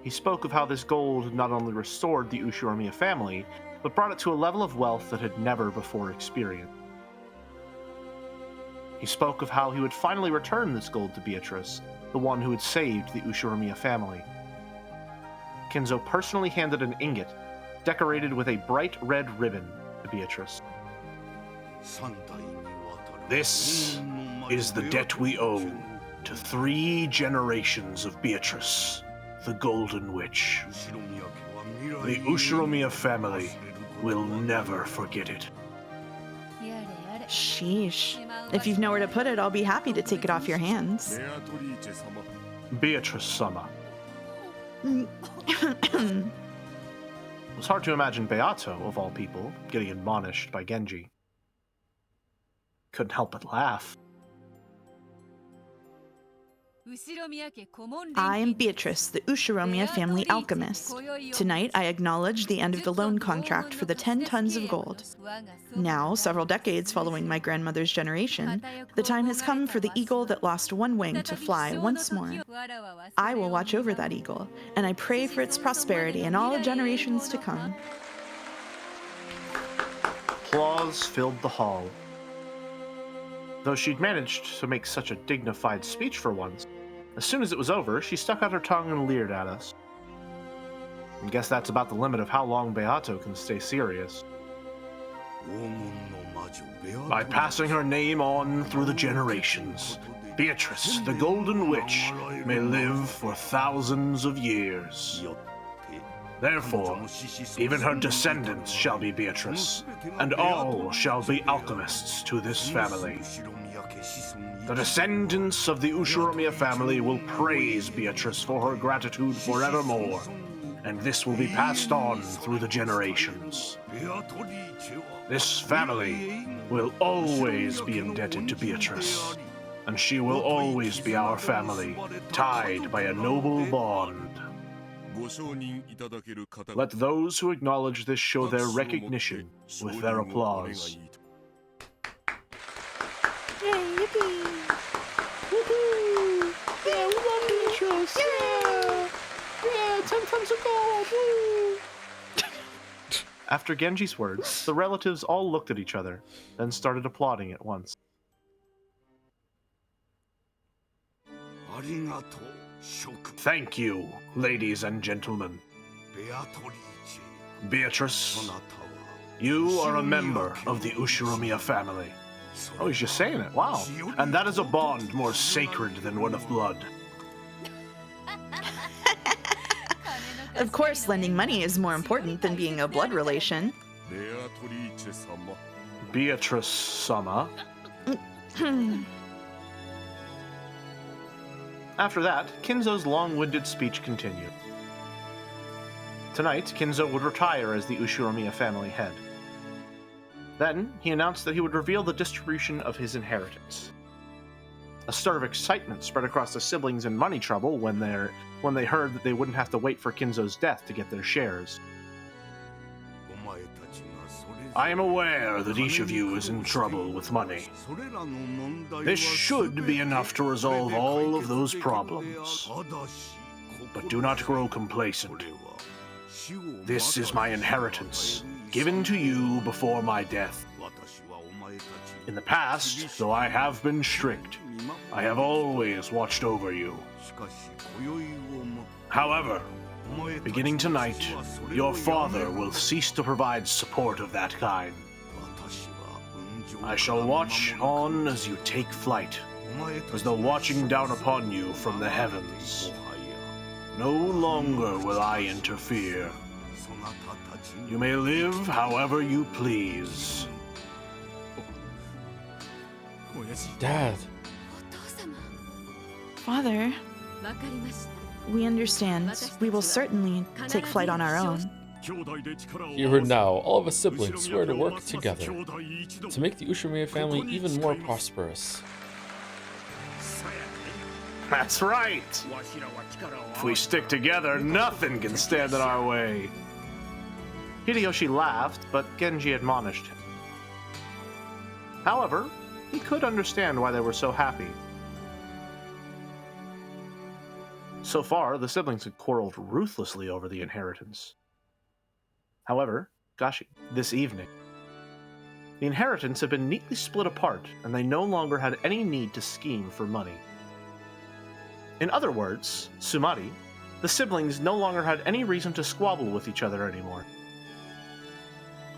He spoke of how this gold had not only restored the Ushiromiya family, but brought it to a level of wealth that had never before experienced. He spoke of how he would finally return this gold to Beatrice, the one who had saved the Ushiromiya family. Kinzo personally handed an ingot, decorated with a bright red ribbon, to Beatrice. This is the debt we owe to 3 generations of Beatrice, the Golden Witch. The Ushiromiya family will never forget it. Sheesh. If you've nowhere to put it, I'll be happy to take it off your hands. Beatrice-sama. It was hard to imagine Beato, of all people, getting admonished by Genji. Couldn't help but laugh. I am Beatrice, the Ushiromiya family alchemist. Tonight, I acknowledge the end of the loan contract for the 10 tons of gold. Now, several decades following my grandmother's generation, the time has come for the eagle that lost one wing to fly once more. I will watch over that eagle, and I pray for its prosperity in all generations to come. Applause filled the hall. Though she'd managed to make such a dignified speech for once, as soon as it was over, she stuck out her tongue and leered at us. I guess that's about the limit of how long Beato can stay serious. By passing her name on through the generations, Beatrice, the Golden Witch, may live for thousands of years. Therefore, even her descendants shall be Beatrice, and all shall be alchemists to this family. The descendants of the Ushiromiya family will praise Beatrice for her gratitude forevermore, and this will be passed on through the generations. This family will always be indebted to Beatrice, and she will always be our family, tied by a noble bond. Let those who acknowledge this show their recognition with their applause. Yay, yippee! Woohoo! Yeah, we love Beatrice! Yeah! Yeah, 10 tons of gold! Woo! After Genji's words, the relatives all looked at each other, then started applauding at once. Thank you, ladies and gentlemen. Beatrice, you are a member of the Ushiromiya family. Oh, he's just saying it. Wow. And that is a bond more sacred than one of blood. Of course, lending money is more important than being a blood relation. Beatrice-sama. After that, Kinzo's long-winded speech continued. Tonight, Kinzo would retire as the Ushiromiya family head. Then, he announced that he would reveal the distribution of his inheritance. A stir of excitement spread across the siblings in money trouble when they heard that they wouldn't have to wait for Kinzo's death to get their shares. I am aware that each of you is in trouble with money. This should be enough to resolve all of those problems. But do not grow complacent. This is my inheritance, given to you before my death. In the past, though I have been strict, I have always watched over you. However, beginning tonight, your father will cease to provide support of that kind. I shall watch on as you take flight, as though watching down upon you from the heavens. No longer will I interfere. You may live however you please. Dad. Father, we understand. We will certainly take flight on our own. You heard now, all of us siblings swear to work together to make the Ushiromiya family even more prosperous. That's right. If we stick together, nothing can stand in our way. Hideyoshi laughed, but Genji admonished him. However, he could understand why they were so happy. So far, the siblings had quarreled ruthlessly over the inheritance. However, this evening, the inheritance had been neatly split apart, and they no longer had any need to scheme for money. In other words, Sumari, the siblings no longer had any reason to squabble with each other anymore.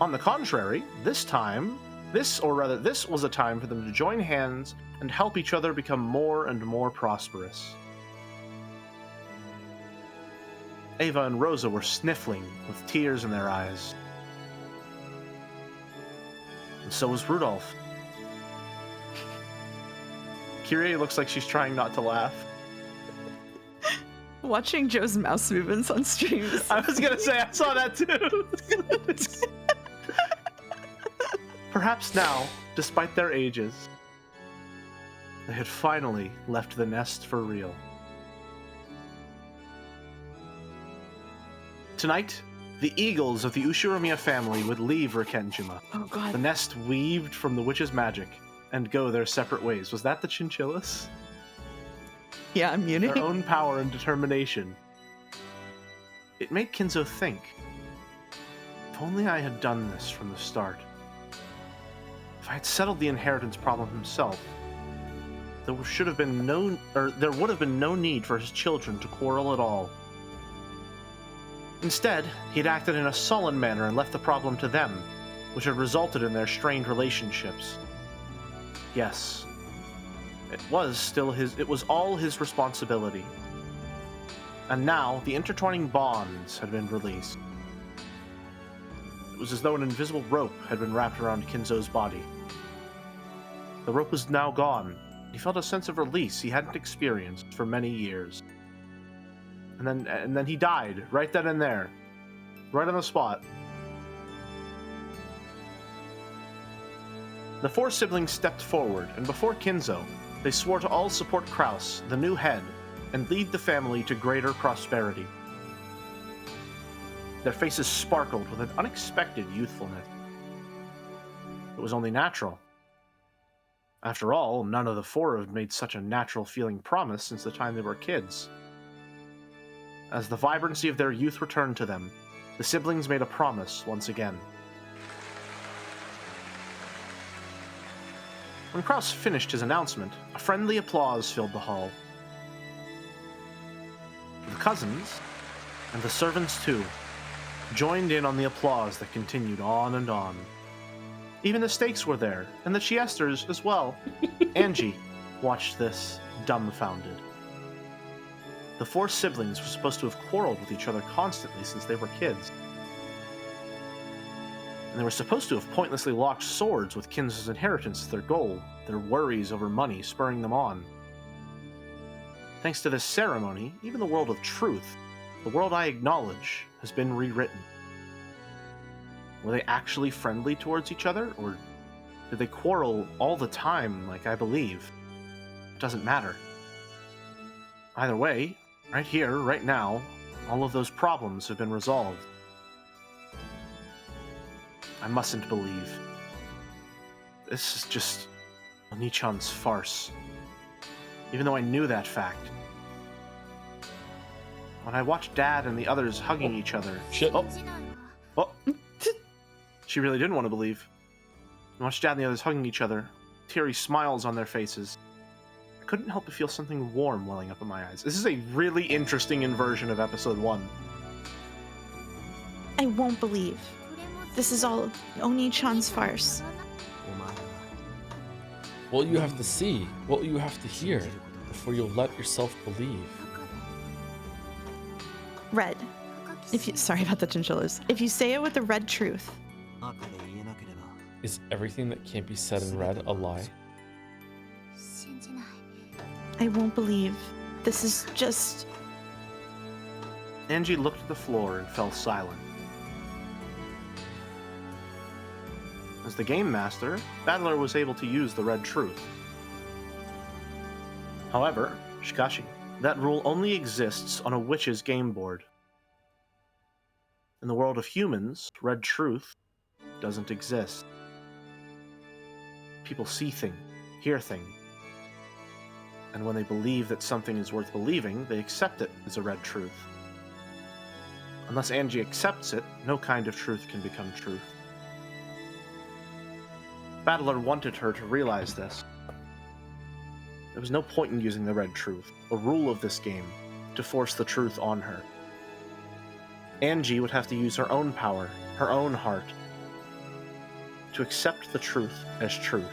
On the contrary, this was a time for them to join hands and help each other become more and more prosperous. Ava and Rosa were sniffling with tears in their eyes. And so was Rudolph. Kyrie looks like she's trying not to laugh. Watching Joe's mouse movements on streams. I was gonna say, I saw that too. Perhaps now, despite their ages, they had finally left the nest for real. Tonight, the eagles of the Ushiromiya family would leave Rikkenjima. Oh god. The nest weaved from the witch's magic and go their separate ways. Was that the chinchillas? Yeah, I'm muting. Their own power and determination. It made Kinzo think. If only I had done this from the start. If I had settled the inheritance problem himself, there would have been no need for his children to quarrel at all. Instead, he had acted in a sullen manner and left the problem to them, which had resulted in their strained relationships. Yes, it was all his responsibility. And now, the intertwining bonds had been released. It was as though an invisible rope had been wrapped around Kinzo's body. The rope was now gone. He felt a sense of release he hadn't experienced for many years. And then he died, right then and there. Right on the spot. The four siblings stepped forward, and before Kinzo, they swore to all support Kraus, the new head, and lead the family to greater prosperity. Their faces sparkled with an unexpected youthfulness. It was only natural. After all, none of the four had made such a natural-feeling promise since the time they were kids. As the vibrancy of their youth returned to them, the siblings made a promise once again. When Kraus finished his announcement, a friendly applause filled the hall. The cousins, and the servants too, joined in on the applause that continued on and on. Even the Stakes were there, and the Chiesters as well. Angie watched this, dumbfounded. The four siblings were supposed to have quarreled with each other constantly since they were kids. And they were supposed to have pointlessly locked swords with Kinzo's inheritance as their goal, their worries over money spurring them on. Thanks to this ceremony, even the world of truth, the world I acknowledge, has been rewritten. Were they actually friendly towards each other, or did they quarrel all the time like I believe? It doesn't matter. Either way, right here, right now, all of those problems have been resolved. I mustn't believe. This is just Oni-chan's farce. Even though I knew that fact. When I watched Dad and the others hugging each other... Shit. Oh. She really didn't want to believe. I watched Dad and the others hugging each other, teary smiles on their faces. I couldn't help but feel something warm welling up in my eyes. This is a really interesting inversion of episode 1. I won't believe. This is all Oni-chan's farce. What you have to see, what you have to hear, before you'll let yourself believe. Red. Sorry about the chinchillas. If you say it with the red truth. Is everything that can't be said in red a lie? I won't believe. This is just... Angie looked at the floor and fell silent. As the game master, Battler was able to use the red truth. However, Shikashi, that rule only exists on a witch's game board. In the world of humans, red truth doesn't exist. People see things, hear things, and when they believe that something is worth believing, they accept it as a red truth. Unless Angie accepts it, no kind of truth can become truth. Battler wanted her to realize this. There was no point in using the red truth, a rule of this game, to force the truth on her. Angie would have to use her own power, her own heart, to accept the truth as truth.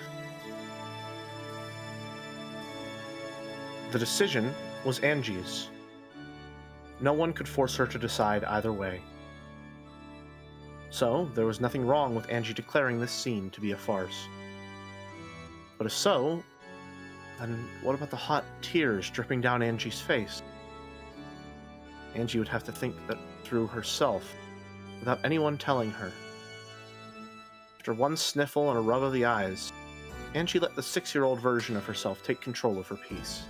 The decision was Angie's. No one could force her to decide either way. So, there was nothing wrong with Angie declaring this scene to be a farce. But if so, then what about the hot tears dripping down Angie's face? Angie would have to think that through herself, without anyone telling her. After one sniffle and a rub of the eyes, Angie let the 6-year-old version of herself take control of her piece.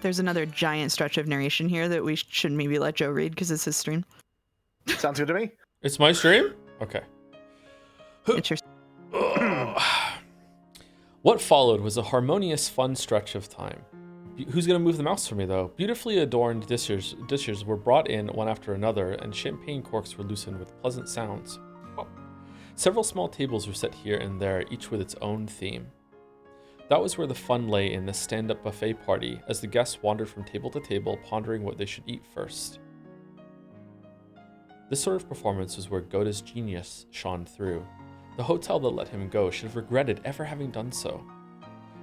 There's another giant stretch of narration here that we should maybe let Joe read because it's his stream. Sounds good to me. It's my stream? Okay. It's your... What followed was a harmonious, fun stretch of time. Who's going to move the mouse for me, though? Beautifully adorned dishes were brought in one after another, and champagne corks were loosened with pleasant sounds. Oh. Several small tables were set here and there, each with its own theme. That was where the fun lay in this stand-up buffet party, as the guests wandered from table to table, pondering what they should eat first. This sort of performance was where Goda's genius shone through. The hotel that let him go should have regretted ever having done so.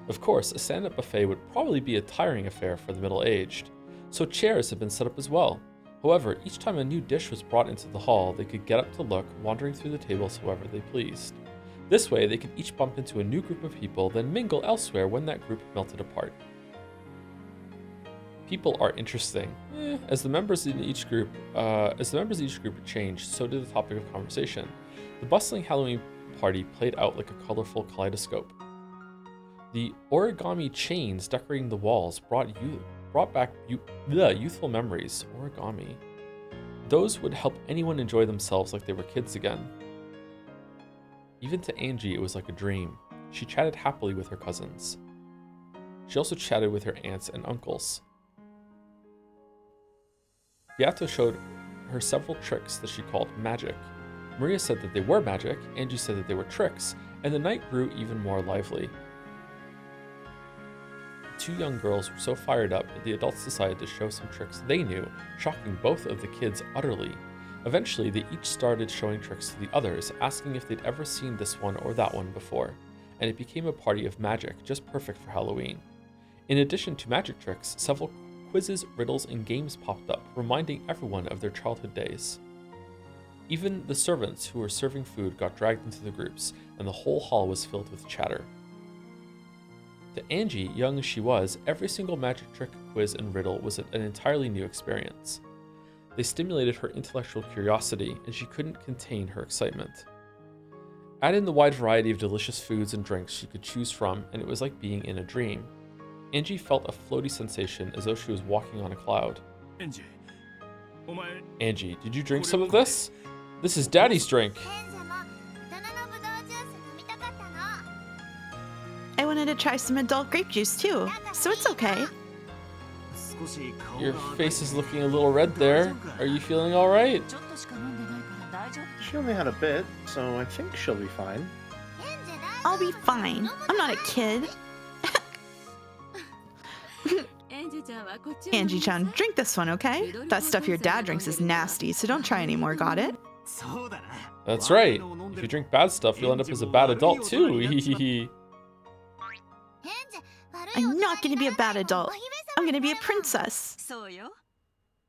Of course, a stand-up buffet would probably be a tiring affair for the middle-aged, so chairs had been set up as well. However, each time a new dish was brought into the hall, they could get up to look, wandering through the tables however they pleased. This way, they could each bump into a new group of people, then mingle elsewhere when that group melted apart. People are interesting. As the members in each group changed, so did the topic of conversation. The bustling Halloween party played out like a colorful kaleidoscope. The origami chains decorating the walls brought back youthful memories. Origami. Those would help anyone enjoy themselves like they were kids again. Even to Angie, it was like a dream. She chatted happily with her cousins. She also chatted with her aunts and uncles. Beato showed her several tricks that she called magic. Maria said that they were magic, Angie said that they were tricks, and the night grew even more lively. The 2 young girls were so fired up that the adults decided to show some tricks they knew, shocking both of the kids utterly. Eventually, they each started showing tricks to the others, asking if they'd ever seen this one or that one before, and it became a party of magic, just perfect for Halloween. In addition to magic tricks, several quizzes, riddles, and games popped up, reminding everyone of their childhood days. Even the servants who were serving food got dragged into the groups, and the whole hall was filled with chatter. To Angie, young as she was, every single magic trick, quiz, and riddle was an entirely new experience. They stimulated her intellectual curiosity, and she couldn't contain her excitement. Add in the wide variety of delicious foods and drinks she could choose from, and it was like being in a dream. Angie felt a floaty sensation as though she was walking on a cloud. Angie, did you drink some of this? This is Daddy's drink. I wanted to try some adult grape juice too, so it's okay. Your face is looking a little red there. Are you feeling all right? She only had a bit, so I think she'll be fine. I'll be fine. I'm not a kid. Angie-chan, drink this one, okay? That stuff your dad drinks is nasty, so don't try anymore, got it? That's right. If you drink bad stuff, you'll end up as a bad adult too. I'm not gonna be a bad adult. I'm gonna be a princess.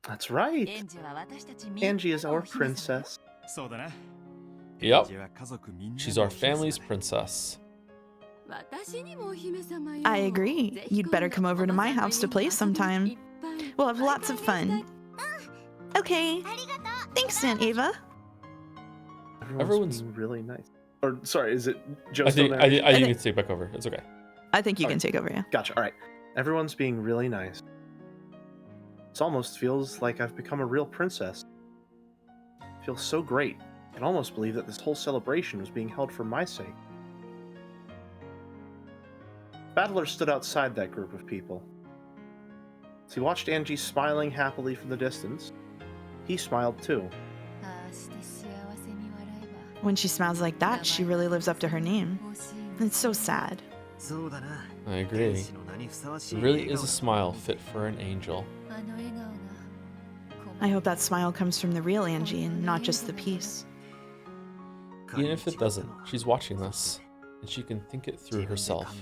That's right. Angie is our princess. Yep. She's our family's princess. I agree. You'd better come over to my house to play sometime. We'll have lots of fun. Okay. Thanks, Aunt Ava. Everyone's being really nice. Or, sorry, is it Joe? I think you can take back over. It's okay. I think you can take over, yeah. Gotcha. All right. Everyone's being really nice. It almost feels like I've become a real princess. It feels so great. I can almost believe that this whole celebration was being held for my sake. Battler stood outside that group of people. As he watched Angie smiling happily from the distance, he smiled too. When she smiles like that, she really lives up to her name. It's so sad. I agree. It really is a smile fit for an angel. I hope that smile comes from the real Angie and not just the piece. Even if it doesn't, she's watching this, and she can think it through herself.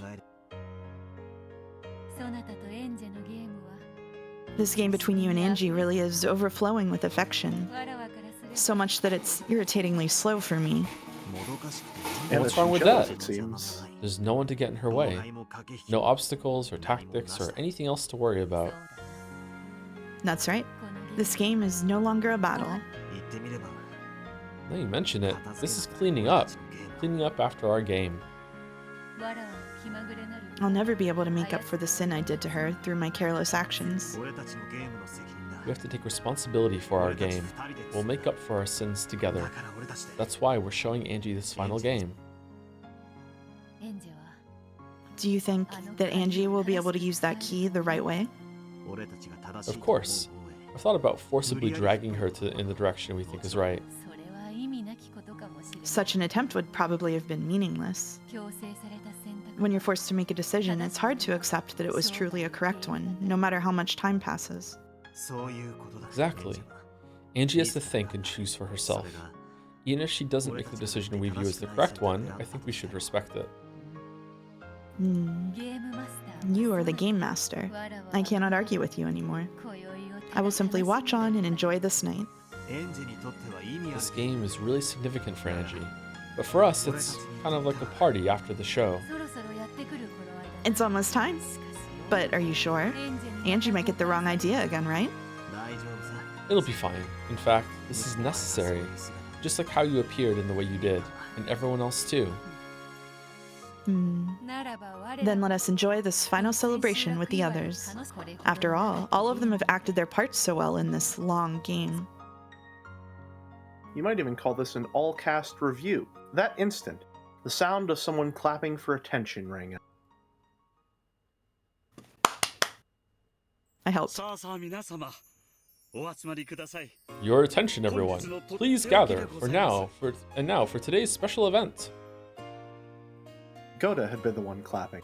This game between you and Angie really is overflowing with affection. So much that it's irritatingly slow for me. And what's wrong with that? It seems. There's no one to get in her way. No obstacles or tactics or anything else to worry about. That's right. This game is no longer a battle. Now you mention it, this is cleaning up. Cleaning up after our game. I'll never be able to make up for the sin I did to her through my careless actions. We have to take responsibility for our game. We'll make up for our sins together. That's why we're showing Angie this final game. Do you think that Angie will be able to use that key the right way? Of course. I've thought about forcibly dragging her in the direction we think is right. Such an attempt would probably have been meaningless. When you're forced to make a decision, it's hard to accept that it was truly a correct one, no matter how much time passes. Exactly. Angie has to think and choose for herself. Even if she doesn't make the decision we view as the correct one, I think we should respect it. You are the game master. I cannot argue with you anymore. I will simply watch on and enjoy this night. This game is really significant for Angie, but for us it's kind of like a party after the show. It's almost time. But are you sure? Angie might get the wrong idea again, right? It'll be fine. In fact, this is necessary. Just like how you appeared in the way you did, and everyone else too. Then let us enjoy this final celebration with the others. After all of them have acted their parts so well in this long game. You might even call this an all-cast review. That instant, the sound of someone clapping for attention rang out. I helped. Your attention, everyone. Please gather for today's special event. Goda had been the one clapping.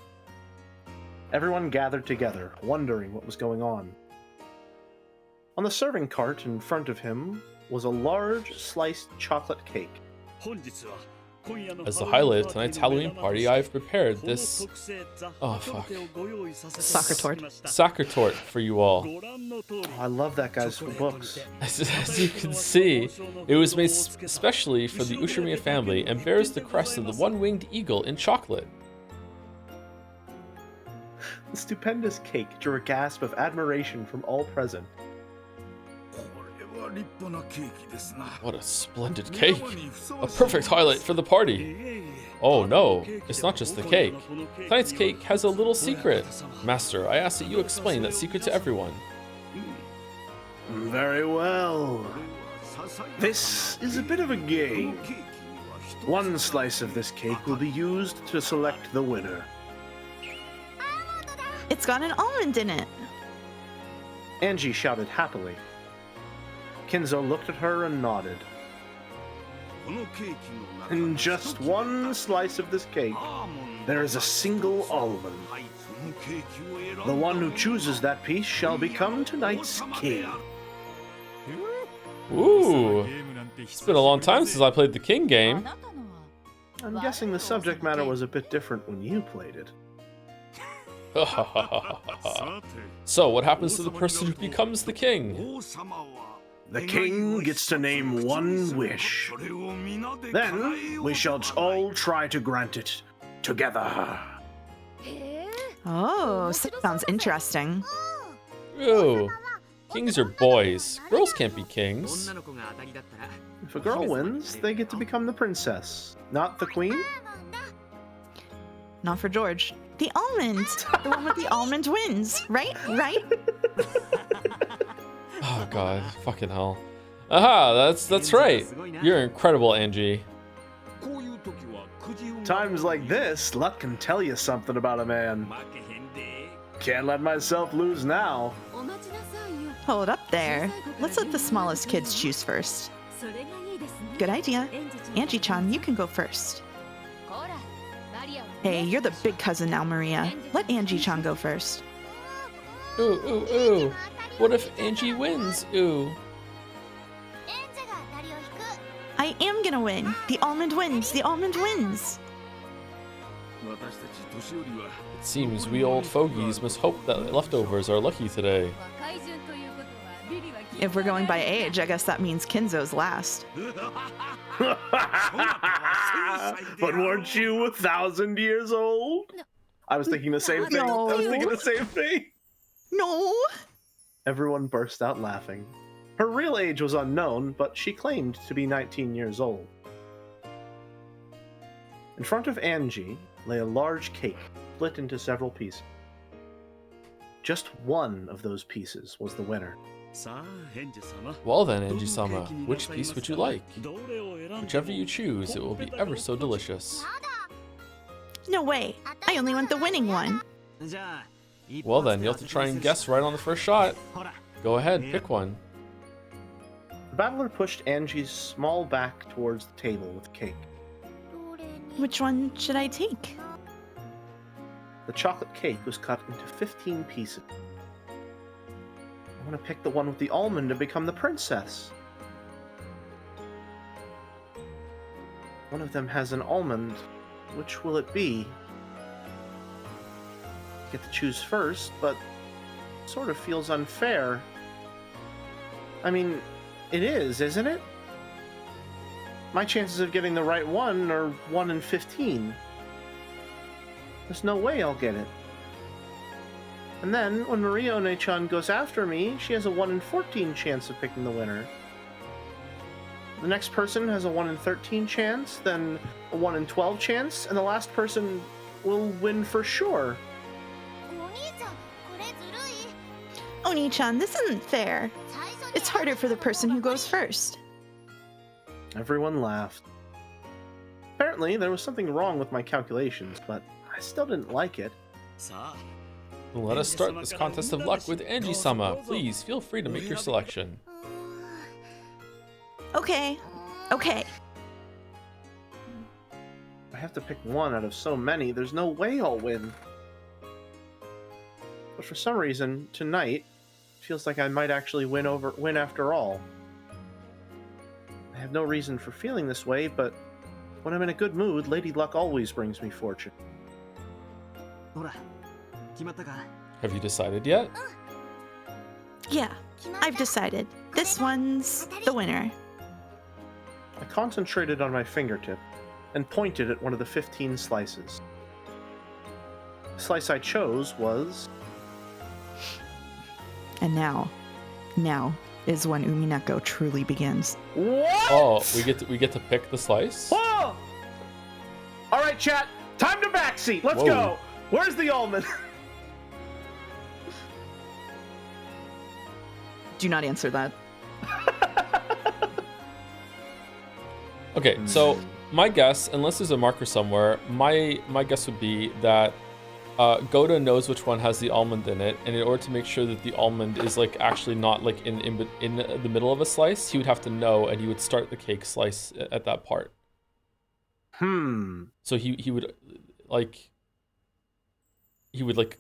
Everyone gathered together, wondering what was going on. On the serving cart in front of him was a large sliced chocolate cake. As the highlight of tonight's Halloween party, I've prepared this... Oh, fuck. Soccer tort for you all. Oh, I love that guy's books. As you can see, it was made especially for the Ushimiya family and bears the crest of the one-winged eagle in chocolate. The stupendous cake drew a gasp of admiration from all present. What a splendid cake! A perfect highlight for the party! Oh no, it's not just the cake. Tonight's cake has a little secret. Master, I ask that you explain that secret to everyone. Very well. This is a bit of a game. One slice of this cake will be used to select the winner. It's got an almond in it! Angie shouted happily. Kinzo looked at her and nodded. In just one slice of this cake, there is a single almond. The one who chooses that piece shall become tonight's king. Ooh, it's been a long time since I played the king game. I'm guessing the subject matter was a bit different when you played it. So, what happens to the person who becomes the king? The king gets to name one wish. Then we shall all try to grant it together. Oh, sounds interesting. Ew. Kings are boys. Girls can't be kings. If a girl wins, they get to become the princess, not the queen. Not for George. The almond! The one with the almond wins, right? Right? god, fucking hell. Aha, that's right. You're incredible, Angie. Times like this, luck can tell you something about a man. Can't let myself lose now. Hold up there. Let's let the smallest kids choose first. Good idea. Angie-chan, you can go first. Hey, you're the big cousin now, Maria. Let Angie-chan go first. Ooh, ooh, ooh. What if Angie wins? Ooh. I am gonna win. The almond wins. The almond wins. It seems we old fogies must hope that leftovers are lucky today. If we're going by age, I guess that means Kinzo's last. But weren't you 1,000 years old? I was thinking the same thing. No. I was thinking the same thing. No! Everyone burst out laughing. Her real age was unknown, but she claimed to be 19 years old. In front of Angie lay a large cake, split into several pieces. Just one of those pieces was the winner. Well then, Angie-sama, which piece would you like? Whichever you choose, it will be ever so delicious. No way. I only want the winning one. Well then, you'll have to try and guess right on the first shot. Go ahead, pick one. The battler pushed Angie's small back towards the table with the cake. Which one should I take? The chocolate cake was cut into 15 pieces. I want to pick the one with the almond to become the princess. One of them has an almond. Which will it be? I get to choose first, but it sort of feels unfair. I mean, it is, isn't it? My chances of getting the right one are 1 in 15. There's no way I'll get it. And then, when Maria One-chan goes after me, she has a 1 in 14 chance of picking the winner. The next person has a 1 in 13 chance, then a 1 in 12 chance, and the last person will win for sure. Oni-chan, this isn't fair. It's harder for the person who goes first. Everyone laughed. Apparently, there was something wrong with my calculations, but I still didn't like it. Let us start this contest of luck with Angie-sama. Please, feel free to make your selection. Okay. Okay. I have to pick one out of so many, there's no way I'll win. But for some reason, tonight, it feels like I might actually win after all. I have no reason for feeling this way, but when I'm in a good mood, Lady Luck always brings me fortune. Have you decided yet? Yeah, I've decided. This one's the winner. I concentrated on my fingertip and pointed at one of the 15 slices. The slice I chose was... And now is when Umineko truly begins. What? Oh, we get to pick the slice? Whoa! All right, chat. Time to backseat. Let's Whoa. go. Where's the almond? Do not answer that. Okay, so my guess, unless there's a marker somewhere, my guess would be that Goda knows which one has the almond in it, and in order to make sure that the almond is like actually not like in the middle of a slice, he would have to know, and he would start the cake slice at that part. So he would like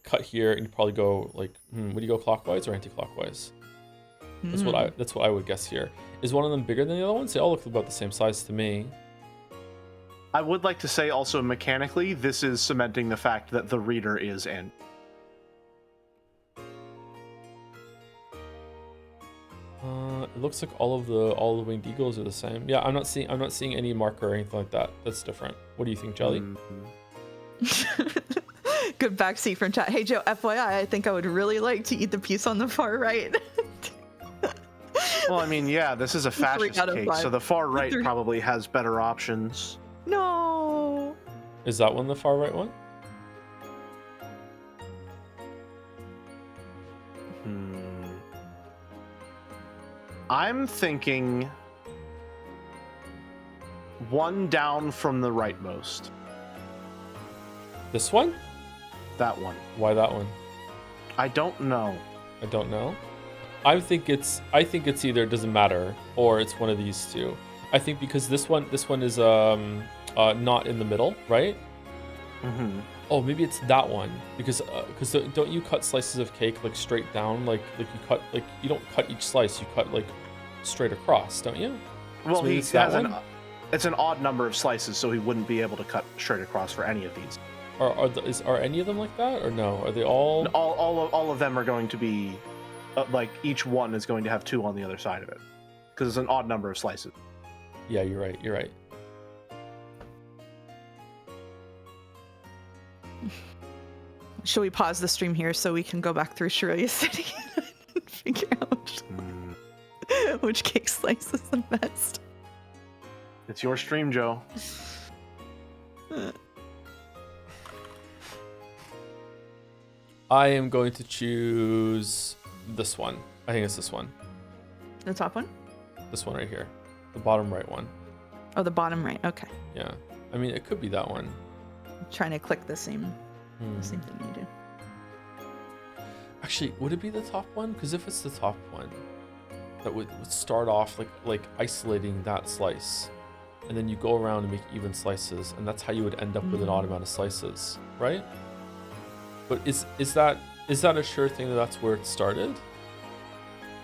cut here and probably go like would he go clockwise or anti-clockwise? That's what I would guess here. Is one of them bigger than the other ones? They all look about the same size to me. I would like to say also mechanically, this is cementing the fact that the reader is N. It looks like all the winged eagles are the same. Yeah, I'm not seeing any marker or anything like that. That's different. What do you think, Jelly? Good backseat from chat. Hey Joe, FYI, I think I would really like to eat the piece on the far right. Well, I mean, yeah, this is a fascist out of cake, 5. so the far right probably has better options. No. Is that one the far right one? I'm thinking one down from the rightmost. This one? That one. Why that one? I don't know. I don't know. I think it's either, it doesn't matter, or it's one of these two. I think because this one is not in the middle, right? Mm-hmm. Oh, maybe it's that one because don't you cut slices of cake like straight down, like you cut, like you don't cut each slice, you cut like straight across, don't you? Well, So maybe he it's that has one? it's an odd number of slices, so he wouldn't be able to cut straight across for any of these. Are any of them like that, or no? Are they all? All of them are going to be like each one is going to have 2 on the other side of it because it's an odd number of slices. Yeah, you're right. You're right. Should we pause the stream here so we can go back through Shiroya City and figure out which cake slice is the best? It's your stream, Joe. I am going to choose this one. I think it's this one. The top one? This one right here. The bottom right one. Oh, the bottom right. Okay. Yeah. I mean, it could be that one. I'm trying to click the same thing you do. Actually, would it be the top one? Because if it's the top one, that would start off like isolating that slice, and then you go around and make even slices, and that's how you would end up with an odd amount of slices, right? But is that a sure thing that that's where it started?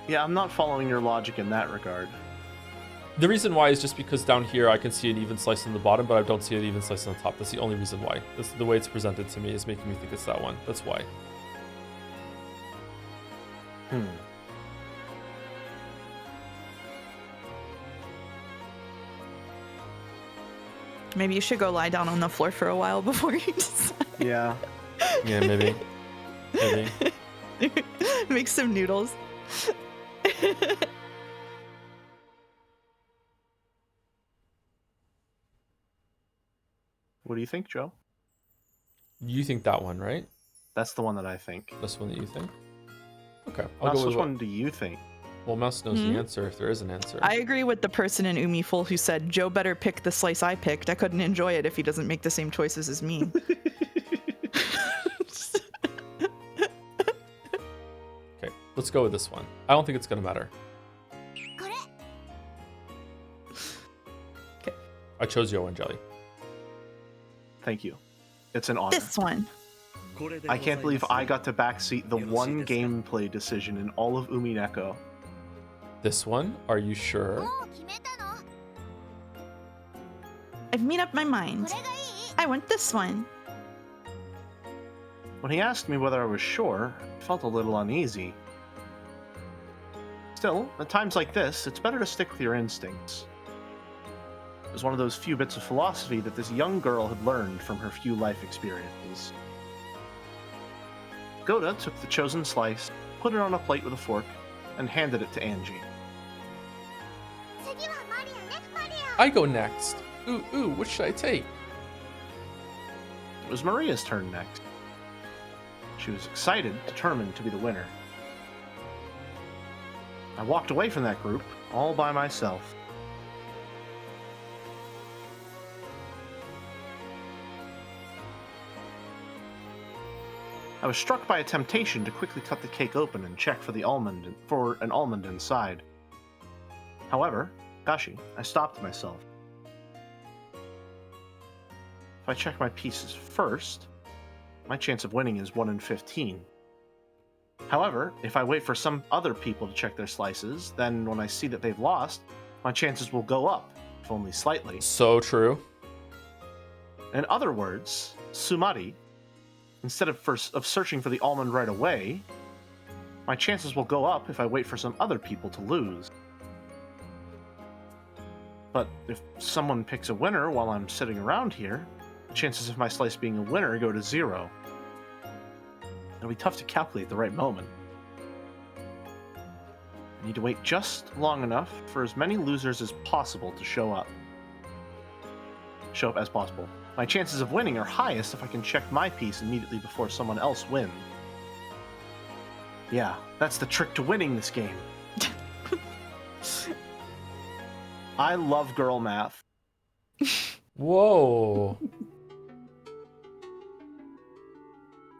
Yeah, I'm not following your logic in that regard. The reason why is just because down here I can see an even slice on the bottom, but I don't see an even slice on the top. That's the only reason why. That's the way it's presented to me is making me think it's that one. That's why. Maybe you should go lie down on the floor for a while before you decide. Yeah. Yeah, maybe. Maybe. Make some noodles. What do you think, Joe? You think that one, right? That's the one that I think. That's one that you think? Okay. Mouse, which one do you think? Well, Mouse knows the answer if there is an answer. I agree with the person in Umiful who said, Joe better pick the slice I picked. I couldn't enjoy it if he doesn't make the same choices as me. Okay, let's go with this one. I don't think it's going to matter. Okay. I chose Yo and Jelly. Thank you. It's an honor. This one. I can't believe I got to backseat the one gameplay decision in all of Umineko. This one? Are you sure? I've made up my mind. I want this one. When he asked me whether I was sure, I felt a little uneasy. Still, at times like this, it's better to stick with your instincts. It was one of those few bits of philosophy that this young girl had learned from her few life experiences. Goda took the chosen slice, put it on a plate with a fork, and handed it to Angie. I go next. Ooh, what should I take? It was Maria's turn next. She was excited, determined to be the winner. I walked away from that group, all by myself. I was struck by a temptation to quickly cut the cake open and check for an almond inside. However, I stopped myself. If I check my pieces first, my chance of winning is 1 in 15. However, if I wait for some other people to check their slices, then when I see that they've lost, my chances will go up, if only slightly. So true. In other words, Sumari, instead of searching for the almond right away, my chances will go up if I wait for some other people to lose. But if someone picks a winner while I'm sitting around here, the chances of my slice being a winner go to 0. It'll be tough to calculate the right moment. I need to wait just long enough for as many losers as possible to show up as possible. My chances of winning are highest if I can check my piece immediately before someone else wins. Yeah, that's the trick to winning this game. I love girl math. Whoa.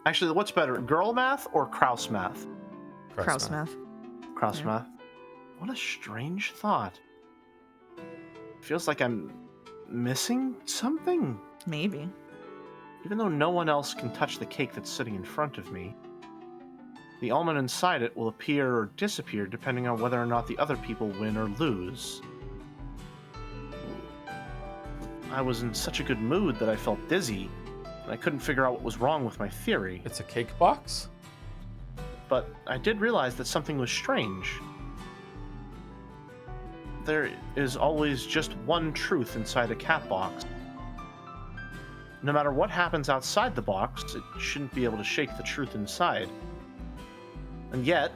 Actually, what's better, girl math or Kraus math? Kraus math. Kraus Yeah. math. What a strange thought. Feels like I'm missing something. Maybe. Even though no one else can touch the cake that's sitting in front of me, the almond inside it will appear or disappear depending on whether or not the other people win or lose. I was in such a good mood that I felt dizzy, and I couldn't figure out what was wrong with my theory. It's a cake box? But I did realize that something was strange. There is always just one truth inside a cat box. No matter what happens outside the box, it shouldn't be able to shake the truth inside. And yet,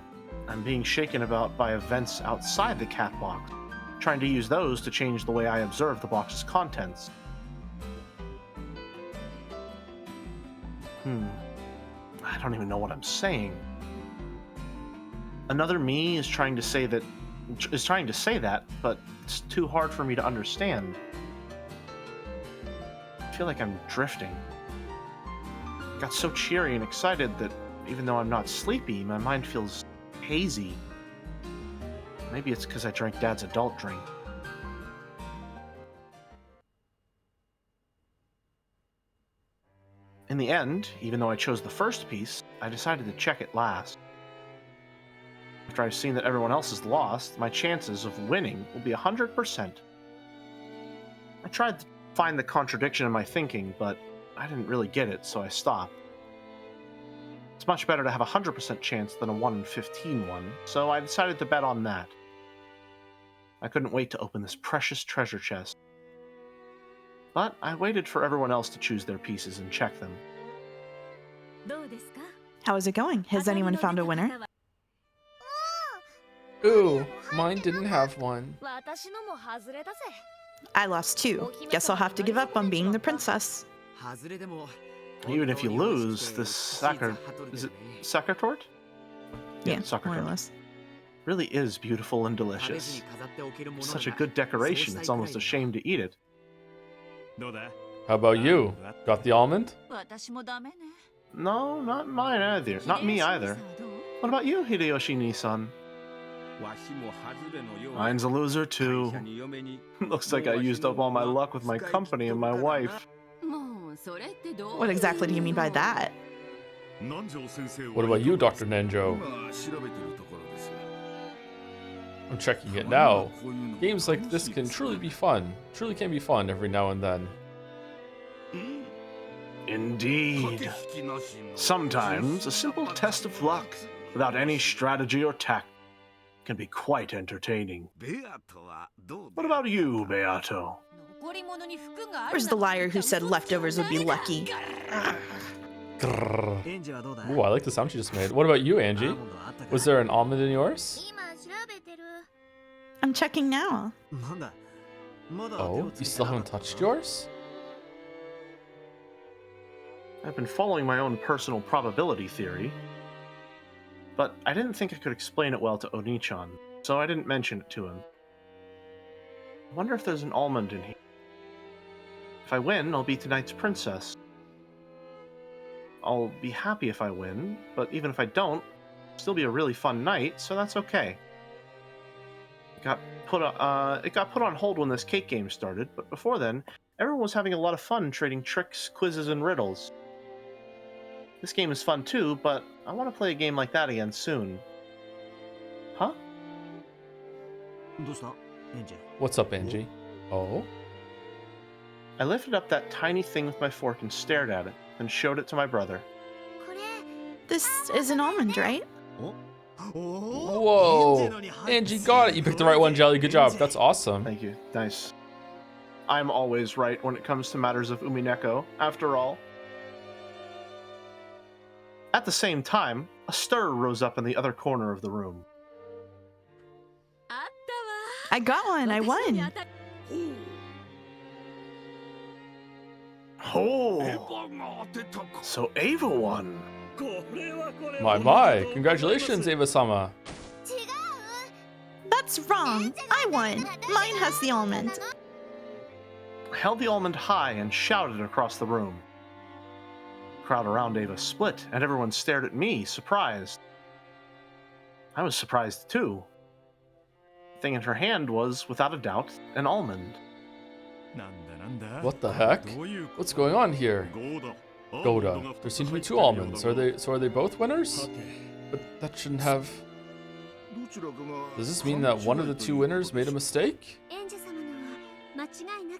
I'm being shaken about by events outside the cat box, trying to use those to change the way I observe the box's contents. I don't even know what I'm saying. Another me is trying to say that, but it's too hard for me to understand. I feel like I'm drifting. I got so cheery and excited that even though I'm not sleepy, my mind feels hazy. Maybe it's because I drank Dad's adult drink. In the end, even though I chose the first piece, I decided to check it last. After I've seen that everyone else is lost, my chances of winning will be 100%. I tried to find the contradiction in my thinking, but I didn't really get it, so I stopped. It's much better to have a 100% chance than a 1 in 15 one, so I decided to bet on that. I couldn't wait to open this precious treasure chest. But I waited for everyone else to choose their pieces and check them. How is it going? Has anyone found a winner? Ooh, mine didn't have one. I lost 2. Guess I'll have to give up on being the princess. Even if you lose, this is it Sakertort? Yeah, more or Sakertort. less. Really is beautiful and delicious. Such a good decoration, it's almost a shame to eat it. How about you? Got the almond? No, not mine either. Not me either. What about you, Hideyoshi Nissan? Mine's a loser too. Looks like I used up all my luck with my company and my wife. What exactly do you mean by that? What about you, Dr. Nenjo? I'm checking it now. Games like this can truly be fun. Truly can be fun every now and then. Indeed. Sometimes a simple test of luck, without any strategy or tact, can be quite entertaining. What about you, Beato? Where's the liar who said leftovers would be lucky? Grrr. Ooh, I like the sound she just made. What about you, Angie? Was there an almond in yours? I'm checking now. Oh, you still haven't touched yours? I've been following my own personal probability theory, but I didn't think I could explain it well to Oni-chan, so I didn't mention it to him. I wonder if there's an almond in here. If I win, I'll be tonight's princess. I'll be happy if I win, but even if I don't, it'll still be a really fun night, so that's okay. It got put on hold when this cake game started, but before then, everyone was having a lot of fun trading tricks, quizzes, and riddles. This game is fun too, but I want to play a game like that again soon. Huh? What's up, Angie? Oh? I lifted up that tiny thing with my fork and stared at it, then showed it to my brother. This is an almond, right? Whoa! Angie got it! You picked the right one, Jelly. Good job. That's awesome. Thank you. Nice. I'm always right when it comes to matters of Umineko, after all. At the same time, a stir rose up in the other corner of the room. I got one. I won. Oh! So Ava won. My. Congratulations, Eva-sama. That That's wrong. I won. Mine has the almond. I held the almond high and shouted across the room. The crowd around Ava split, and everyone stared at me, surprised. I was surprised too. The thing in her hand was, without a doubt, an almond. What the heck? What's going on here? Goda, there seem to be 2 almonds. Are they both winners? But that shouldn't have... Does this mean that one of the 2 winners made a mistake?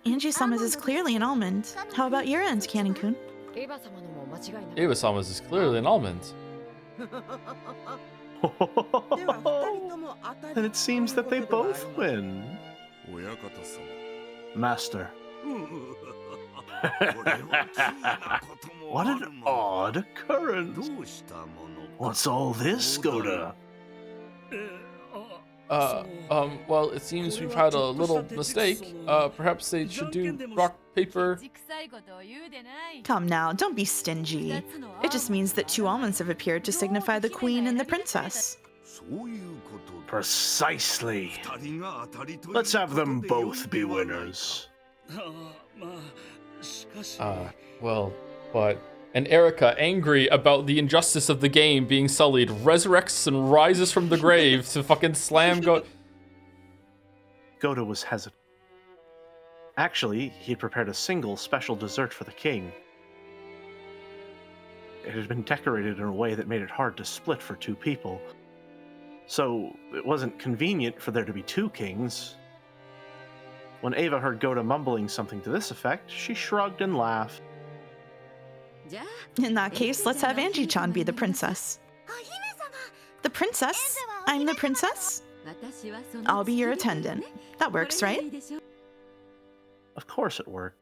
Angie-sama's is clearly an almond. How about your end, Cannon-kun? Ava-sama's is clearly an almond. And it seems that they both win. Master. What an odd occurrence. What's all this, Goda? Well, it seems we've had a little mistake. Perhaps they should do rock, paper... Come now, don't be stingy. It just means that 2 almonds have appeared to signify the queen and the princess. Precisely. Let's have them both be winners. Well, but... And Erica, angry about the injustice of the game being sullied, resurrects and rises from the grave to fucking slam Goda was hesitant. Actually, he had prepared a single special dessert for the king. It had been decorated in a way that made it hard to split for 2 people. So, it wasn't convenient for there to be 2 kings. When Ava heard Goda mumbling something to this effect, she shrugged and laughed. In that case, let's have Angie-chan be the princess. The princess? I'm the princess? I'll be your attendant. That works, right? Of course it worked.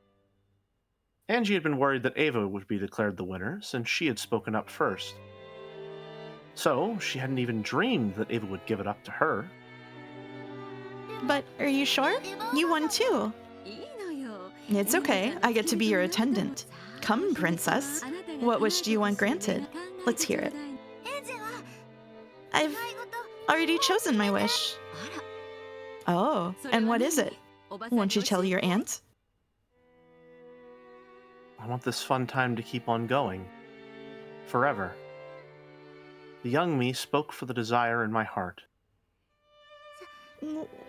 Angie had been worried that Ava would be declared the winner, since she had spoken up first. So, she hadn't even dreamed that Ava would give it up to her. But are you sure? You won too. It's okay. I get to be your attendant. Come, princess. What wish do you want granted? Let's hear it. I've already chosen my wish. Oh, and what is it? Won't you tell your aunt? I want this fun time to keep on going. Forever. The young me spoke for the desire in my heart.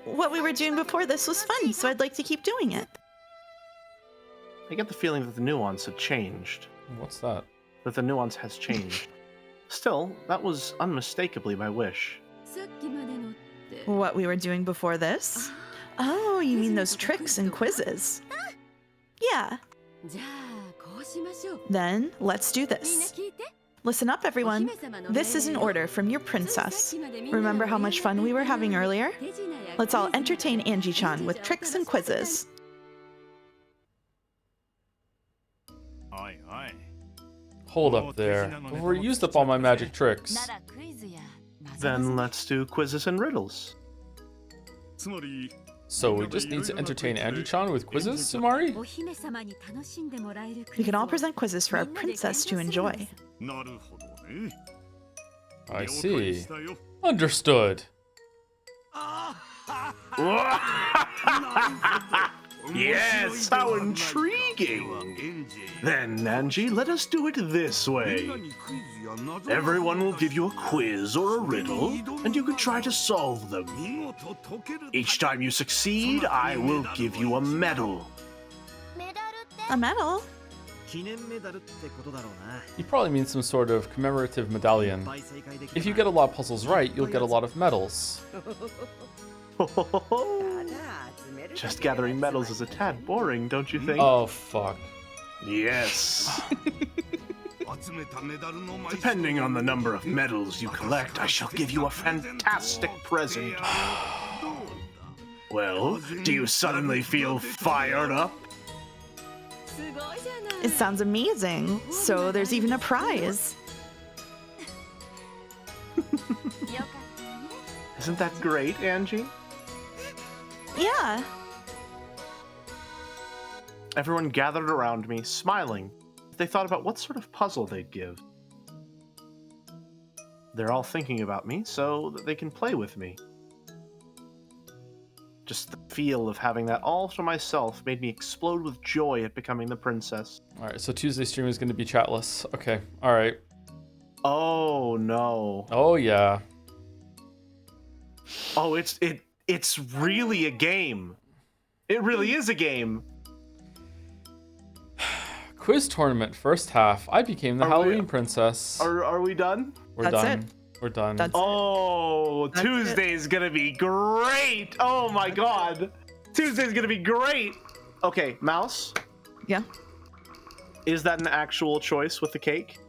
What we were doing before this was fun, so I'd like to keep doing it. I get the feeling that the nuance had changed. What's that? That the nuance has changed. Still, that was unmistakably my wish. What we were doing before this? Oh, you mean those tricks and quizzes? Yeah. Then, let's do this. Listen up, everyone. This is an order from your princess. Remember how much fun we were having earlier? Let's all entertain Angie-chan with tricks and quizzes. Hold up there. I've already used up all my magic tricks. Then let's do quizzes and riddles. So we just need to entertain Angie-chan with quizzes, Sumari? We can all present quizzes for our princess to enjoy. I see. Understood. Yes, how intriguing! Then, Angie, let us do it this way. Everyone will give you a quiz or a riddle, and you can try to solve them. Each time you succeed, I will give you a medal. A medal? You probably mean some sort of commemorative medallion. If you get a lot of puzzles right, you'll get a lot of medals. Just gathering medals is a tad boring, don't you think? Oh, fuck. Yes. Depending on the number of medals you collect, I shall give you a fantastic present. Well, do you suddenly feel fired up? It sounds amazing. So there's even a prize. Isn't that great, Angie? Yeah. Everyone gathered around me, smiling. They thought about what sort of puzzle they'd give. They're all thinking about me so that they can play with me. Just the feel of having that all to myself made me explode with joy at becoming the princess. All right, so Tuesday stream is going to be chatless. Okay, all right. Oh no. Oh yeah. Oh, it's really a game. It really is a game. Quiz tournament first half. I became the Halloween princess. Are we done? We're That's done. it. We're done. That's Oh, That's Tuesday's gonna be great. Oh my god. Tuesday's gonna be great. Okay, Mouse, Yeah. is that an actual choice with the cake?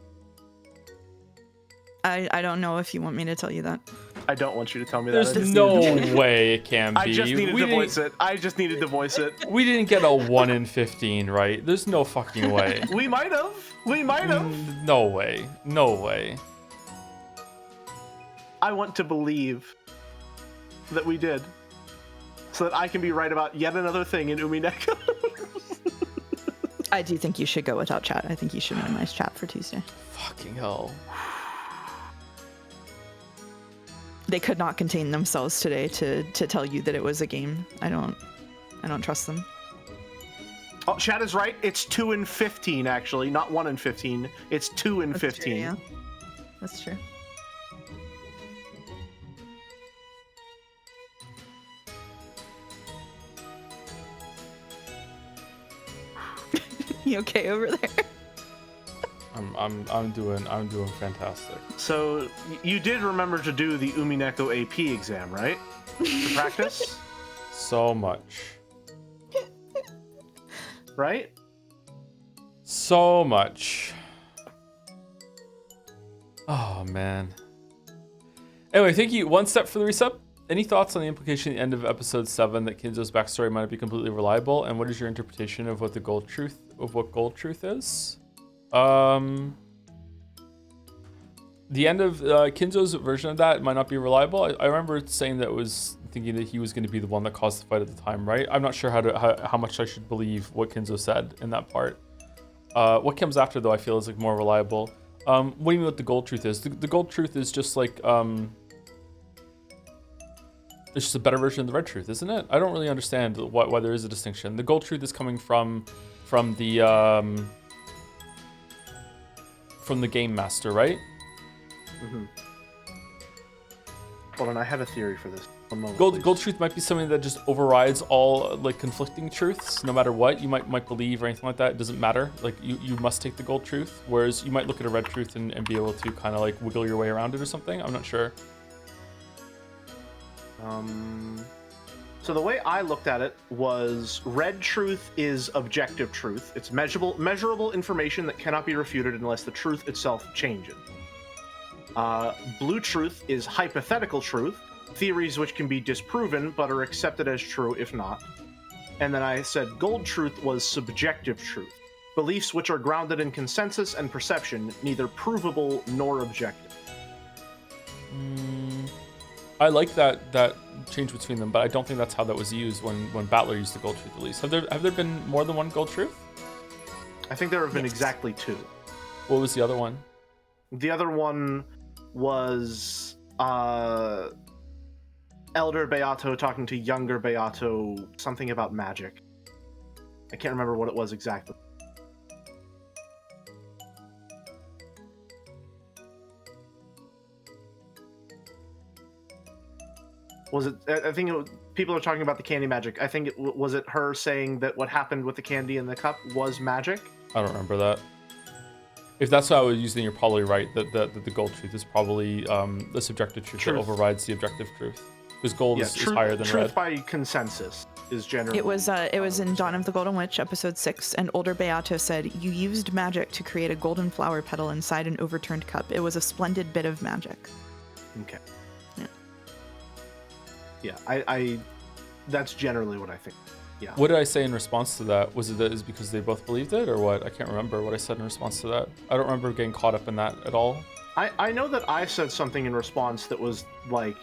I don't know if you want me to tell you that. I don't want you to tell me There's that. no way it can be. I just needed We to didn't- voice it. I just needed to voice it. We didn't get a 1 in 15, right? There's no fucking way. We might have. We might have. No way. No way. I want to believe that we did, so that I can be right about yet another thing in Umineko. I do think you should go without chat. I think you should minimize chat for Tuesday. Fucking hell. They could not contain themselves today to tell you that it was a game. I don't trust them. Oh, Chad is right. It's 2 in 15, actually, not 1 in 15. It's 2 in 15. True, yeah. That's true. You okay over there? I'm doing fantastic. So you did remember to do the Umineko AP exam, right? To practice, So much. right? So much. Oh man. Anyway, thank you. One step for the reset. Any thoughts on the implication at the end of episode 7 that Kinzo's backstory might not be completely reliable? And what is your interpretation of what gold truth is? The end of Kinzo's version of that might not be reliable. I remember saying that it was thinking that he was going to be the one that caused the fight at the time, right? I'm not sure how much I should believe what Kinzo said in that part. What comes after, though, I feel is like more reliable. What do you mean what the gold truth is? The gold truth is just like it's just a better version of the red truth, isn't it? I don't really understand why there is a distinction. The gold truth is coming from the game master, right? Mm-hmm. Hold on, I have a theory for this. One moment, Gold truth might be something that just overrides all like conflicting truths, no matter what you might believe or anything like that. It doesn't matter. Like you must take the gold truth, whereas you might look at a red truth and be able to kind of like wiggle your way around it or something. I'm not sure. So the way I looked at it was red truth is objective truth. It's measurable information that cannot be refuted unless the truth itself changes. Blue truth is hypothetical truth, theories which can be disproven but are accepted as true if not. And then I said gold truth was subjective truth, beliefs which are grounded in consensus and perception, neither provable nor objective. I like that change between them, but I don't think that's how that was used when Battler used the gold truth at least. Have there been more than one gold truth? I think there have been exactly 2. What was the other one? The other one was Elder Beato talking to younger Beato, something about magic. I can't remember what it was exactly. Was it? I think people are talking about the candy magic. I think was it her saying that what happened with the candy in the cup was magic? I don't remember that. If that's what I was using, you're probably right. That the gold truth is probably the subjective truth that overrides the objective truth. Because gold is higher than truth red. by consensus is generally. It was in Dawn of the Golden Witch, episode 6, and older Beato said, "You used magic to create a golden flower petal inside an overturned cup. It was a splendid bit of magic." Okay. Yeah. Yeah, I that's generally what I think. Yeah. What did I say in response to that? Was it that is because they both believed it, or what? I can't remember what I said in response to that. I don't remember getting caught up in that at all. I know that I said something in response that was like,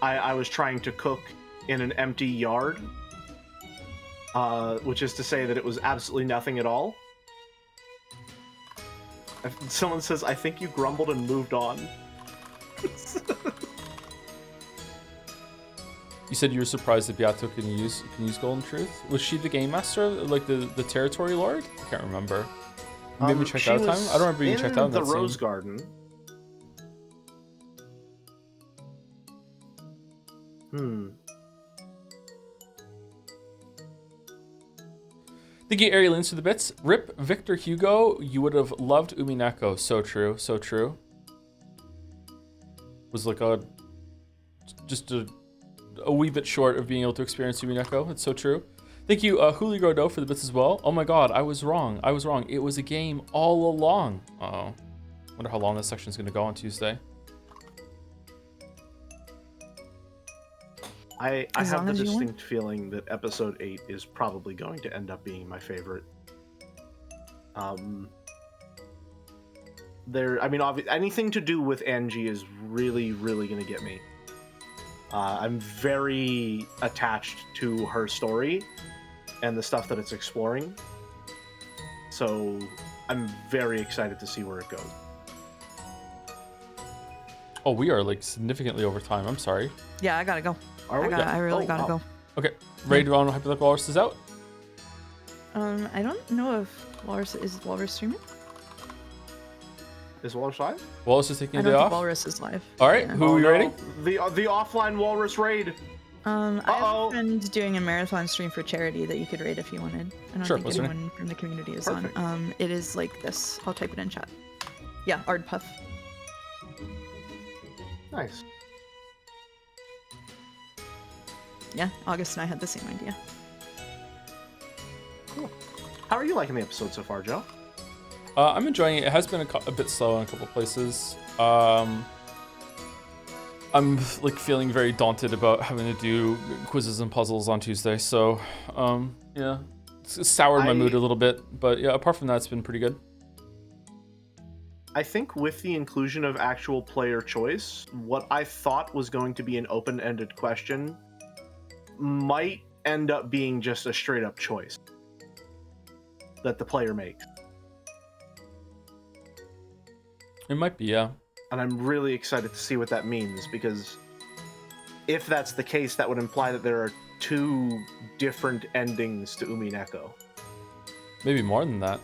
I was trying to cook in an empty yard, which is to say that it was absolutely nothing at all. Someone says, "I think you grumbled and moved on." You said you were surprised that Beato can use Golden Truth. Was she the game master, like the territory lord? I can't remember. Maybe we checked out a time. I don't remember you checked out in the that Rose scene. Garden. Thank you, Ariel, for the bits. Rip Victor Hugo, you would have loved Umineko. So true, so true. Was like just a wee bit short of being able to experience Umineko. It's so true. Thank you, Huli Grodo, for the bits as well. Oh my god, I was wrong. It was a game all along. Uh-oh. Wonder how long this section is going to go on Tuesday. I have the distinct feeling that episode 8 is probably going to end up being my favorite. Anything to do with Angie is really, really going to get me. I'm very attached to her story and the stuff that it's exploring. So I'm very excited to see where it goes. Oh, we are like significantly over time. I'm sorry. Yeah, I gotta go. I really gotta go. Okay, ready to run Hyperlife Walrus is out? I don't know if Walrus is Walrus streaming. Is Walrus live? Walrus is taking I a don't day think off. Walrus is live. All right, Yeah. who are we rating? The offline Walrus raid. I have a friend doing a marathon stream for charity that you could raid if you wanted. I don't Sure, think what's her anyone from the community is Perfect. on. It is like this. I'll type it in chat. Yeah, Ardpuff. Nice. Yeah, August and I had the same idea. Cool. How are you liking the episode so far, Joe? I'm enjoying it. It has been a bit slow in a couple places. I'm like feeling very daunted about having to do quizzes and puzzles on Tuesday. So, yeah, it's soured my mood a little bit. But yeah, apart from that, it's been pretty good. I think with the inclusion of actual player choice, what I thought was going to be an open-ended question might end up being just a straight-up choice that the player makes. It might be, yeah. And I'm really excited to see what that means, because if that's the case, that would imply that there are 2 different endings to Umineko. Maybe more than that.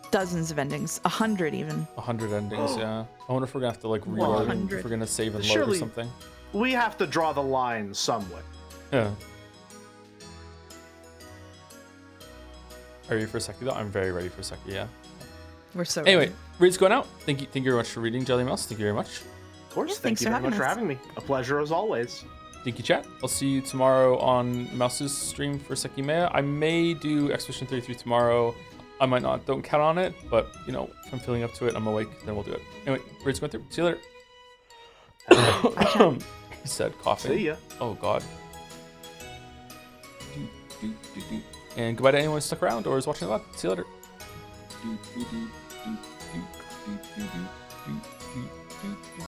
Dozens of endings. 100 even. 100 endings, yeah. I wonder if we're gonna have to like reload, if we're gonna save and load or Surely- something. We have to draw the line somewhere. Yeah. Are you ready for Seki though? I'm very ready for Seki, yeah. We're so Anyway, ready. read's going out. Thank you very much for reading, Jelly Mouse. Thank you very much. Of course, Yeah, thank thanks you for very much having for us. having me. A pleasure as always. Thank you, chat. I'll see you tomorrow on Mouse's stream for Seki Mea. I may do Expedition 33 tomorrow. I might not. Don't count on it. But, you know, if I'm feeling up to it, I'm awake, then we'll do it. Anyway, read's going through. See you later. He said, coughing. See ya. Oh, God. And goodbye to anyone who stuck around or is watching live. See you later.